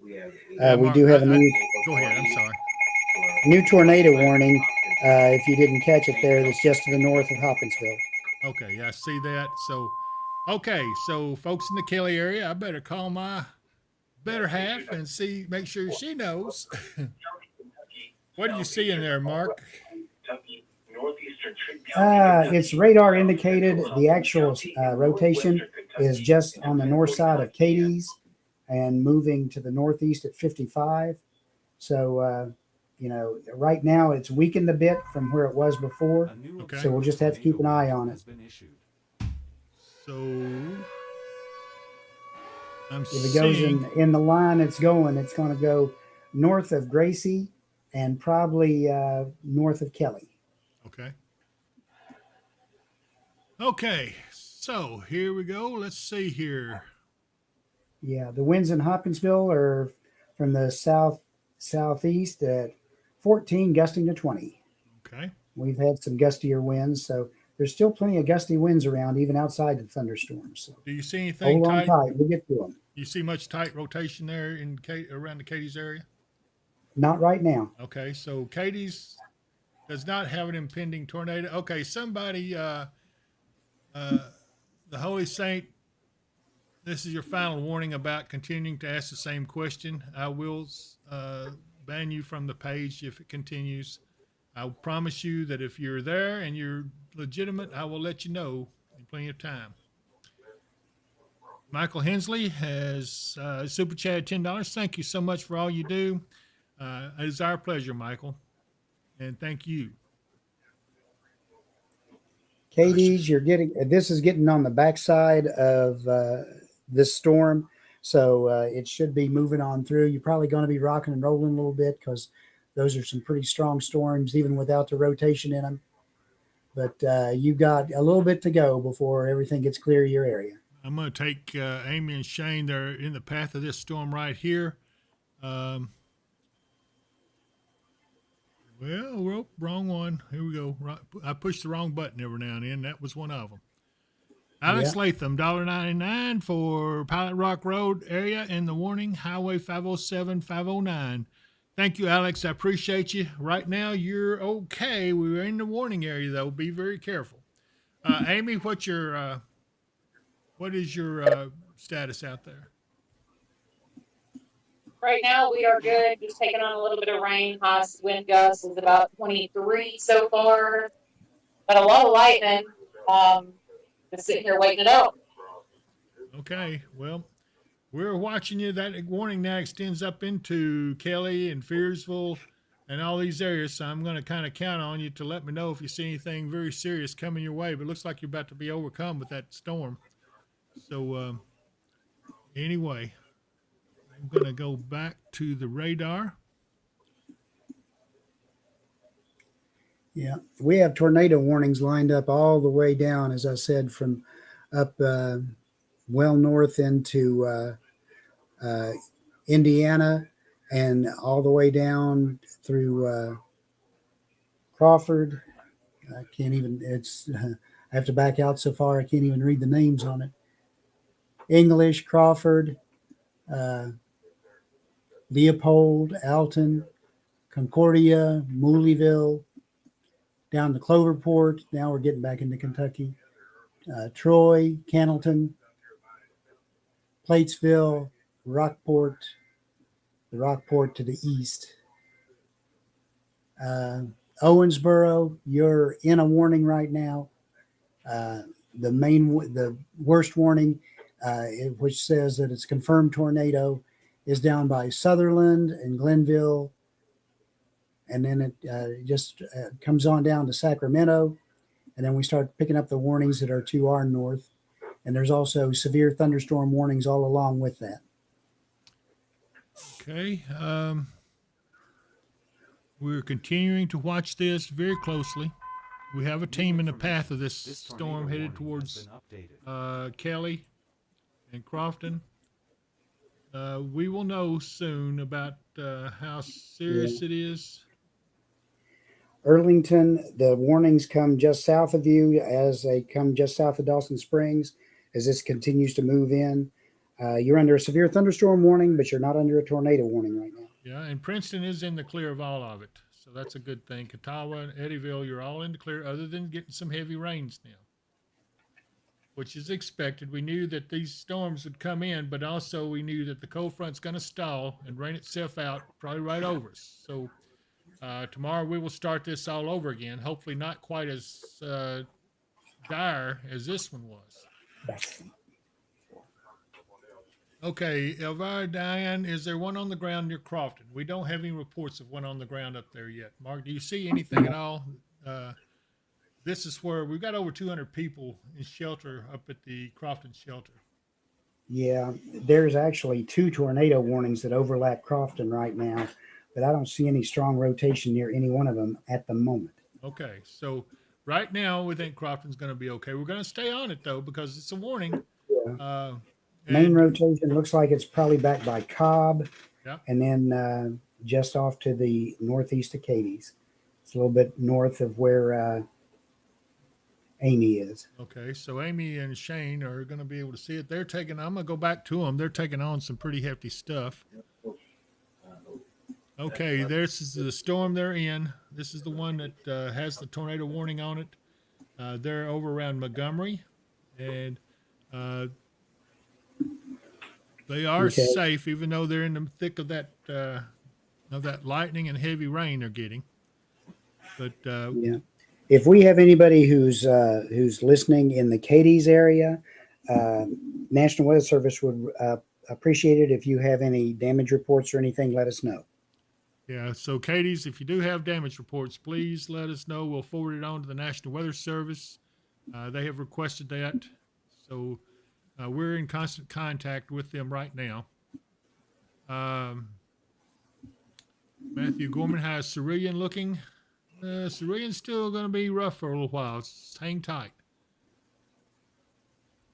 We Mark, do have a new go ahead. I'm sorry. tornado warning. If you didn't catch it there, that's just to the north of Hopkinsville. Okay, yeah, I see that. So, okay, so folks in the Kelly area, I better call my better half and make sure she knows. What do you see in there, Mark? It's radar indicated. The actual rotation is just on the north side of Katie's and moving to the northeast at 55. So, right now it's weakened a bit from where it was before. Okay. So we'll just have to keep an eye on it. So, if it goes in the line it's going to go north of Gracie and probably north of Kelly. Okay. Okay, so here we go. Let's see here. Yeah, the winds in Hopkinsville are from the southeast at 14, gusting to 20. Okay. We've had some gustier winds, so there's still plenty of gusty winds around, even outside the thunderstorms. So do you see anything hold on tight? tight. We'll get to them. You see much tight rotation there around the Katie's area? Not right now. Okay, so Katie's does not have an impending tornado. Okay, somebody, the Holy Saint, this is your final warning about continuing to ask the same question. I will ban you from the page if it continues. I promise you that if you're there and you're legitimate, I will let you know in plenty of time. Michael Hensley has super chat $10. Thank you so much for all you do. It is our pleasure, Michael, and thank you. Katie's, this is getting on the backside of this storm, so it should be moving on through. You're probably going to be rocking and rolling a little bit because those are some pretty strong storms, even without the rotation in them. But you got a little bit to go before everything gets clear of your area. I'm going to take Amy and Shane. They're in the path of this storm right here. Well, wrong one. Here we go. I pushed the wrong button every now and then. That was one of them. Alex Latham, $1.99 for Pilot Rock Road area and the warning, Highway 507, 509. Thank you, Alex. I appreciate you. Right now, you're okay. We're in the warning area, though. Be very careful. Amy, what is your status out there? Right now, we are good. Just taking on a little bit of rain. Highest wind gust is about 23 so far. But a lot of lightning. Just sitting here waiting it out. Okay. Well, we're watching you. That warning now extends up into Kelly and Fearsville and all these areas. So I'm going to kind of count on you to let me know if you see anything very serious coming your way. But it looks like you're about to be overcome with that storm. So anyway, I'm going to go back to the radar. Yeah, we have tornado warnings lined up all the way down, as I said, from up well north into Indiana and all the way down through Crawford. I can't even, I have to back out so far I can't even read the names on it. English, Crawford, Leopold, Alton, Concordia, Mooleyville, down to Cloverport. Now we're getting back into Kentucky. Troy, Cannleton, Platesville, Rockport, the Rockport to the east. Owensboro, you're in a warning right now. The worst warning, which says that it's confirmed tornado, is down by Sutherland and Glenville. And then it just comes on down to Sacramento. And then we start picking up the warnings that are to our north. And there's also severe thunderstorm warnings all along with that. Okay. We're continuing to watch this very closely. We have a team in the path of this storm headed towards Kelly and Crofton. We will know soon about how serious it is. Earlington, the warnings come just south of you as they come just south of Dawson Springs as this continues to move in. You're under a severe thunderstorm warning, but you're not under a tornado warning right now. Yeah, and Princeton is in the clear of all of it. So that's a good thing. Catawba and Eddyville, you're all in the clear other than getting some heavy rains now, which is expected. We knew that these storms would come in, but also we knew that the cold front's going to stall and rain itself out probably right over us. So tomorrow we will start this all over again, hopefully not quite as dire as this one was. Okay, Elvira, Diane, is there one on the ground near Crofton? We don't have any reports of one on the ground up there yet. Mark, do you see anything at all? This is where we've got over 200 people in shelter up at the Crofton shelter. Yeah, there's actually 2 tornado warnings that overlap Crofton right now, but I don't see any strong rotation near any one of them at the moment. Okay, so right now we think Crofton's going to be okay. We're going to stay on it though because it's a warning. Yeah. Main rotation looks like it's probably back by Cobb, yep. And then just off to the northeast of Cadiz. It's a little bit north of where Amy is. Okay, so Amy and Shane are going to be able to see it. I'm going to go back to them. They're taking on some pretty hefty stuff. Okay, this is the storm they're in. This is the one that has the tornado warning on it. They're over around Montgomery, and they are safe, even though they're in the thick of that lightning and heavy rain they're getting. But yeah, if we have anybody who's listening in the Cadiz area, National Weather Service would appreciate it. If you have any damage reports or anything, let us know. Yeah, so Cadiz, if you do have damage reports, please let us know. We'll forward it on to the National Weather Service. They have requested that, so we're in constant contact with them right now. Matthew Gorman has Cerulean looking. Cerulean's still going to be rough for a little while. Just hang tight.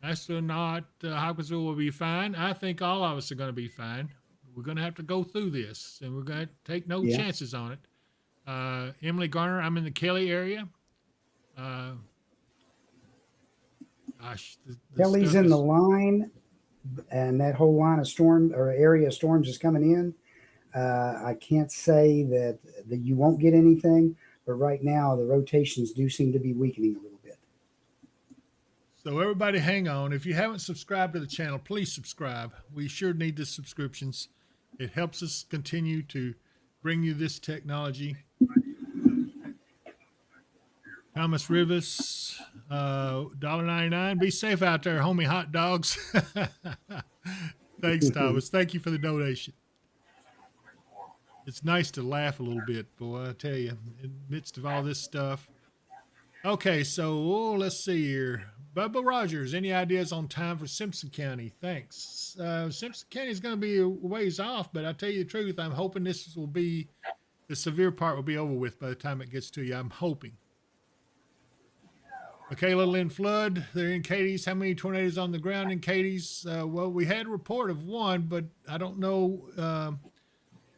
Astronaut Hopkinsville will be fine. I think all of us are going to be fine. We're going to have to go through this, and we're going to take no chances on it. Emily Garner, I'm in the Kelly area. Kelly's in the line, and that whole line of storm or area of storms is coming in. I can't say that you won't get anything, but right now the rotations do seem to be weakening a little bit. So everybody hang on. If you haven't subscribed to the channel, please subscribe. We sure need the subscriptions. It helps us continue to bring you this technology. Thomas Rivas, $1.99. Be safe out there, homie hot dogs. Thanks, Thomas. Thank you for the donation. It's nice to laugh a little bit, boy, I tell you, in the midst of all this stuff. Okay, so let's see here. Bubba Rogers, any ideas on time for Simpson County? Thanks. Simpson County is going to be a ways off, but I'll tell you the truth, I'm hoping this will be, the severe part will be over with by the time it gets to you. I'm hoping. Okay, Little Lynn Flood, they're in Cadiz. How many tornadoes on the ground in Cadiz? Well, we had a report of one, but I don't know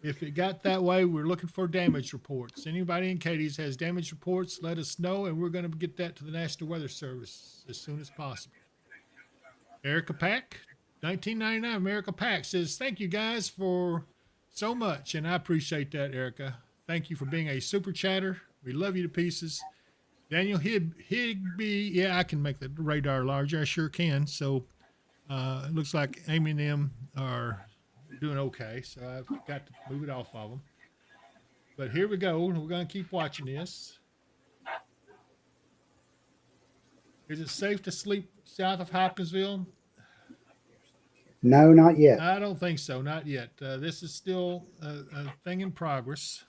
if it got that way. We're looking for damage reports. Anybody in Cadiz has damage reports, let us know, and we're going to get that to the National Weather Service as soon as possible. Erica Pack, 1999, America Pack says, thank you guys for so much, and I appreciate that, Erica. Thank you for being a super chatter. We love you to pieces. Daniel Higby, yeah, I can make the radar larger. I sure can. So it looks like Amy and them are doing okay. So I've got to move it off of them. But here we go. We're going to keep watching this. Is it safe to sleep south of Hopkinsville? No, not yet. I don't think so. Not yet. This is still a thing in progress.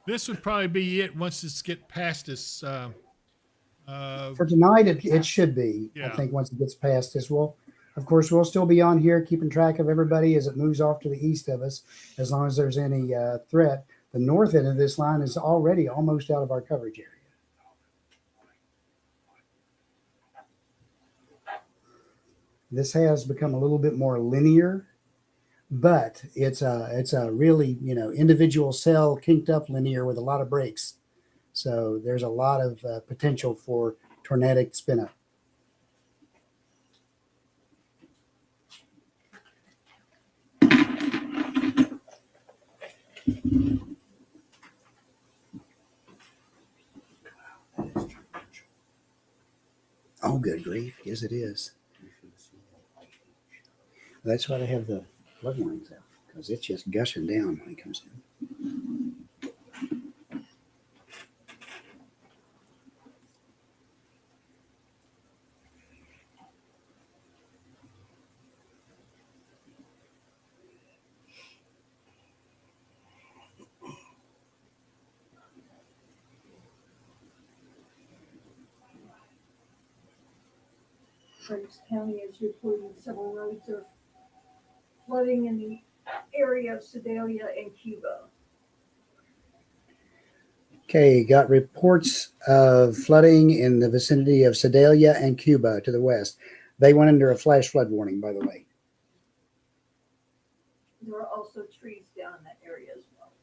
This would probably be it once this get past this. For tonight, it should be. I Yeah. think once it gets past this, of course, we'll still be on here keeping track of everybody as it moves off to the east of us, as long as there's any threat. The north end of this line is already almost out of our coverage area. This has become a little bit more linear, but it's a really, individual cell kinked up linear with a lot of breaks. So there's a lot of potential for tornadic spin up. Oh, good grief. Yes, it is. That's why they have the flood warnings out, because it's just gushing down when it comes in. Trace County is reporting several roads are flooding in the area of Sedalia and Cuba. Okay, got reports of flooding in the vicinity of Sedalia and Cuba to the west. They went under a flash flood warning, by the way. There are also trees down in that area as well.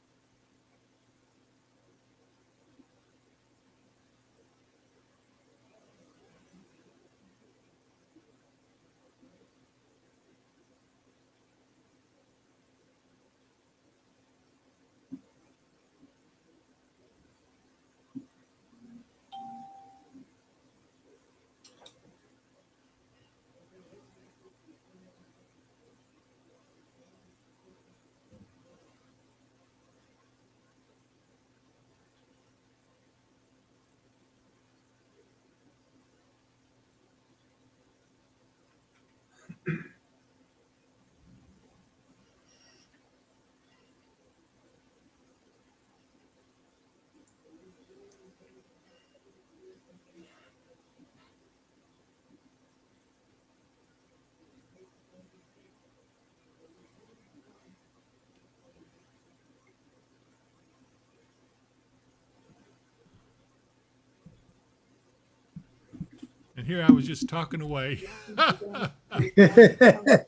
And here I was just talking away. Brandon,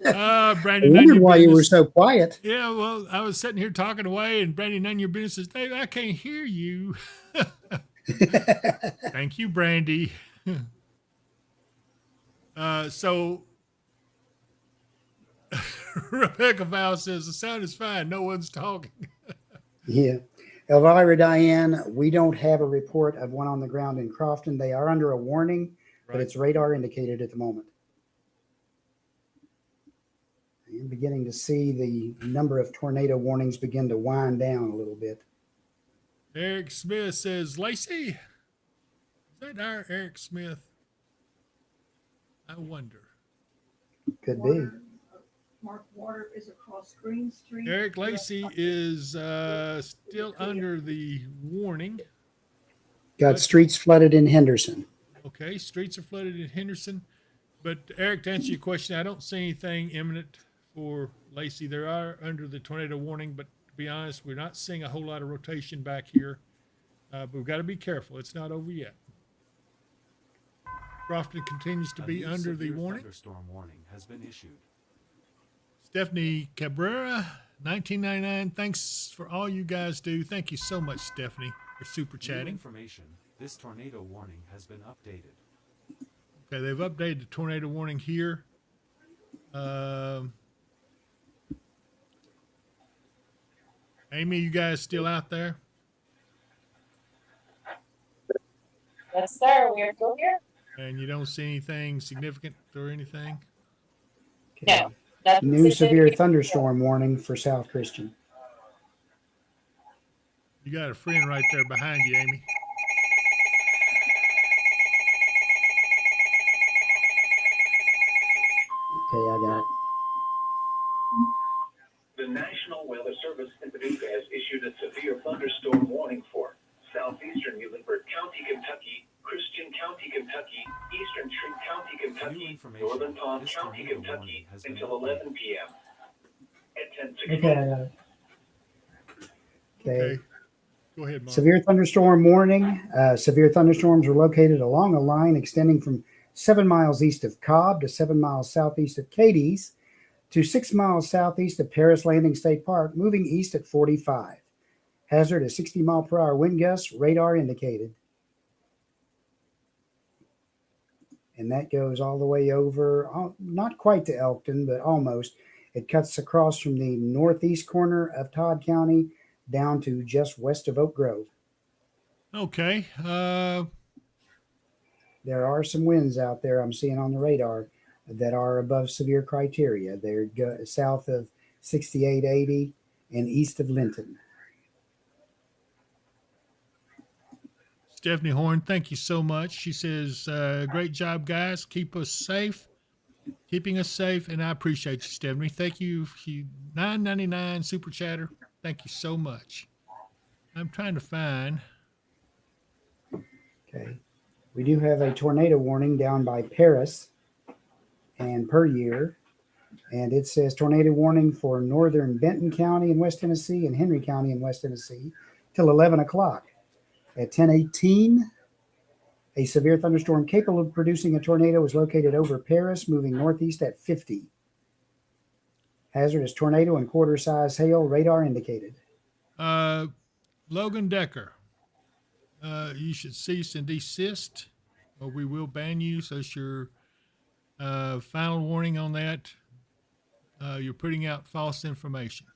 I wondered why you were so quiet. Yeah, well, I was sitting here talking away, and Brandy, none of your business says, Dave, I can't hear you. Thank you, Brandy. So Rebecca Val says the sound is fine. No one's talking. Yeah. Elvira Diane, we don't have a report of one on the ground in Crofton. They are under a warning, but it's radar indicated at the moment. I'm beginning to see the number of tornado warnings begin to wind down a little bit. Eric Smith says, Lacey, is that our Eric Smith? I wonder. Could be. Mark Water is across Green Street. Eric Lacey is still under the warning. Got streets flooded in Henderson. Okay, streets are flooded in Henderson. But Eric, to answer your question, I don't see anything imminent for Lacey. They are under the tornado warning, but to be honest, we're not seeing a whole lot of rotation back here. But we've got to be careful. It's not over yet. Crofton continues to be under the warning. Thunderstorm warning has been issued. Stephanie Cabrera, 1999. Thanks for all you guys do. Thank you so much, Stephanie, for super chatting. New information. This tornado warning has been updated. Okay, they've updated the tornado warning here. Amy, you guys still out there? Yes, sir. We're still here. And you don't see anything significant or anything? No. New severe thunderstorm warning for South Christian. You got a friend right there behind you, Amy. Okay, I got it. The National Weather Service in Paducah has issued a severe thunderstorm warning Kentucky until 11 p.m. At 10:16. Okay, I got it. Okay. Okay. Go ahead, Mark. Severe thunderstorm warning. Severe thunderstorms were located along a line extending from 7 miles east of Cobb to 7 miles southeast of Cadiz to 6 miles southeast of Paris Landing State Park, moving east at 45. Hazard is 60-mile-per-hour wind gusts, radar indicated. And that goes all the way over, not quite to Elkton, but almost. It cuts across from the northeast corner of Todd County down to just west of Oak Grove. Okay. There are some winds out there I'm seeing on the radar that are above severe criteria. They're south of 6880 and east of Linton. Stephanie Horn, thank you so much. She says, great job, guys. Keep us safe, keeping us safe. And I appreciate you, Stephanie. Thank you. $9.99 super chatter. Thank you so much. I'm trying to find. Okay. We do have a tornado warning down by Paris and per year. And it says tornado warning for northern Benton County in West Tennessee and Henry County in West Tennessee till 11 o'clock. At 10:18, a severe thunderstorm capable of producing a tornado is located over Paris, moving northeast at 50. Hazardous tornado and quarter-size hail, radar indicated. Logan Decker, you should cease and desist, or we will ban you. So it's your final warning on that. You're putting out false information.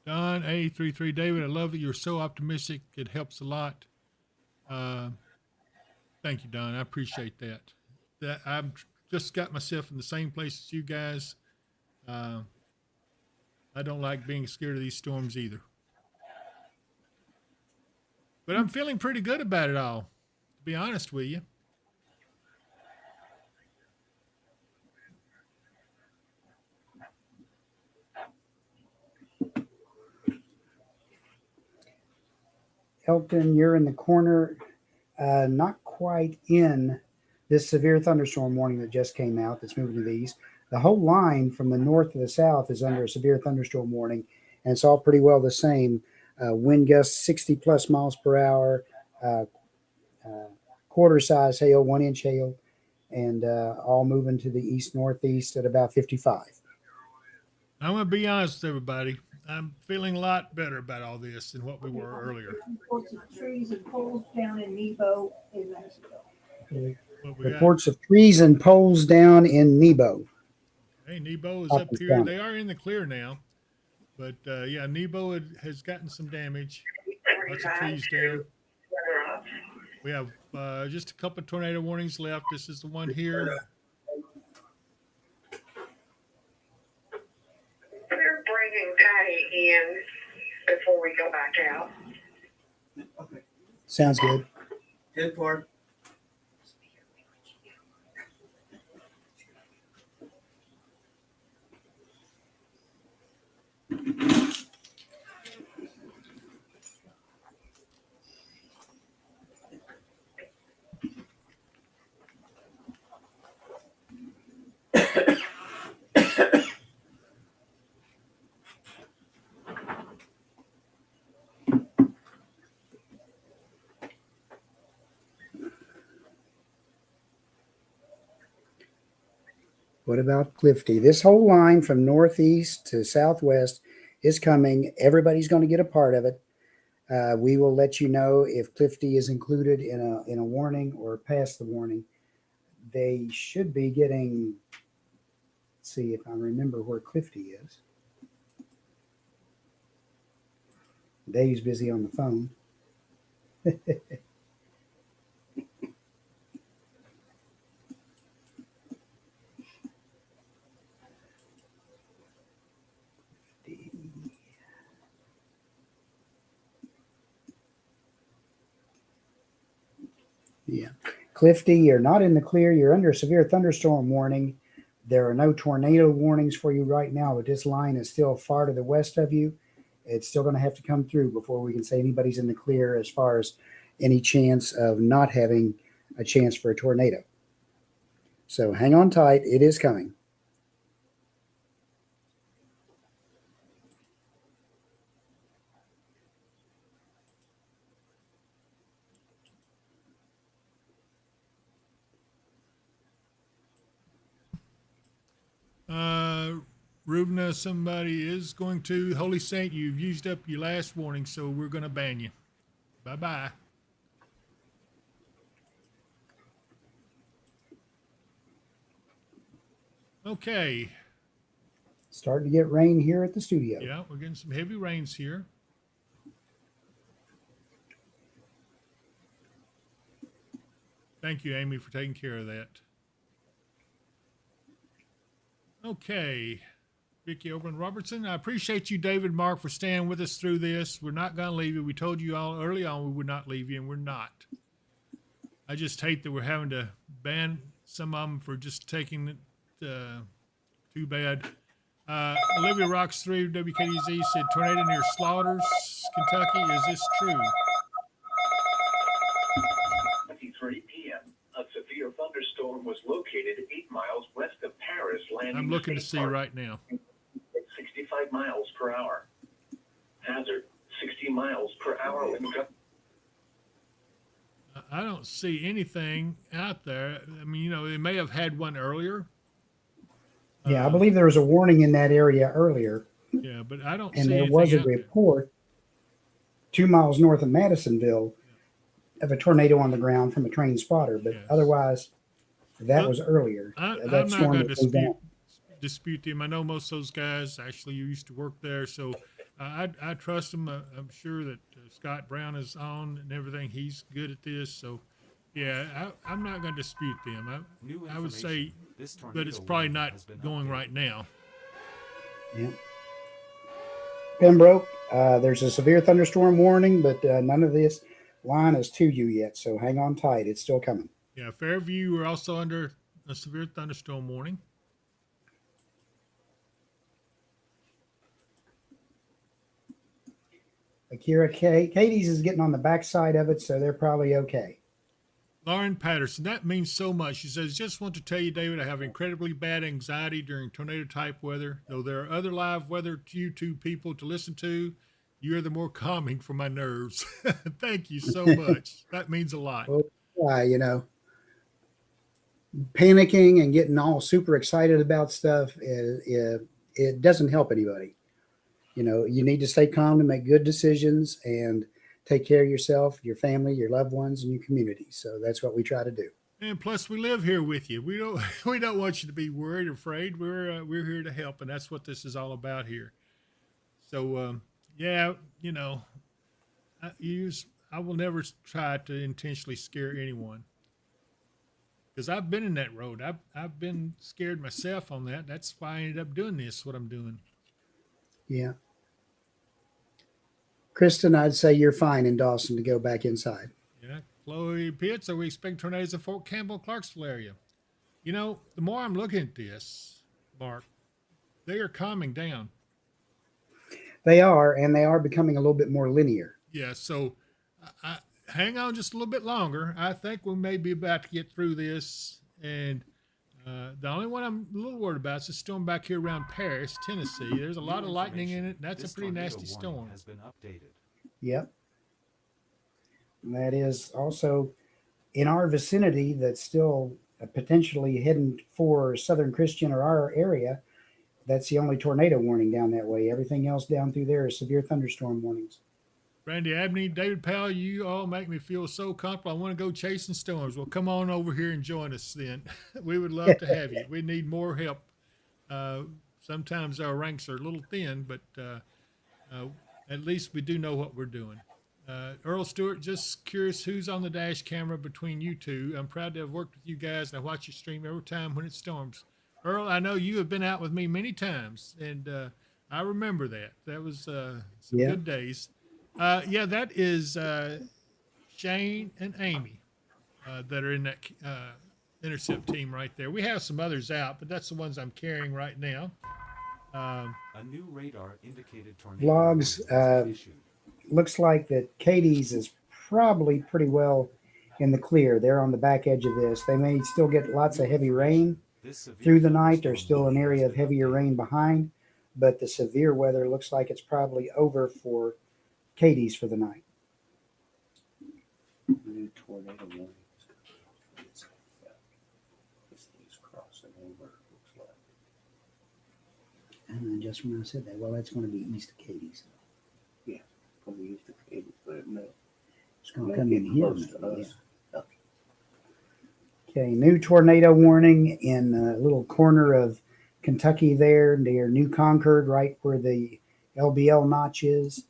Don A33 David, I love that you're so optimistic. It helps a lot. Thank you, Don. I appreciate that. I've just got myself in the same place as you guys. I don't like being scared of these storms either. But I'm feeling pretty good about it all, to be honest with you. Elkton, you're in the corner, not quite in this severe thunderstorm warning that just came out that's moving to the east. The whole line from the north to the south is under a severe thunderstorm warning, and it's all pretty well the same. Wind gusts 60 plus miles per hour, quarter size hail, 1 inch hail, and all moving to the east northeast at about 55. I'm going to be honest with everybody. I'm feeling a lot better about all this than what we were earlier. Reports of trees and poles down in Nebo, Evansville. Okay. Reports of trees and poles down in Nebo. Hey, Nebo is up here. They are in the clear now. But, yeah, Nebo has gotten some damage. Lots of trees down. We have just a couple of tornado warnings left. This is the one here. We're bringing Patty in before we go back out. Okay. Sounds good. 10-4. What about Clifty? This whole line from northeast to southwest is coming. Everybody's going to get a part of it. We will let you know if Clifty is included in a warning or past the warning. They should be getting, let's see if I remember where Clifty is. Dave's busy on the phone. Yeah. Clifty, you're not in the clear. You're under a severe thunderstorm warning. There are no tornado warnings for you right now, but this line is still far to the west of you. It's still going to have to come through before we can say anybody's in the clear as far as any chance of not having a chance for a tornado. So hang on tight. It is coming. Rubna, somebody is going to. Holy Saint, you've used up your last warning, so we're going to ban you. Bye-bye. Okay. Starting to get rain here at the studio. Yeah, we're getting some heavy rains here. Thank you, Amy, for taking care of that. Okay. Vicki Oberlin Robertson. I appreciate you, David Mark, for staying with us through this. We're not going to leave you. We told you all early on we would not leave you, and we're not. I just hate that we're having to ban some of them for just taking it. Too bad. Olivia Rocks 3 WKDZ said tornado near Slaughters, Kentucky. Is this true? 23 p.m. A severe thunderstorm was located 8 miles west of Paris, landing. I'm looking to see right now. At 65 miles per hour. Hazard 60 miles per hour. I don't see anything out there. I mean, you know, they may have had one earlier. Yeah, I believe there was a warning in that area earlier. Yeah, but I don't and see there anything was a out there. report 2 miles north of Madisonville of a tornado on the ground from a train spotter, but otherwise, that was earlier. I'm That not storm going to was moved on. dispute them. I know most of those guys actually used to work there, so I trust them. I'm sure that Scott Brown is on and everything. He's good at this, so yeah, I'm not going to dispute them. I would say that it's probably not going right now. Yeah. Pembroke, there's a severe thunderstorm warning, but none of this line is to you yet, so hang on tight. It's still coming. Yeah, Fairview are also under a severe thunderstorm warning. Akira Katie's is getting on the backside of it, so they're probably okay. Lauren Patterson, that means so much. She says, just want to tell you, David, I have incredibly bad anxiety during tornado-type weather. Though there are other live weather YouTube people to listen to, you are the more calming for my nerves. Thank you so much. That means a lot. Well, you know, panicking and getting all super excited about stuff, it doesn't help anybody. You know, you need to stay calm to make good decisions and take care of yourself, your family, your loved ones, and your community. So that's what we try to do. And plus, we live here with you. We don't want you to be worried or afraid. We're here to help, and that's what this is all about here. So, yeah, you know, I will never try to intentionally scare anyone, because I've been in that road. I've been scared myself on that. That's why I ended up doing this, what I'm doing. Yeah. Kristen, I'd say you're fine in Dawson to go back inside. Yeah. Chloe Pitts, are we expecting tornadoes in Fort Campbell, Clarksville area? You know, the more I'm looking at this, Mark, they are calming down. They are, and they are becoming a little bit more linear. Yeah, so hang on just a little bit longer. I think we may be about to get through this. And the only one I'm a little worried about is the storm back here around Paris, Tennessee. There's a lot of lightning in it. And that's a pretty nasty storm. Has been updated. Yep. And that is also in our vicinity that's still potentially heading for Southern Christian or our area. That's the only tornado warning down that way. Everything else down through there is severe thunderstorm warnings. Randy Abney, David Powell, you all make me feel so comfortable. I want to go chasing storms. Well, come on over here and join us then. We would love to have you. We need more help. Sometimes our ranks are a little thin, but at least we do know what we're doing. Earl Stewart, just curious who's on the dash camera between you two. I'm proud to have worked with you guys, and I watch your stream every time when it storms. Earl, I know you have been out with me many times, and I remember that. That was some good days. Yeah, that is Shane and Amy that are in that intercept team right there. We have some others out, but that's the ones I'm carrying right now. A new radar indicated tornado Vlogs, warning has been issued. looks like that Katie's is probably pretty well in the clear. They're on the back edge of this. They may still get lots of heavy rain through the night. There's still an area of heavier rain behind, but the severe weather looks like it's probably over for Katie's for the night. New tornado warning. This thing's crossing over, it looks like. And just when I said that, well, that's going to be east of Katie's. Yeah, probably used to cable, but it may. It's going to come in here. Close to Maybe, us. yeah. Okay, new tornado warning in a little corner of Kentucky there, near New Concord, right where the LBL notch is.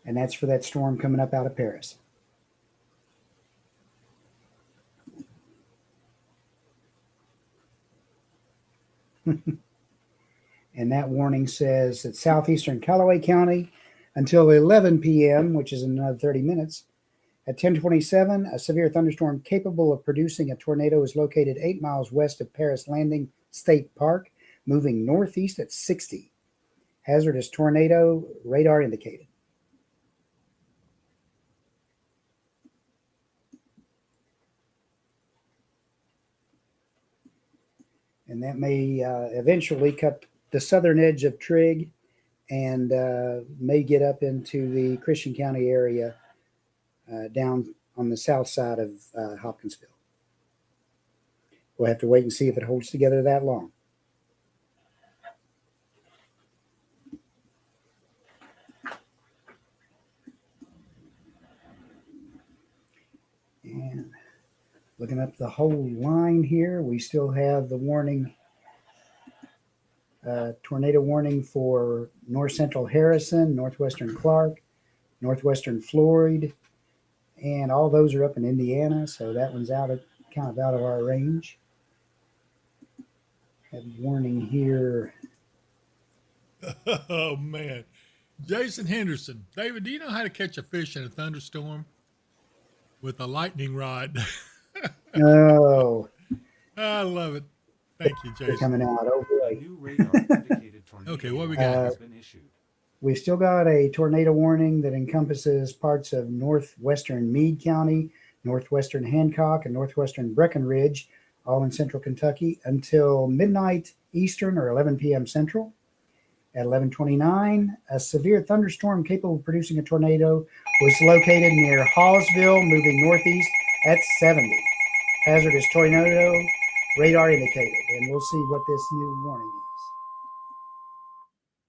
And that's for that storm coming up out of Paris. And that warning says that southeastern Callaway County until 11 p.m., which is in another 30 minutes. At 10:27, a severe thunderstorm capable of producing a tornado is located 8 miles west of Paris Landing State Park, moving northeast at 60. Hazardous tornado radar indicated. And that may eventually cut the southern edge of Trigg and may get up into the Christian County area down on the south side of Hopkinsville. We'll have to wait and see if it holds together that long. And looking up the whole line here, we still have the warning, tornado warning for north central Harrison, northwestern Clark, northwestern Floyd, and all those are up in Indiana, so that one's kind of out of our range. Have a warning here. Oh man, Jason Henderson, David, do you know how to catch a fish in a thunderstorm with a lightning rod? No. I love it. Thank you, They're Jason. coming out. Oh boy. A new radar indicated tornado Okay, what we warning got? has been issued. We've still got a tornado warning that encompasses parts of northwestern Meade County, northwestern Hancock, and northwestern Breckenridge, all in central Kentucky, until midnight Eastern or 11 p.m. Central. At 11:29, a severe thunderstorm capable of producing a tornado was located near Hallsville, moving northeast at 70. Hazardous tornado radar indicated, and we'll see what this new warning is.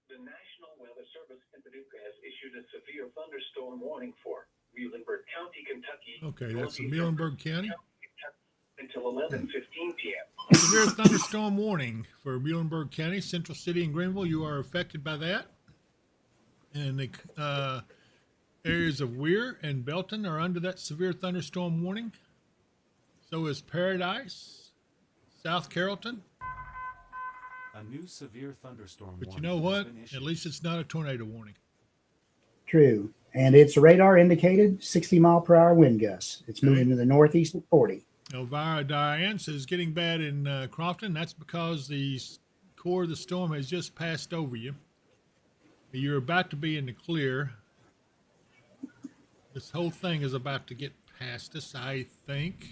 The National Weather Service in Paducah has issued a severe thunderstorm warning for Muhlenberg County, Kentucky. Okay, that's in Muhlenberg County. Until 11:15 p.m. Severe thunderstorm warning for Muhlenberg County, Central City, and Greenville. You are affected by that. And the areas of Weir and Belton are under that severe thunderstorm warning. So is Paradise, South Carrollton. A new severe thunderstorm But you warning know has what? been issued. At least it's not a tornado warning. True. And it's radar indicated 60 mile per hour wind gusts. It's moving to the northeast at 40. Elvira Diane says getting bad in Crofton. That's because the core of the storm has just passed over you. You're about to be in the clear. This whole thing is about to get past us, I think.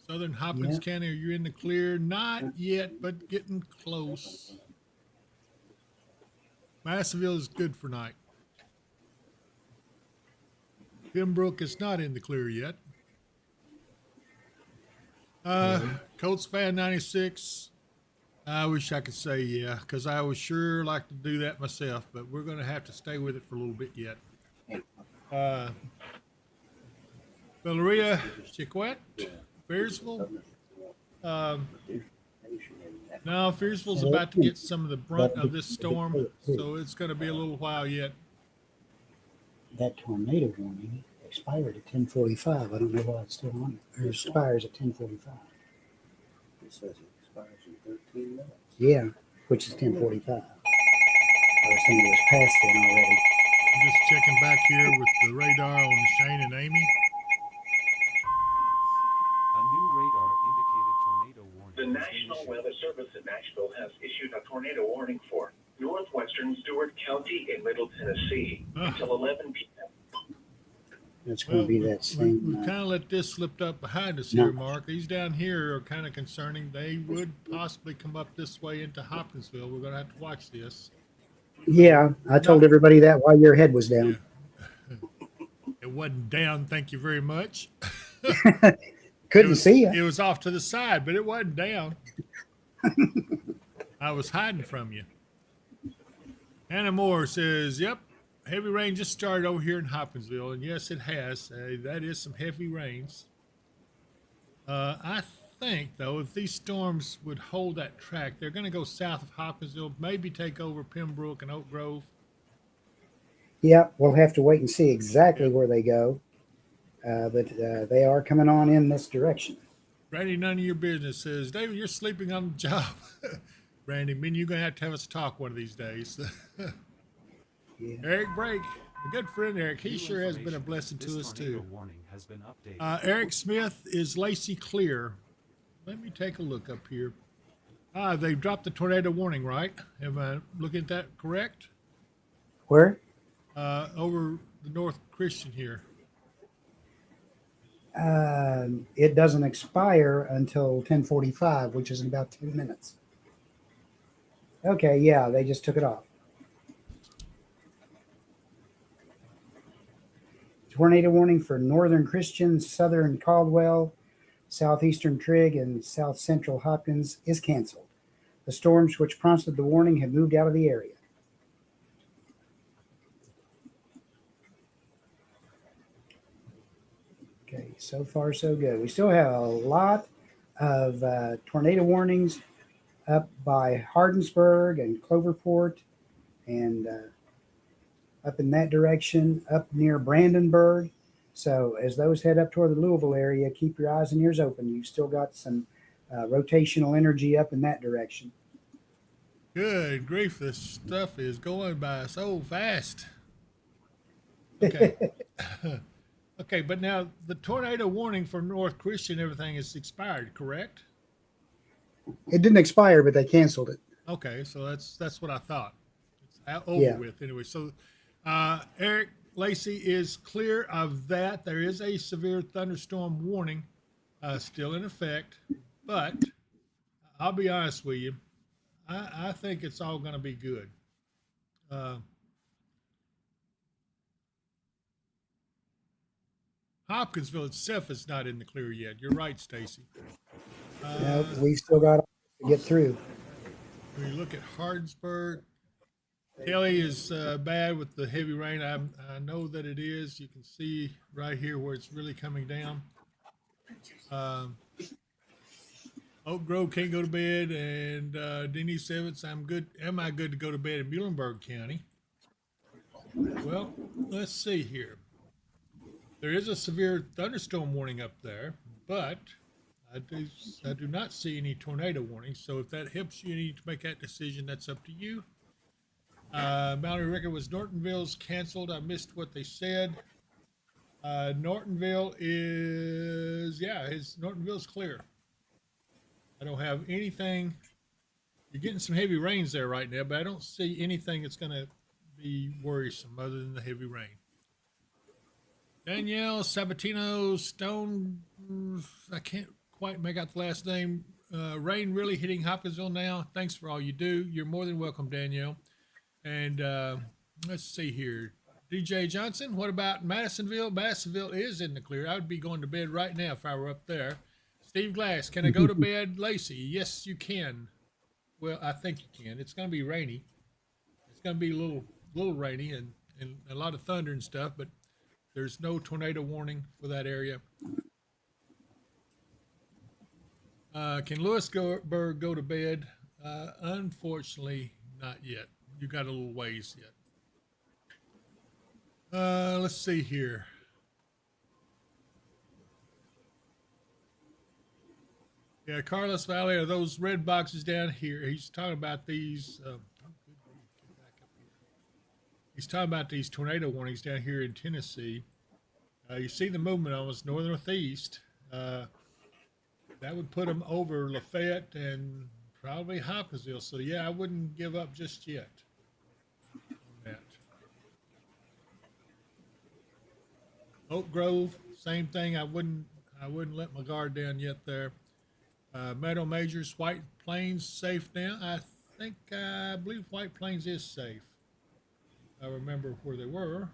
Southern Hopkins County, are you in the clear? Not yet, but getting close. Massillville is good for night. Pembroke is not in the clear yet. Colts fan 96. I wish I could say yeah, because I would sure like to do that myself, but we're going to have to stay with it for a little bit yet. Valeria Chiquette, Fearsville. No, Fearsville's about to get some of the brunt of this storm, so it's going to be a little while yet. That tornado warning expired at 10:45. I don't know why it's still on. It expires at 10:45. It says it expires in 13 minutes. Yeah, which is 10:45. I was thinking it was past then already. I'm just checking back here with the radar on Shane and Amy. A new radar indicated tornado warning. The has been National issued. Weather Service in Nashville has issued a tornado warning for northwestern Stewart County in Middle Tennessee until 11 p.m. That's going to be that same. We kind of let this slip up behind us No. here, Mark. These down here are kind of concerning. They would possibly come up this way into Hopkinsville. We're going to have to watch this. Yeah, I told everybody that while your head was down. It wasn't down, thank you very much. Couldn't see you. It was off to the side, but it wasn't down. I was hiding from you. Anna Moore says, yep, heavy rain just started over here in Hopkinsville. And yes, it has. That is some heavy rains. I think, though, if these storms would hold that track, they're going to go south of Hopkinsville, maybe take over Pembroke and Oak Grove. Yeah, we'll have to wait and see exactly where they go. But they are coming on in this direction. Randy, none of your business says, David, you're sleeping on the job. Randy, you're going to have us talk one of these days. Yeah. Eric Brake, a good friend, Eric. He New sure has been a information. blessing This to us, tornado too. warning has been updated. Eric Smith, is Lacey clear? Let me take a look up here. They dropped the tornado warning, right? Am I looking at that correct? Where? Over the North Christian here. It doesn't expire until 10:45, which is in about 2 minutes. Okay, yeah, they just took it off. Tornado warning for northern Christian, southern Caldwell, southeastern Trigg, and south central Hopkins is canceled. The storms which prompted the warning have moved out of the area. Okay, so far so good. We still have a lot of tornado warnings up by Hardensburg and Cloverport and up in that direction, up near Brandenburg. So as those head up toward the Louisville area, keep your eyes and ears open. You've still got some rotational energy up in that direction. Good grief, this stuff is going by so fast. Okay. Okay, but now the tornado warning for North Christian, everything is expired, correct? It didn't expire, but they canceled it. Okay, so that's what I thought. It's over with anyway. So Eric Lacey is clear of that. There is a severe thunderstorm warning still in effect, but I'll be honest with you. I think it's all going to be good. Hopkinsville itself is not in the clear yet. You're right, Stacy. No, we've still got to get through. When you look at Hardsburg, Kelly is bad with the heavy rain. I know that it is. You can see right here where it's really coming down. Oak Grove can't go to bed, and Denise Evans, I'm good. Am I good to go to bed in Muhlenberg County? Well, let's see here. There is a severe thunderstorm warning up there, but I do not see any tornado warnings. So if that helps you need to make that decision, that's up to you. Mallory Ricker was Nortonville's canceled. I missed what they said. Nortonville is, Nortonville's clear. I don't have anything. You're getting some heavy rains there right now, but I don't see anything that's going to be worrisome other than the heavy rain. Danielle Sabatino Stone, I can't quite make out the last name. Rain really hitting Hopkinsville now. Thanks for all you do. You're more than welcome, Danielle. And let's see here. DJ Johnson, what about Madisonville? Madisonville is in the clear. I would be going to bed right now if I were up there. Steve Glass, can I go to bed? Lacey, yes, you can. Well, I think you can. It's going to be rainy. It's going to be a little rainy and a lot of thunder and stuff, but there's no tornado warning for that area. Can Louisburg go to bed? Unfortunately, not yet. You got a little ways yet. Let's see here. Yeah, Carlos Valley are those red boxes down here. He's talking about these. he's talking about these tornado warnings down here in Tennessee. You see the movement on us northeast. That would put them over Lafayette and probably Hopkinsville. So yeah, I wouldn't give up just yet on that. Oak Grove, same thing. I wouldn't let my guard down yet there. Meadow Majors, White Plains safe now. I believe White Plains is safe. I remember where they were.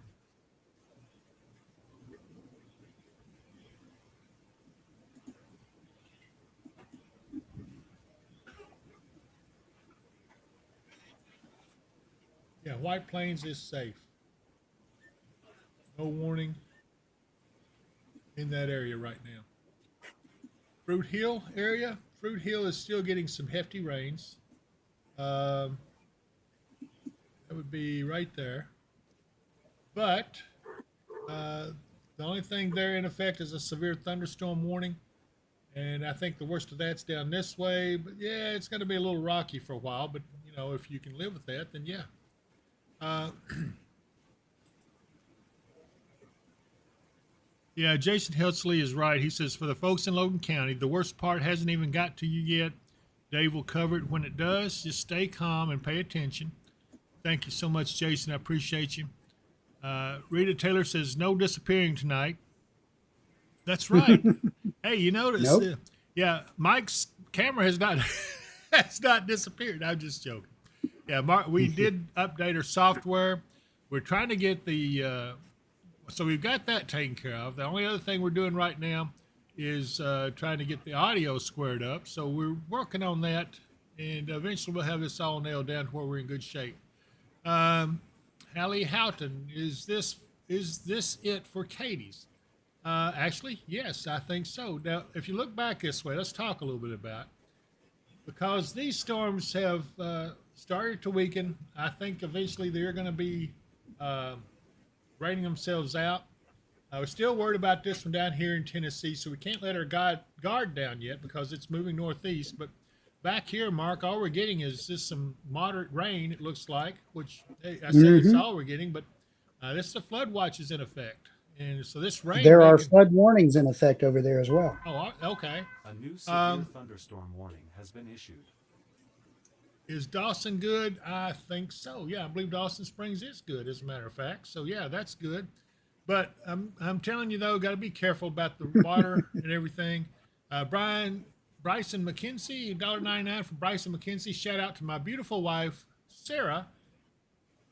Yeah, White Plains is safe. No warning in that area right now. Fruit Hill area. Fruit Hill is still getting some hefty rains. That would be right there. But the only thing there in effect is a severe thunderstorm warning. And I think the worst of that's down this way. But yeah, it's going to be a little rocky for a while. But, you know, if you can live with that, then yeah. Yeah, Jason Helsley is right. He says, for the folks in Logan County, the worst part hasn't even got to you yet. Dave will cover it when it does. Just stay calm and pay attention. Thank you so much, Jason. I appreciate you. Rita Taylor says, no disappearing tonight. That's right. Hey, you notice? Nope. Yeah, Mike's camera has not has not disappeared. I'm just joking. Yeah, Mark, we did update our software. We're trying to get the so we've got that taken care of. The only other thing we're doing right now is trying to get the audio squared up. So we're working on that, and eventually we'll have this all nailed down to where we're in good shape. Hallie Houghton, is this it for Katie's? Actually, yes, I think so. Now, if you look back this way, let's talk a little bit about, because these storms have started to weaken. I think eventually they're going to be raining themselves out. We're still worried about this one down here in Tennessee, so we can't let our guard down yet because it's moving northeast. But back here, Mark, all we're getting is just some moderate rain, it looks like, which I say it's all we're getting, but this is the flood watch is in effect. And so this rain... There are flood warnings in effect over there as well. Oh, okay. A new severe thunderstorm warning has been issued. Is Dawson good? I think so. Yeah, I believe Dawson Springs is good, as a matter of fact. So, yeah, that's good. But I'm telling you, though, got to be careful about the water and everything. Bryson McKenzie, $1.99 from Bryson McKenzie. Shout out to my beautiful wife, Sarah.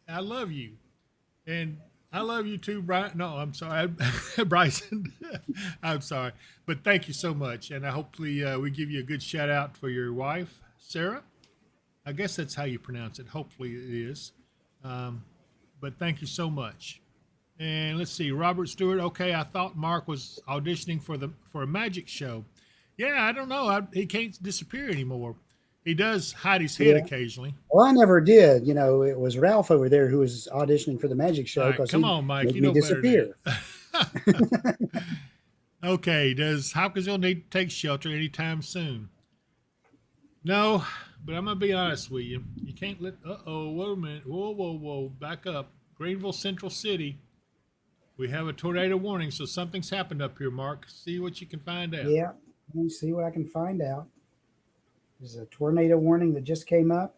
I love you. And I love you too, Brian. No, I'm sorry, Bryson. I'm sorry. But thank you so much. And hopefully we give you a good shout out for your wife, Sarah. I guess that's how you pronounce it. Hopefully it is. But thank you so much. And let's see, Robert Stewart. Okay, I thought Mark was auditioning for a magic show. Yeah, I don't know. He can't disappear anymore. He does hide his head occasionally. Well, I never did. You know, it was Ralph over there who was auditioning for the magic show because come on, Mike, made you me know disappear. Okay, does Hopkinsville need to take shelter anytime soon? No, but I'm gonna be honest with you. You can't let. Wait a minute. Whoa! Back up. Greenville Central City. We have a tornado warning, so something's happened up here, Mark. See what you can find out. Yeah, let me see what I can find out. There's a tornado warning that just came up.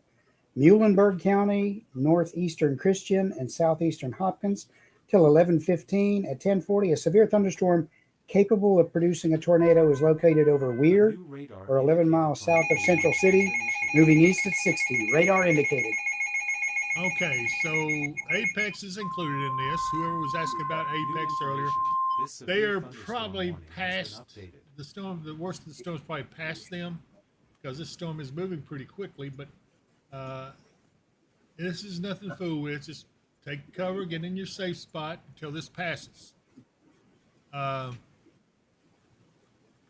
Muhlenberg County, northeastern Christian, and southeastern Hopkins till 11:15. At 10:40, a severe thunderstorm capable of producing a tornado is located over Weir, or 11 miles south of Central City, moving east at 60. Radar indicated. Okay, so Apex is included in this. Whoever was asking about Apex earlier, they are probably past the storm. The worst of the storm is probably past them because this storm is moving pretty quickly. But this is nothing to fool with. Just take cover, get in your safe spot until this passes.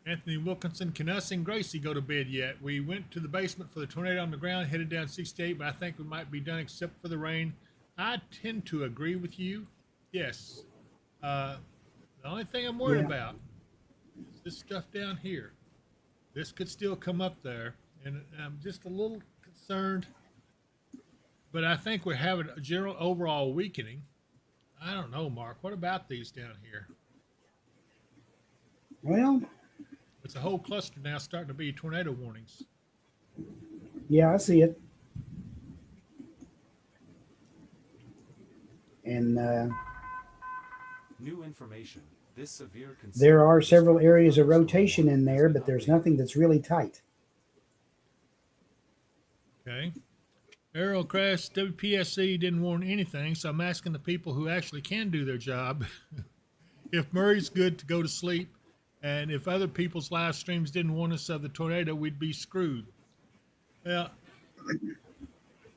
Anthony Wilkinson, can us and Gracie go to bed yet? We went to the basement for the tornado on the ground, headed down 68, but I think we might be done except for the rain. I tend to agree with you. Yes. The only thing I'm worried about is this stuff down here. This could still come up there, and I'm just a little concerned. but I think we're having a general overall weakening. I don't know, Mark. What about these down here? Well, It's a whole cluster now starting to be tornado warnings. yeah, I see it. And New information. This severe there are considerable several destructive areas of thunderstorm rotation in warning has there, been but there's updated. nothing that's really tight. Okay. Aerial crash, WPSC didn't warn anything, so I'm asking the people who actually can do their job if Murray's good to go to sleep, and if other people's live streams didn't warn us of the tornado, we'd be screwed. Well,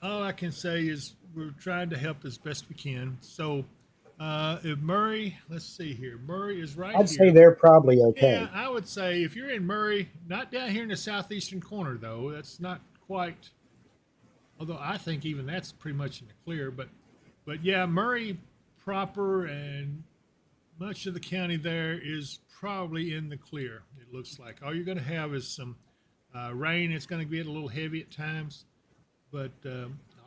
all I can say is we're trying to help as best we can. So if Murray, let's see here, Murray is right I'd here. say they're probably okay. Yeah, I would say if you're in Murray, not down here in the southeastern corner though, that's not quite. Although I think even that's pretty much in the clear, but yeah, Murray proper and much of the county there is probably in the clear. It looks like all you're going to have is some rain. It's going to get a little heavy at times, but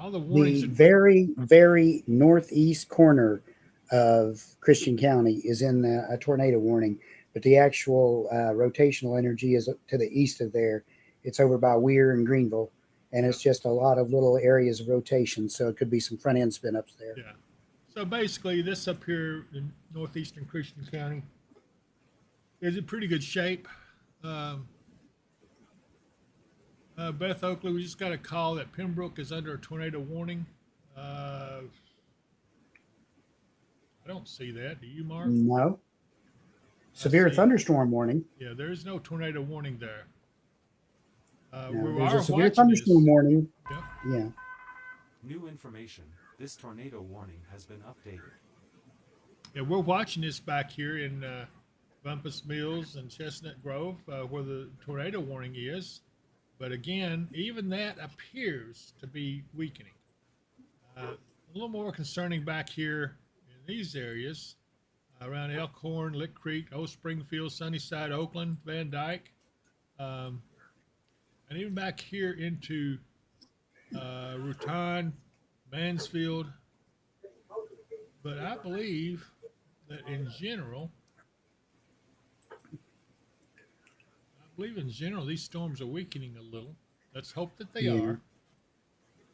all the warnings. The very, very northeast corner of Christian County is in a tornado warning, but the actual rotational energy is to the east of there. It's over by Weir and Greenville, and it's just a lot of little areas of rotation, so it could be some front end spin ups there. Yeah. So basically, this up here in northeastern Christian County is in pretty good shape. Beth Oakley, we just got a call that Pembroke is under a tornado warning. I don't see that. Do you, Mark? No. Severe thunderstorm warning. Yeah, there is no tornado warning there. No, we there's are a severe watching thunderstorm this. warning. Yep. Yeah. New information. This tornado warning has been updated. Yeah, we're watching this back here in Bumpus Mills and Chestnut Grove, where the tornado warning is. But again, even that appears to be weakening. A little more concerning back here in these areas around Elkhorn, Lick Creek, Old Springfield, Sunnyside, Oakland, Van Dyke, and even back here into Rutan, Mansfield. But I believe that in general, these storms are weakening a little. Let's hope that they are.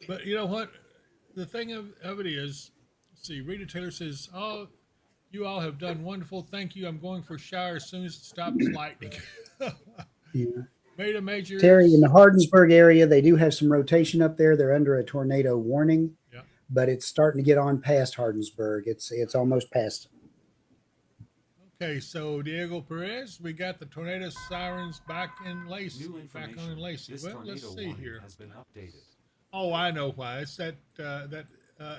But you know what? The thing of it is, let's see, Rita Taylor says, "Oh, you all have done wonderful. Thank you. I'm going for a shower as soon as it stops lightning." Yeah. Made a major. Terry, in the Hardensburg area, they do have some rotation up there. They're under a tornado warning, but it's starting to get on past Hardensburg. It's almost past. Okay, so Diego Perez, we got the tornado sirens back in Lacey. Back on in Lacey. This Well, let's tornado see warning here. has been updated. Oh, I know why. It's that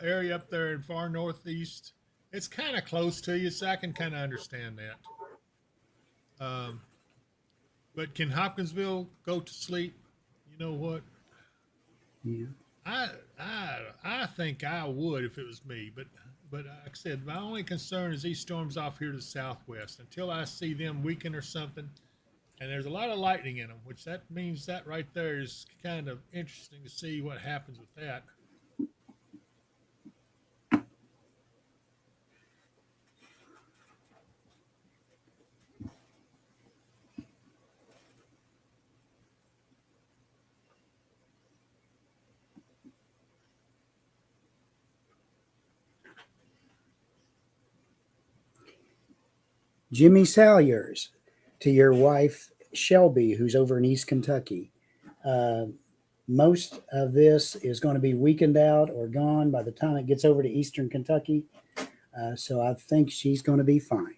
area up there in far northeast. It's kind of close to you, so I can kind of understand that. But can Hopkinsville go to sleep? You know what? Yeah. I think I would if it was me, but like I said, my only concern is these storms off here to the southwest. Until I see them weaken or something, and there's a lot of lightning in them, which that means that right there is kind of interesting to see what happens with that. Jimmy Salyers, to your wife Shelby, who's over in East Kentucky. Most of this is going to be weakened out or gone by the time it gets over to Eastern Kentucky. So I think she's going to be fine.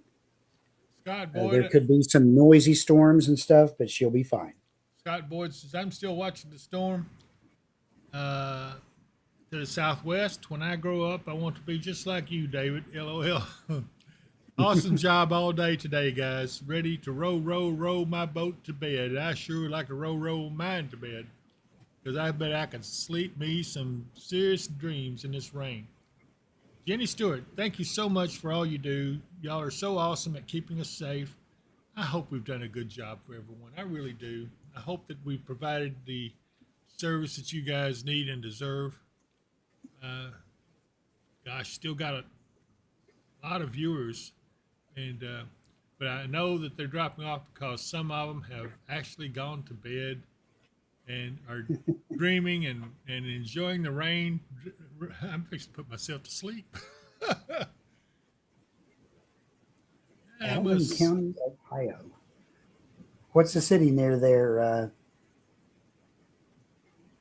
Scott Boyd, there could be some noisy storms and stuff, but she'll be fine. Scott Boyd says, I'm still watching the storm to the southwest. When I grow up, I want to be just like you, David. LOL. Awesome job all day today, guys. Ready to row my boat to bed. I sure like to row mine to bed, because I bet I can sleep me some serious dreams in this rain. Jenny Stewart, thank you so much for all you do. Y'all are so awesome at keeping us safe. I hope we've done a good job for everyone. I really do. I hope that we've provided the service that you guys need and deserve. Gosh, still got a lot of viewers, and but I know that they're dropping off because some of them have actually gone to bed and are dreaming and enjoying the rain. I'm fixing to put myself to sleep. Allen County, Ohio. What's the city near there?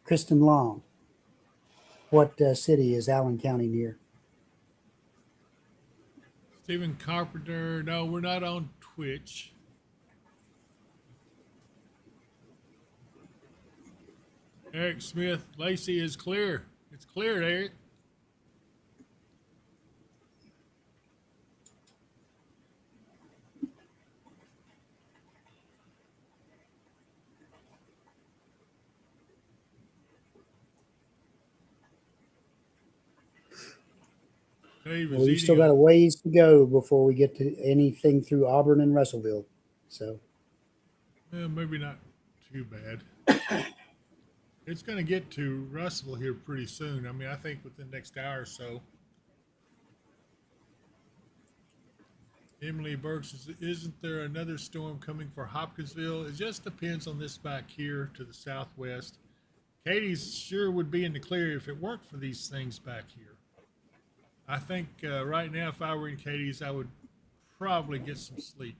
Kristen Long. What city is Allen County near? Stephen Carpenter. No, we're not on Twitch. Eric Smith. Lacey is clear. It's clear, Eric. Well, we still got a ways to go before we get to anything through Auburn and Russellville. So, maybe not too bad. It's going to get to Russellville here pretty soon. I mean, I think within the next hour or so. Emily Burke says, isn't there another storm coming for Hopkinsville? It just depends on this back here to the southwest. Katie's sure would be in the clear if it weren't for these things back here. I think right now, if I were in Katie's, I would probably get some sleep.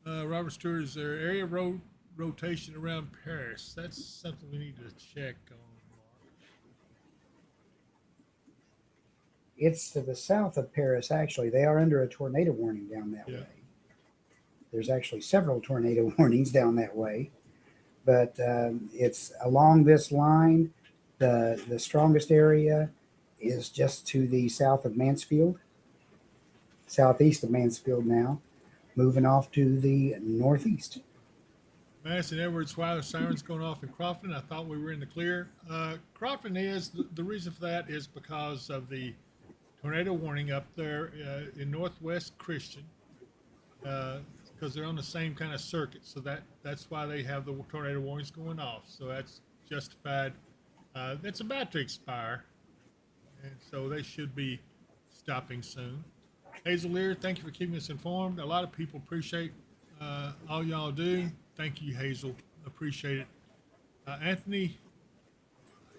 Robert Stewart, is there area road rotation around Paris? That's something we need to check on. it's to the south of Paris, actually. They are under a tornado warning down that way. There's actually several tornado warnings down that way. But it's along this line. The strongest area is just to the south of Mansfield, southeast of Mansfield now, moving off to the northeast. Madison Edwards, why the sirens going off in Crofton? I thought we were in the clear. Crofton is, the reason for that is because of the tornado warning up there in Northwest Christian, because they're on the same kind of circuit. So that's why they have the tornado warnings going off. So that's justified. That's about to expire, and so they should be stopping soon. Hazel Lear, thank you for keeping us informed. A lot of people appreciate all y'all do. Thank you, Hazel. Appreciate it. Anthony,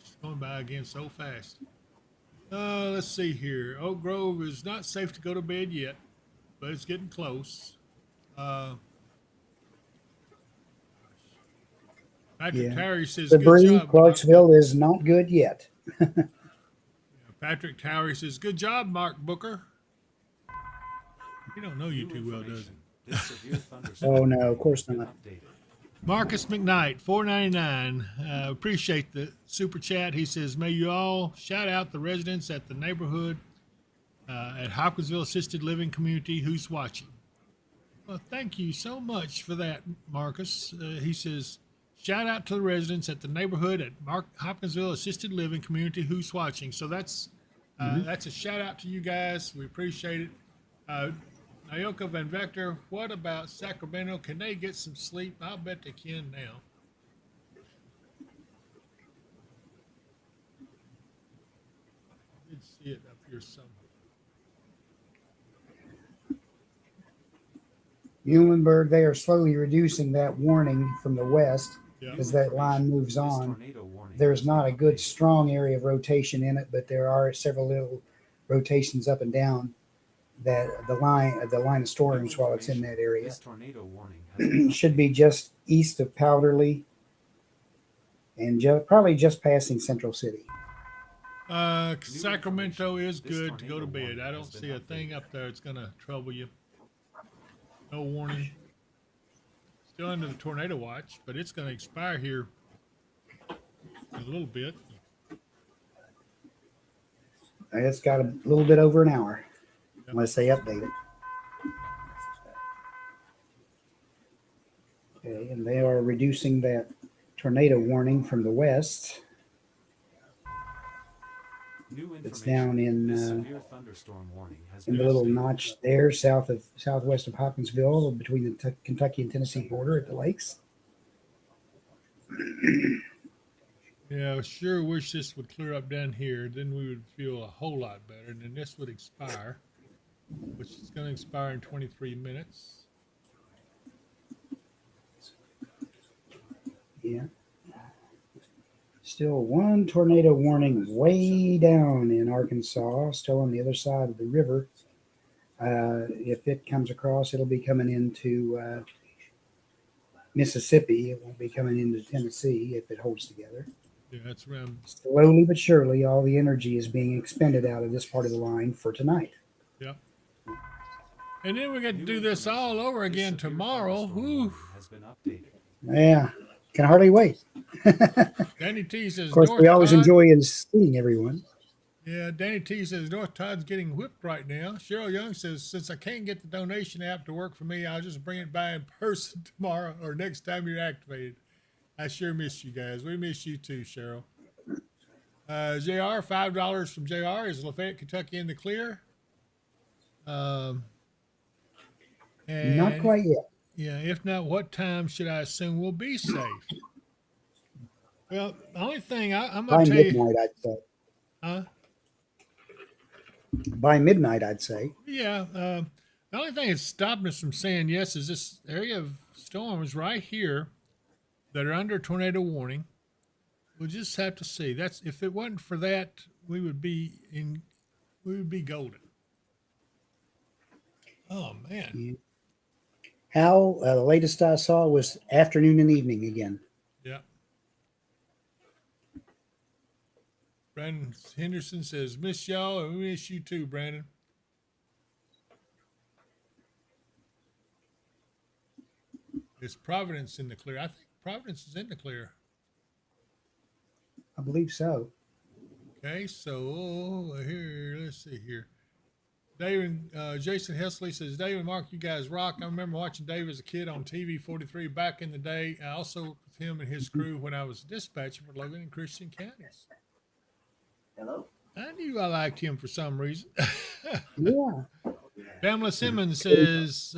just going by again so fast. Let's see here. Oak Grove is not safe to go to bed yet, but it's getting close. Patrick Towery says, the good breeze, job. Clarksville is not good yet. Patrick Towery says, good job, Mark Booker. He don't know you too well, does he? Oh, no, of course not. Marcus McKnight, $4.99. Appreciate the super chat. He says, may you all shout out the residents at the neighborhood at Hopkinsville Assisted Living Community who's watching. Well, thank you so much for that, Marcus. He says, shout out to the residents at the neighborhood at Hopkinsville Assisted Living Community who's watching. So that's a shout out to you guys. We appreciate it. Naoka Van Vector, what about Sacramento? Can they get some sleep? I'll bet they can now. I did see it up here somewhere. Muhlenberg, they are slowly reducing that warning from the west as that line moves on. There's not a good strong area of rotation in it, but there are several little rotations up and down that the line of storms while it's in that area. Should be just east of Powderly and probably just passing Central City. Sacramento is good to go to bed. I don't see a thing up there that's going to trouble you. No warning. Still under the tornado watch, but it's going to expire here in a little bit. It's got a little bit over an hour, unless they update it. Okay, and they are reducing that tornado warning from the west. It's down in the little notch there, southwest of Hopkinsville, between the Kentucky and Tennessee border at the lakes. Yeah, I sure wish this would clear up down here. Then we would feel a whole lot better. And then this would expire, which is going to expire in 23 minutes. Yeah. Still one tornado warning way down in Arkansas, still on the other side of the river. If it comes across, it'll be coming into Mississippi. It won't be coming into Tennessee if it holds together. Yeah, that's around. Slowly but surely, all the energy is being expended out of this part of the line for tonight. Yep. And then we get to do this all over again tomorrow. Whew. Has been updated. Yeah, can hardly wait. Danny T says, Of course, North we always Todd. enjoy seeing everyone. Yeah, Danny T says, North Todd's getting whipped right now. Cheryl Young says, since I can't get the donation app to work for me, I'll just bring it by in person tomorrow or next time you're activated. I sure miss you guys. We miss you too, Cheryl. JR, $5 from JR. Is Lafayette, Kentucky in the clear? And Not quite yet. yeah, if not, what time should I assume will be safe? Well, the only thing I'm By going to tell you. midnight, I'd say. Huh? By midnight, I'd say. Yeah. The only thing that's stopping us from saying yes is this area of storms right here that are under tornado warning. We'll just have to see. That's if it wasn't for that, we would be golden. Oh man. Yeah. How the latest I saw was afternoon and evening again. Yeah. Brandon Henderson says, miss y'all, and we miss you too, Brandon. Is Providence in the clear? I think Providence is in the clear. I believe so. Okay, so here, let's see here. David, Jason Hesley says, David and Mark, you guys rock. I remember watching Dave as a kid on TV 43 back in the day. I also worked with him and his crew when I was a dispatcher for Logan and Christian counties. Hello? I knew I liked him for some reason. Yeah. Pamela Simmons says,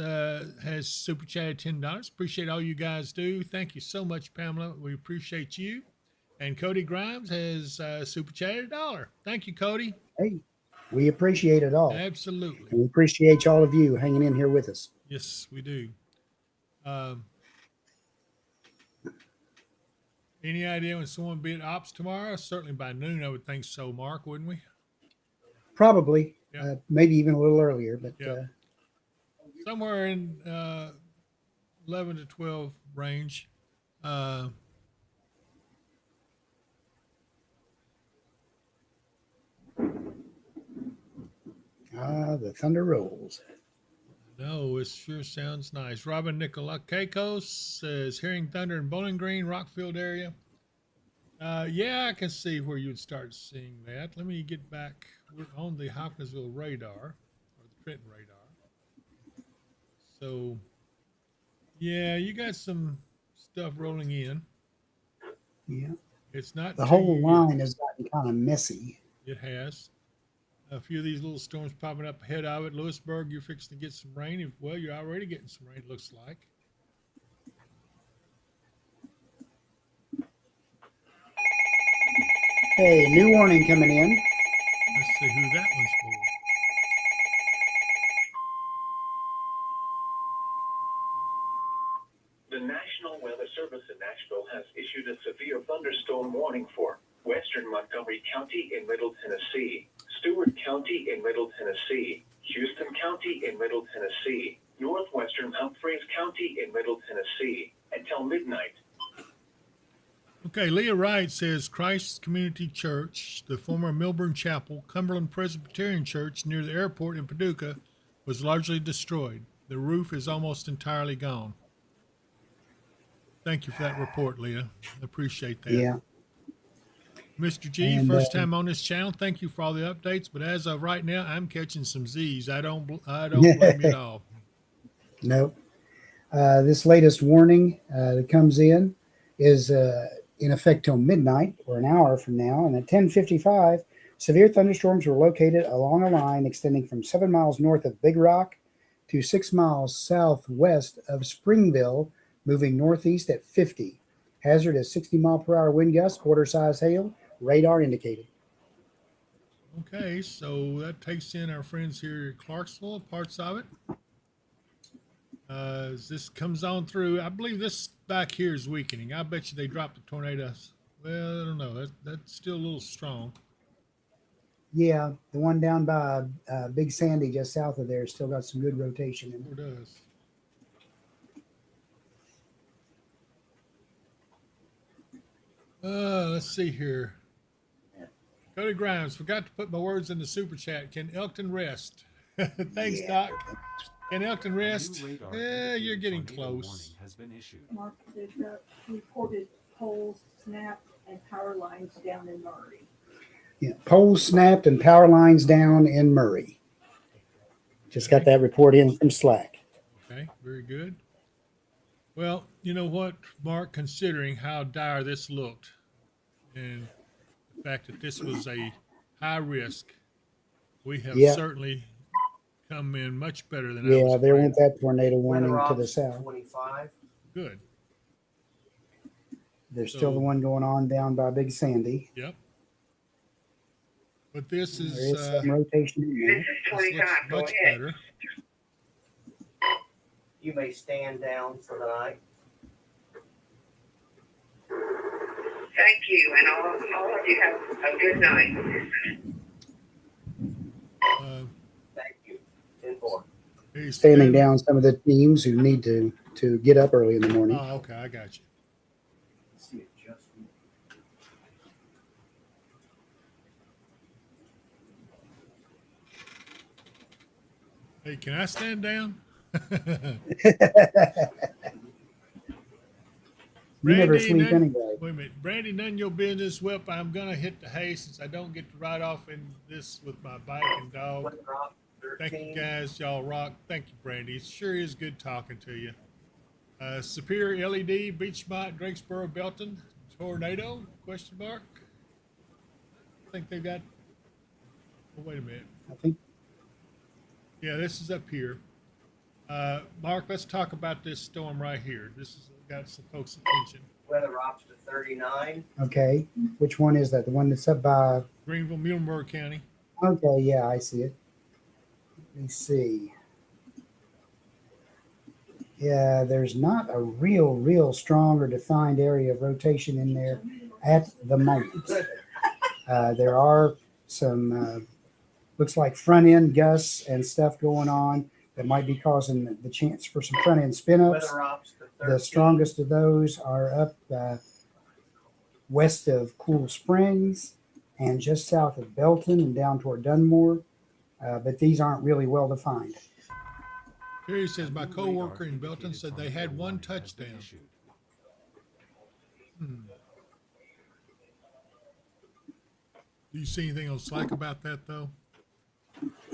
has super chatted $10. Appreciate all you guys do. Thank you so much, Pamela. We appreciate you. And Cody Grimes has super chatted $1. Thank you, Cody. Hey, we appreciate it all. Absolutely. And we appreciate all of you hanging in here with us. Yes, we do. Any idea when someone will be at ops tomorrow? Certainly by noon, I would think so, Mark, wouldn't we? Probably, Yeah. maybe even a little earlier, but Yeah. Somewhere in 11 to 12 range. The thunder rolls. No, it sure sounds nice. Robin Nicolakakos says, hearing thunder in Bowling Green, Rockfield area. Yeah, I can see where you'd start seeing that. Let me get back. We're on the Hopkinsville radar, or the Trenton radar. So, yeah, you got some stuff rolling in. Yeah. It's not The whole line has gotten kind of messy. It has. A few of these little storms popping up ahead of it. Lewisburg, you're fixing to get some rain. Well, you're already getting some rain, it looks like. Hey, new warning coming in. Let's see who that one's for. The National Weather Service in Nashville has issued a severe thunderstorm warning for western Montgomery County in Middle Tennessee, Stewart County in Middle Tennessee, Houston County in Middle Tennessee, northwestern Humphreys County in Middle Tennessee, until midnight. Okay, Leah Wright says Christ Community Church, the former Milburn Chapel, Cumberland Presbyterian Church near the airport in Paducah, was largely destroyed. The roof is almost entirely gone. Thank you for that report, Leah. Appreciate that. Yeah. Mr. G, And, first time on this channel. Thank you for all the updates, but as of right now, I'm catching some Z's. I don't blame you at all. Nope. This latest warning that comes in is in effect till midnight or an hour from now. And at 10:55, severe thunderstorms were located along a line extending from 7 miles north of Big Rock to 6 miles southwest of Springville, moving northeast at 50, Hazard is 60-mile-per-hour wind gusts, quarter-size hail, radar indicated. Okay, so that takes in our friends here at Clarksville, parts of it. As this comes on through, I believe this back here is weakening. I bet you they dropped the tornadoes. Well, I don't know. That's still a little strong. Yeah, the one down by Big Sandy just south of there still got some good rotation in it. Sure does. Let's see here. Cody Grimes, forgot to put my words in the super chat. Can Elkton rest? Thanks, Yeah. Doc. Can Elkton rest? A new radar Yeah, you're indicated getting tornado warning close. has been issued. Mark, they've got reported poles snapped and power lines down in Murray. Yeah, poles snapped and power lines down in Murray. Just got that report in from Slack. Okay, very good. Well, you know what, Mark, considering how dire this looked and the fact that this was a high risk, we have Yeah. certainly come in much better than I Yeah, was there afraid. went that tornado warning Weather to the ops south. 25. Good. There's still the So- one going on down by Big Sandy. Yep. But this There is is some rotation in there. This is this 25. looks Go much ahead. better. You may stand down for the night. Thank you, and all of you have a good night. Thank you. 10-4. Hey, Standing Stan- down some of the teams who need to get up early in the morning. Oh, okay, I got you. See it just. Hey, can I stand down? You never Brandy, sleep none- anyway. Wait a minute. Brandy, none your business. Well, I'm going to hit the hay since I don't get to ride off in this with my bike and dog. Weather ops Thank 13. you, guys. Y'all rock. Thank you, Brandy. It sure is good talking to you. Superior LED, Beachmont, Drakesboro, Belton, Tornado, question mark. I think they got, oh, wait a minute. I think Yeah, this is up here. Mark, let's talk about this storm right here. This has got some folks' attention. Weather ops to 39. okay. Which one is that? The one that's up by? Greenville, Muhlenberg County. Okay, yeah, I see it. Let me see. Yeah, there's not a real strong or defined area of rotation in there at the moment. There are some, looks like front end gusts and stuff going on that might be causing the chance for some front end spin ups. Weather ops to 13. The strongest of those are up west of Cool Springs and just south of Belton and down toward Dunmore. But these aren't really well defined. Here says my coworker in Belton said they had one touchdown. Do you see anything on Slack about that though?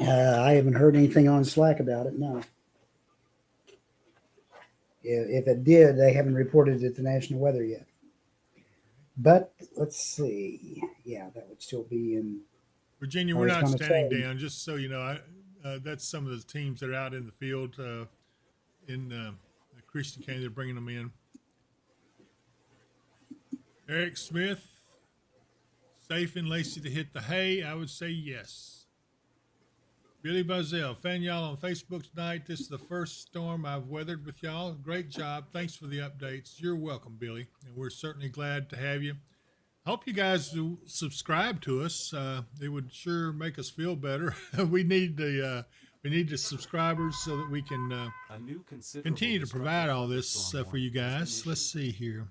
I haven't heard anything on Slack about it. No. If it did, they haven't reported it to National Weather yet. But let's see. Yeah, that would still be in. Virginia, I we're was not gonna standing say- down. Just so you know, that's some of the teams that are out in the field in Christian County. They're bringing them in. Eric Smith, safe and Lacey to hit the hay. I would say yes. Billy Buzzell, fan y'all on Facebook tonight. This is the first storm I've weathered with y'all. Great job. Thanks for the updates. You're welcome, Billy. And we're certainly glad to have you. Hope you guys do subscribe to us. It would sure make us feel better. we need the subscribers so that we can A new considerable continue to provide all this storm for you warning has been guys. Let's see here.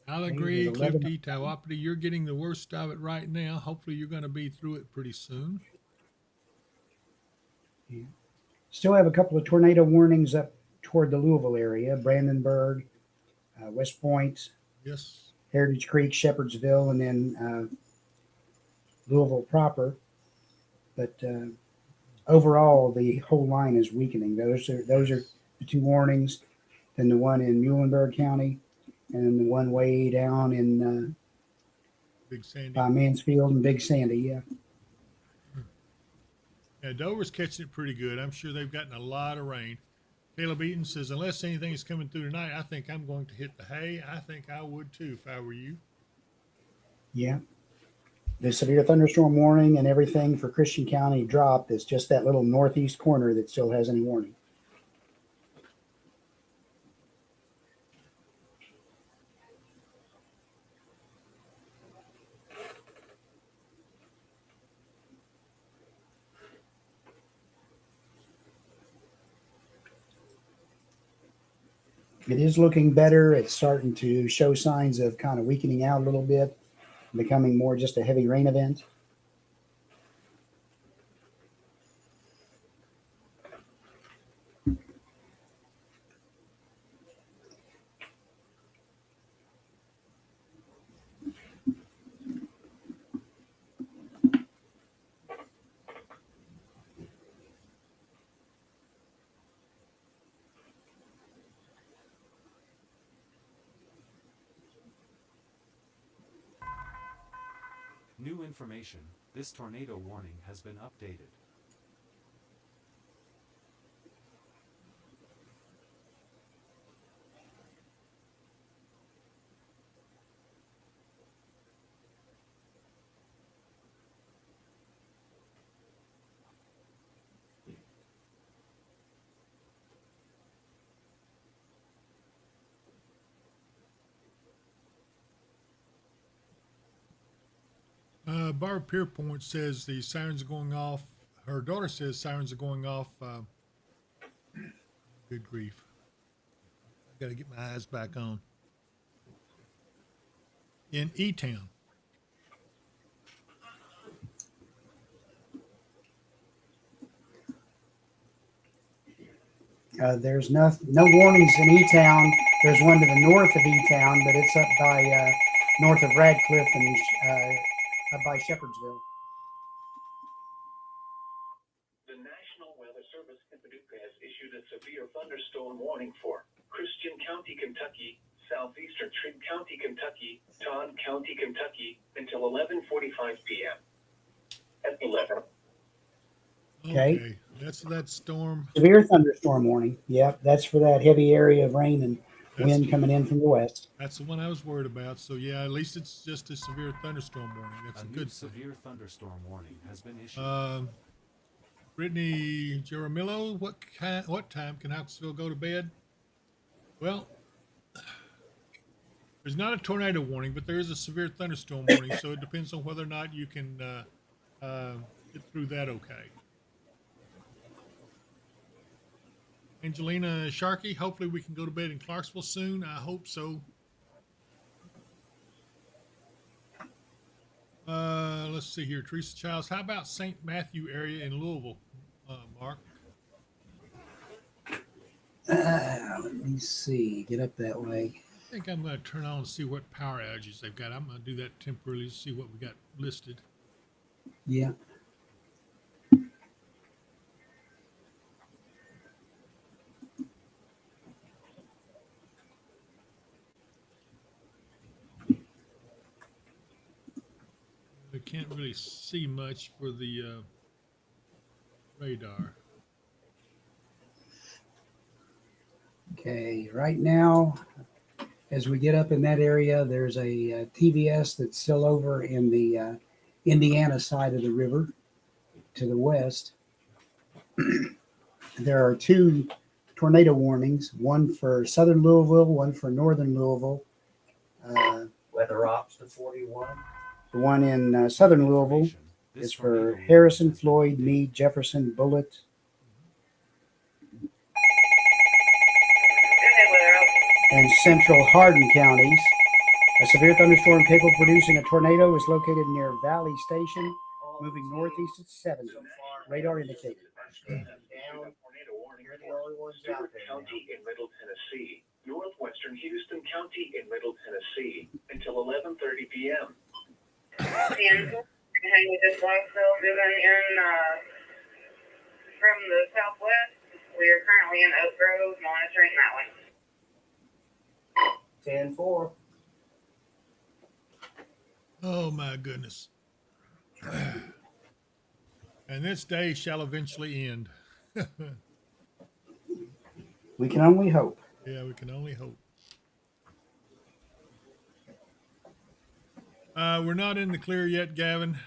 I'll agree, Maybe it was 11. Clifty, Tawapati, you're getting the worst of it right now. Hopefully you're going to be through it pretty soon. Still have a couple of tornado warnings up toward the Louisville area, Brandenburg, West Point, Yes. Heritage Creek, Shepherdsville, and then Louisville proper. But overall, the whole line is weakening. Those are the two warnings. Then the one in Muhlenberg County, and then the one way down in Big Sandy. by Mansfield and Big Sandy. Yeah. Yeah, Dover's catching it pretty good. I'm sure they've gotten a lot of rain. Caleb Eaton says, unless anything is coming through tonight, I think I'm going to hit the hay. I think I would too if I were you. Yeah. The severe thunderstorm warning and everything for Christian County dropped. It's just that little northeast corner that still has any warning. It is looking better. It's starting to show signs of kind of weakening out a little bit, becoming more just a heavy rain event. New information, this tornado warning has been updated. Barb Pierpoint says the sirens are going off. Her daughter says sirens are going off. Good grief. I got to get my eyes back on. In E-Town. There's no warnings in E-Town. There's one to the north of E-Town, but it's up by north of Radcliffe and up by Shepherdsville. The National Weather Service in Paducah has issued a severe thunderstorm warning for Christian County, Kentucky, southeastern Trigg County, Kentucky, Todd County, Kentucky, until 11:45 p.m. At 11. Okay. That's that storm. Severe thunderstorm warning. Yep, that's for that heavy area of rain and wind coming in from the west. That's the one I was worried about. So yeah, at least it's just a severe thunderstorm warning. That's a good severe thunderstorm warning has been issued. Brittany Jaramillo, what time can Knoxville go to bed? Well, there's not a tornado warning, but there is a severe thunderstorm warning. So it depends on whether or not you can get through that okay. Angelina Sharkey, hopefully we can go to bed in Clarksville soon. I hope so. Let's see here. Teresa Childs, how about St. Matthew area in Louisville, Mark? Let me see. Get up that way. I think I'm going to turn on and see what power outages they've got. I'm going to do that temporarily to see what we got listed. Yeah. I can't really see much for the radar. Okay, right now, as we get up in that area, there's a TVS that's still over in the Indiana side of the river to the west. There are two tornado warnings, one for southern Louisville, one for northern Louisville. Weather ops to 41. The one in southern Louisville is for Harrison, Floyd, Meade, Jefferson, Bullitt. And central Hardin counties. A severe thunderstorm capable of producing a tornado is located near Valley Station, moving northeast at 70. Radar indicated. Stewart County in Middle Tennessee, northwestern Houston County in Middle Tennessee, until 11:30 p.m. And hang with this Louisville moving in from the southwest. We are currently in Oak Grove monitoring that one. 10-4. Oh my goodness. And this day shall eventually end. We can only hope. Yeah, we can only hope. We're not in the clear yet, Gavin.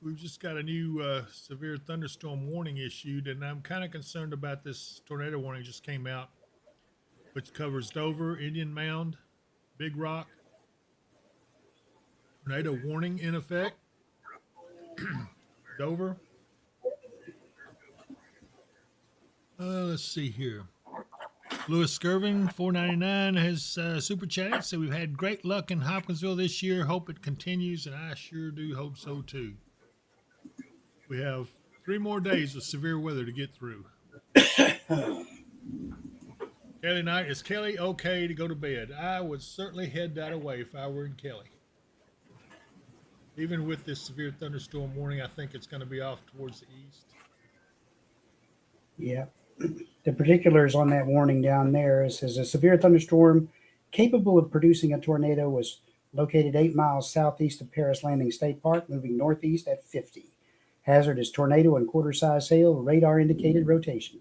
We've just got a new severe thunderstorm warning issued, and I'm kind of concerned about this tornado warning just came out, which covers Dover, Indian Mound, Big Rock. Tornado warning in effect. Dover. Let's see here. Louis Skirvin, $4.99, has super chatted. So we've had great luck in Hopkinsville this year. Hope it continues, and I sure do hope so too. We have 3 more days of severe weather to get through. Kelly Knight, is Kelly okay to go to bed? I would certainly head that away if I were in Kelly. Even with this severe thunderstorm warning, I think it's going to be off towards the east. Yeah. The particulars on that warning down there, it says a severe thunderstorm capable of producing a tornado was located 8 miles southeast of Paris Landing State Park, moving northeast at 50. Hazard is tornado and quarter-size hail, radar indicated rotation.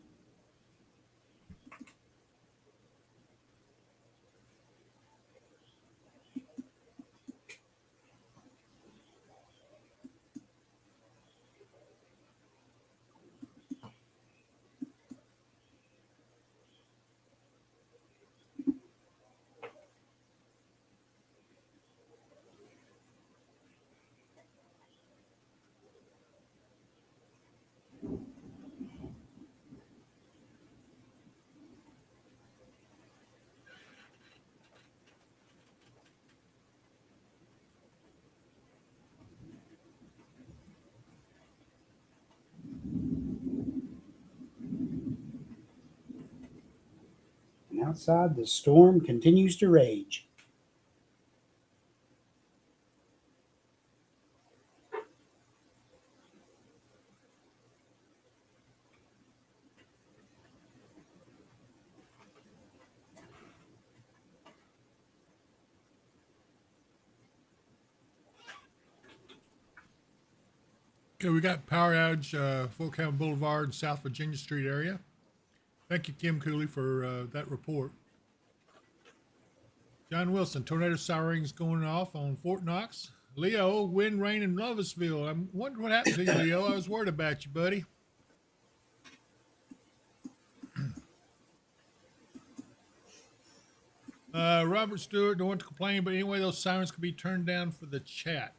And outside, the storm continues to rage. Okay, we got power outage, Fort Campbell Boulevard and South Virginia Street area. Thank you, Kim Cooley, for that report. John Wilson, tornado sirens going off on Fort Knox. Leo, wind, rain in Louisville. I'm wondering what happened to you, Leo. I was worried about you, buddy. Robert Stewart, don't want to complain, but anyway, those sirens could be turned down for the chat.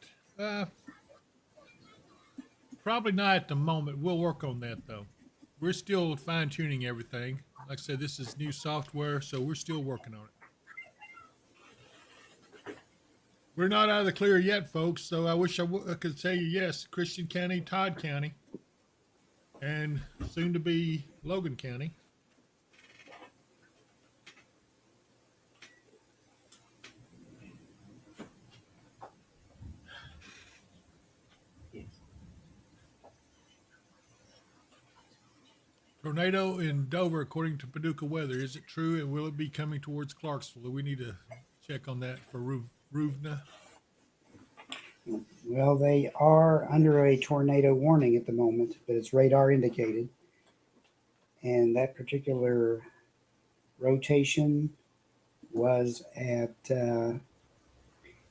Probably not at the moment. We'll work on that, though. We're still fine-tuning everything. Like I said, this is new software, so we're still working on it. We're not out of the clear yet, folks, so I wish I could tell you yes, Christian County, Todd County, and soon to be Logan County. Tornado in Dover, according to Paducah weather. Is it true, and will it be coming towards Clarksville? We need to check on that for Ruvna. Well, they are under a tornado warning at the moment, but it's radar indicated. And that particular rotation was at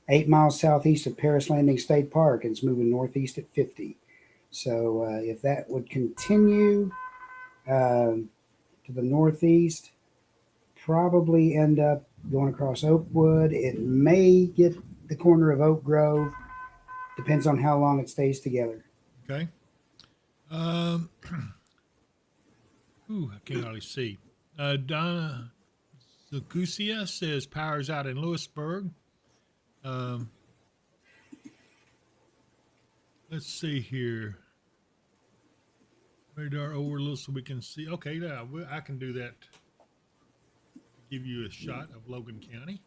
8 miles southeast of Paris Landing State Park, and it's moving northeast at 50. So if that would continue to the northeast, probably end up going across Oakwood. It may get the corner of Oak Grove. Depends on how long it stays together. Okay. I can't hardly see. Donna Zagusia says power's out in Lewisburg. Let's see here. Radar over a little so we can see. Okay, yeah, I can do that. Give you a shot of Logan County.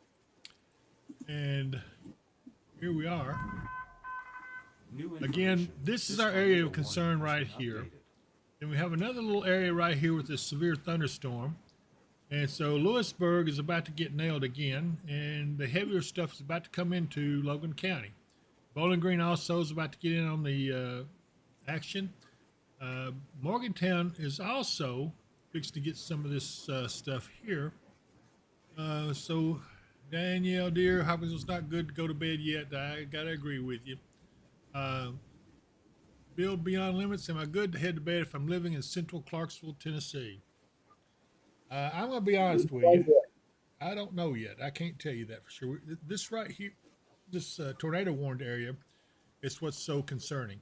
And here we are. Again, this is our area of concern right here. And we have another little area right here with this severe thunderstorm. And so Lewisburg is about to get nailed again, and the heavier stuff is about to come into Logan County. Bowling Green also is about to get in on the action. Morgantown is also fixed to get some of this stuff here. So, Danielle, dear, Hopkinsville's not good to go to bed yet. I gotta agree with you. Build beyond limits. Am I good to head to bed if I'm living in central Clarksville, Tennessee? I'm gonna be honest with you. I don't know yet. I can't tell you that for sure. This right here, this tornado warned area, is what's so concerning.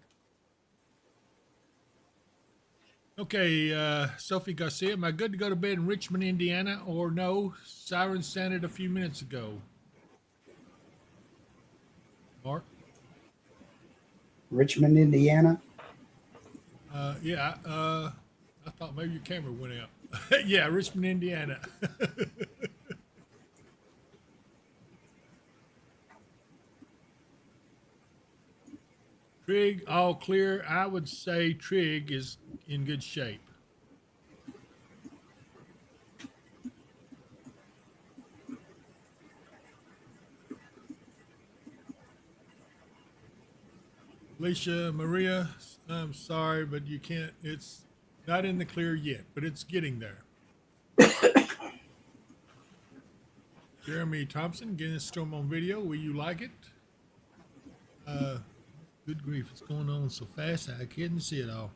Okay, Sophie Garcia, am I good to go to bed in Richmond, Indiana, or no? Siren sounded a few minutes ago. Mark? Richmond, Indiana. Yeah, I thought maybe your camera went out. Yeah, Richmond, Indiana. Trig, all clear. I would say Trig is in good shape. Alicia, Maria, I'm sorry, but you can't, it's not in the clear yet, but it's getting there. Jeremy Thompson, getting a storm on video. Will you like it? Good grief, it's going on so fast I couldn't see it all.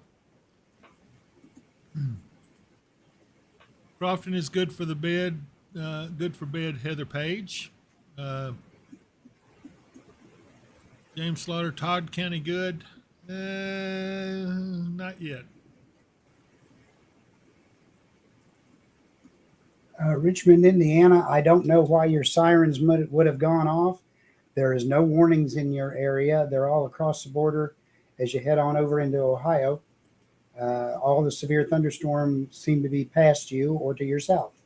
Crofton is good for the bed, good for bed, Heather Page. James Slaughter, Todd County good? Not yet. Richmond, Indiana, I don't know why your sirens would have gone off. There is no warnings in your area. They're all across the border as you head on over into Ohio. All the severe thunderstorms seem to be past you or to your south.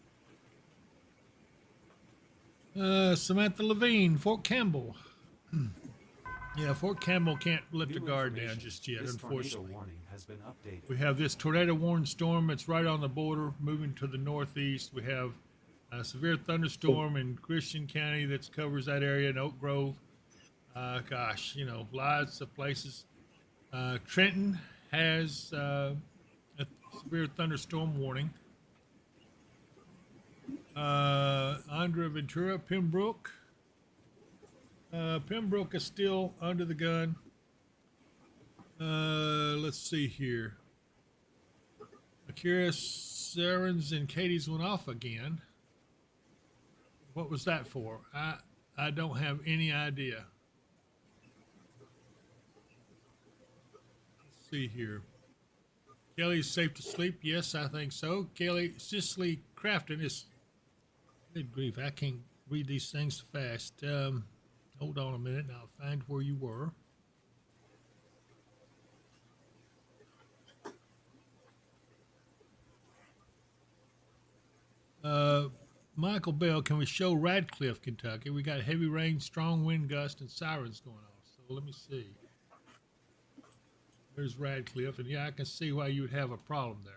Samantha Levine, Fort Campbell. Yeah, Fort Campbell can't let the guard down just yet, unfortunately. Warning has been updated. We have this tornado warning storm. It's right on the border, moving to the northeast. We have a severe thunderstorm in Christian County that covers that area in Oak Grove. Gosh, you know, lots of places. Trenton has a severe thunderstorm warning. Andrea Ventura, Pembroke. Pembroke is still under the gun. Let's see here. Akira, Siren's and Katie's went off again. What was that for? I don't have any idea. Let's see here. Kelly's safe to sleep. Yes, I think so. Kelly, Cicely Crafton is. Good grief, I can't read these things fast. Hold on a minute and I'll find where you were. Michael Bell, can we show Radcliffe, Kentucky? We got heavy rain, strong wind gust, and sirens going off. So let me see. There's Radcliffe, and yeah, I can see why you would have a problem there.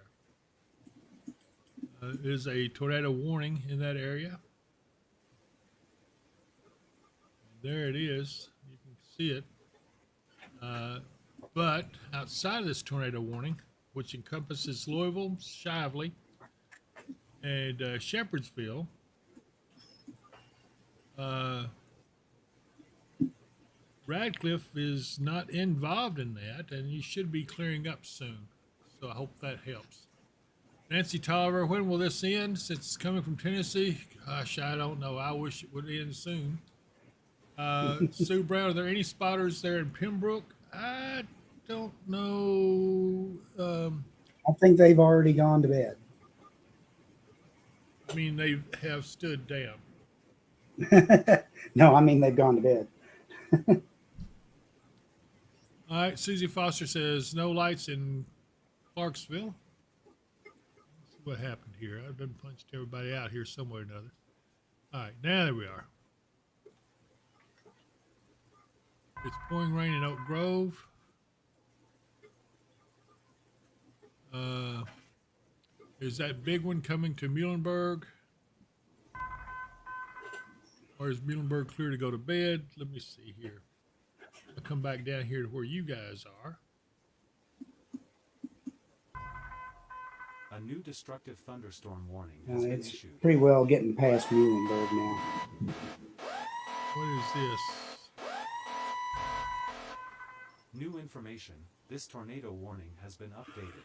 There's a tornado warning in that area. There it is. You can see it. But outside of this tornado warning, which encompasses Louisville, Shively, and Shepherdsville, Radcliffe is not involved in that, and you should be clearing up soon. So I hope that helps. Nancy Tolliver, when will this end? Since it's coming from Tennessee, gosh, I don't know. I wish it would end soon. Sue Brown, are there any spotters there in Pembroke? I don't know. I think they've already gone to bed. I mean, they have stood down. No, I mean they've gone to bed. All right, Susie Foster says no lights in Clarksville. Let's see what happened here. I've done punched everybody out here somewhere or another. All right, now there we are. It's pouring rain in Oak Grove. Is that big one coming to Muhlenberg? Or is Muhlenberg clear to go to bed? Let me see here. I'll come back down here to where you guys are. A new destructive thunderstorm warning has been It's issued. pretty well getting past Muhlenberg now. What is this? New information. This tornado warning has been updated.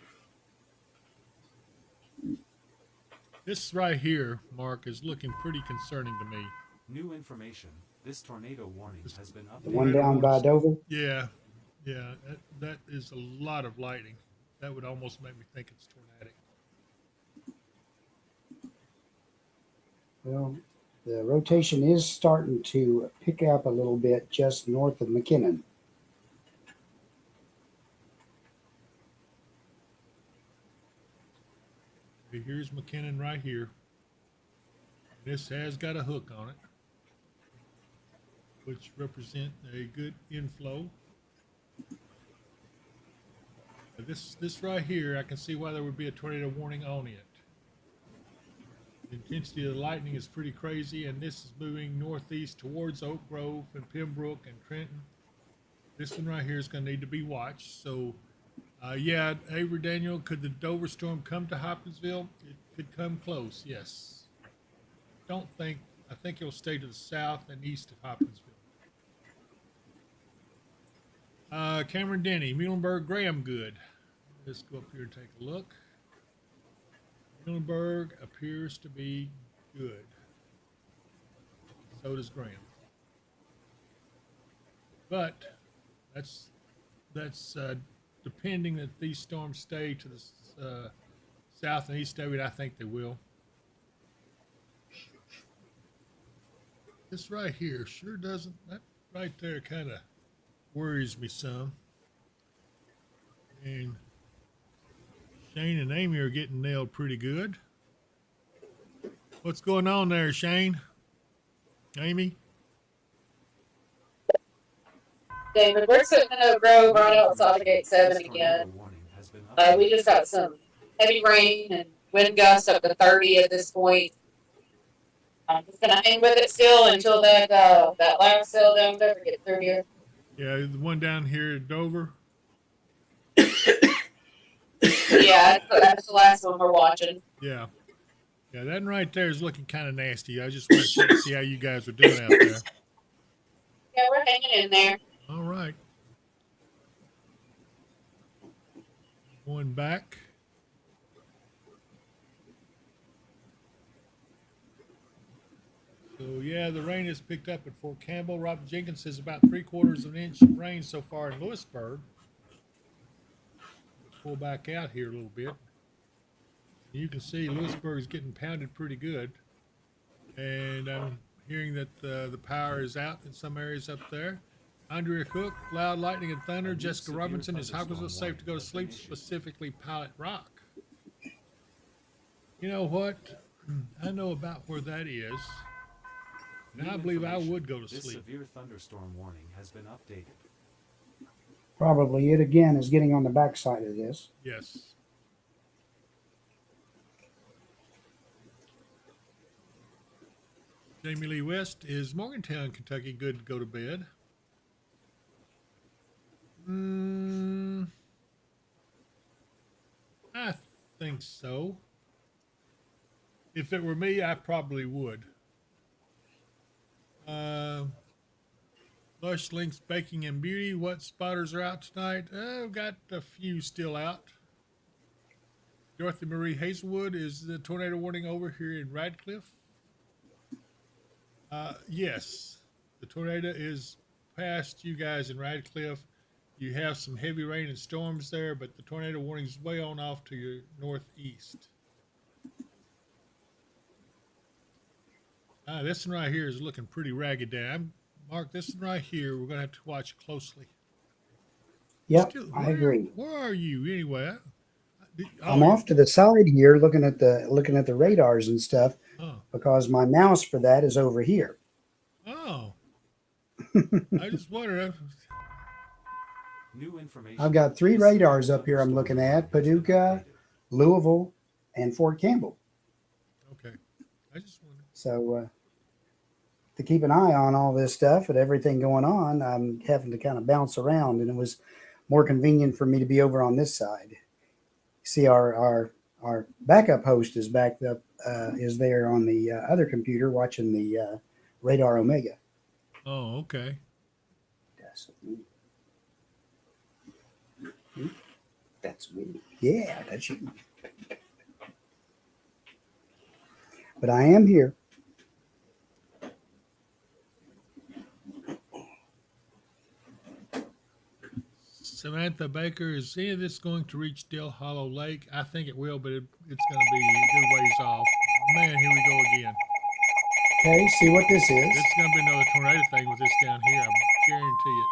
This right here, Mark, is looking pretty concerning to me. New information. This tornado warning has been The updated. one down by Dover. Yeah, that is a lot of lightning. That would almost make me think it's tornadic. Well, the rotation is starting to pick up a little bit just north of McKinnon. Okay, here's McKinnon right here. This has got a hook on it, which represent a good inflow. This right here, I can see why there would be a tornado warning on it. The intensity of the lightning is pretty crazy, and this is moving northeast towards Oak Grove and Pembroke and Trenton. This one right here is going to need to be watched. So, yeah, Avery Daniel, could the Dover storm come to Hopkinsville? It could come close, yes. I think it'll stay to the south and east of Hopkinsville. Cameron Denny, Muhlenberg, Graham, good. Let's go up here and take a look. Muhlenberg appears to be good. So does Graham. But that's depending that these storms stay to the south and east of it. I think they will. This right here sure doesn't. That right there kind of worries me some. And Shane and Amy are getting nailed pretty good. What's going on there, Shane? Amy? David, we're sitting in Oak Grove right outside of Gate 7 again. We just got some heavy rain and wind gusts up to 30 at this point. I'm just gonna hang with it still until that last cell down there gets through here. Yeah, the one down here at Dover. Yeah, that's the last one we're watching. Yeah. Yeah, that right there is looking kind of nasty. I just want to check to see how you guys are doing out there. Yeah, we're hanging in there. All right. Going back. So, yeah, the rain has picked up at Fort Campbell. Robert Jenkins says about 3/4 of an inch of rain so far in Lewisburg. Pull back out here a little bit. You can see Lewisburg is getting pounded pretty good. And I'm hearing that the power is out in some areas up there. Andrea Cook, loud lightning and thunder. Jessica Robinson, is Hopkinsville safe to go to sleep, specifically Pilot Rock? You know what? I know about where that is. And I believe I would go to This sleep. severe thunderstorm warning has been updated. Probably it again is getting on the backside of this. Yes. Jamie Lee West, is Morgantown, Kentucky good to go to bed? I think so. If it were me, I probably would. Lush Links Baking and Beauty, what spotters are out tonight? I've got a few still out. Dorothy Marie Hazelwood, is the tornado warning over here in Radcliffe? Yes, the tornado is past you guys in Radcliffe. You have some heavy rain and storms there, but the tornado warning is way on off to your northeast. This one right here is looking pretty ragged down. Mark, this one right here, we're going to have to watch closely. Yep, I agree. Where are you anyway? I'm off to the side here looking at the radars and stuff because my mouse for that is over here. Oh. I just wondered. New information. I've got 3 radars up here I'm looking at: Paducah, Louisville, and Fort Campbell. Okay. I just wondered. So to keep an eye on all this stuff and everything going on, I'm having to kind of bounce around, and it was more convenient for me to be over on this side. See, our our backup host is backed up, is there on the other computer watching the radar Omega. Oh, okay. That's me. That's me. Yeah, that's you. But I am here. Samantha Baker, is any of this going to reach Dell Hollow Lake? I think it will, but it's going to be a good ways off. Man, here we go again. Okay, see what this is. This is going to be another tornado thing with this down here. I guarantee it.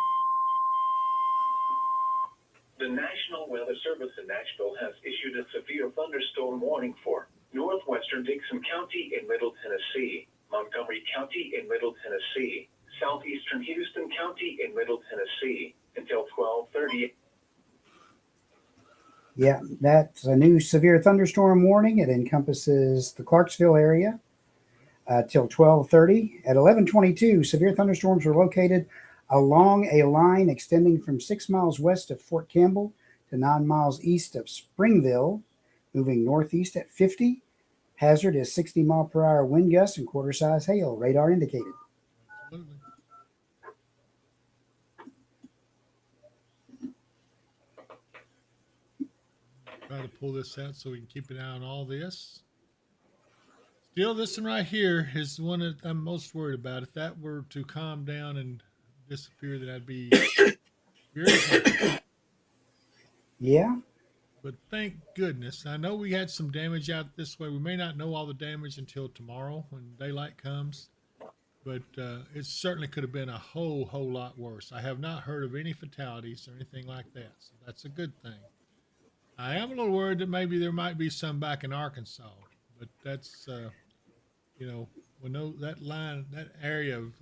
The National Weather Service in Nashville has issued a severe thunderstorm warning for northwestern Dixon County in Middle Tennessee, Montgomery County in Middle Tennessee, southeastern Houston County in Middle Tennessee until 12:30. Yeah, that's a new severe thunderstorm warning. It encompasses the Clarksville area till 12:30. At 11:22, severe thunderstorms were located along a line extending from 6 miles west of Fort Campbell to 9 miles east of Springville, moving northeast at 50. Hazard is 60-mile-per-hour wind gusts and quarter-size hail. Radar indicated. Absolutely. Try to pull this out so we can keep an eye on all this. Still, this one right here is the one that I'm most worried about. If that were to calm down and disappear, then I'd be very happy. Yeah. But thank goodness. I know we had some damage out this way. We may not know all the damage until tomorrow when daylight comes, but it certainly could have been a whole lot worse. I have not heard of any fatalities or anything like that, so that's a good thing. I am a little worried that maybe there might be some back in Arkansas, but that's, when that line, that area of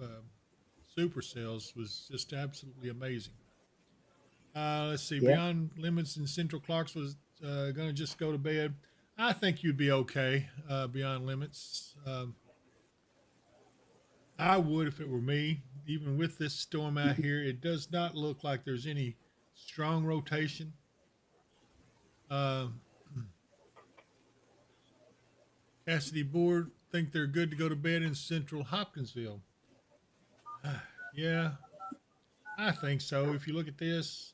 supercells was just absolutely amazing. Let's see, Yeah. Beyond Limits in Central Clarksville was going to just go to bed. I think you'd be okay, Beyond Limits. I would if it were me. Even with this storm out here, it does not look like there's any strong rotation. Cassidy Board think they're good to go to bed in Central Hopkinsville. Yeah, I think so. If you look at this,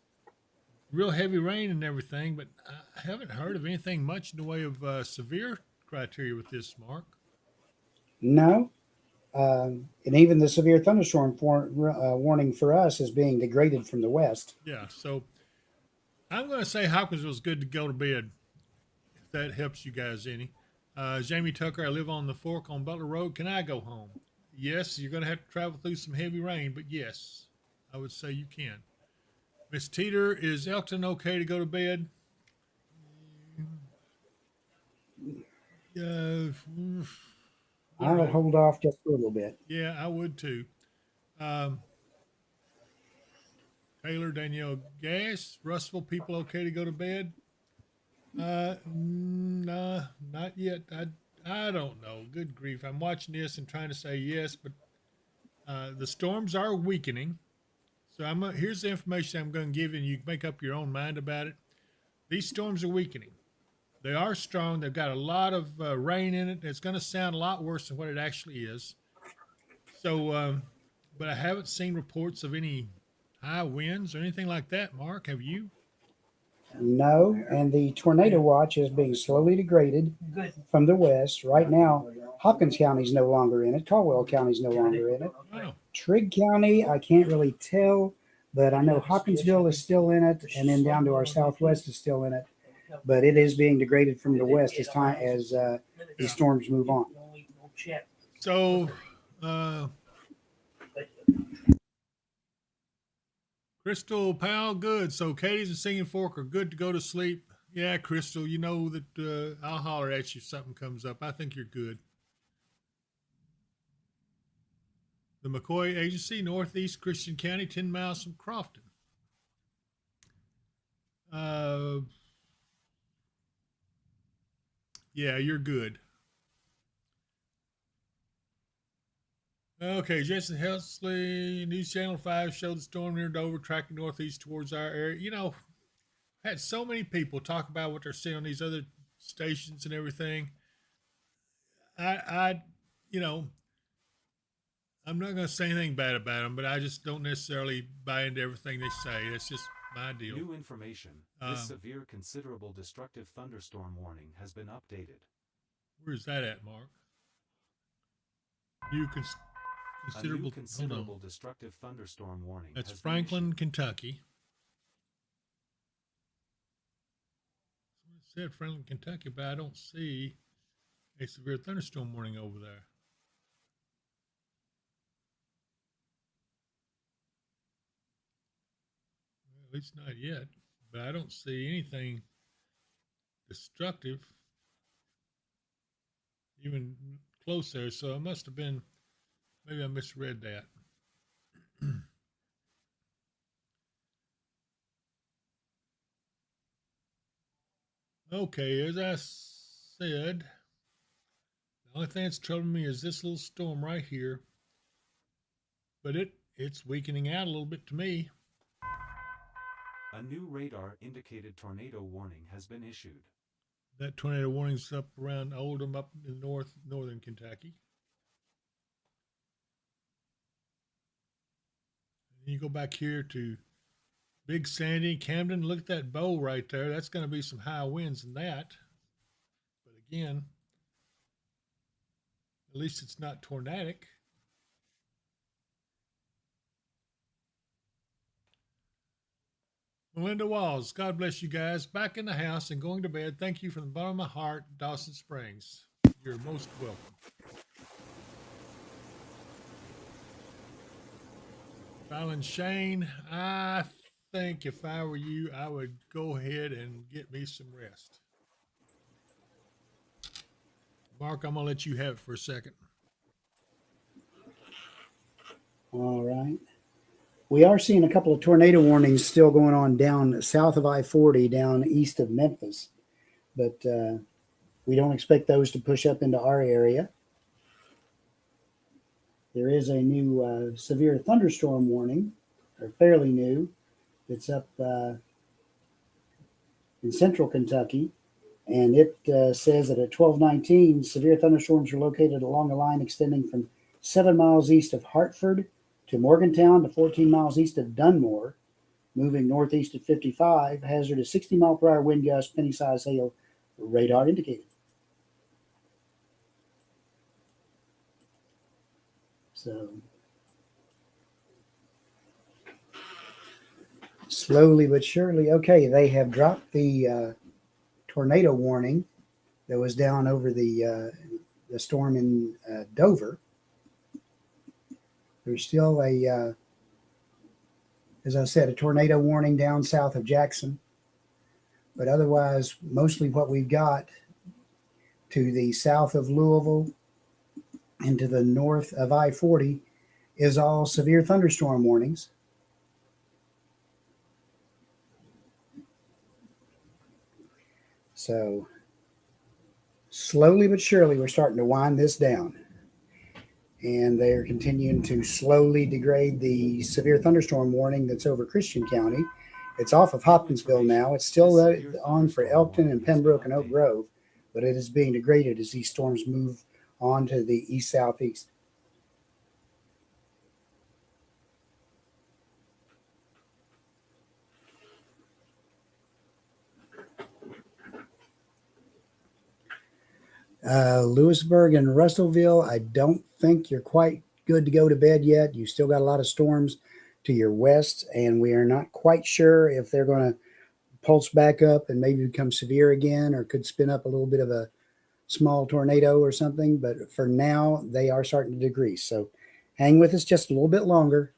real heavy rain and everything, but I haven't heard of anything much in the way of severe criteria with this, Mark. No. And even the severe thunderstorm warning for us is being degraded from the west. Yeah, so I'm going to say Hopkinsville's good to go to bed, if that helps you guys any. Jamie Tucker, I live on the Fork on Butler Road. Can I go home? Yes, you're going to have to travel through some heavy rain, but yes, I would say you can. Miss Teeter, is Elton okay to go to bed? I would hold off just a little bit. Yeah, I would too. Taylor, Danielle Gass, Russellville, people okay to go to bed? Nah, not yet. I don't know. Good grief. I'm watching this and trying to say yes, but the storms are weakening. So here's the information I'm going to give you, and you can make up your own mind about it. These storms are weakening. They are strong. They've got a lot of rain in it. It's going to sound a lot worse than what it actually is. So, but I haven't seen reports of any high winds or anything like that. Mark, have you? No, and the tornado watch is being slowly degraded from the west. Right now, Hopkins County is no longer in it. Caldwell County is no longer in it. Oh. Trigg County, I can't really tell, but I know Hopkinsville is still in it, and then down to our southwest is still in it. But it is being degraded from the west as these storms move on. So, Crystal Powell, good. So Katie's and Singing Fork are good to go to sleep. Yeah, Crystal, you know that I'll holler at you if something comes up. I think you're good. The McCoy Agency, Northeast Christian County, 10 miles from Crofton. Yeah, you're good. Okay, Jason Helsley, News Channel 5 showed the storm near Dover tracking northeast towards our area. You know, had so many people talk about what they're seeing on these other stations and everything. I, you know, I'm not going to say anything bad about them, but I just don't necessarily buy into everything they say. That's just my deal. New information. This severe considerable destructive thunderstorm warning has been updated. Where's that at, Mark? Considerable, a new considerable destructive thunderstorm warning. That's has Franklin, Kentucky. It said Franklin, Kentucky, but I don't see a severe thunderstorm warning over there. Well, at least not yet, but I don't see anything destructive even close there. So it must have been, maybe I misread that. Okay, as I said, the only thing that's troubling me is this little storm right here. But it's weakening out a little bit to me. A new radar indicated tornado warning has been issued. That tornado warning's up around Oldham, up in northern Kentucky. And you go back here to Big Sandy, Camden. Look at that bow right there. That's going to be some high winds in that. But again, at least it's not tornadic. Melinda Walls, God bless you guys. Back in the house and going to bed. Thank you from the bottom of my heart, Dawson Springs. You're most welcome. Fallon Shane, I think if I were you, I would go ahead and get me some rest. Mark, I'm going to let you have it for a second. All right. We are seeing a couple of tornado warnings still going on down south of I-40, down east of Memphis. But we don't expect those to push up into our area. There is a new severe thunderstorm warning, or fairly new. It's up in central Kentucky. And it says that at 12:19, severe thunderstorms are located along a line extending from 7 miles east of Hartford to Morgantown to 14 miles east of Dunmore, moving northeast at 55, hazard a 60-mile-per-hour wind gust, penny-size hail, radar indicated. So, slowly but surely, okay, they have dropped the tornado warning that was down over the storm in Dover. There's still as I said, a tornado warning down south of Jackson. But otherwise, mostly what we've got to the south of Louisville and to the north of I-40 is all severe thunderstorm warnings. So slowly but surely, we're starting to wind this down. And they're continuing to slowly degrade the severe thunderstorm warning that's over Christian County. It's off of Hopkinsville now. It's still on for Elkton and Pembroke and Oak Grove, but it is being degraded as these storms move on to the east-southeast. Lewisburg and Russellville, I don't think you're quite good to go to bed yet. You still got a lot of storms to your west, and we are not quite sure if they're going to pulse back up and maybe become severe again, or could spin up a little bit of a small tornado or something. But for now, they are starting to decrease. So hang with us just a little bit longer,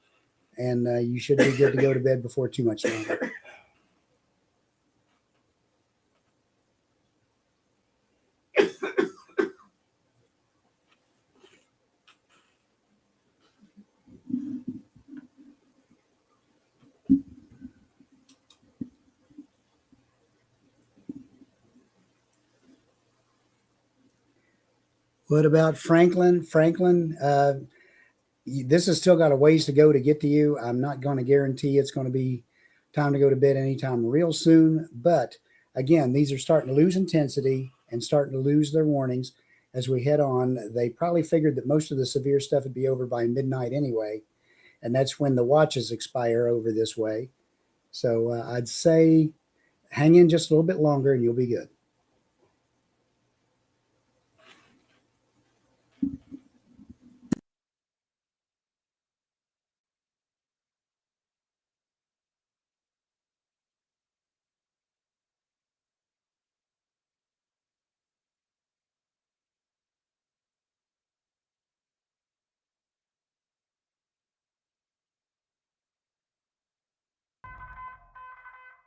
and you should be good to go to bed before too much longer. What about Franklin? Franklin, this has still got a ways to go to get to you. I'm not going to guarantee it's going to be time to go to bed anytime real soon, but again, these are starting to lose intensity and starting to lose their warnings as we head on. They probably figured that most of the severe stuff would be over by midnight anyway, and that's when the watches expire over this way. So I'd say hang in just a little bit longer and you'll be good.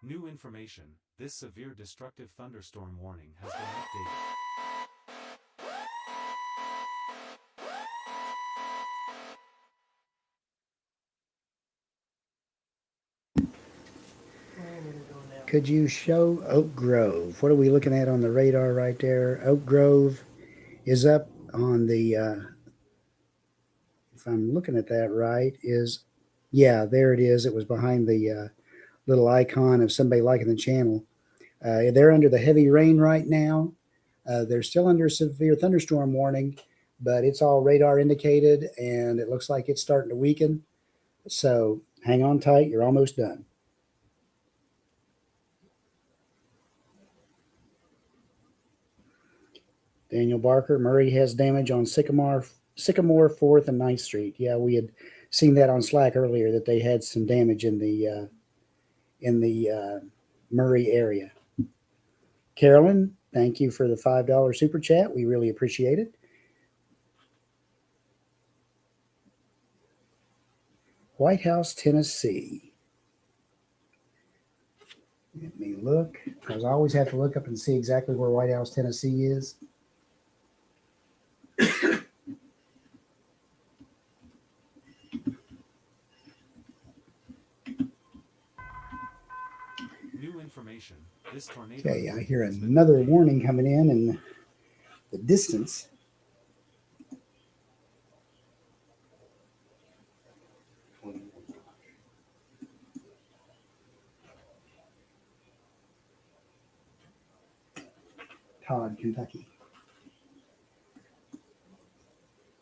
New information, this severe destructive thunderstorm warning has been updated. Could you show Oak Grove? What are we looking at on the radar right there? Oak Grove is up on the, if I'm looking at that right, yeah, there it is. It was behind the little icon of somebody liking the channel. They're under the heavy rain right now. They're still under severe thunderstorm warning, but it's all radar indicated, and it looks like it's starting to weaken. So hang on tight. You're almost done. Daniel Barker, Murray has damage on Sycamore, 4th and 9th Street. Yeah, we had seen that on Slack earlier that they had some damage in the Murray area. Carolyn, thank you for the $5 super chat. We really appreciate it. White House, Tennessee. Let me look, because I always have to look up and see exactly where White House, Tennessee is. New information, this tornado. Okay, I hear another warning coming in the distance. Todd, Kentucky.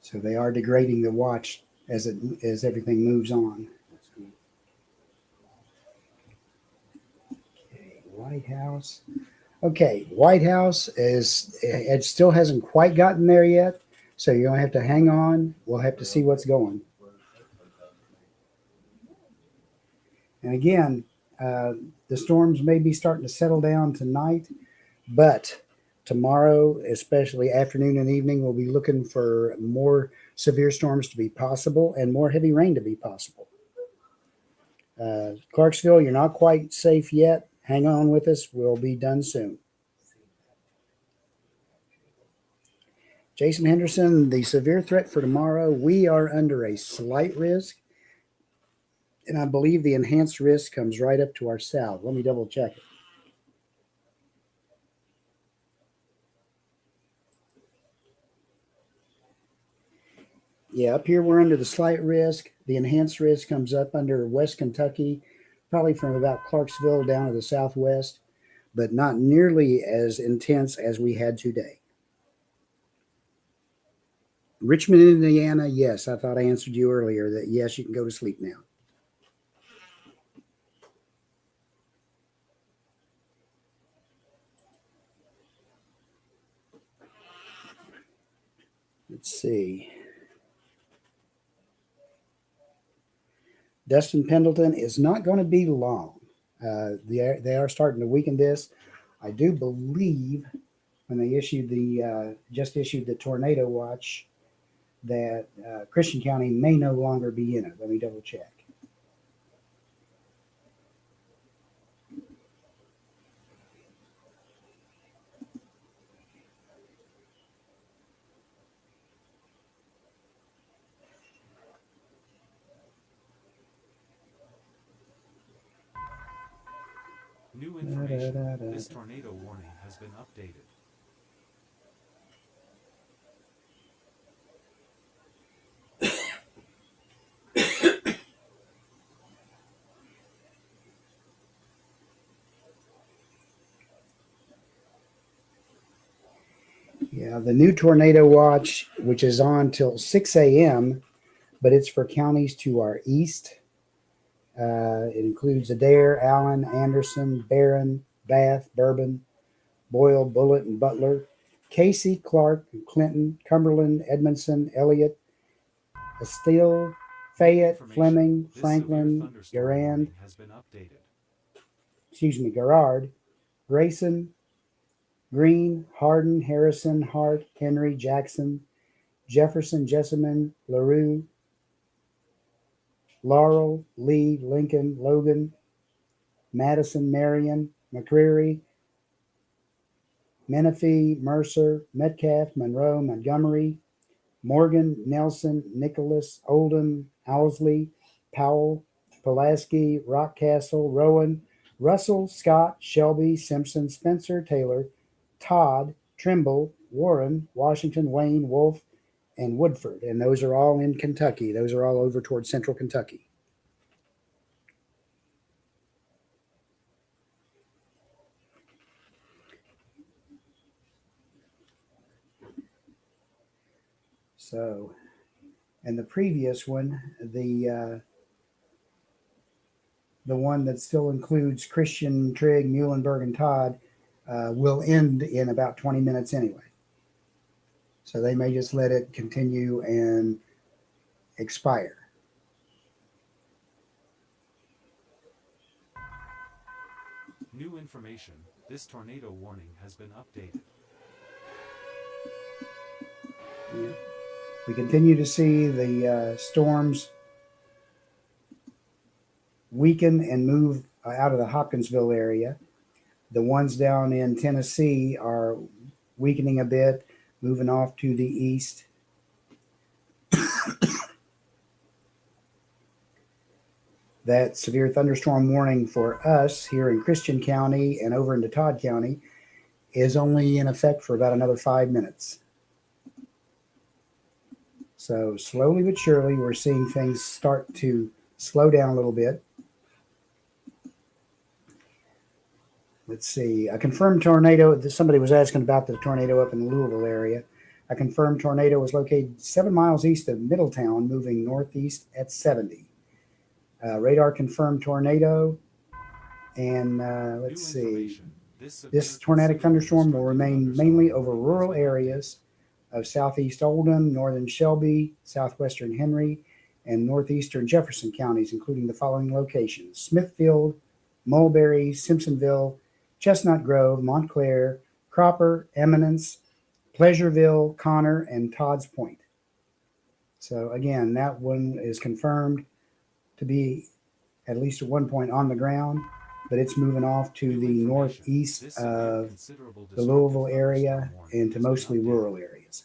So they are degrading the watch as everything moves on. Okay, White House. Okay, White House it still hasn't quite gotten there yet, so you're gonna have to hang on. We'll have to see what's going. And again, the storms may be starting to settle down tonight, but tomorrow, especially afternoon and evening, we'll be looking for more severe storms to be possible and more heavy rain to be possible. Clarksville, you're not quite safe yet. Hang on with us. We'll be done soon. Jason Henderson, the severe threat for tomorrow, we are under a slight risk. And I believe the enhanced risk comes right up to our south. Let me double check it. Yeah, up here we're under the slight risk. The enhanced risk comes up under West Kentucky, probably from about Clarksville down to the southwest, but not nearly as intense as we had today. Richmond, Indiana, yes, I thought I answered you earlier that yes, you can go to sleep now. Let's see. Dustin Pendleton is not going to be long. They are starting to weaken this. I do believe when they issued just issued the tornado watch that Christian County may no longer be in it. Let me double check. New information, this tornado warning has been updated. Yeah, the new tornado watch, which is on till 6 a.m., but it's for counties to our east. It includes Adair, Allen, Anderson, Barron, Bath, Bourbon, Boyle, Bullitt, and Butler, Casey, Clark, Clinton, Cumberland, Edmondson, Elliott, Estill, Fayette, Fleming, Franklin, Garand, has been updated. Garrard, Grayson, Green, Hardin, Harrison, Hart, Henry, Jackson, Jefferson, Jessamine, LaRue, Laurel, Lee, Lincoln, Logan, Madison, Marion, McCreary, Menifee, Mercer, Metcalf, Monroe, Montgomery, Morgan, Nelson, Nicholas, Oldham, Owsley, Powell, Pulaski, Rockcastle, Rowan, Russell, Scott, Shelby, Simpson, Spencer, Taylor, Todd, Trimble, Warren, Washington, Wayne, Wolf, and Woodford. And those are all in Kentucky. Those are all over towards central Kentucky. So, and the previous one, the one that still includes Christian, Trigg, Muhlenberg, and Todd, will end in about 20 minutes anyway. So they may just let it continue and expire. New information. This tornado warning has been updated. Yeah. We continue to see the storms weaken and move out of the Hopkinsville area. The ones down in Tennessee are weakening a bit, moving off to the east. That severe thunderstorm warning for us here in Christian County and over into Todd County is only in effect for about another 5 minutes. So slowly but surely, we're seeing things start to slow down a little bit. Let's see. A confirmed tornado. Somebody was asking about the tornado up in the Louisville area. A confirmed tornado was located 7 miles east of Middletown, moving northeast at 70. Radar confirmed tornado. And let's see. This tornadic thunderstorm will remain mainly over rural areas of southeast Oldham, northern Shelby, southwestern Henry, and northeastern Jefferson counties, including the following locations: Smithfield, Mulberry, Simpsonville, Chestnut Grove, Montclair, Cropper, Eminence, Pleasureville, Connor, and Todd's Point. So again, that one is confirmed to be at least at one point on the ground, but it's moving off to the northeast of the Louisville area and to mostly rural areas.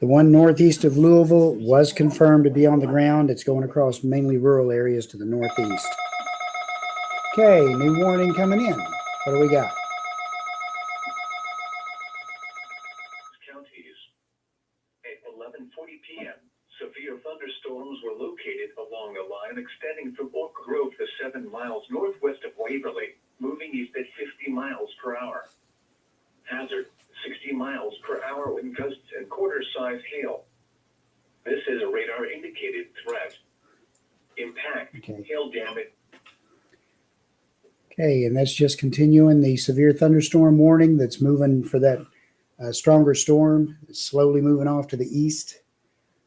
The one northeast of Louisville was confirmed to be on the ground. It's going across mainly rural areas to the northeast. Okay, new warning coming in. What do we got? Counties. At 11:40 p.m., severe thunderstorms were located along a line extending from Oak Grove to 7 miles northwest of Waverly, moving east at 50 miles per hour. Hazard: 60 miles per hour with gusts and quarter-size hail. This is a radar-indicated threat. Impact: hail damage. Okay, and that's just continuing the severe thunderstorm warning that's moving for that stronger storm. It's slowly moving off to the east.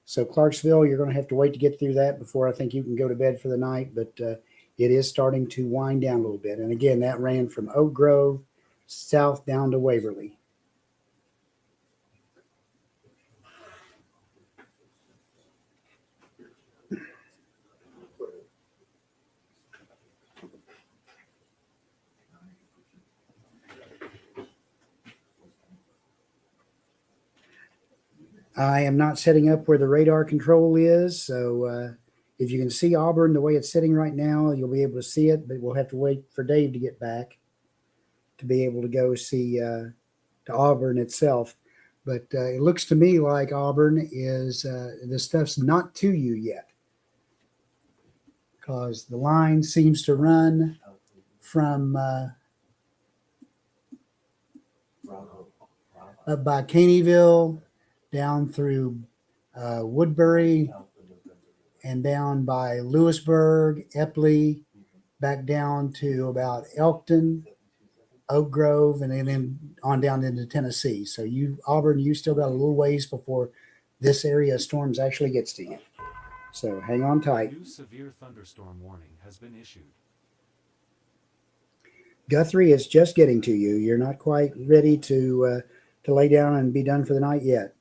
So Clarksville, you're going to have to wait to get through that before I think you can go to bed for the night, but it is starting to wind down a little bit. And again, that ran from Oak Grove south down to Waverly. I am not setting up where the radar control is, so If you can see Auburn the way it's sitting right now, you'll be able to see it, but we'll have to wait for Dave to get back to be able to go see to Auburn itself. But it looks to me like Auburn is the stuff's not to you yet, because the line seems to run from up by Caneyville down through Woodbury and down by Lewisburg, Epley, back down to about Elkton, Oak Grove, and then on down into Tennessee. So Auburn, you still got a little ways before this area of storms actually gets to you. So hang on tight. New severe thunderstorm warning has been issued. Guthrie is just getting to you. You're not quite ready to lay down and be done for the night yet.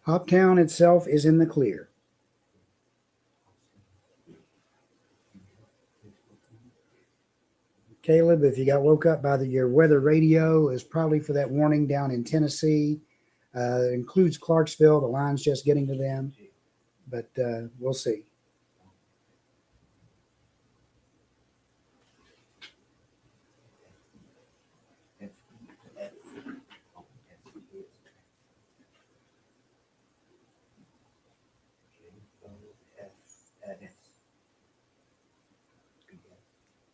Hoptown itself is in the clear. Caleb, if you got woke up by your weather radio, is probably for that warning down in Tennessee. It includes Clarksville. The line's just getting to them, but we'll see.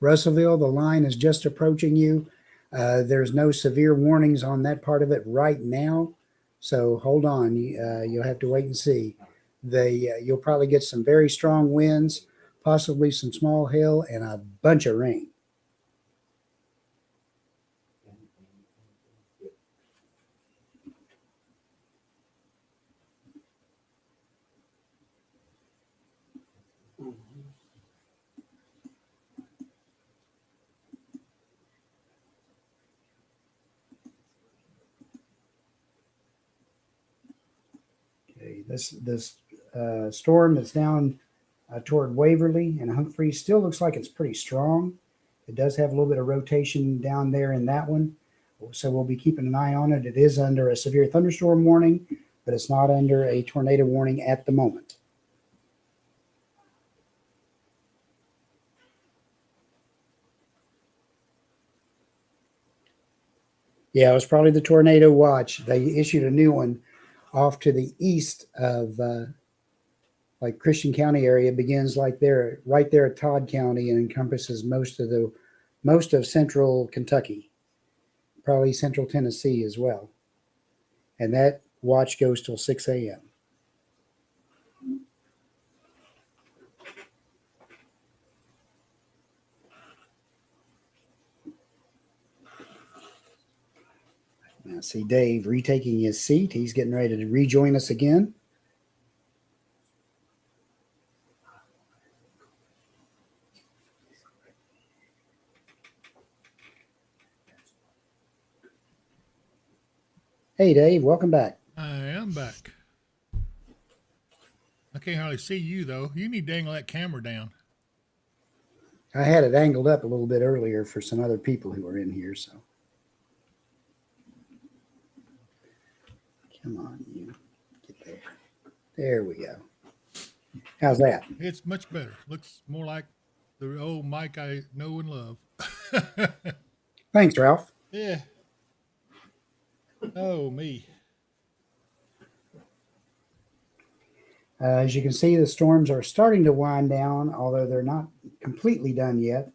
Russellville, the line is just approaching you. There's no severe warnings on that part of it right now, so hold on. You'll have to wait and see. You'll probably get some very strong winds, possibly some small hail, and a bunch of rain. This storm that's down toward Waverly and Humphrey still looks like it's pretty strong. It does have a little bit of rotation down there in that one, so we'll be keeping an eye on it. It is under a severe thunderstorm warning, but it's not under a tornado warning at the moment. Yeah, it was probably the tornado watch. They issued a new one off to the east of like Christian County area, begins like there, right there at Todd County, and encompasses most of central Kentucky, probably central Tennessee as well. And that watch goes till 6 a.m. Now see Dave retaking his seat. He's getting ready to rejoin us again. Hey Dave, welcome back. I am back. I can't hardly see you though. You need to angle that camera down. I had it angled up a little bit earlier for some other people who are in here, so. Come on, you get there. There we go. How's that? It's much better. Looks more like the old Mike I know and love. Thanks, Ralph. Yeah. Oh, me. As you can see, the storms are starting to wind down, although they're not completely done yet.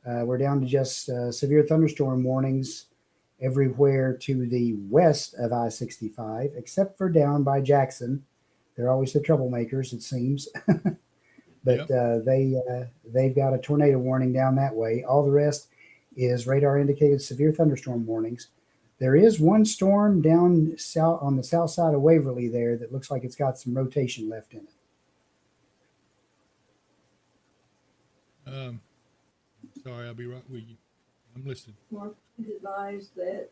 We're down to just severe thunderstorm warnings everywhere to the west of I-65, except for down by Jackson. They're always the troublemakers, it seems. But yep. They've got a tornado warning down that way. All the rest is radar indicated severe thunderstorm warnings. There is one storm down south on the south side of Waverly there that looks like it's got some rotation left in it. Sorry, I'll be right with you. I'm listening. Mark advised that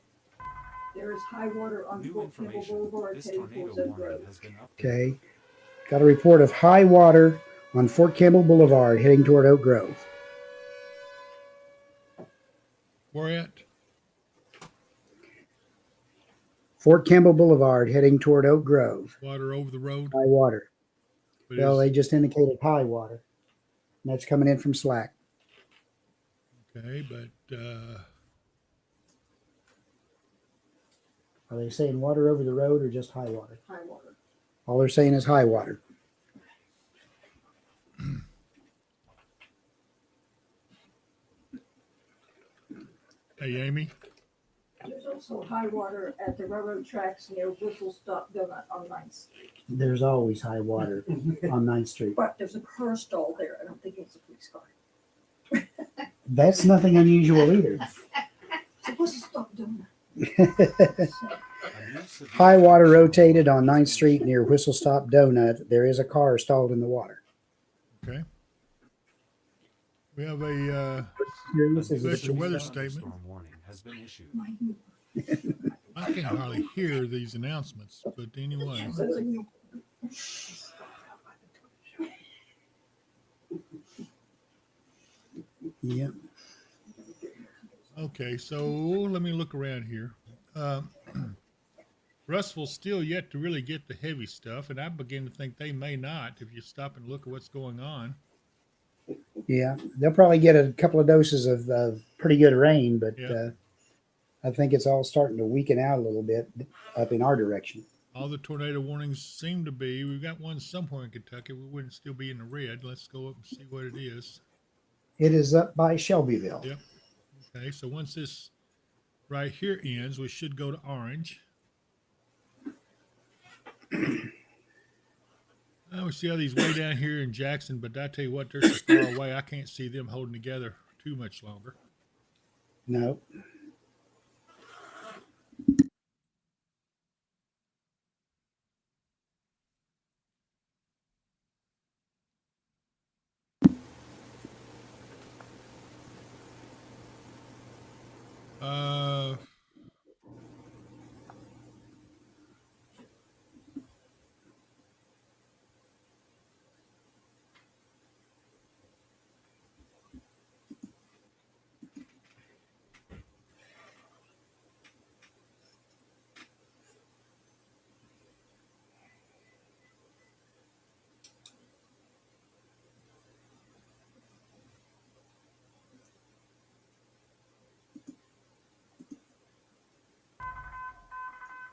there is high water on Fort Campbell Boulevard heading towards Oak Grove. Okay. Got a report of high water on Fort Campbell Boulevard heading toward Oak Grove. Where at? Fort Campbell Boulevard heading toward Oak Grove. Water over the road. High water. But Well, is- they just indicated high water. And that's coming in from Slack. okay, but Are they saying water over the road or just high water? High water. All they're saying is high water. hey, Amy. There's also high water at the railroad tracks near Whistle Stop Donut on 9th Street. There's always high water on 9th Street. But there's a car stall there. I don't think it's a police car. That's nothing unusual either. So Whistle Stop Donut. A new severe High water rotated on 9th Street near Whistle Stop Donut. There is a car stalled in the water. Okay. We have a Serious? Is it a special police weather car? statement. thunderstorm warning has been issued. I can hardly hear these announcements, but anyway. Yeah. Okay, so let me look around here. Russell's still yet to really get the heavy stuff, and I begin to think they may not if you stop and look at what's going on. Yeah. They'll probably get a couple of doses of pretty good rain, but Yeah. I think it's all starting to weaken out a little bit up in our direction. All the tornado warnings seem to be, we've got one somewhere in Kentucky. We wouldn't still be in the red. Let's go up and see what it is. It is up by Shelbyville. Yep. Okay, so once this right here ends, we should go to orange. We see how these way down here in Jackson, but I tell you what, they're so far away, I can't see them holding together too much longer. No. Uh,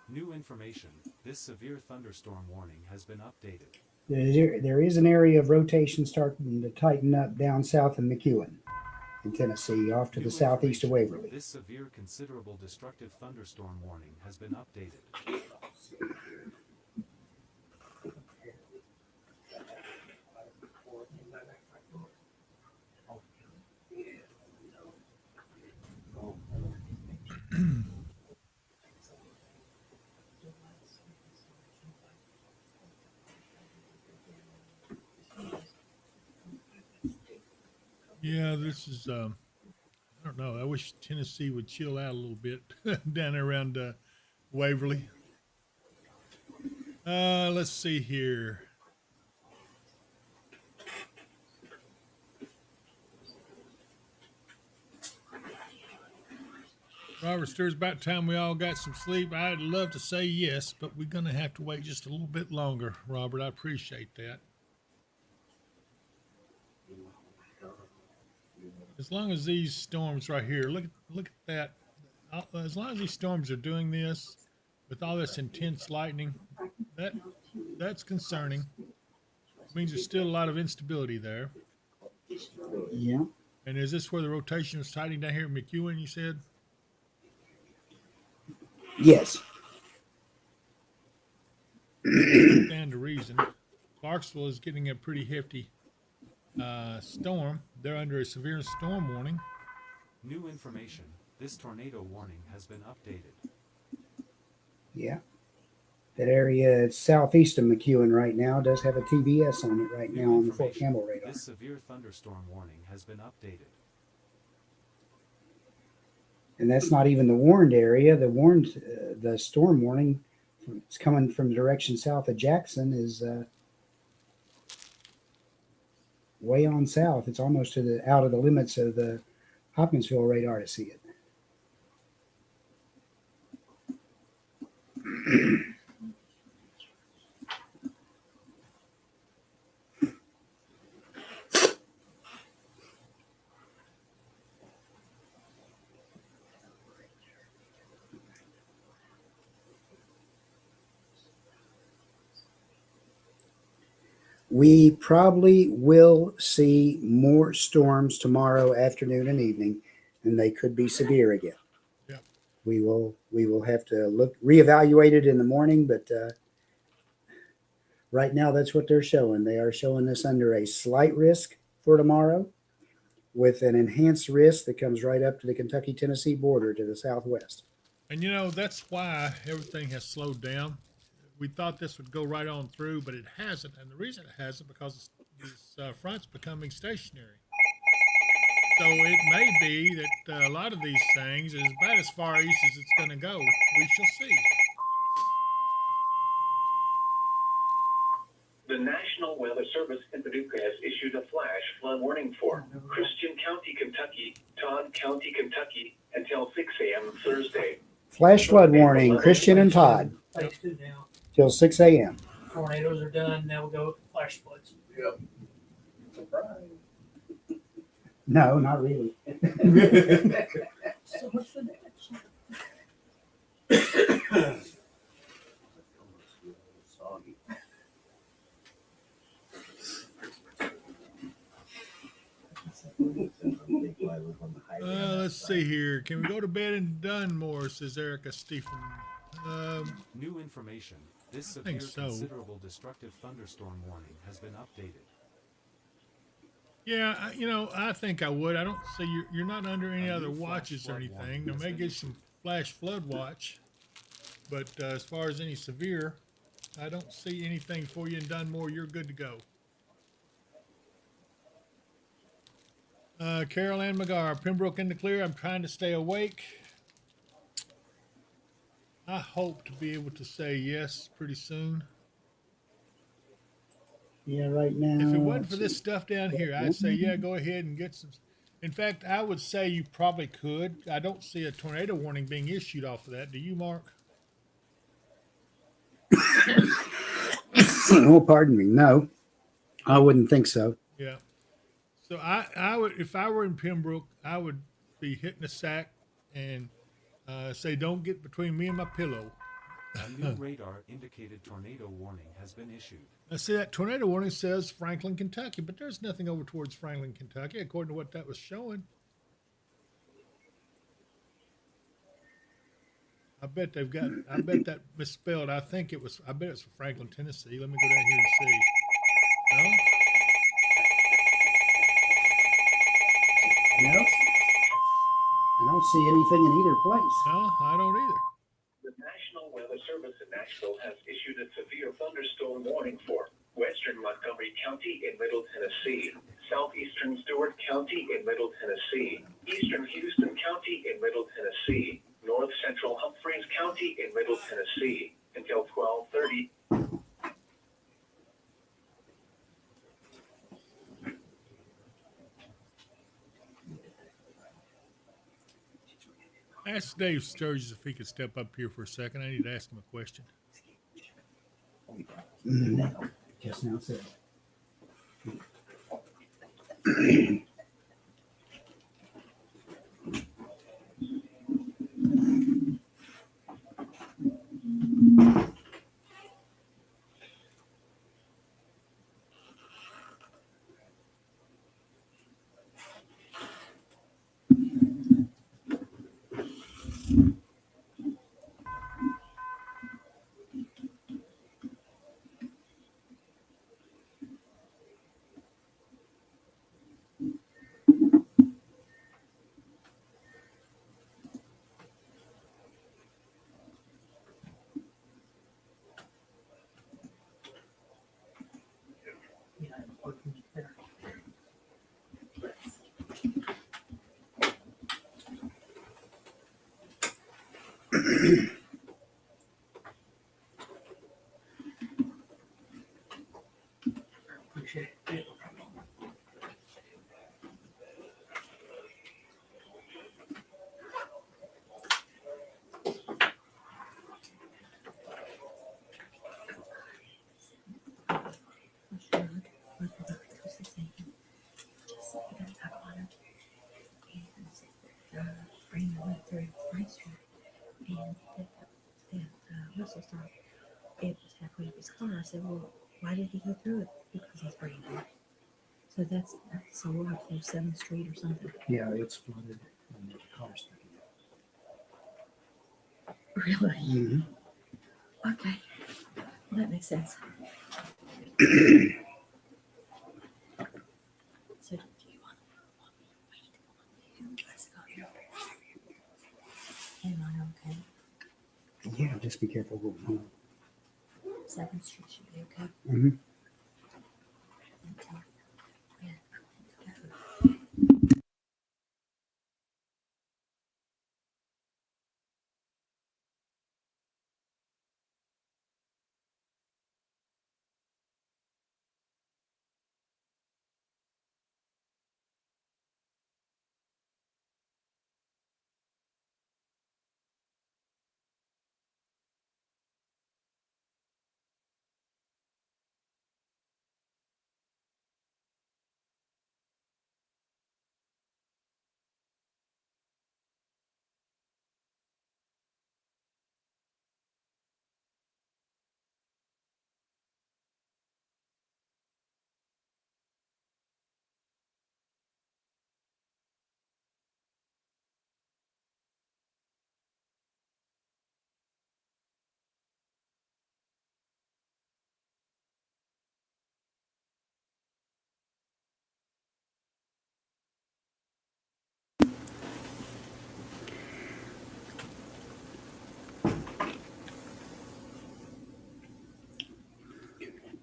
New information. This severe thunderstorm warning has been updated. There is an area of rotation starting to tighten up down south of McEwen in Tennessee, off to New the southeast of information. Waverly. This severe considerable destructive thunderstorm warning has been updated. yeah, this is, I don't know. I wish Tennessee would chill out a little bit down there around Waverly. Let's see here. Robert, it's about time we all got some sleep. I'd love to say yes, but we're going to have to wait just a little bit longer, Robert. I appreciate that. As long as these storms right here, look at that. As long as these storms are doing this with all this intense lightning, that's concerning. It means there's still a lot of instability there. Yeah. And is this where the rotation is tightening down here at McEwen, you said? Yes. Stand to reason. Clarksville is getting a pretty hefty storm. They're under a severe storm warning. New information. This tornado warning has been updated. Yeah. That area southeast of McEwen right now does have a TVS on it right now on the Fort Campbell radar. This severe thunderstorm warning has been updated. And that's not even the warned area. The storm warning, it's coming from the direction south of Jackson, is way on south. It's almost to the out of the limits of the Hopkinsville radar to see it. We probably will see more storms tomorrow afternoon and evening, and they could be severe again. Yep. We will have to reevaluate it in the morning, but right now that's what they're showing. They are showing this under a slight risk for tomorrow, with an enhanced risk that comes right up to the Kentucky-Tennessee border to the southwest. And that's why everything has slowed down. We thought this would go right on through, but it hasn't. And the reason it hasn't because this front's becoming stationary. So it may be that a lot of these things is about as far east as it's going to go. We shall see. The National Weather Service in Paducah has issued a flash flood warning for Christian County, Kentucky, Todd County, Kentucky, until 6 a.m. Thursday. Flash flood warning, Christian and Todd, Phase 2 now. till 6 a.m. Tornadoes are done. Now we'll go flash floods. Yep. Surprise. No, not really. So what's the next? Soggy. Let's see here. Can we go to bed and done more, says Erica Stephen. New information. This severe think so. considerable destructive thunderstorm warning has been updated. Yeah, I think I would. I don't see you're not under any other watches or anything. There may get some flash flood watch, but as far as any severe, I don't see anything for you in Dunmore. You're good to go. Carol Ann McGar, Pembroke in the clear. I'm trying to stay awake. I hope to be able to say yes pretty soon. Yeah, right now. If it wasn't for this stuff down here, I'd say, yeah, go ahead and get some. In fact, I would say you probably could. I don't see a tornado warning being issued off of that. Do you, Mark? Oh, pardon me. No, I wouldn't think so. Yeah. So I would, if I were in Pembroke, I would be hitting the sack and say, don't get between me and my pillow. A new radar indicated tornado warning has been issued. I see that tornado warning says Franklin, Kentucky, but there's nothing over towards Franklin, Kentucky, according to what that was showing. I bet that misspelled. I bet it's for Franklin, Tennessee. Let me go down here and see. No? No, I don't see anything in either place. No, I don't either. The National Weather Service in Nashville has issued a severe thunderstorm warning for western Montgomery County in Middle Tennessee, southeastern Stewart County in Middle Tennessee, eastern Houston County in Middle Tennessee, north central Humphreys County in Middle Tennessee until 12:30. Ask Dave Sturgis if he could step up here for a second. I need to ask him a question. Just now said. Appreciate it. Street, and Russell stopped. It was halfway up his car. I said, well, why did he go through it? Because he's brand new. So so we'll have to go 7th Street or something. Yeah, it's flooded. And the car's stuck Really? in it. Okay. Well, that makes sense. So do you want me to wait on you? Let's go. Am I okay? Yeah, just be careful going home. 7th Street should be okay. Mm-hmm. Until when I go.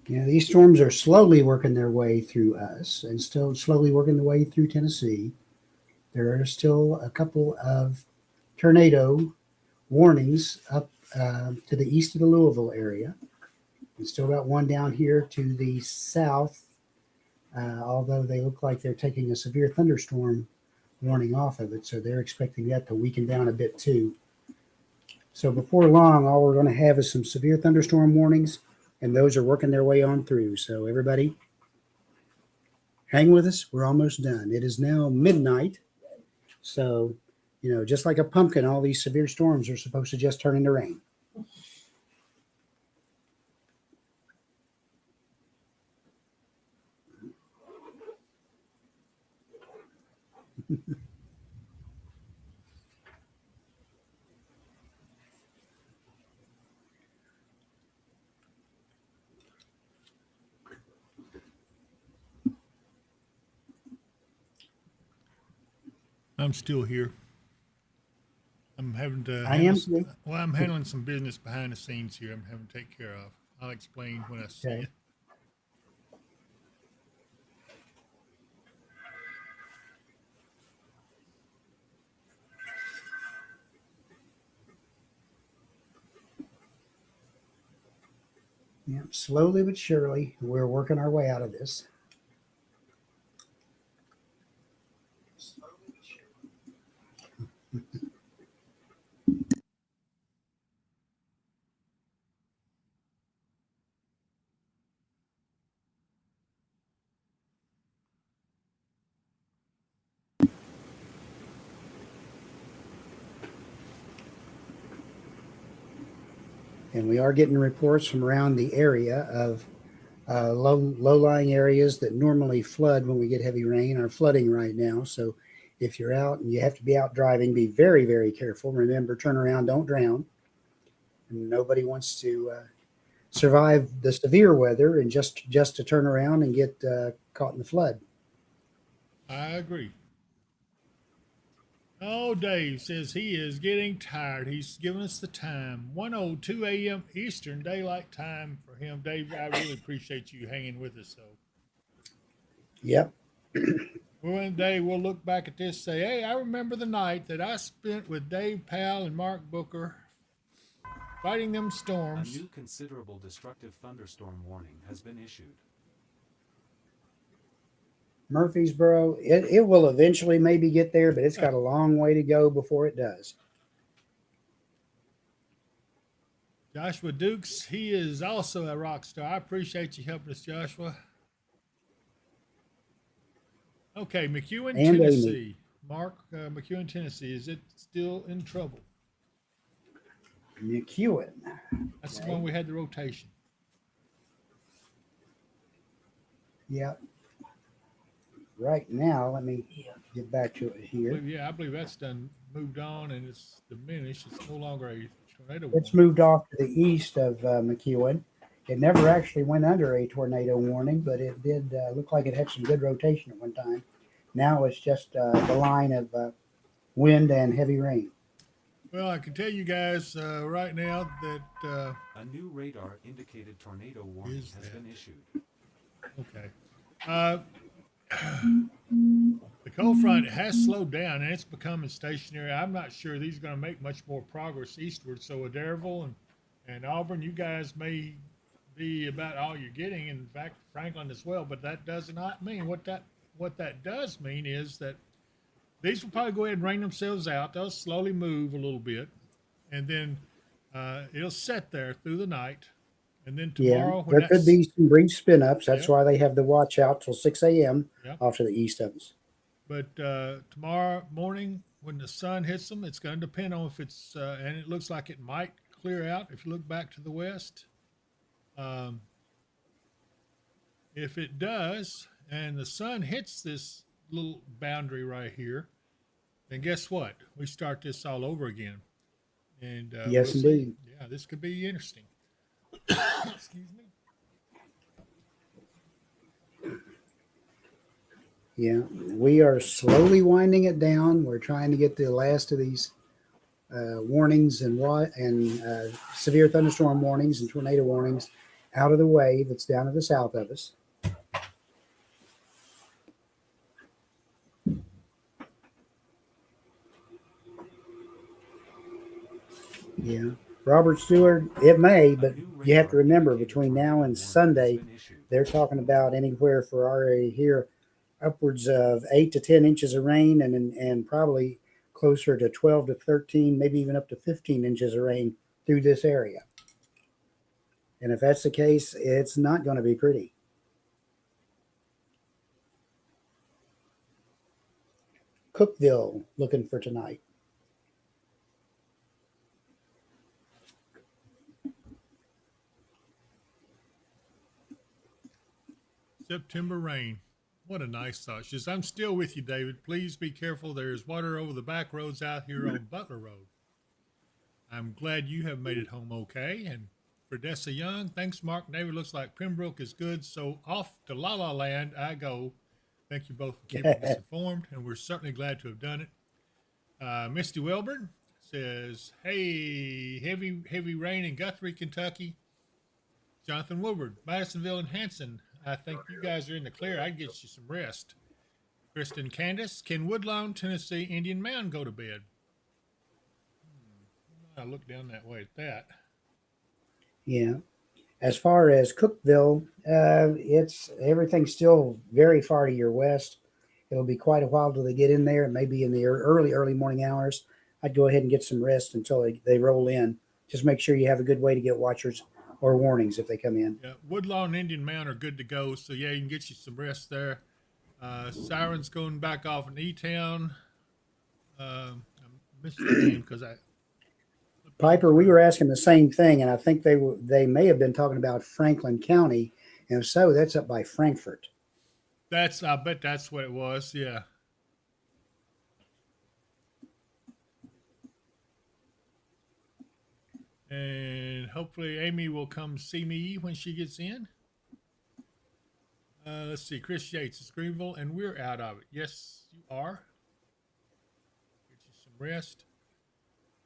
Yeah, these storms are slowly working their way through us and still slowly working their way through Tennessee. There are still a couple of tornado warnings up to the east of the Louisville area. We still got one down here to the south, although they look like they're taking a severe thunderstorm warning off of it. So they're expecting that to weaken down a bit too. So before long, all we're going to have is some severe thunderstorm warnings, and those are working their way on through. So everybody, hang with us. We're almost done. It is now midnight. So, just like a pumpkin, all these severe storms are supposed to just turn into rain. I'm still here. I'm having to. I am too. Well, I'm handling some business behind the scenes here. I'm having to take care of. I'll explain when I see Okay. it. Yeah, slowly but surely, we're working our way out of this. And we are getting reports from around the area of low-lying areas that normally flood when we get heavy rain are flooding right now. So if you're out and you have to be out driving, be very, very careful. Remember, turn around, don't drown. And nobody wants to survive the severe weather and just to turn around and get caught in the flood. I agree. Oh, Dave says he is getting tired. He's giving us the time. 1:02 a.m. Eastern Daylight Time for him. Dave, I really appreciate you hanging with us, though. Yep. One day we'll look back at this and say, hey, I remember the night that I spent with Dave Powell and Mark Booker fighting them A storms. new considerable destructive thunderstorm warning has been issued. Murfreesboro, it will eventually maybe get there, but it's got a long way to go before it does. Joshua Dukes, he is also a rock star. I appreciate you helping us, Joshua. Okay, McEwen, And Tennessee. Mark, McEwen, Tennessee. Is it still in trouble? McEwen. That's the one we had the rotation. Yep. Right now, let me get back to it here. I believe that's done moved on and it's diminished. It's no longer a tornado It's warning. moved off to the east of McEwen. It never actually went under a tornado warning, but it did look like it had some good rotation at one time. Now it's just the line of wind and heavy rain. Well, I can tell you guys right now that A new radar indicated tornado warning has been issued. okay. The cold front has slowed down and it's becoming stationary. I'm not sure these are going to make much more progress eastward. So Adairville and Auburn, you guys may be about all you're getting. In fact, Franklin as well. But that does not mean what that does mean is that these will probably go ahead and rain themselves out. They'll slowly move a little bit, and then it'll sit there through the night. And then tomorrow, there could be some brief spin ups. That's why they have the watch out till 6 a.m. off to the east of us. But tomorrow morning, when the sun hits them, it's going to depend on if it's, and it looks like it might clear out if you look back to the west. If it does, and the sun hits this little boundary right here, then guess what? We start this all over again. And yes, indeed. Yeah, this could be interesting. Excuse me. Yeah, we are slowly winding it down. We're trying to get the last of these warnings and severe thunderstorm warnings and tornado warnings out of the way that's down to the south of us. Yeah. Robert Stewart, it may, but you have to remember between now and Sunday, they're talking about anywhere for our area here upwards of 8 to 10 inches of rain and probably closer to 12 to 13, maybe even up to 15 inches of rain through this area. And if that's the case, it's not going to be pretty. Cookeville looking for tonight. September rain. What a nice thought. She says, I'm still with you, David. Please be careful. There's water over the back roads out here on Butler Road. I'm glad you have made it home okay. And for Dessa Young, thanks, Mark. David, looks like Pembroke is good. So off to La La Land I go. Thank you both for keeping us informed, and we're certainly glad to have done it. Misty Welburn says, hey, heavy rain in Guthrie, Kentucky. Jonathan Woodward, Madisonville and Hanson. I think you guys are in the clear. I'd get you some rest. Kristen Candace, can Woodlawn, Tennessee, Indian Mound go to bed? I look down that way at that. Yeah. As far as Cookeville, it's everything's still very far to your west. It'll be quite a while till they get in there. It may be in the early morning hours. I'd go ahead and get some rest until they roll in. Just make sure you have a good way to get watchers or warnings if they come in. Yeah, Woodlawn and Indian Mound are good to go. So, yeah, you can get you some rest there. Siren's going back off in E-Town. I missed the name because Piper, we were asking the same thing, and I think they may have been talking about Franklin County, and if so, that's up by Frankfort. I bet that's what it was, yeah. And hopefully Amy will come see me when she gets in. Let's see, Chris Yates is Greenville, and we're out of it. Yes, you are. Get you some rest.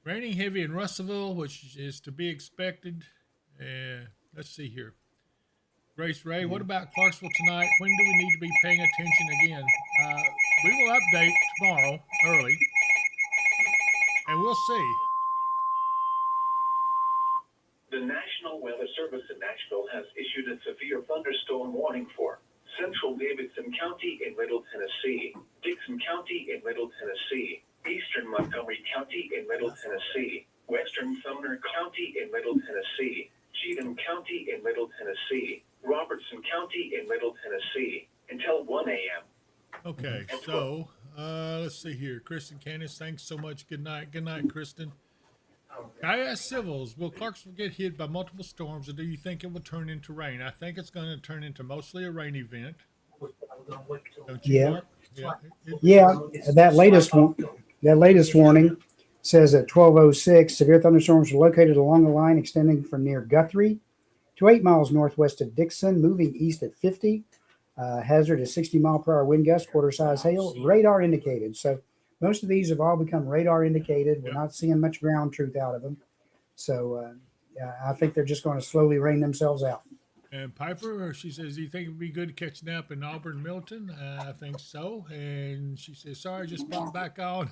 Raining heavy in Russellville, which is to be expected. Let's see here. Grace Ray, what about Clarksville tonight? When do we need to be paying attention again? We will update tomorrow early, and we'll see. The National Weather Service in Nashville has issued a severe thunderstorm warning for central Davidson County in Middle Tennessee, Dixon County in Middle Tennessee, eastern Montgomery County in Middle Tennessee, western Sumner County in Middle Tennessee, Cheatham County in Middle Tennessee, Robertson County in Middle Tennessee, until 1 a.m. Okay, so let's see here. Kristen Candace, thanks so much. Good night. Good night, Kristen. I asked Civils, will Clarksville get hit by multiple storms, or do you think it will turn into rain? I think it's going to turn into mostly a rain event. Don't you, Yeah. Mark? Yeah. Yeah, that latest warning says at 12:06, severe thunderstorms are located along the line extending from near Guthrie to 8 miles northwest of Dixon, moving east at 50. Hazard is 60-mile-per-hour wind gust, quarter-size hail, radar indicated. So most of these have all become radar indicated. We're not seeing much ground truth out of them. So I think they're just going to slowly rain themselves out. And Piper, she says, do you think it'd be good to catch an up in Auburn, Milton? I think so. And she says, sorry, just bumped back on.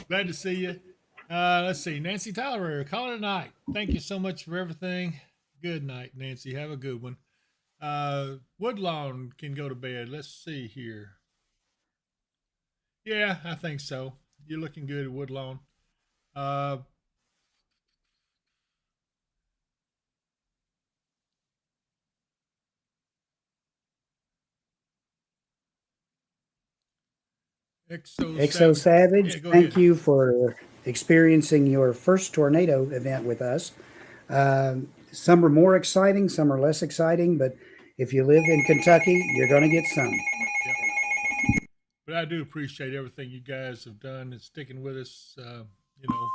Glad to see you. Let's see. Nancy Tyler, call it a night. Thank you so much for everything. Good night, Nancy. Have a good one. Woodlawn can go to bed. Let's see here. Yeah, I think so. You're looking good at Woodlawn. Exo Savage, thank you for experiencing your first tornado event with us. Some are more exciting, some are less exciting, but if you live in Kentucky, you're going to get some. Yep. But I do appreciate everything you guys have done and sticking with us, you know.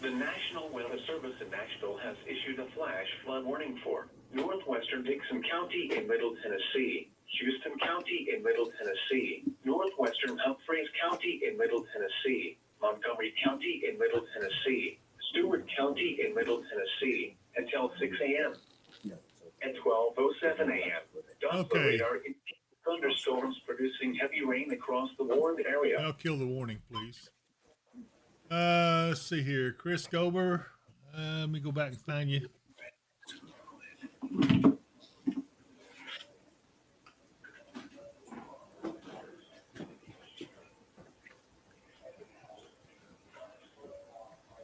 The National Weather Service in Nashville has issued a flash flood warning for northwestern Dixon County in Middle Tennessee, Houston County in Middle Tennessee, northwestern Humphreys County in Middle Tennessee, Montgomery County in Middle Tennessee, Stewart County in Middle Tennessee until 6 a.m. At 12:07 a.m., Doppler radar indicates thunderstorms producing heavy rain across the warned area. I'll kill the warning, please. Let's see here. Chris Gober. Let me go back and find you.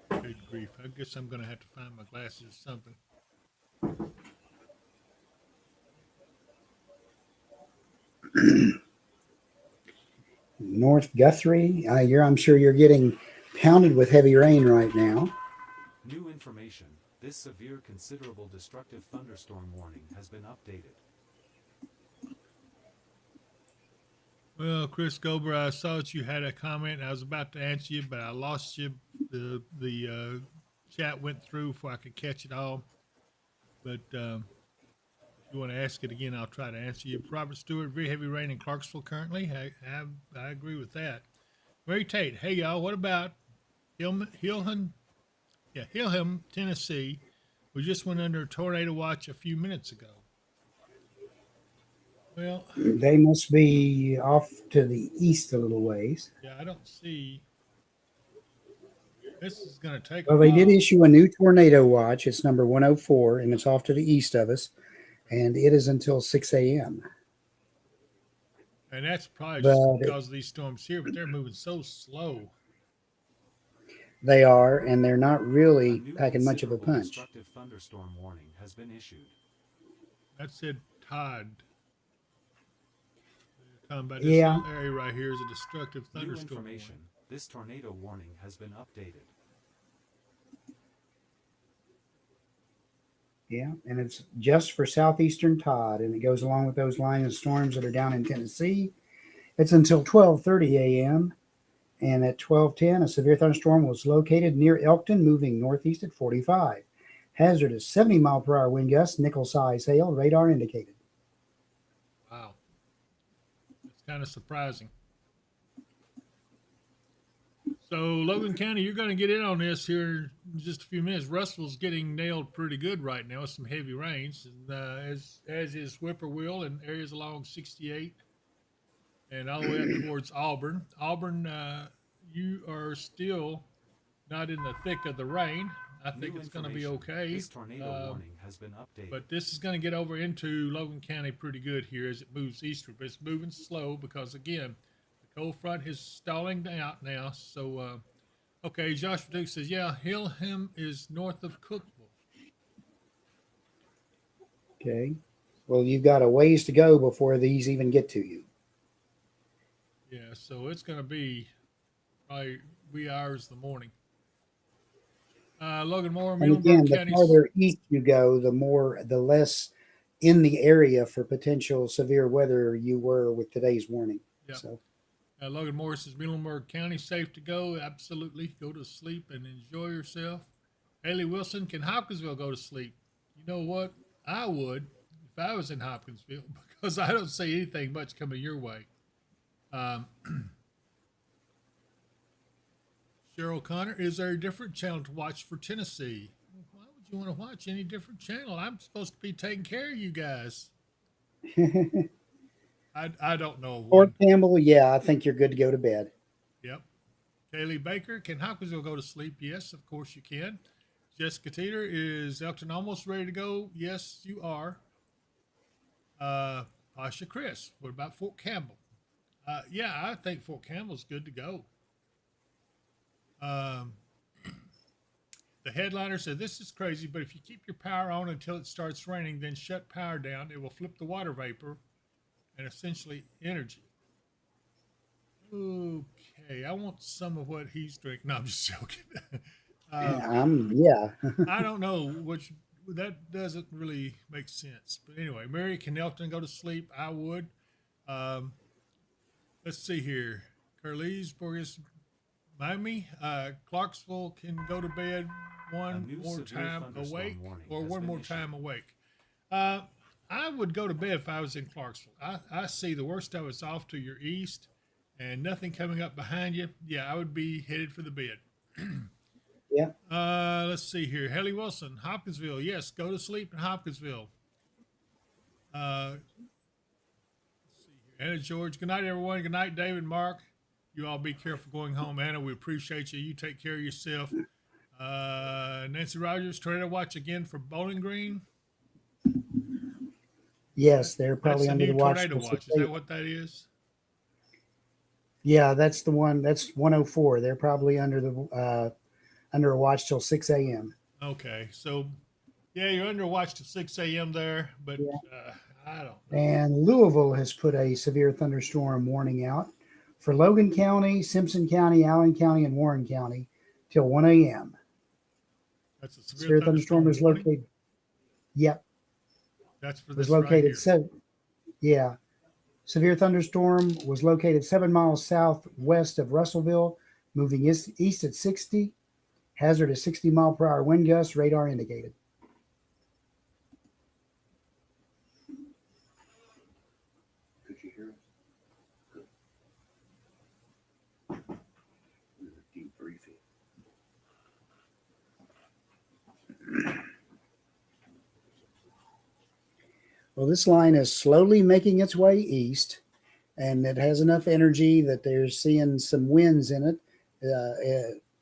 Good grief. I guess I'm going to have to find my glasses or something. North Guthrie, I'm sure you're getting pounded with heavy rain right now. New information. This severe considerable destructive thunderstorm warning has been updated. Well, Chris Gober, I saw that you had a comment. I was about to answer you, but I lost you. The chat went through before I could catch it all. But if you want to ask it again, I'll try to answer you. Robert Stewart, very heavy rain in Clarksville currently. I agree with that. Mary Tate, hey y'all, what about Hillham, Tennessee? We just went under a tornado watch a few minutes ago. Well, they must be off to the east a little ways. Yeah, I don't see. This is going to take. Well, they did issue a new tornado watch. It's number 104, and it's off to the east of us, and it is until 6 a.m. And that's probably just because of these storms here, but they're moving so slow. They are, and they're not really packing much of a punch. Destructive thunderstorm warning has been issued. That said Todd. Talking about this area right here is a destructive thunderstorm. New information. This tornado warning has been updated. Yeah, and it's just for southeastern Todd, and it goes along with those lines of storms that are down in Tennessee. It's until 12:30 a.m., and at 12:10, a severe thunderstorm was located near Elkton, moving northeast at 45. Hazard is 70-mile-per-hour wind gusts, nickel-size hail, radar indicated. Wow. That's kind of surprising. So, Logan County, you're going to get in on this here in just a few minutes. Russell's getting nailed pretty good right now with some heavy rains, and, as is Whippoorwill and areas along 68 and all the way up towards Auburn. Auburn, you are still not in the thick of the rain. I think it's going to be okay. This tornado warning has been updated. But this is going to get over into Logan County pretty good here as it moves eastward. But it's moving slow because, again, the cold front is stalling out now. So, okay, Joshua Duke says, yeah, Hillham is north of Cookville. Okay. Well, you've got a ways to go before these even get to you. Yeah, so it's going to be probably wee hours of the morning. Logan Moore, And Muhlenberg again, the County. farther east you go, the less in the area for potential severe weather you were with today's warning. Yep. So Logan Moore says Muhlenberg County safe to go. Absolutely, go to sleep and enjoy yourself. Haley Wilson, can Hopkinsville go to sleep? You know what? I would if I was in Hopkinsville because I don't see anything much coming your way. Cheryl Connor, is there a different channel to watch for Tennessee? Why would you want to watch any different channel? I'm supposed to be taking care of you guys. I don't know. Fort Campbell, yeah, I think you're good to go to bed. Yep. Kaylee Baker, can Hopkinsville go to sleep? Yes, of course you can. Jessica Teeter, is Elkton almost ready to go? Yes, you are. Pasha Chris, what about Fort Campbell? Yeah, I think Fort Campbell's good to go. The headliner said, this is crazy, but if you keep your power on until it starts raining, then shut power down, it will flip the water vapor and essentially energy. Okay, I want some of what he's drinking. No, I'm just joking. Yeah. I don't know, which that doesn't really make sense. But anyway, Mary, can Elkton go to sleep? I would. Let's see here. Carlise, Borges, Miami, Clarksville can go to bed one more time awake or one more time awake. I would go to bed if I was in Clarksville. I see the worst of it's off to your east and nothing coming up behind you. Yeah, I would be headed for the bed. Yeah. Let's see here. Haley Wilson, Hopkinsville. Yes, go to sleep in Hopkinsville. Let's see here. Anna George. Good night, everyone. Good night, David, Mark. You all be careful going home. Anna, we appreciate you. You take care of yourself. Nancy Rogers, Tornado watch again for Bowling Green. Yes, they're probably That's under the the new watch. Tornado watch. Is that what that is? Yeah, that's the one. That's 104. They're probably under a watch till 6 a.m. Okay, so yeah, you're under watch till 6 a.m. there, but I don't know. And Louisville has put a severe thunderstorm warning out for Logan County, Simpson County, Allen County, and Warren County till 1 a.m. That's a Severe thunderstorm is warning? located. Yep. That's for Was this located right here. Yeah. Severe thunderstorm was located 7 miles southwest of Russellville, moving east at 60. Hazard is 60 mile per hour wind gusts, radar indicated. Could you hear us? Good. We were debriefing. Well, this line is slowly making its way east, and it has enough energy that they're seeing some winds in it,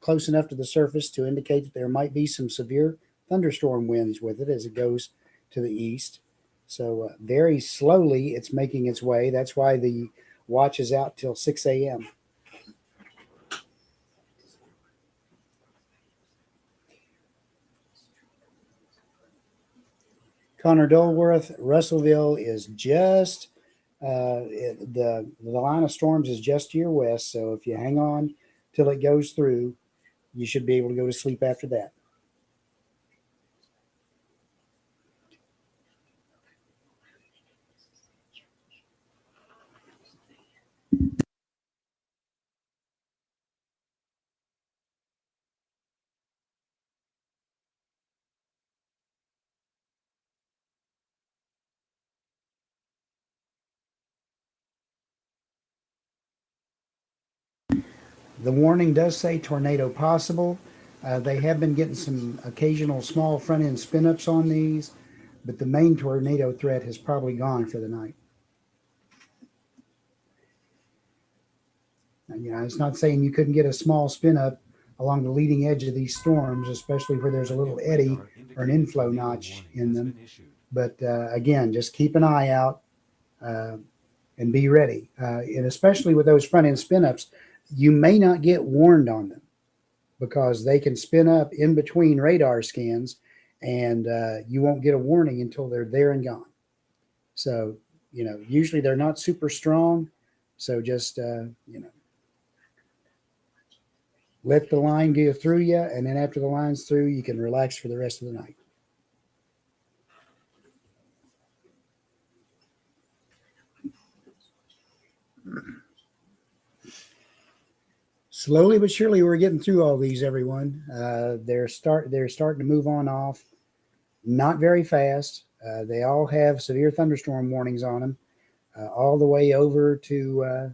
close enough to the surface to indicate that there might be some severe thunderstorm winds with it as it goes to the east. So very slowly it's making its way. That's why the watch is out till 6 a.m. Connor Dulworth, Russellville is just the line of storms is just to your west. So if you hang on till it goes through, you should be able to go to sleep after that. The warning does say tornado possible. They have been getting some occasional small front end spin ups on these, but the main tornado threat has probably gone for the night. And, it's not saying you couldn't get a small spin up along the leading edge of these storms, especially where there's a little eddy or an inflow notch in them. But again, just keep an eye out and be ready. And especially with those front end spin ups, you may not get warned on them because they can spin up in between radar scans and you won't get a warning until they're there and gone. So, usually they're not super strong. So just, let the line go through you, and then after the line's through, you can relax for the rest of the night. Slowly but surely, we're getting through all these, everyone. They're starting to move on off. Not very fast. They all have severe thunderstorm warnings on them, all the way over to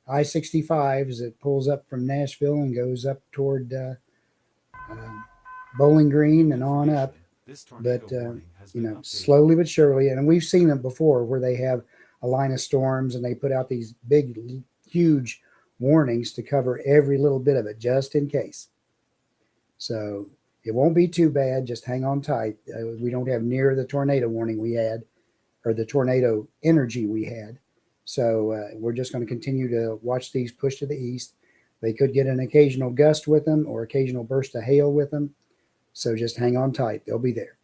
I-65 as it pulls up from Nashville and goes up toward Bowling Green and on up. But slowly but surely, and we've seen them before where they have a line of storms and they put out these big, huge warnings to cover every little bit of it just in case. So it won't be too bad. Just hang on tight. We don't have near the tornado warning we had, or the tornado energy we had. So we're just going to continue to watch these push to the east. They could get an occasional gust with them or occasional burst of hail with them. So just hang on tight. They'll be there.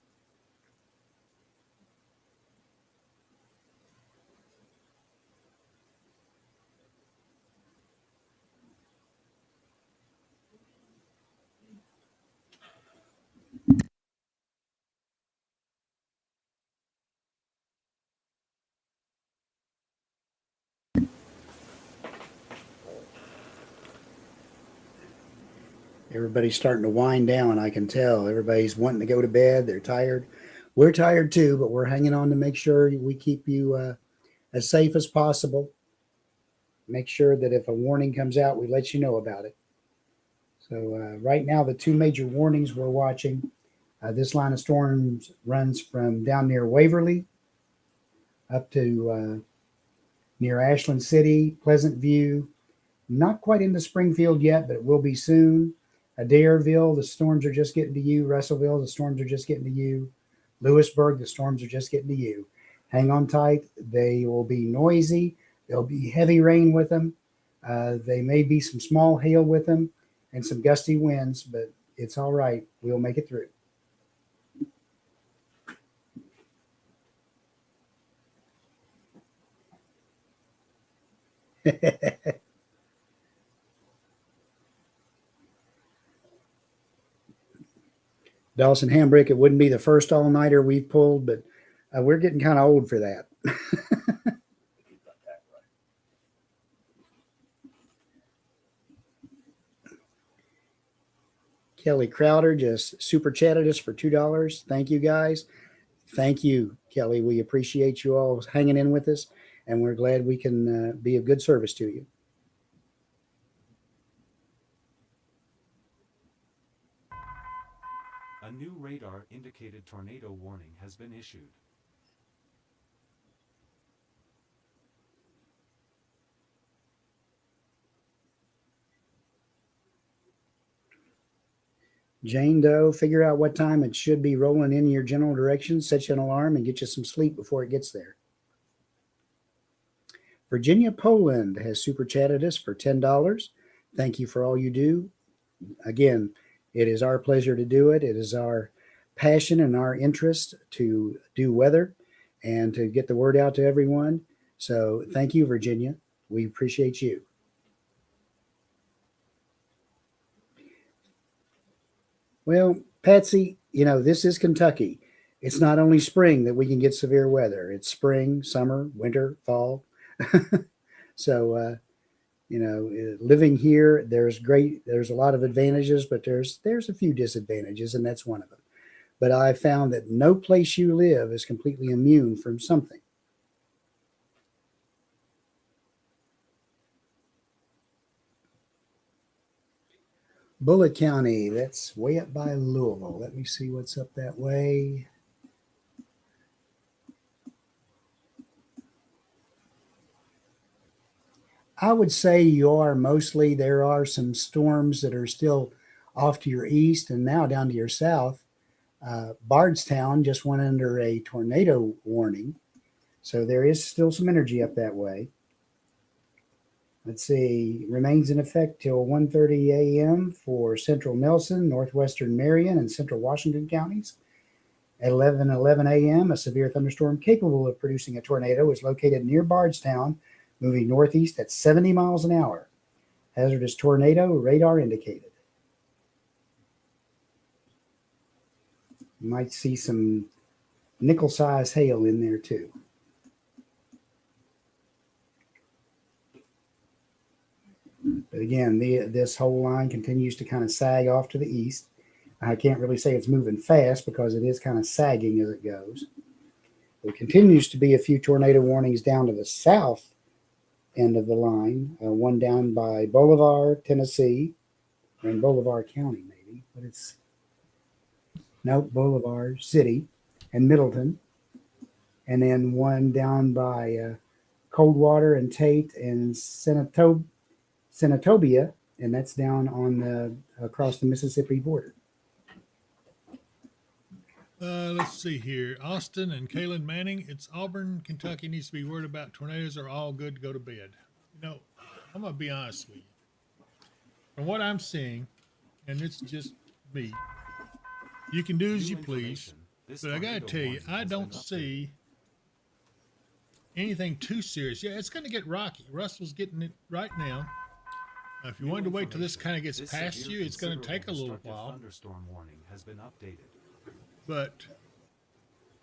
Everybody's starting to wind down. I can tell everybody's wanting to go to bed. They're tired. We're tired too, but we're hanging on to make sure we keep you as safe as possible. Make sure that if a warning comes out, we let you know about it. So right now, the two major warnings we're watching, this line of storms runs from down near Waverly up to near Ashland City, Pleasant View, not quite into Springfield yet, but it will be soon. Adairville, the storms are just getting to you. Russellville, the storms are just getting to you. Lewisburg, the storms are just getting to you. Hang on tight. They will be noisy. There'll be heavy rain with them. They may be some small hail with them and some gusty winds, but it's all right. We'll make it through. Dawson Hambrick, it wouldn't be the first all-nighter we've pulled, but we're getting kind of old for that. Kelly Crowder just super chatted us for $2. Thank you, guys. Thank you, Kelly. We appreciate you all hanging in with us, and we're glad we can be of good service to you. A new radar indicated tornado warning has been issued. Jane Doe, figure out what time it should be rolling in your general direction, set you an alarm, and get you some sleep before it gets there. Virginia Poland has super chatted us for $10. Thank you for all you do. Again, it is our pleasure to do it. It is our passion and our interest to do weather and to get the word out to everyone. So thank you, Virginia. We appreciate you. Well, Patsy, this is Kentucky. It's not only spring that we can get severe weather. It's spring, summer, winter, fall. So, living here, there's a lot of advantages, but there's a few disadvantages, and that's one of them. But I found that no place you live is completely immune from something. Bullitt County, that's way up by Louisville. Let me see what's up that way. I would say there are some storms that are still off to your east and now down to your south. Bardstown just went under a tornado warning. So there is still some energy up that way. Let's see, remains in effect till 1:30 a.m. for central Nelson, northwestern Marion, and central Washington counties. At 11:11 a.m., a severe thunderstorm capable of producing a tornado is located near Bardstown, moving northeast at 70 miles an hour. Hazardous tornado radar indicated. You might see some nickel-sized hail in there too. But again, this whole line continues to kind of sag off to the east. I can't really say it's moving fast because it is kind of sagging as it goes. There continues to be a few tornado warnings down to the south end of the line. One down by Bolivar, Tennessee, or in Bolivar County maybe, but it's Bolivar City and Middleton. And then one down by Coldwater and Tate and Senatobia, and that's down on across the Mississippi border. Let's see here. Austin and Kaylin Manning. It's Auburn, Kentucky needs to be worried about tornadoes are all good to go to bed. You know, I'm going to be honest with you. From what I'm seeing, and it's just me, you can do as you please, but I got to tell you, I don't see anything too serious. Yeah, it's going to get rocky. Russell's getting it right now. If you wanted to wait till this kind of gets past you, it's going to take a little while. Thunderstorm warning has been updated. But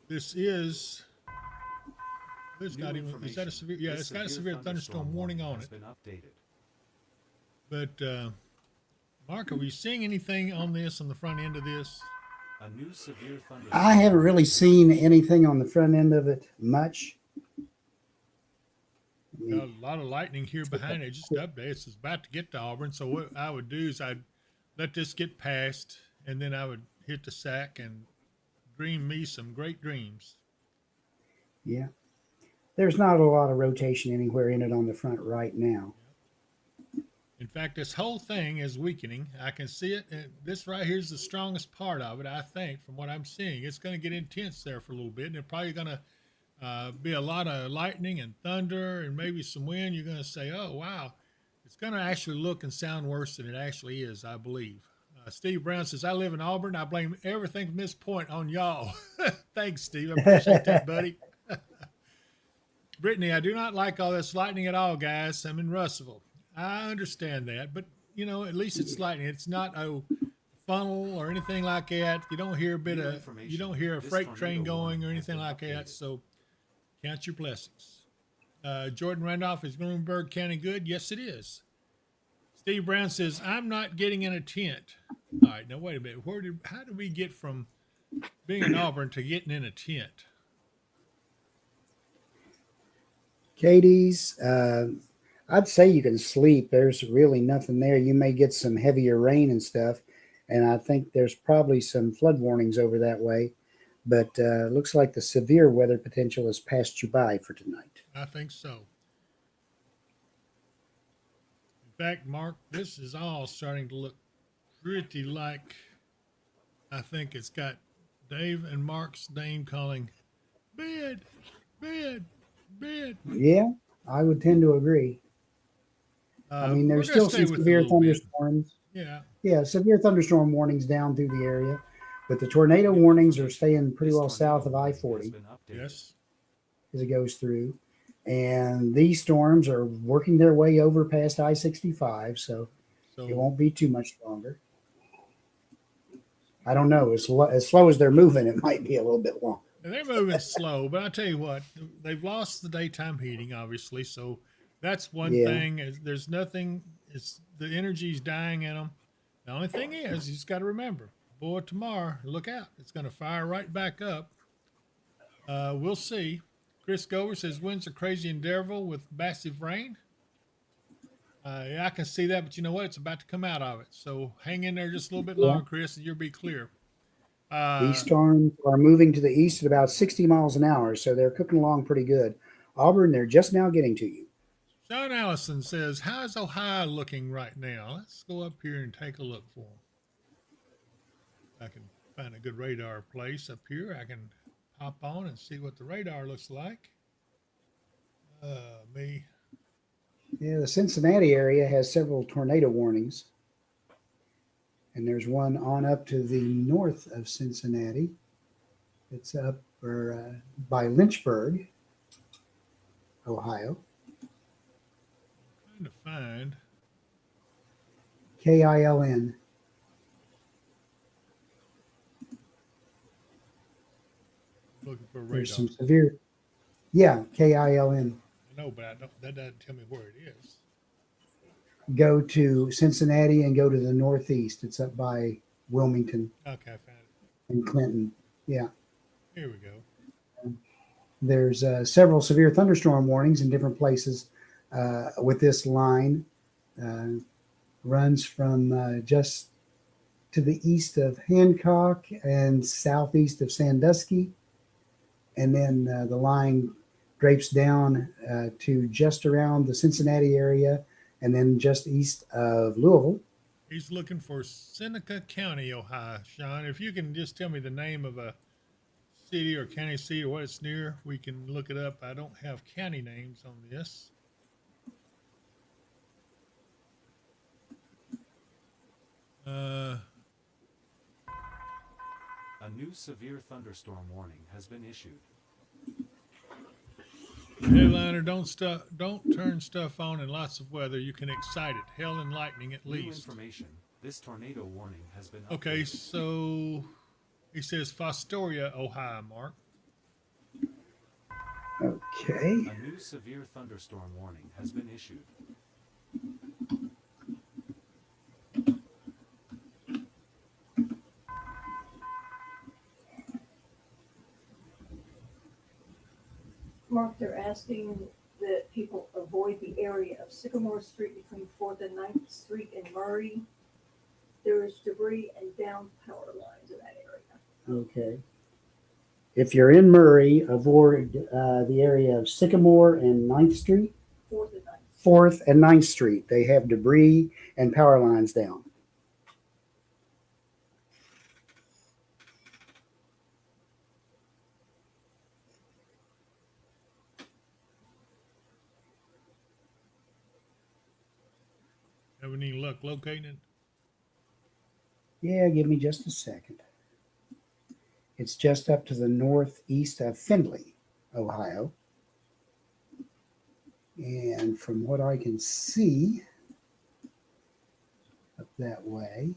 this is, it's not even, is that a severe, yeah, it's got a severe thunderstorm warning on it. Been updated. But, Mark, are we seeing anything on this, on the front end of this? A new severe thunderstorm. I haven't really seen anything on the front end of it much. A lot of lightning here behind it. Just update. It's about to get to Auburn. So what I would do is I'd let this get past, and then I would hit the sack and dream me some great dreams. Yeah. There's not a lot of rotation anywhere in it on the front right now. In fact, this whole thing is weakening. I can see it. And this right here is the strongest part of it, I think, from what I'm seeing. It's going to get intense there for a little bit, and it's probably going to be a lot of lightning and thunder and maybe some wind. You're going to say, oh, wow. It's going to actually look and sound worse than it actually is, I believe. Steve Brown says, I live in Auburn. I blame everything from this point on y'all. Thanks, Steve. I appreciate that, buddy. Brittany, I do not like all this lightning at all, guys. I'm in Russellville. I understand that, but, you know, at least it's lightning. It's not a funnel or anything like that. You don't hear you don't hear a freight train going or anything like that. So count your blessings. Jordan Randolph, is Bloomberg County good? Yes, it is. Steve Brown says, I'm not getting in a tent. All right, now wait a minute. How did we get from being in Auburn to getting in a tent? Katie's, I'd say you can sleep. There's really nothing there. You may get some heavier rain and stuff, and I think there's probably some flood warnings over that way. But looks like the severe weather potential has passed you by for tonight. I think so. In fact, Mark, this is all starting to look pretty like, I think it's got Dave and Mark's name calling, bed, bed, bed. Yeah, I would tend to agree. I mean, there's still some severe thunderstorms. Yeah. Yeah, severe thunderstorm warnings down through the area, but the tornado warnings are staying pretty well south of I-40. Yes. As it goes through. And these storms are working their way over past I-65, so it won't be too much longer. I don't know. As slow as they're moving, it might be a little bit longer. And they're moving slow, but I'll tell you what, they've lost the daytime heating, obviously, so that's one thing. There's nothing, the energy's dying in them. The only thing is, you just got to remember, boy, tomorrow, look out. It's going to fire right back up. We'll see. Chris Gover says winds are crazy in Dareville with massive rain. Yeah, I can see that, but you know what? It's about to come out of it. So hang in there just a little bit longer, Chris, and you'll be clear. These storms are moving to the east at about 60 miles an hour, so they're cooking along pretty good. Auburn, they're just now getting to you. Sean Allison says, how's Ohio looking right now? Let's go up here and take a look for them. I can find a good radar place up here. I can hop on and see what the radar looks like. Yeah, the Cincinnati area has several tornado warnings. And there's one on up to the north of Cincinnati. It's up by Lynchburg, Ohio. Trying to find. Kiln. for There's radar? some severe, yeah, KILN. I know, but I don't, that doesn't tell me where it is. Go to Cincinnati and go to the northeast. It's up by Wilmington Okay, I found it. and Clinton. Yeah. Here we go. There's several severe thunderstorm warnings in different places with this line. Runs from just to the east of Hancock and southeast of Sandusky. And then the line drapes down to just around the Cincinnati area and then just east of Louisville. He's looking for Seneca County, Ohio. Sean, if you can just tell me the name of a city or county seat or what it's near, we can look it up. I don't have county names on this. A new severe thunderstorm warning has been issued. Headliner, don't turn stuff on in lots of weather. You can excite it. Hail and lightning at New least. information. This tornado warning has been Okay, updated. so he says Fostoria, Ohio, Mark. Okay. A new severe thunderstorm warning has been issued. Mark, they're asking that people avoid the area of Sycamore Street between 4th and 9th Street in Murray. There is debris and downed power lines in that area. Okay. If you're in Murray, avoid the area of Sycamore and 9th Street. 4th and 9th. 4th and 9th Street. They have debris and power lines down. Have any luck locating it? Yeah, give me just a second. It's just up to the northeast of Findlay, Ohio. And from what I can see, up that way,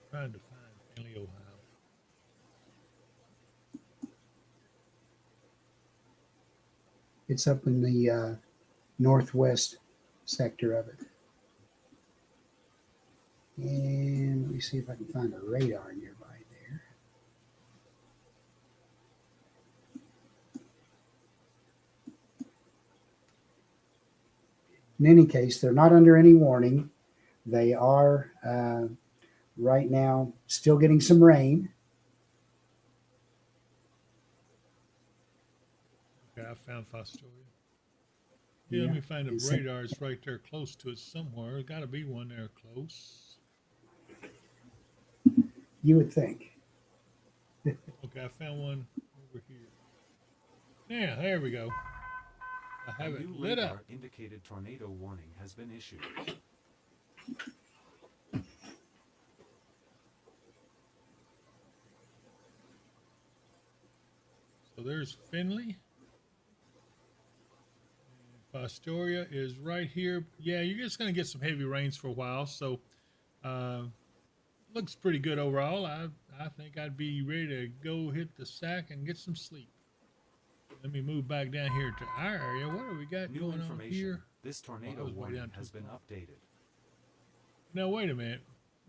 Trying to find Findlay, Ohio. it's up in the northwest sector of it. And let me see if I can find a radar nearby there. In any case, they're not under any warning. They are right now still getting some rain. Okay, I found Fostoria. Yeah, let me find a radar. It's right there close to it somewhere. There's got to be one there close. You would think. Okay, I found one over here. Yeah, there we go. I have A it new lit radar up. indicated tornado warning has been issued. So there's Findlay. Fostoria is right here. Yeah, you're just going to get some heavy rains for a while. So looks pretty good overall. I think I'd be ready to go hit the sack and get some sleep. Let me move back down here to our area. What do we got New going on information. here? This tornado way warning down has too been far. updated. Now, wait a minute.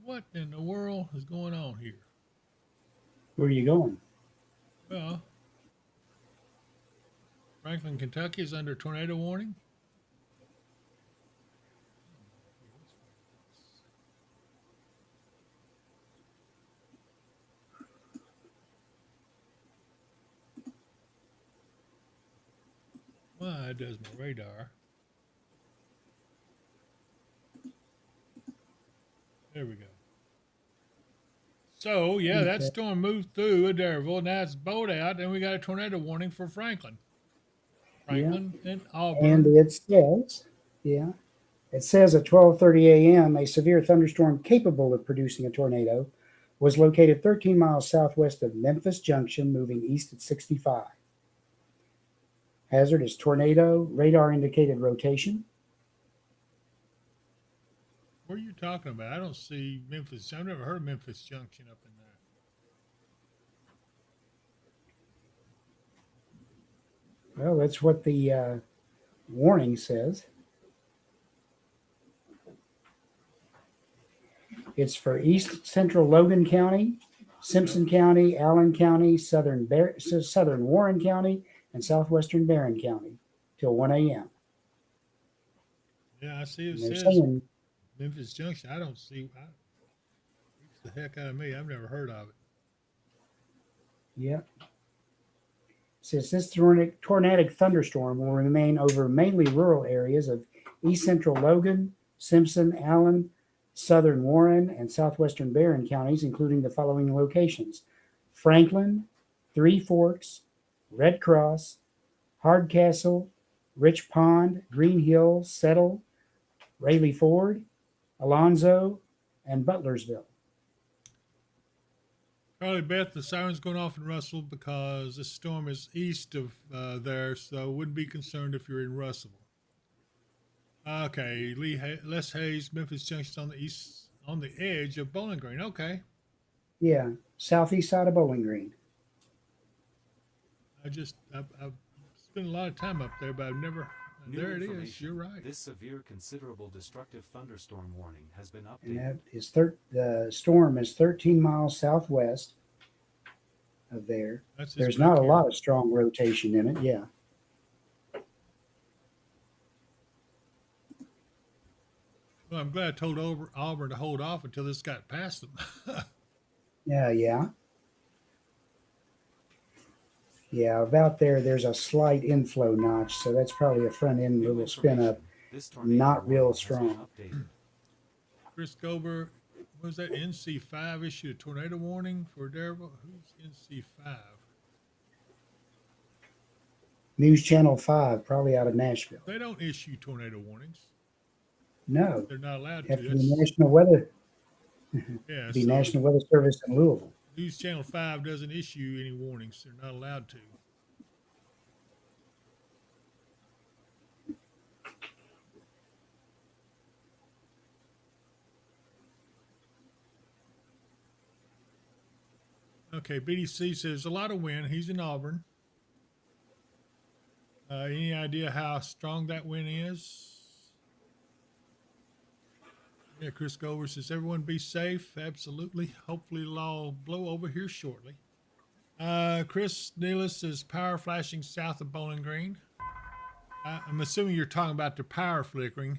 What in the world is going on here? Where are you going? Well, Franklin, Kentucky is under tornado warning. Why does my radar? There we go. So, yeah, that storm moved through Adairville. Now it's bowed out, and we got a tornado warning for Franklin. Franklin and Auburn. And it says, yeah, it says at 12:30 a.m., a severe thunderstorm capable of producing a tornado was located 13 miles southwest of Memphis Junction, moving east at 65. Hazard is tornado, radar indicated rotation. What are you talking about? I don't see Memphis. I've never heard of Memphis Junction up in there. Well, that's what the warning says. It's for East Central Logan County, Simpson County, Allen County, Southern Warren County, and Southwestern Barron County till 1 a.m. Yeah, I see it And they're says saying, Memphis Junction. I don't see. Freaks the heck out of me. I've never heard of it. yeah. Says this tornadic thunderstorm will remain over mainly rural areas of East Central Logan, Simpson, Allen, Southern Warren, and Southwestern Barron counties, including the following locations: Franklin, Three Forks, Red Cross, Hardcastle, Rich Pond, Green Hill, Settle, Rayleigh Ford, Alonzo, and Butlersville. Carly Beth, the siren's going off in Russell because this storm is east of there, so wouldn't be concerned if you're in Russellville. Okay, Les Hayes, Memphis Junction on the east, on the edge of Bowling Green. Okay, Yeah, southeast side of Bowling Green. I've spent a lot of time up there, but I've never. New There it is. information. You're right. This severe considerable destructive thunderstorm warning has been And updated. that is the storm is 13 miles southwest of there. That's this There's back not a here. lot of strong rotation in it. Yeah. Well, I'm glad I told Auburn to hold off until this got past them. Yeah. Yeah, about there, there's a slight inflow notch, so that's probably a front end New little spin up. information. This tornado Not warning real has been strong. updated. Chris Gober, what was that? NC5 issued a tornado warning for Darrell. Who's NC5? News Channel 5, probably out of Nashville. They don't issue tornado warnings. No, They're not allowed to. have to be That's- National Weather. yeah, Be so National Weather Service in Louisville. News Channel 5 doesn't issue any warnings. They're not allowed to. Okay, BDC says a lot of wind. He's in Auburn. Any idea how strong that wind is? Yeah, Chris Gover says everyone be safe. Absolutely. Hopefully it'll all blow over here shortly. Chris Nealis says power flashing south of Bowling Green. I'm assuming you're talking about the power flickering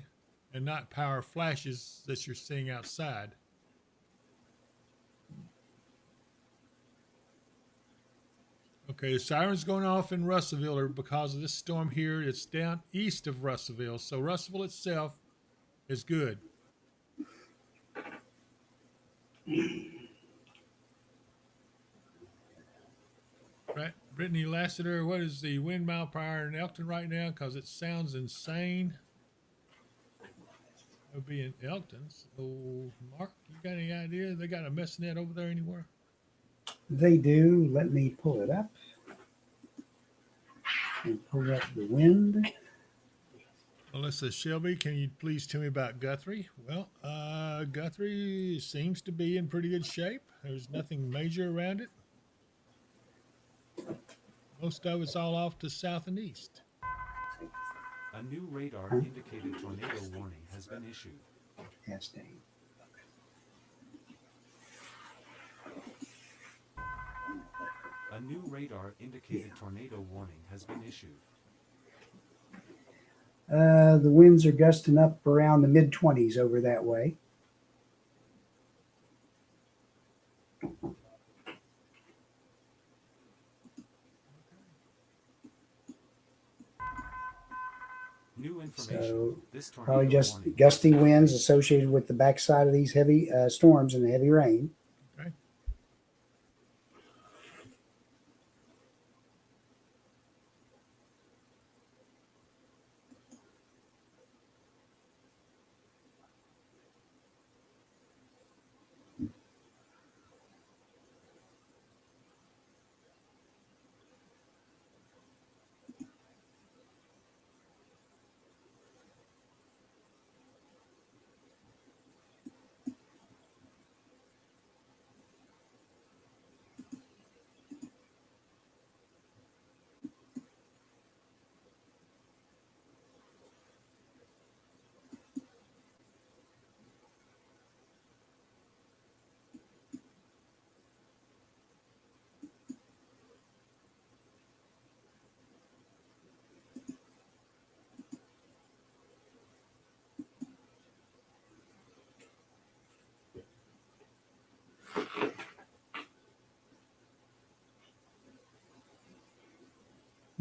and not power flashes that you're seeing outside. Okay, the siren's going off in Russellville because of this storm here. It's down east of Russellville, so Russellville itself is good. Right, Brittany Lassiter, what is the wind mile per hour in Elkton right now? Because it sounds insane. It would be in Elkton. So, Mark, you got any idea? They got a mess net over there anywhere? They do. Let me pull it up. And pull up the wind. Melissa Shelby, can you please tell me about Guthrie? Well, Guthrie seems to be in pretty good shape. There's nothing major around it. Most of it's all off to south and east. A new radar indicated tornado warning has been issued. Yes, Dave. A new radar indicated tornado warning has been issued. The winds are gusting up around the mid 20s over that way. New information. So This tornado probably just warning. gusty winds associated with the backside of these heavy storms and the heavy rain. Okay.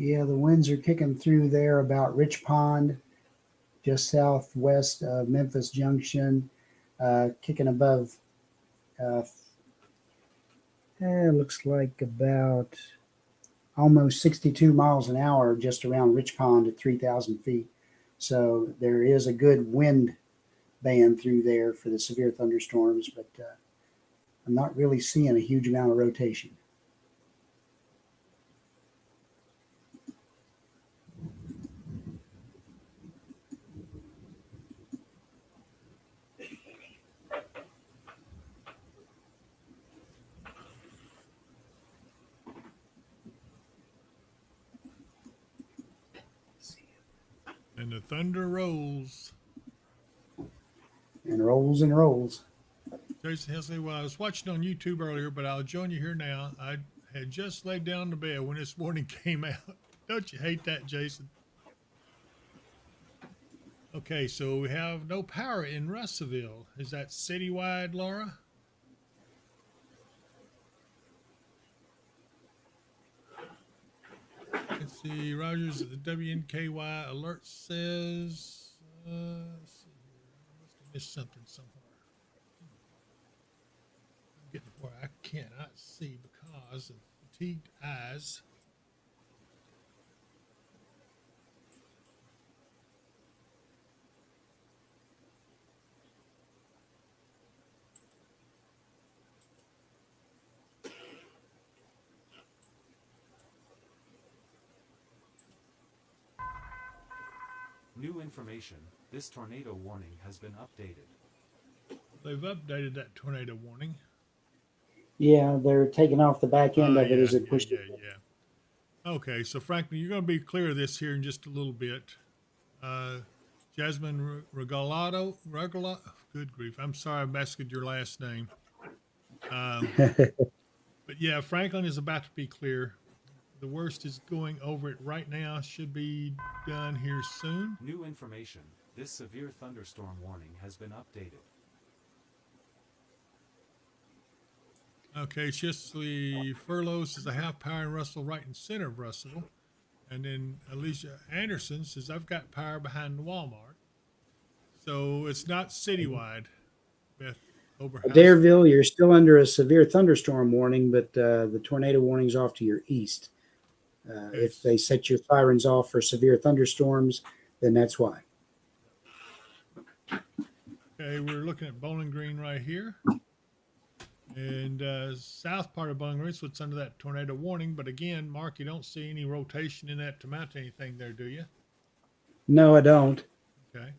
Yeah, the winds are kicking through there about Rich Pond, just southwest of Memphis Junction, kicking above, looks like about almost 62 miles an hour just around Rich Pond at 3,000 feet. So there is a good wind band through there for the severe thunderstorms, but I'm not really seeing a huge amount of rotation. And the thunder rolls. And rolls and rolls. Jason Hensley, well, I was watching on YouTube earlier, but I'll join you here now. I had just laid down to bed when this warning came out. Don't you hate that, Jason? Okay, so we have no power in Russellville. Is that citywide, Laura? Let's see, Rogers at the WNKY alert says, let's see here. I must have missed something somewhere. I'm getting to where I cannot see because of fatigued eyes. New information. This tornado warning has been updated. They've updated that tornado warning. Yeah, they're taking off the back end of it as it pushed it. Yeah. Okay, so Franklin, you're going to be clear of this here in just a little bit. Jasmine Regalado, good grief. I'm sorry I messed your last name. But yeah, Franklin is about to be clear. The worst is going over it right now. Should be done here soon. New information. This severe thunderstorm warning has been updated. Okay, Chisley Furlow says I have power in Russell, right in center of Russell. And then Alicia Anderson says I've got power behind the Walmart. So it's not citywide. Beth Oberhaus. Dareville, you're still under a severe thunderstorm warning, but the tornado warning's off to your east. If they set your sirens off for severe thunderstorms, then that's why. Okay, we're looking at Bowling Green right here. And south part of Bowling Green, so it's under that tornado warning. But again, Mark, you don't see any rotation in that to mount anything there, do you? No, I don't. Okay.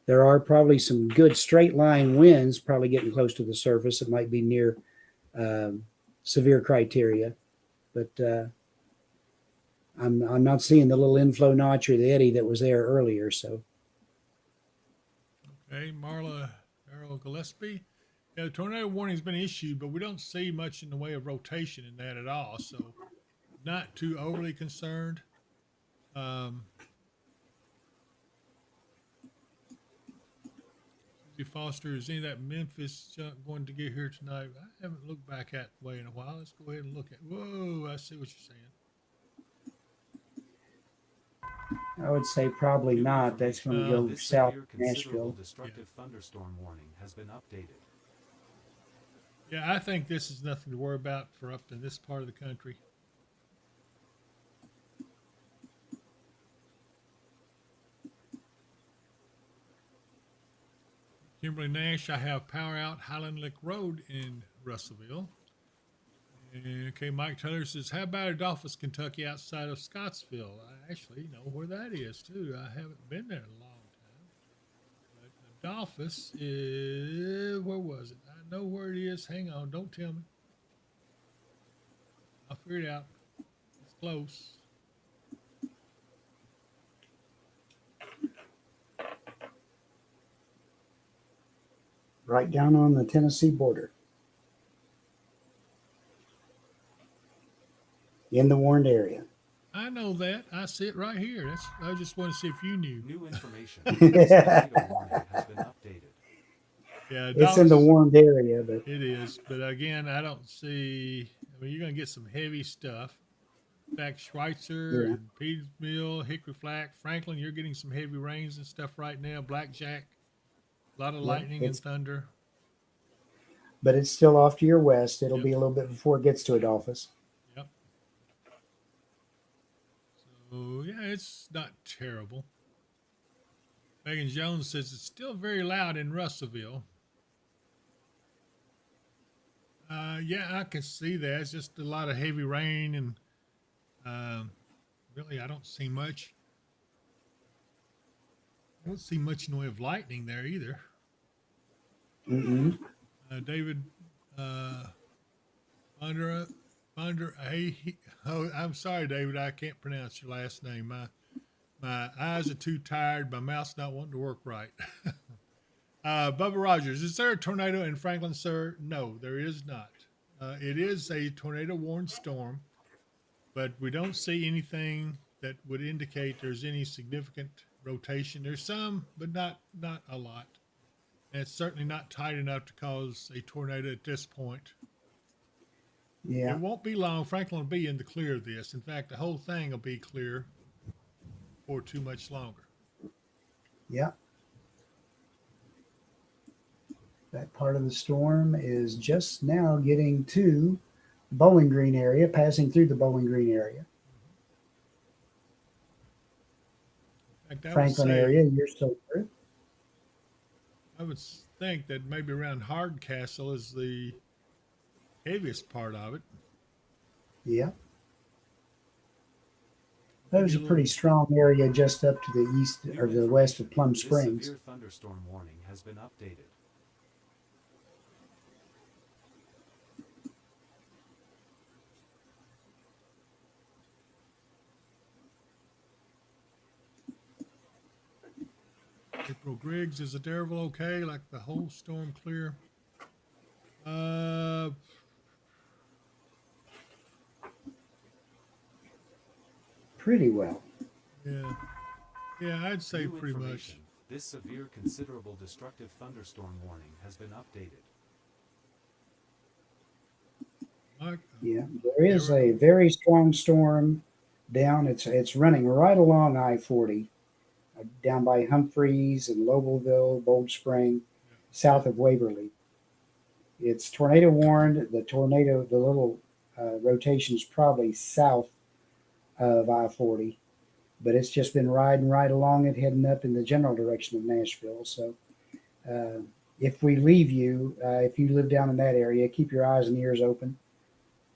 There are probably some good straight line winds probably getting close to the surface. It might be near severe criteria, but I'm not seeing the little inflow notch or the eddy that was there earlier. So. Okay, Marla Errol Gillespie. Yeah, the tornado warning has been issued, but we don't see much in the way of rotation in that at all. So not too overly concerned. Susie Foster, is any of that Memphis junk going to get here tonight? I haven't looked back that way in a while. Let's go ahead and look at. Whoa, I see what you're saying. I would say probably not. That's going to go south of Nashville. Nashville. Destructive thunderstorm warning has been updated. Yeah, I think this is nothing to worry about for up in this part of the country. Kimberly Nash, I have power out Highland Lick Road in Russellville. And, okay, Mike Taylor says, how about Adolphus, Kentucky, outside of Scottsville? I actually know where that is, too. I haven't been there in a long time. But Adolphus is, where was it? I know where it is. Hang on, don't tell me. I'll figure it out. It's close. Right down on the Tennessee border. In the warned area. I know that. I see it right here. I just want to see if you knew. New information. This tornado warning has been updated. Yeah, it's in the warned area, but it is. But again, I don't see. I mean, you're going to get some heavy stuff. Back Schweitzer Yeah. and Petersville, Hickory Flat, Franklin, you're getting some heavy rains and stuff right now. Blackjack, a lot of Yeah, lightning and thunder. but it's still off to your west. It'll Yep. be a little bit before it gets to Adolphus. Yep. So yeah, it's not terrible. Megan Jones says it's still very loud in Russellville. Yeah, I can see that. It's just a lot of heavy rain and really, I don't see much. I don't see much in the way of lightning there either. Mm-mm. David I'm sorry, David. I can't pronounce your last name. My eyes are too tired. My mouth's not wanting to work right. Bubba Rogers, is there a tornado in Franklin, sir? No, there is not. It is a tornado warned storm, but we don't see anything that would indicate there's any significant rotation. There's some, but not a lot. And it's certainly not tight enough to cause a tornado at this point. Yeah. It won't be long. Franklin will be in the clear of this. In fact, the whole thing will be clear for too much longer. Yeah. That part of the storm is just now getting to the Bowling Green area, passing through the Bowling Green area. In fact, Franklin area, you're still through. I would think that maybe around Hardcastle is the heaviest part of it. Yeah. That was a pretty strong area just up to the east or the west of Plum Springs. This severe thunderstorm warning has been updated. April Griggs, is the Derville okay? Like the whole storm clear? Pretty well. Yeah. Yeah, I'd say New pretty much. information. This severe considerable destructive thunderstorm warning has been updated. Yeah, there is a very strong storm down. It's running right along I-40, down by Humphreys and Lobelville, Bold Spring, south of Waverly. It's tornado warned. The little rotation is probably south of I-40, but it's just been riding right along it, heading up in the general direction of Nashville. So if we leave you, if you live down in that area, keep your eyes and ears open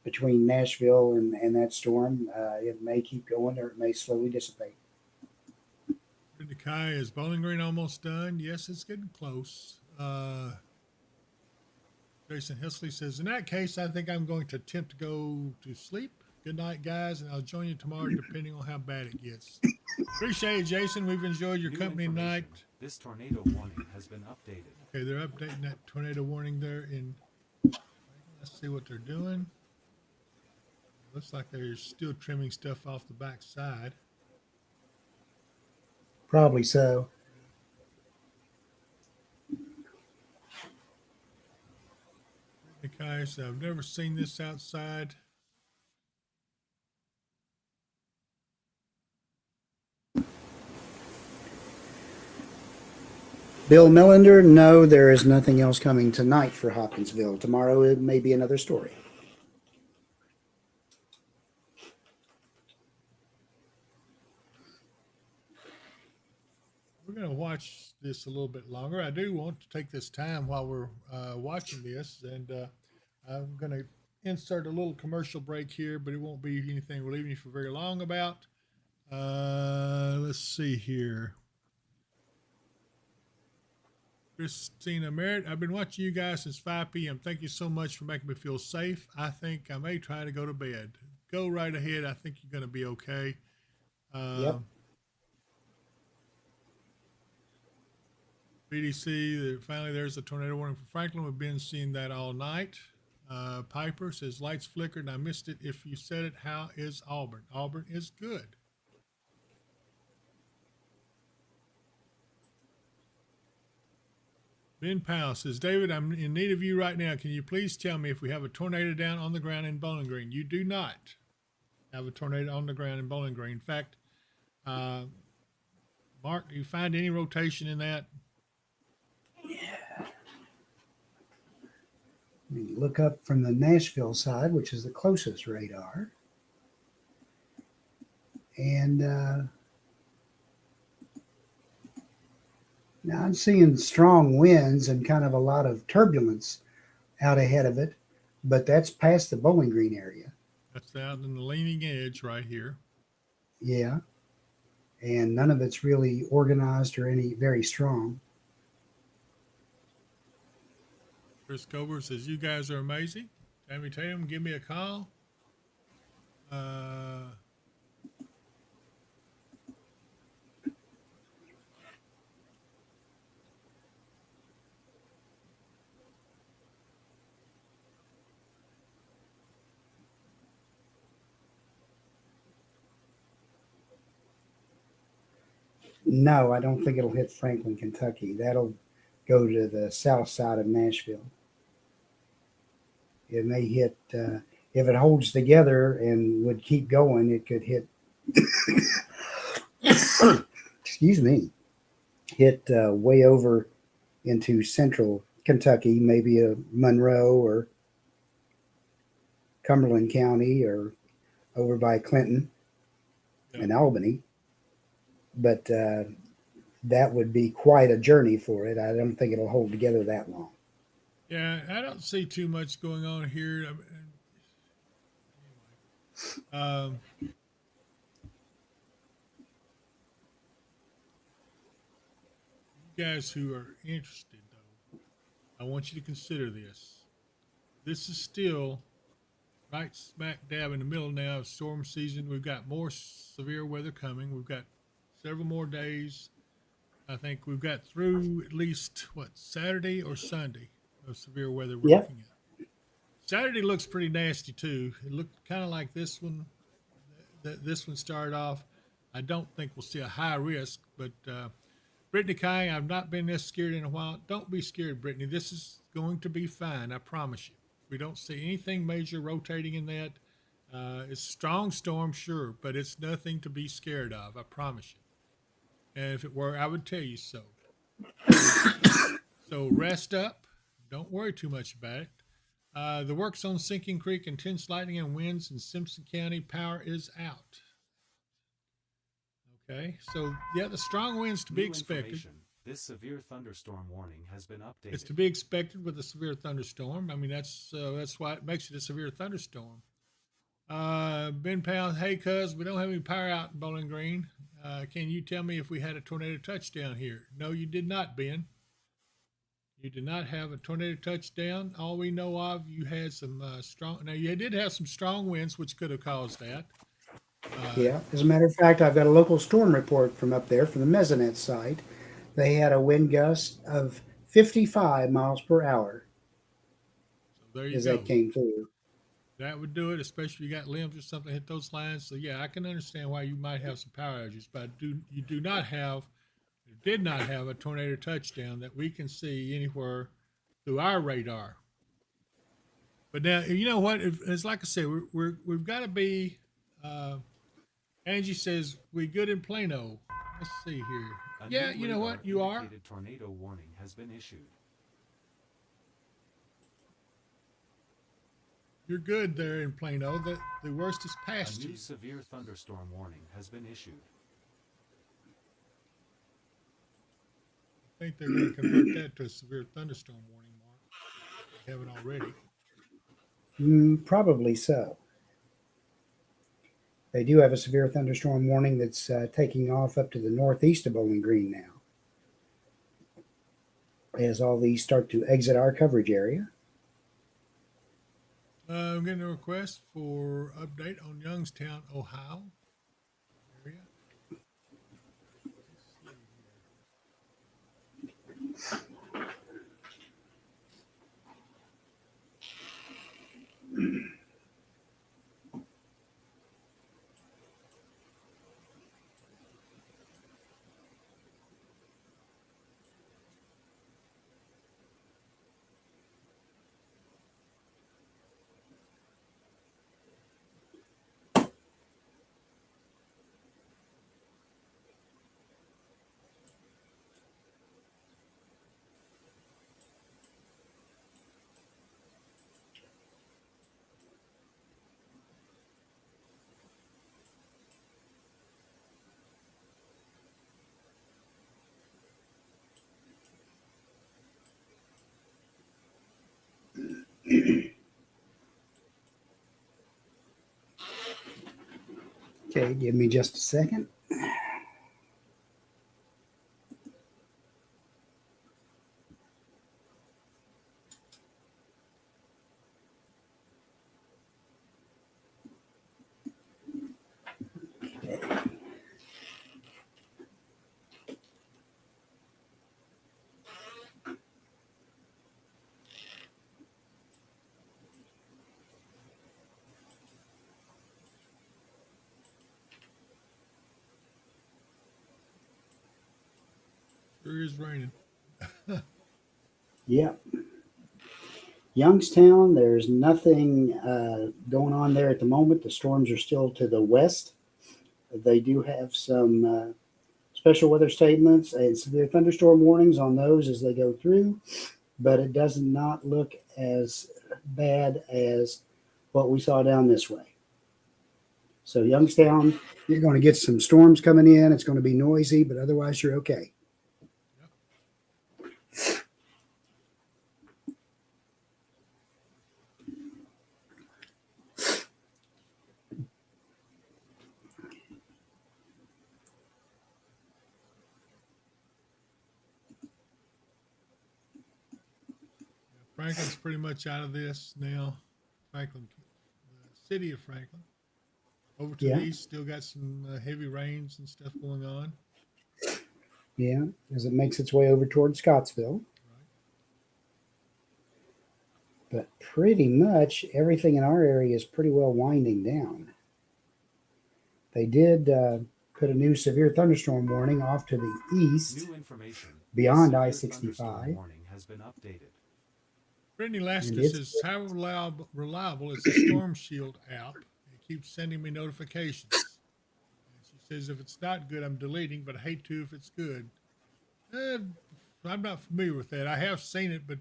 between Nashville and that storm. It may keep going or it may slowly dissipate. Brenda Kai, is Bowling Green almost done? Yes, it's getting close. Jason Hesley says, in that case, I think I'm going to attempt to go to sleep. Good night, guys, and I'll join you tomorrow depending on how bad it gets. Appreciate it, Jason. We've enjoyed your company tonight. This tornado warning has been updated. Okay, they're updating that tornado warning there in. Let's see what they're doing. Looks like they're still trimming stuff off the back side. Probably so. Guys, I've never seen this outside. Bill Millender, no, there is nothing else coming tonight for Hopkinsville. Tomorrow it may be another story. We're going to watch this a little bit longer. I do want to take this time while we're watching this, and I'm going to insert a little commercial break here, but it won't be anything we're leaving you for very long about. Let's see here. Christina Merritt, I've been watching you guys since 5 p.m. Thank you so much for making me feel safe. I think I may try to go to bed. Go right ahead. I think you're going to be okay. Yep. BDC, finally there's a tornado warning for Franklin. We've been seeing that all night. Piper says lights flickered and I missed it. If you said it, how is Auburn? Auburn is good. Ben Powell says, David, I'm in need of you right now. Can you please tell me if we have a tornado down on the ground in Bowling Green? You do not. have a tornado on the ground in Bowling Green. In fact, Mark, do you find any rotation in that? Let me look up from the Nashville side, which is the closest radar. And now I'm seeing strong winds and kind of a lot of turbulence out ahead of it, but that's past the Bowling Green area. That's out in the leaning edge right here. Yeah. And none of it's really organized or any very strong. Chris Cober says, you guys are amazing. Tammy Tatum, give me a call. No, I don't think it'll hit Franklin, Kentucky. That'll go to the south side of Nashville. It may hit, if it holds together and would keep going, it could hit, excuse me, hit way over into central Kentucky, maybe a Monroe or Cumberland County or over by Clinton and Albany. But that would be quite a journey for it. I don't think it'll hold together that long. Yeah, I don't see too much going on here. Anyway, you guys who are interested, though, I want you to consider this. This is still right smack dab in the middle now of storm season. We've got more severe weather coming. We've got several more days. I think we've got through at least, Saturday or Sunday of severe weather we're looking at. Saturday looks pretty nasty, too. It looked kind of like this one. This one started off. I don't think we'll see a high risk, but Brittany Kai, I've not been this scared in a while. Don't be scared, Brittany. This is going to be fine, I promise you. We don't see anything major rotating in that. It's a strong storm, sure, but it's nothing to be scared of, I promise you. And if it were, I would tell you so. So rest up. Don't worry too much about it. The works on Sinking Creek, intense lightning and winds in Simpson County. Power is out. Okay, so yeah, the strong winds to be expected. This severe thunderstorm warning has been updated. It's to be expected with a severe thunderstorm. I mean, that's why it makes it a severe thunderstorm. Ben Powell, hey, cuz, we don't have any power out in Bowling Green. Can you tell me if we had a tornado touchdown here? No, you did not, Ben. You did not have a tornado touchdown. All we know of, you had some strong. Now, you did have some strong winds, which could have caused that. Yeah. As a matter of fact, I've got a local storm report from up there from the Mesonet site. They had a wind gust of 55 miles per hour. So there you as go. that came through. That would do it, especially if you got limbs or something hit those lines. So yeah, I can understand why you might have some power outages, but you did not have a tornado touchdown that we can see anywhere through our radar. But now, you know what? It's like I said, we've got to be. Angie says we good in Plano. Let's see here. Yeah, you know what? You are. Tornado warning has been issued. You're good there in Plano. The worst is past A new you. severe thunderstorm warning has been issued. I think they're going to convert that to a severe thunderstorm warning, Mark. They haven't already. Probably so. They do have a severe thunderstorm warning that's taking off up to the northeast of Bowling Green now, as all these start to exit our coverage area. I'm getting a request for update on Youngstown, Ohio area. Okay, give me just a second. Sure is raining. Yep. Youngstown, there's nothing going on there at the moment. The storms are still to the west. They do have some special weather statements and severe thunderstorm warnings on those as they go through, but it does not look as bad as what we saw down this way. So Youngstown, you're going to get some storms coming in. It's going to be noisy, but otherwise you're okay. Franklin's pretty much out of this now. Franklin, the city of Franklin. Over to the east, still got some heavy rains and stuff going on. Yeah, as it makes its way over toward Scottsville. But pretty much everything in our area is pretty well winding down. They did put a new severe thunderstorm warning off to the east, New information. beyond Severe I-65. thunderstorm warning has been updated. Brittany Lasker says, how reliable is the Storm Shield app? It keeps sending me notifications. And she says, if it's not good, I'm deleting, but I hate to if it's good. I'm not familiar with that. I have seen it, but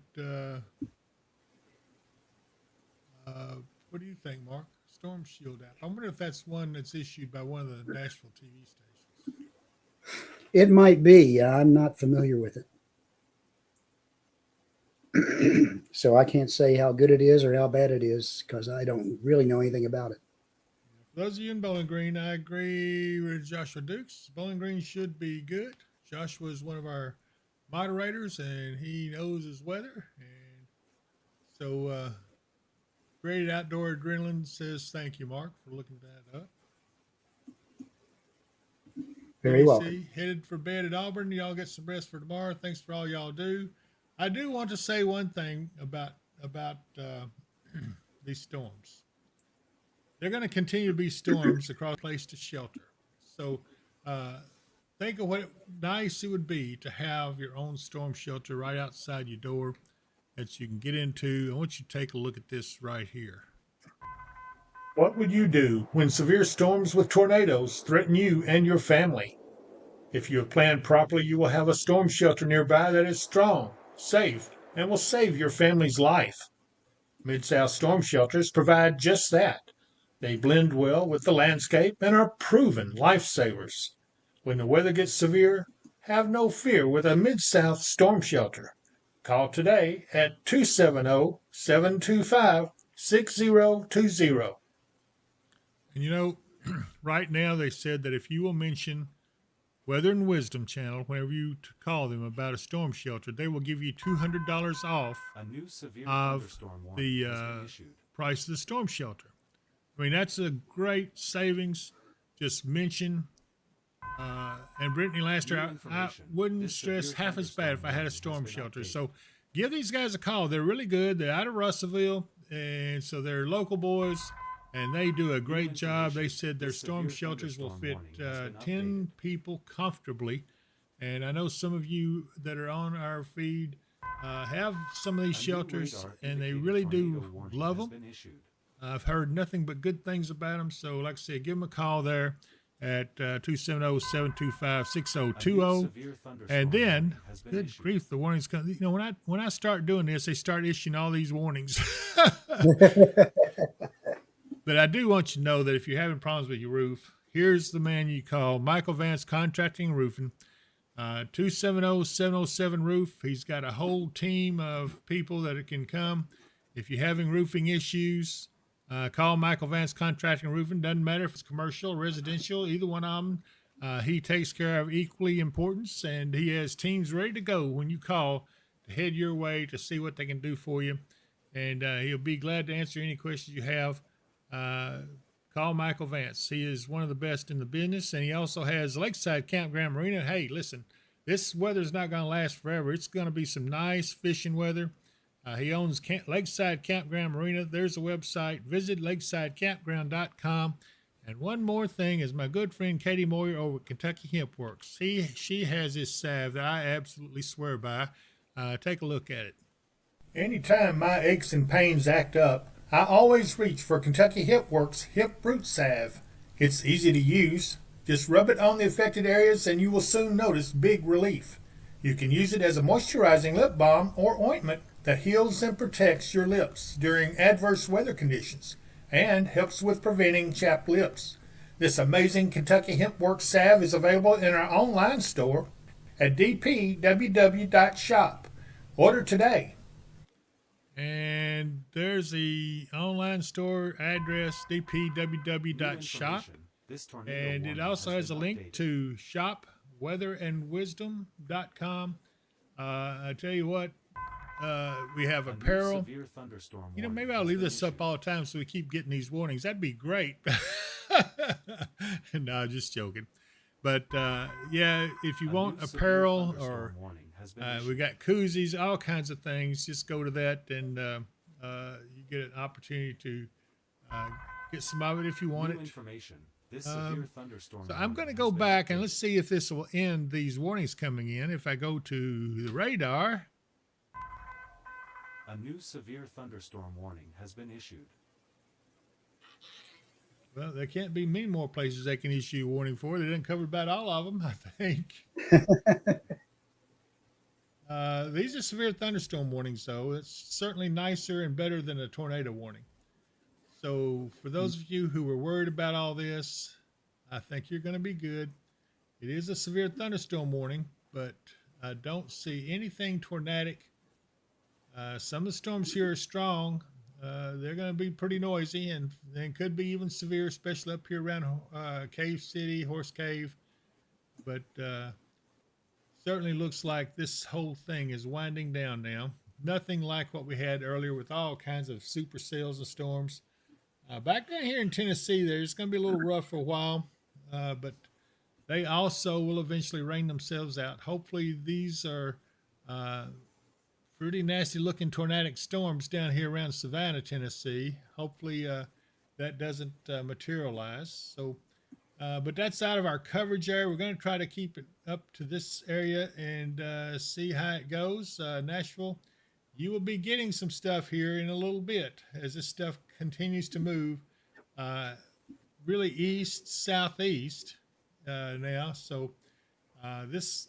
what do you think, Mark? Storm Shield app. I wonder if that's one that's issued by one of the Nashville TV stations. It might be. I'm not familiar with it. So I can't say how good it is or how bad it is because I don't really know anything about it. For those of you in Bowling Green, I agree with Joshua Dukes. Bowling Green should be good. Joshua is one of our moderators, and he knows his weather. And so, Graded Outdoor Adrenaline says, thank you, Mark, for looking that up. Very well. Headed for bed at Auburn. Y'all get some rest for tomorrow. Thanks for all y'all do. I do want to say one thing about these storms. They're going to continue to be storms across place to shelter. So think of what nice it would be to have your own storm shelter right outside your door that you can get into. I want you to take a look at this right here. What would you do when severe storms with tornadoes threaten you and your family? If you have planned properly, you will have a storm shelter nearby that is strong, safe, and will save your family's life. Mid-South storm shelters provide just that. They blend well with the landscape and are proven lifesavers. When the weather gets severe, have no fear with a Mid-South storm shelter. Call today at 270-725-6020. And you know, right now they said that if you will mention Weather and Wisdom Channel whenever you call them about a storm shelter, they will give you $200 off of the price of the storm shelter. I mean, that's a great savings. Just mention. And Brittany Laster, I wouldn't stress half as bad if I had a storm shelter. So give these guys a call. They're really good. They're out of Russellville, and so they're local boys, and they do a great job. They said their storm shelters will fit 10 people comfortably. And I know some of you that are on our feed have some of these shelters, and they really do love them. I've heard nothing but good things about them. So like I said, give them a call there at 270-725-6020. And then, good grief, the warnings come. You know, when I start doing this, they start issuing all these warnings. But I do want you to know that if you're having problems with your roof, here's the man you call, Michael Vance Contracting and Roofing, 270-707-ROOF. He's got a whole team of people that can come If you're having roofing issues, call Michael Vance Contracting and Roofing. Doesn't matter if it's commercial or residential, either one of them. He takes care of equally importance, and he has teams ready to go when you call to head your way to see what they can do for you. And he'll be glad to answer any questions you have. Call Michael Vance. He is one of the best in the business, and he also has Lakeside Campground Marina. Hey, listen, this weather's not going to last forever. It's going to be some nice fishing weather. He owns Lakeside Campground Marina. There's a website. Visit lakesidecampground.com. And one more thing is my good friend Katie Moyer over at Kentucky Hemp Works. She has this salve that I absolutely swear by. Take a look at it. Anytime my aches and pains act up, I always reach for Kentucky Hemp Works Hemp Root Salve. It's easy to use. Just rub it on the affected areas and you will soon notice big relief. You can use it as a moisturizing lip balm or ointment that heals and protects your lips during adverse weather conditions and helps with preventing chapped lips. This amazing Kentucky Hemp Works salve is available in our online store at dpww.shop. Order today. And there's the online store address, dpww.shop. And it also has a link to shopweatherandwisdom.com. I tell you what, we have apparel. You know, maybe I'll leave this up all the time so we keep getting these warnings. That'd be great. No, just joking. But yeah, if you want apparel or we got koozies, all kinds of things, just go to that and you get an opportunity to get some of it if you want it. So I'm going to go back and let's see if this will end these warnings coming in. If I go to the radar. A new severe thunderstorm warning has been issued. Well, there can't be many more places they can issue a warning for. They didn't cover about all of them, I think. These are severe thunderstorm warnings, though. It's certainly nicer and better than a tornado warning. So for those of you who were worried about all this, I think you're going to be good. It is a severe thunderstorm warning, but I don't see anything tornadic. Some of the storms here are strong. They're going to be pretty noisy and could be even severe, especially up here around Cave City, Horse Cave. But certainly looks like this whole thing is winding down now. Nothing like what we had earlier with all kinds of supercells and storms. Back down here in Tennessee, there's going to be a little rough for a while, but they also will eventually rain themselves out. Hopefully these are pretty nasty looking tornadic storms down here around Savannah, Tennessee. Hopefully that doesn't materialize. So, but that's out of our coverage area. We're going to try to keep it up to this area and see how it goes. Nashville, you will be getting some stuff here in a little bit as this stuff continues to move really east, southeast now. So this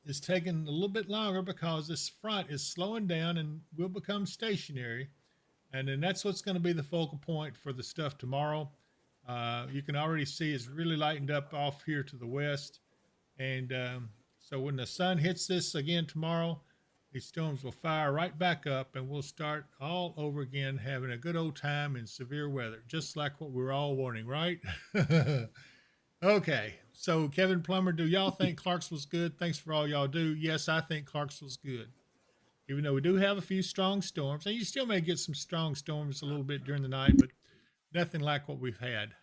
is taking a little bit longer because this front is slowing down and will become stationary. And then that's what's going to be the focal point for the stuff tomorrow. You can already see it's really lightened up off here to the west. And so when the sun hits this again tomorrow, these storms will fire right back up and we'll start all over again having a good old time in severe weather, just like what we're all warning, right? Okay, so Kevin Plummer, do y'all think Clarksville's good? Thanks for all y'all do. Yes, I think Clarksville's good. Even though we do have a few strong storms, and you still may get some strong storms a little bit during the night, but nothing like what we've had.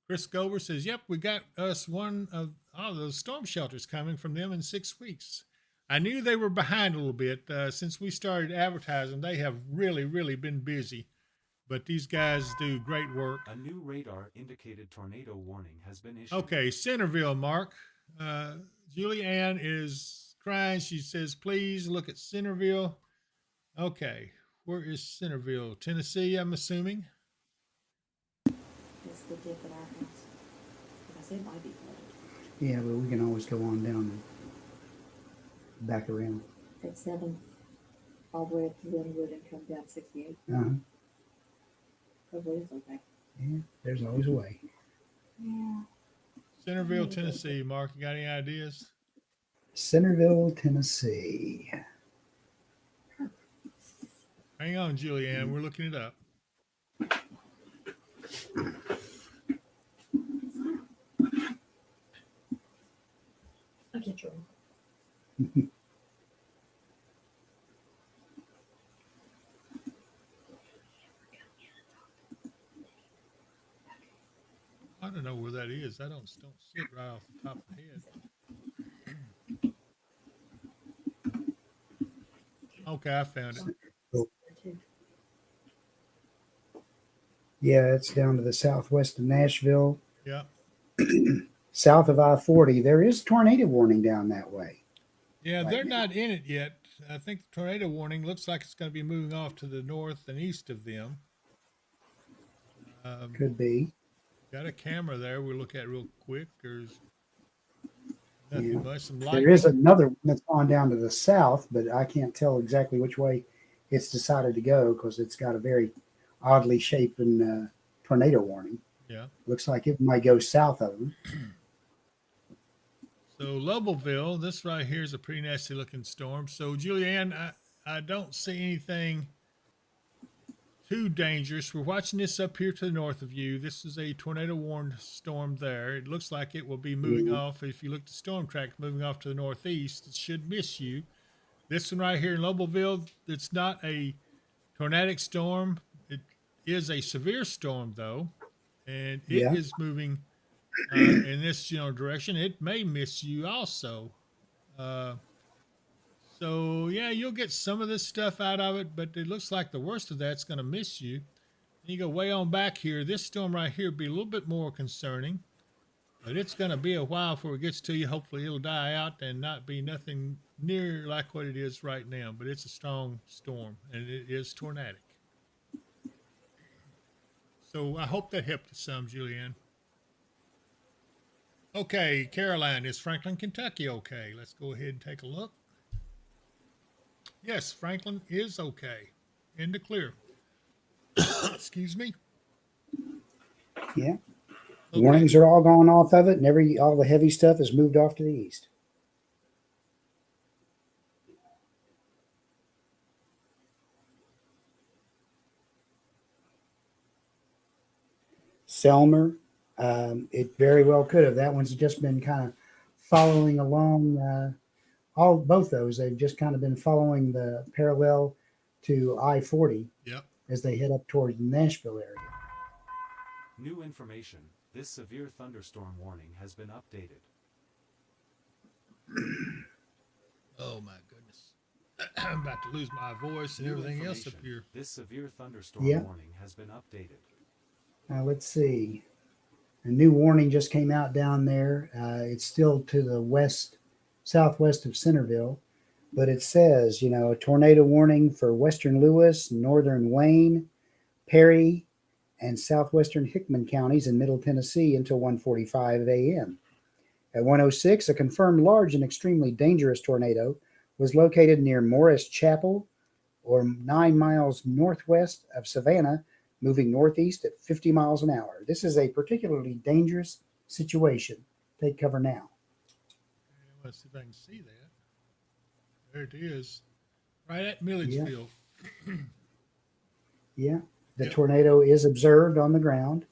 Chris Gober says, yep, we got us one of all those storm shelters coming from them in 6 weeks. I knew they were behind a little bit. Since we started advertising, they have really, really been busy. But these guys do great work. A new radar indicated tornado warning has been issued. Okay, Centerville, Mark. Julie Ann is crying. She says, please look at Centerville. Okay, where is Centerville? Tennessee, I'm assuming. It's the dip at our house. Because it might be flooded. Yeah, but we can always go on down and back around. At 7, all the way up to Linwood and come down 68. Uh-huh. Hopefully it's okay. Yeah, there's always a way. Yeah. Centerville, Tennessee. Mark, you got any ideas? Centerville, Tennessee. Hang on, Julianne. We're looking it up. I get your. I don't know where that is. I don't sit right off the top of the head. Okay, I found it. Yeah, it's down to the southwest of Nashville, Yeah. south of I-40. There is tornado warning down that way. Yeah, Right they're now. not in it yet. I think the tornado warning looks like it's going to be moving off to the north and east of them. Could be. Got a camera there we'll look at real quick. There's nothing Yeah. much. Some There lightning. is another one that's gone down to the south, but I can't tell exactly which way it's decided to go because it's got a very oddly shaped tornado warning. Yeah. Looks like it might go south of them. So Louisville, this right here is a pretty nasty looking storm. So Julianne, I don't see anything too dangerous. We're watching this up here to the north of you. This is a tornado warned storm there. It looks like it will be moving off. If you look at the storm track, moving off to the northeast, it should miss you. This one right here in Louisville, it's not a tornadic storm. It is a severe storm though, and it is moving in this general direction. It may miss you also. So yeah, you'll get some of this stuff out of it, but it looks like the worst of that's going to miss you. You go way on back here. This storm right here will be a little bit more concerning, but it's going to be a while before it gets to you. Hopefully it'll die out and not be nothing near like what it is right now, but it's a strong storm and it is tornadic. So I hope that helped you some, Julianne. Okay, Caroline, is Franklin, Kentucky okay? Let's go ahead and take a look. Yes, Franklin is okay. In the clear. Excuse me. Yeah. Okay. Warnings are all gone off of it, and all the heavy stuff is moved off to the east. Selmer, it very well could have. That one's just been kind of following along. Both those, they've just kind of been following the parallel to I-40 as they head up towards the Nashville area. New information. This severe thunderstorm warning has been updated. Oh my goodness. I'm about to lose my voice and everything else up here. This severe thunderstorm warning has been updated. Now let's see. A new warning just came out down there. It's still to the southwest of Centerville, but it says, a tornado warning for western Lewis, northern Wayne, Perry, and southwestern Hickman counties in Middle Tennessee until 1:45 a.m. At 1:06, a confirmed large and extremely dangerous tornado was located near Morris Chapel, or 9 miles northwest of Savannah, moving northeast at 50 miles an hour. This is a particularly dangerous situation. Take cover now. Let's see if I can see that. There it is. Right at Milledgeville. Yeah. The tornado is observed on the ground.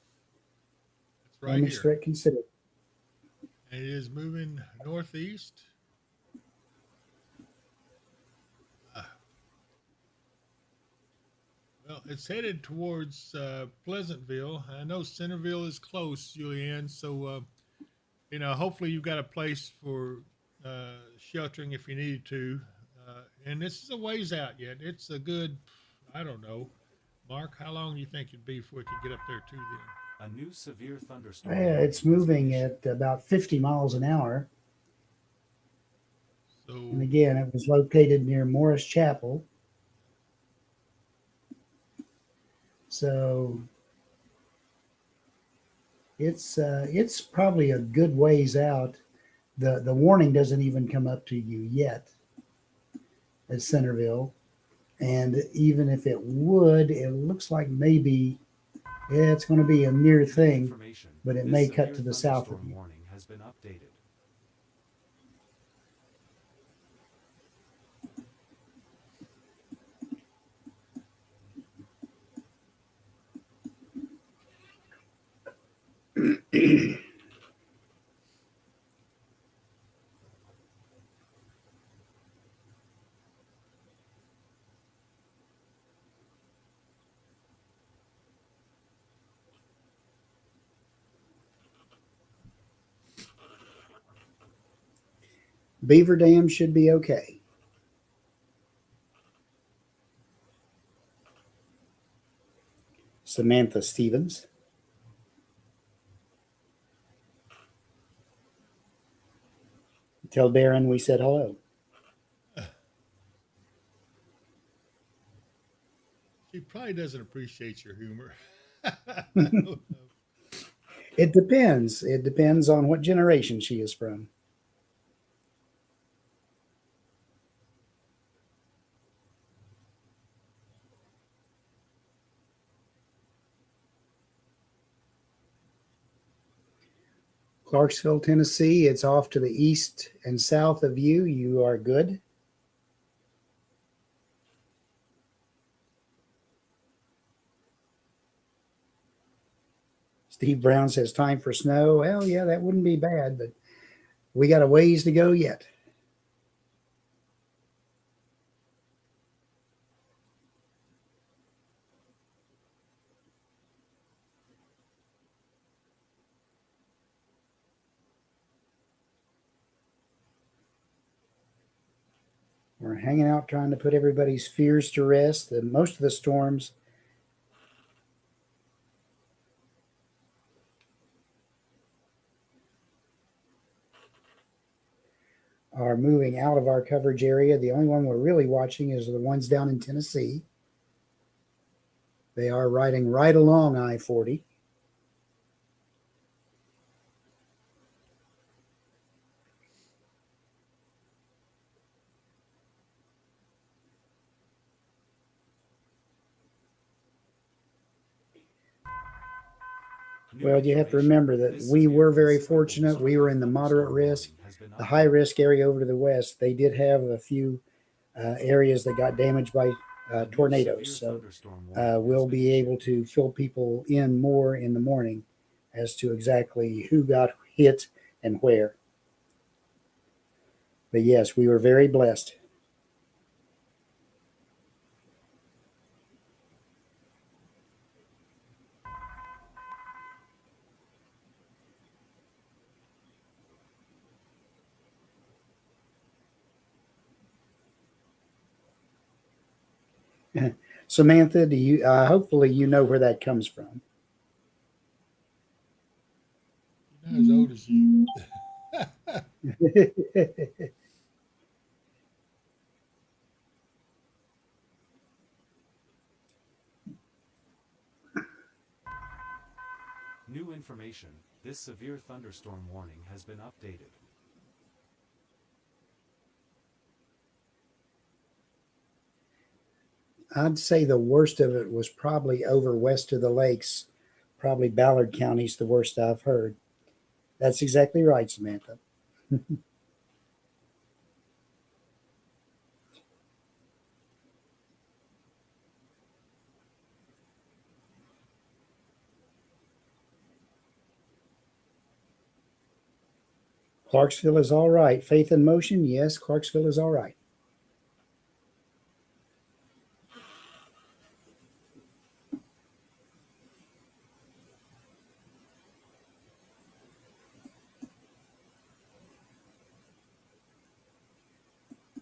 It's right Damage here. threat considered. And it is moving northeast. Well, it's headed towards Pleasantville. I know Centerville is close, Julianne. So, hopefully you've got a place for sheltering if you need to. And this is a ways out yet. It's a good, I don't know. Mark, how long do you think it'd be before it could get up there too then? A new severe thunderstorm. Yeah, it's moving at about 50 miles an hour. So, and again, it was located near Morris Chapel. So it's probably a good ways out. The warning doesn't even come up to you yet at Centerville. And even if it would, it looks like maybe it's going to be a near thing, but it may cut to the south of you. Warning has been updated. Beaver Dam should be okay. Samantha Stevens. Tell Darren we said hello. She probably doesn't appreciate your humor. It depends. It depends on what generation she is from. Clarksville, Tennessee. It's off to the east and south of you. You are good. Steve Brown says time for snow. Well, yeah, that wouldn't be bad, but we got a ways to go yet. We're hanging out trying to put everybody's fears to rest. Most of the storms are moving out of our coverage area. The only one we're really watching is the ones down in Tennessee. They are riding right along I-40. Well, you have to remember that we were very fortunate. We were in the moderate risk. The high risk area over to the west, they did have a few areas that got damaged by tornadoes. So we'll be able to fill people in more in the morning as to exactly who got hit and where. But yes, we were very blessed. Samantha, do you? Hopefully, you know where that comes from. Not as old as you. New information. This severe thunderstorm warning has been updated. I'd say the worst of it was probably over west of the lakes. Probably Ballard County's the worst I've heard. That's exactly right, Samantha. Clarksville is all right. Faith in motion? Yes, Clarksville is all right.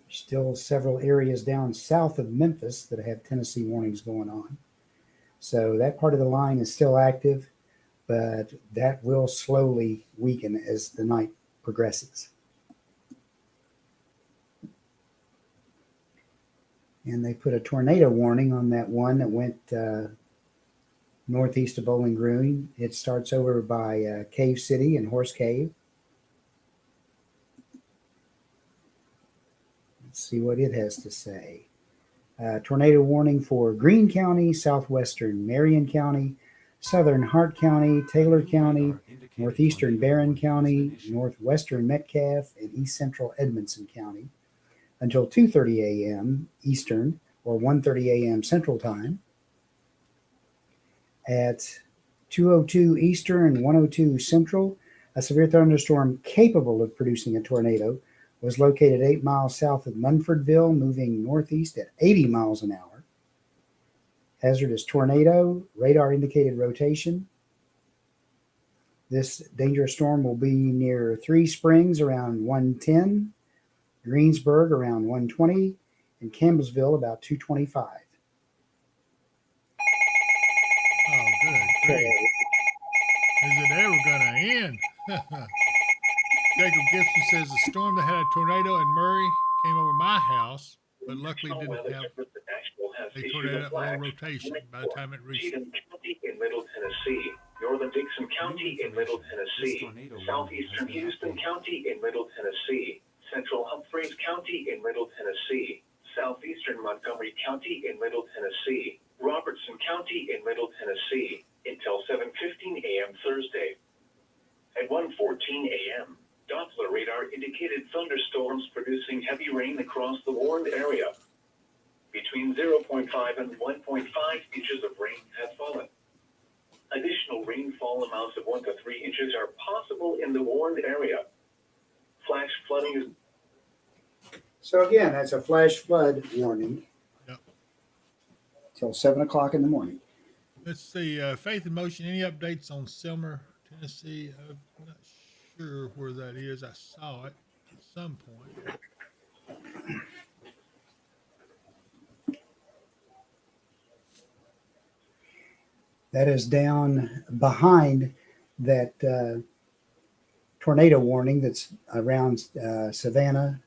Still several areas down south of Memphis that have Tennessee warnings going on. So that part of the line is still active, but that will slowly weaken as the night progresses. And they put a tornado warning on that one that went northeast of Bowling Green. It starts over by Cave City and Horse Cave. Let's see what it has to say. Tornado warning for Greene County, southwestern Marion County, southern Hart County, Taylor County, northeastern Barron County, northwestern Metcalfe, and east central Edmonson County until 2:30 a.m. Eastern or 1:30 a.m. Central Time. At 202 Eastern and 102 Central, a severe thunderstorm capable of producing a tornado was located 8 miles south of Munfordville, moving northeast at 80 miles an hour. Hazardous tornado, radar indicated rotation. This dangerous storm will be near Three Springs around 110, Greensburg around 120, and Campbellsville about 225. Oh, good grief. Is it ever going to end? Jacob Gibson says the storm that had a tornado in Murray came over my house, but luckily didn't have a tornado or rotation by the time it reached. Cheatham County in Middle Tennessee, northern Dixon County in Middle Tennessee, southeastern Houston County in Middle Tennessee, central Humphreys County in Middle Tennessee, southeastern Montgomery County in Middle Tennessee, Robertson County in Middle Tennessee, until 7:15 a.m. Thursday. At 1:14 a.m., Doppler radar indicated thunderstorms producing heavy rain across the warned area. Between 0.5 and 1.5 inches of rain have fallen. Additional rainfall amounts of 1 to 3 inches are possible in the warned area. Flash flooding is... So again, that's a flash flood warning. Yep. Till 7 o'clock in the morning. Let's see. Faith in Motion, any updates on Selmer, Tennessee? I'm not sure where that is. I saw it at some point. That is down behind that tornado warning that's around Savannah.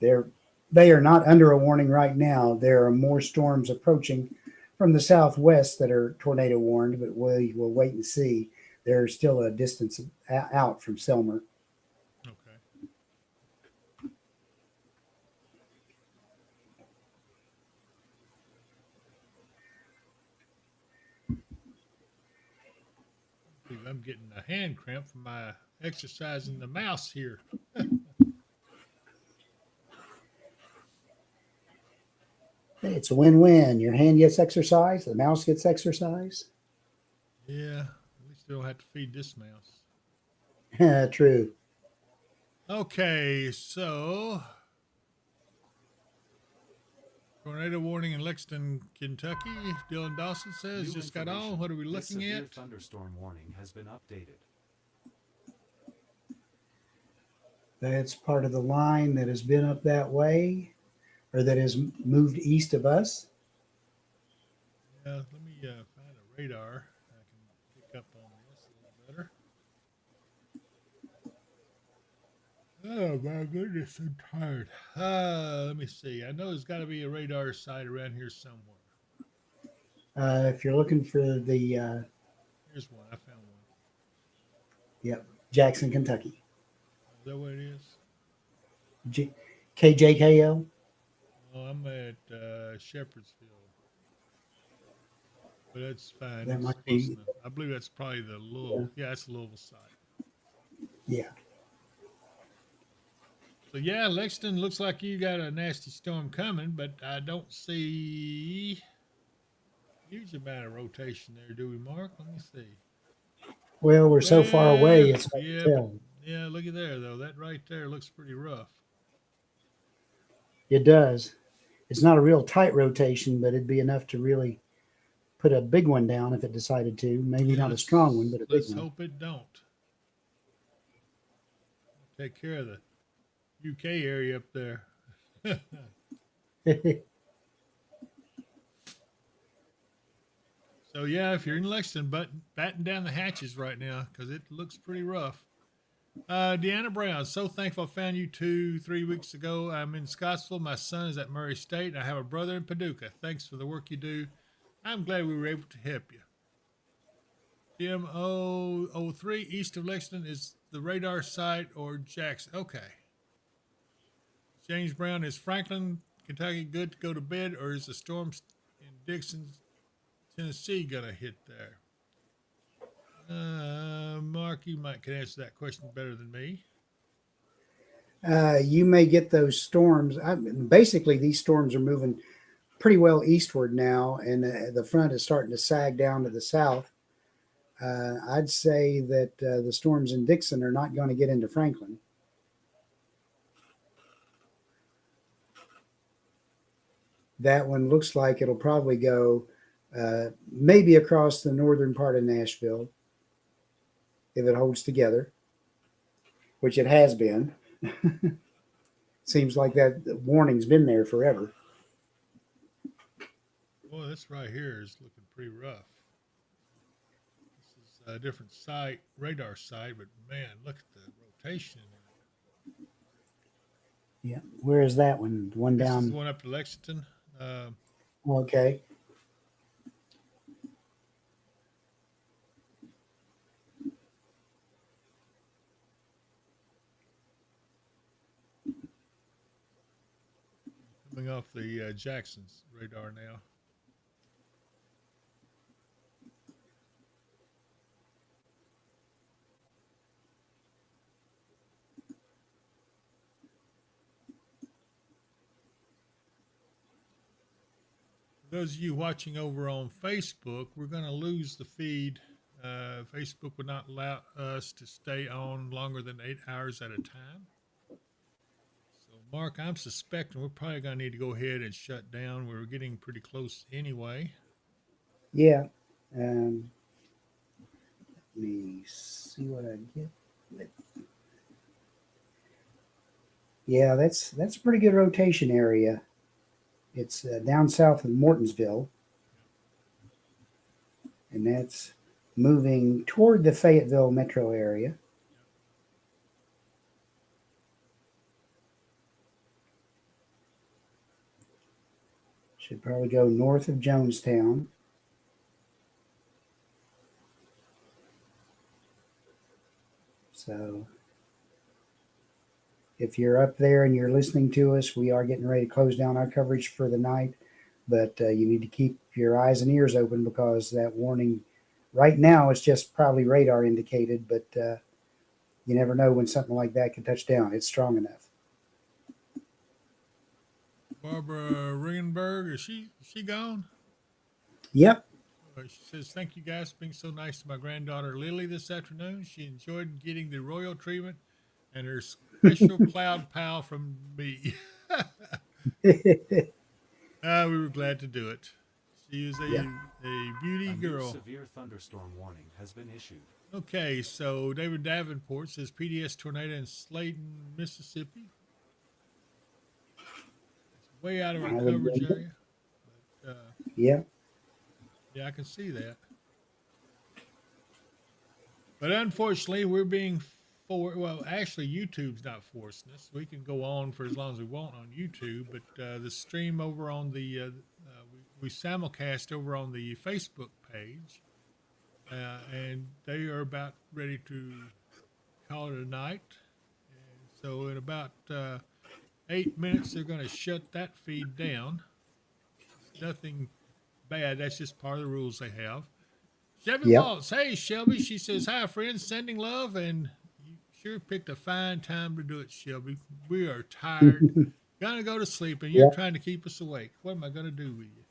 They are not under a warning right now. There are more storms approaching from the southwest that are tornado warned, but we will wait and see. They're still a distance out from Selmer. Okay. I'm getting a hand cramp from my exercising the mouse here. It's a win-win. Your hand gets exercise, the mouse gets exercise. Yeah, at least you don't have to feed this mouse. True. Okay, so tornado warning in Lexington, Kentucky. Dylan Dawson says, New just got on. What are we This looking severe at? thunderstorm warning has been updated. That's part of the line that has been up that way, or that has moved east of us. Yeah, let me find a radar. I can pick up on this a little better. Oh my goodness, I'm tired. Let me see. I know there's got to be a radar site around here somewhere. If you're looking for the, Here's one. I found one. yep, Jackson, Kentucky. Is that what it is? KJKL. Oh, I'm at Shepherdsville. But that's fine. That It's might close be- enough. I believe that's probably the Louisville. Yeah, that's the Louisville side. Yeah. So yeah, Lexington, looks like you got a nasty storm coming, but I don't see huge amount of rotation there, do we, Mark? Let me see. Well, we're so far away, it's hard yeah, to tell. yeah, look at there though. That right there looks pretty rough. It does. It's not a real tight rotation, but it'd be enough to really put a big one down if it decided to. Maybe Yeah, not a strong one, but a big let's one. hope it don't. Take care of the UK area up there. So yeah, if you're in Lexington, batten down the hatches right now because it looks pretty rough. Deanna Brown, so thankful I found you 2-3 weeks ago. I'm in Scottsville. My son is at Murray State. And I have a brother in Paducah. Thanks for the work you do. I'm glad we were able to help you. Jim 003 east of Lexington is the radar site or Jackson. Okay. James Brown, is Franklin, Kentucky good to go to bed, or is the storm in Dixon, Tennessee gonna hit there? Mark, you can answer that question better than me. You may get those storms. Basically, these storms are moving pretty well eastward now, and the front is starting to sag down to the south. I'd say that the storms in Dixon are not going to get into Franklin. That one looks like it'll probably go maybe across the northern part of Nashville if it holds together, which it has been. Seems like that warning's been there forever. Boy, this right here is looking pretty rough. This is a different site, radar site, but man, look at the rotation. Yeah. Where is that one? The one This down. is the one up to Lexington. Okay. Coming off the Jackson's radar now. For those of you watching over on Facebook, we're going to lose the feed. Facebook would not allow us to stay on longer than 8 hours at a time. So, Mark, I'm suspecting we're probably going to need to go ahead and shut down. We're getting pretty close anyway. Yeah. Let me see what I get. Yeah, that's a pretty good rotation area. It's down south of Mortonsville, and that's moving toward the Fayetteville metro area. Should probably go north of Jonestown. So if you're up there and you're listening to us, we are getting ready to close down our coverage for the night, but you need to keep your eyes and ears open because that warning right now is just probably radar indicated, but you never know when something like that can touch down. It's strong enough. Barbara Ringenberg, is she gone? Yep. She says, thank you guys for being so nice to my granddaughter Lily this afternoon. She enjoyed getting the royal treatment and her special cloud pal from me. We were glad to do it. She is a beauty girl. Severe thunderstorm warning has been issued. Okay, so David Davenport says PDS tornado in Slayton, Mississippi. It's way out of our coverage area. But, yeah, I can see that. But unfortunately, we're being actually, YouTube's not forcing us. We can go on for as long as we want on YouTube, but the stream over on the, we simulcast over on the Facebook page, and they are about ready to call it a night. And so in about 8 minutes, they're going to shut that feed down. It's nothing bad. That's just part of the rules they have. Shelby Waltz. Hey, Shelby. She says, hi, friends. Sending love. And you sure picked a fine time to do it, Shelby. We are tired. Gonna go to sleep, and you're trying to keep us awake. What am I going to do with you?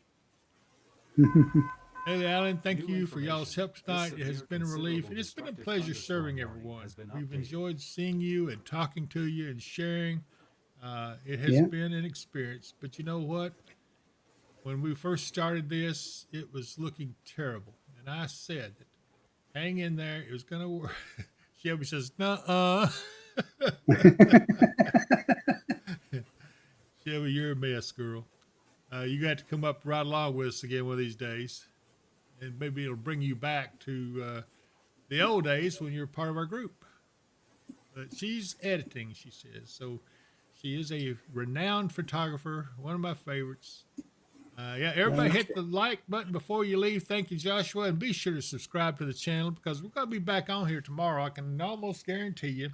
Hey, Alan, thank you for y'all's help tonight. It has been a relief. It has been a pleasure serving everyone. We've enjoyed seeing you and talking to you and sharing. It has been an experience. But you know what? When we first started this, it was looking terrible. And I said that hang in there, it was going to work. Shelby says, nuh-uh. Shelby, you're a mess, girl. You got to come up right along with us again one of these days. And maybe it'll bring you back to the old days when you're part of our group. But she's editing, she says. So she is a renowned photographer, one of my favorites. Everybody hit the like button before you leave. Thank you, Joshua. And be sure to subscribe to the channel because we're going to be back on here tomorrow. I can almost guarantee you.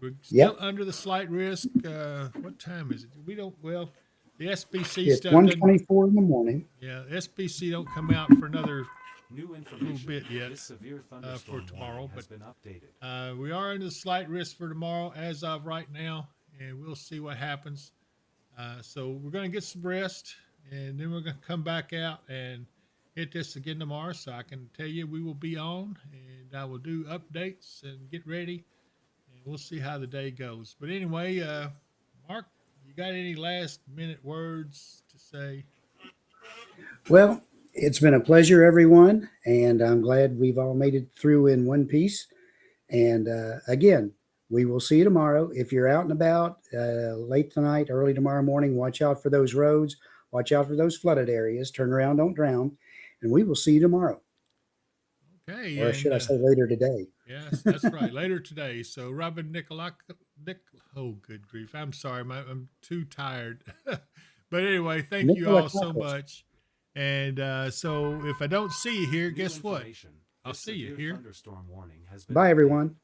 We're still under the slight risk. What time is it? We don't, the SBC it's stuff. It's 1:24 in the morning. Yeah, the SBC don't come out for another little bit yet for tomorrow. But we are under the slight risk for tomorrow as of right now, and we'll see what happens. So we're going to get some rest. and then we're going to come back out and hit this again tomorrow. So I can tell you we will be on, and I will do updates and get ready, and we'll see how the day goes. But anyway, Mark, you got any last minute words to say? Well, it's been a pleasure, everyone, and I'm glad we've all made it through in one piece. And again, we will see you tomorrow. If you're out and about late tonight, early tomorrow morning, watch out for those roads. Watch out for those flooded areas. Turn around, don't drown. And we will see you tomorrow. Okay. Or should I say later today? Yes, that's right. Later today. So Robin oh, good grief. I'm sorry. I'm too tired. But anyway, thank you all so much. And so if I don't see you here, guess what? I'll see you here. Thunderstorm warning has been Bye, everyone.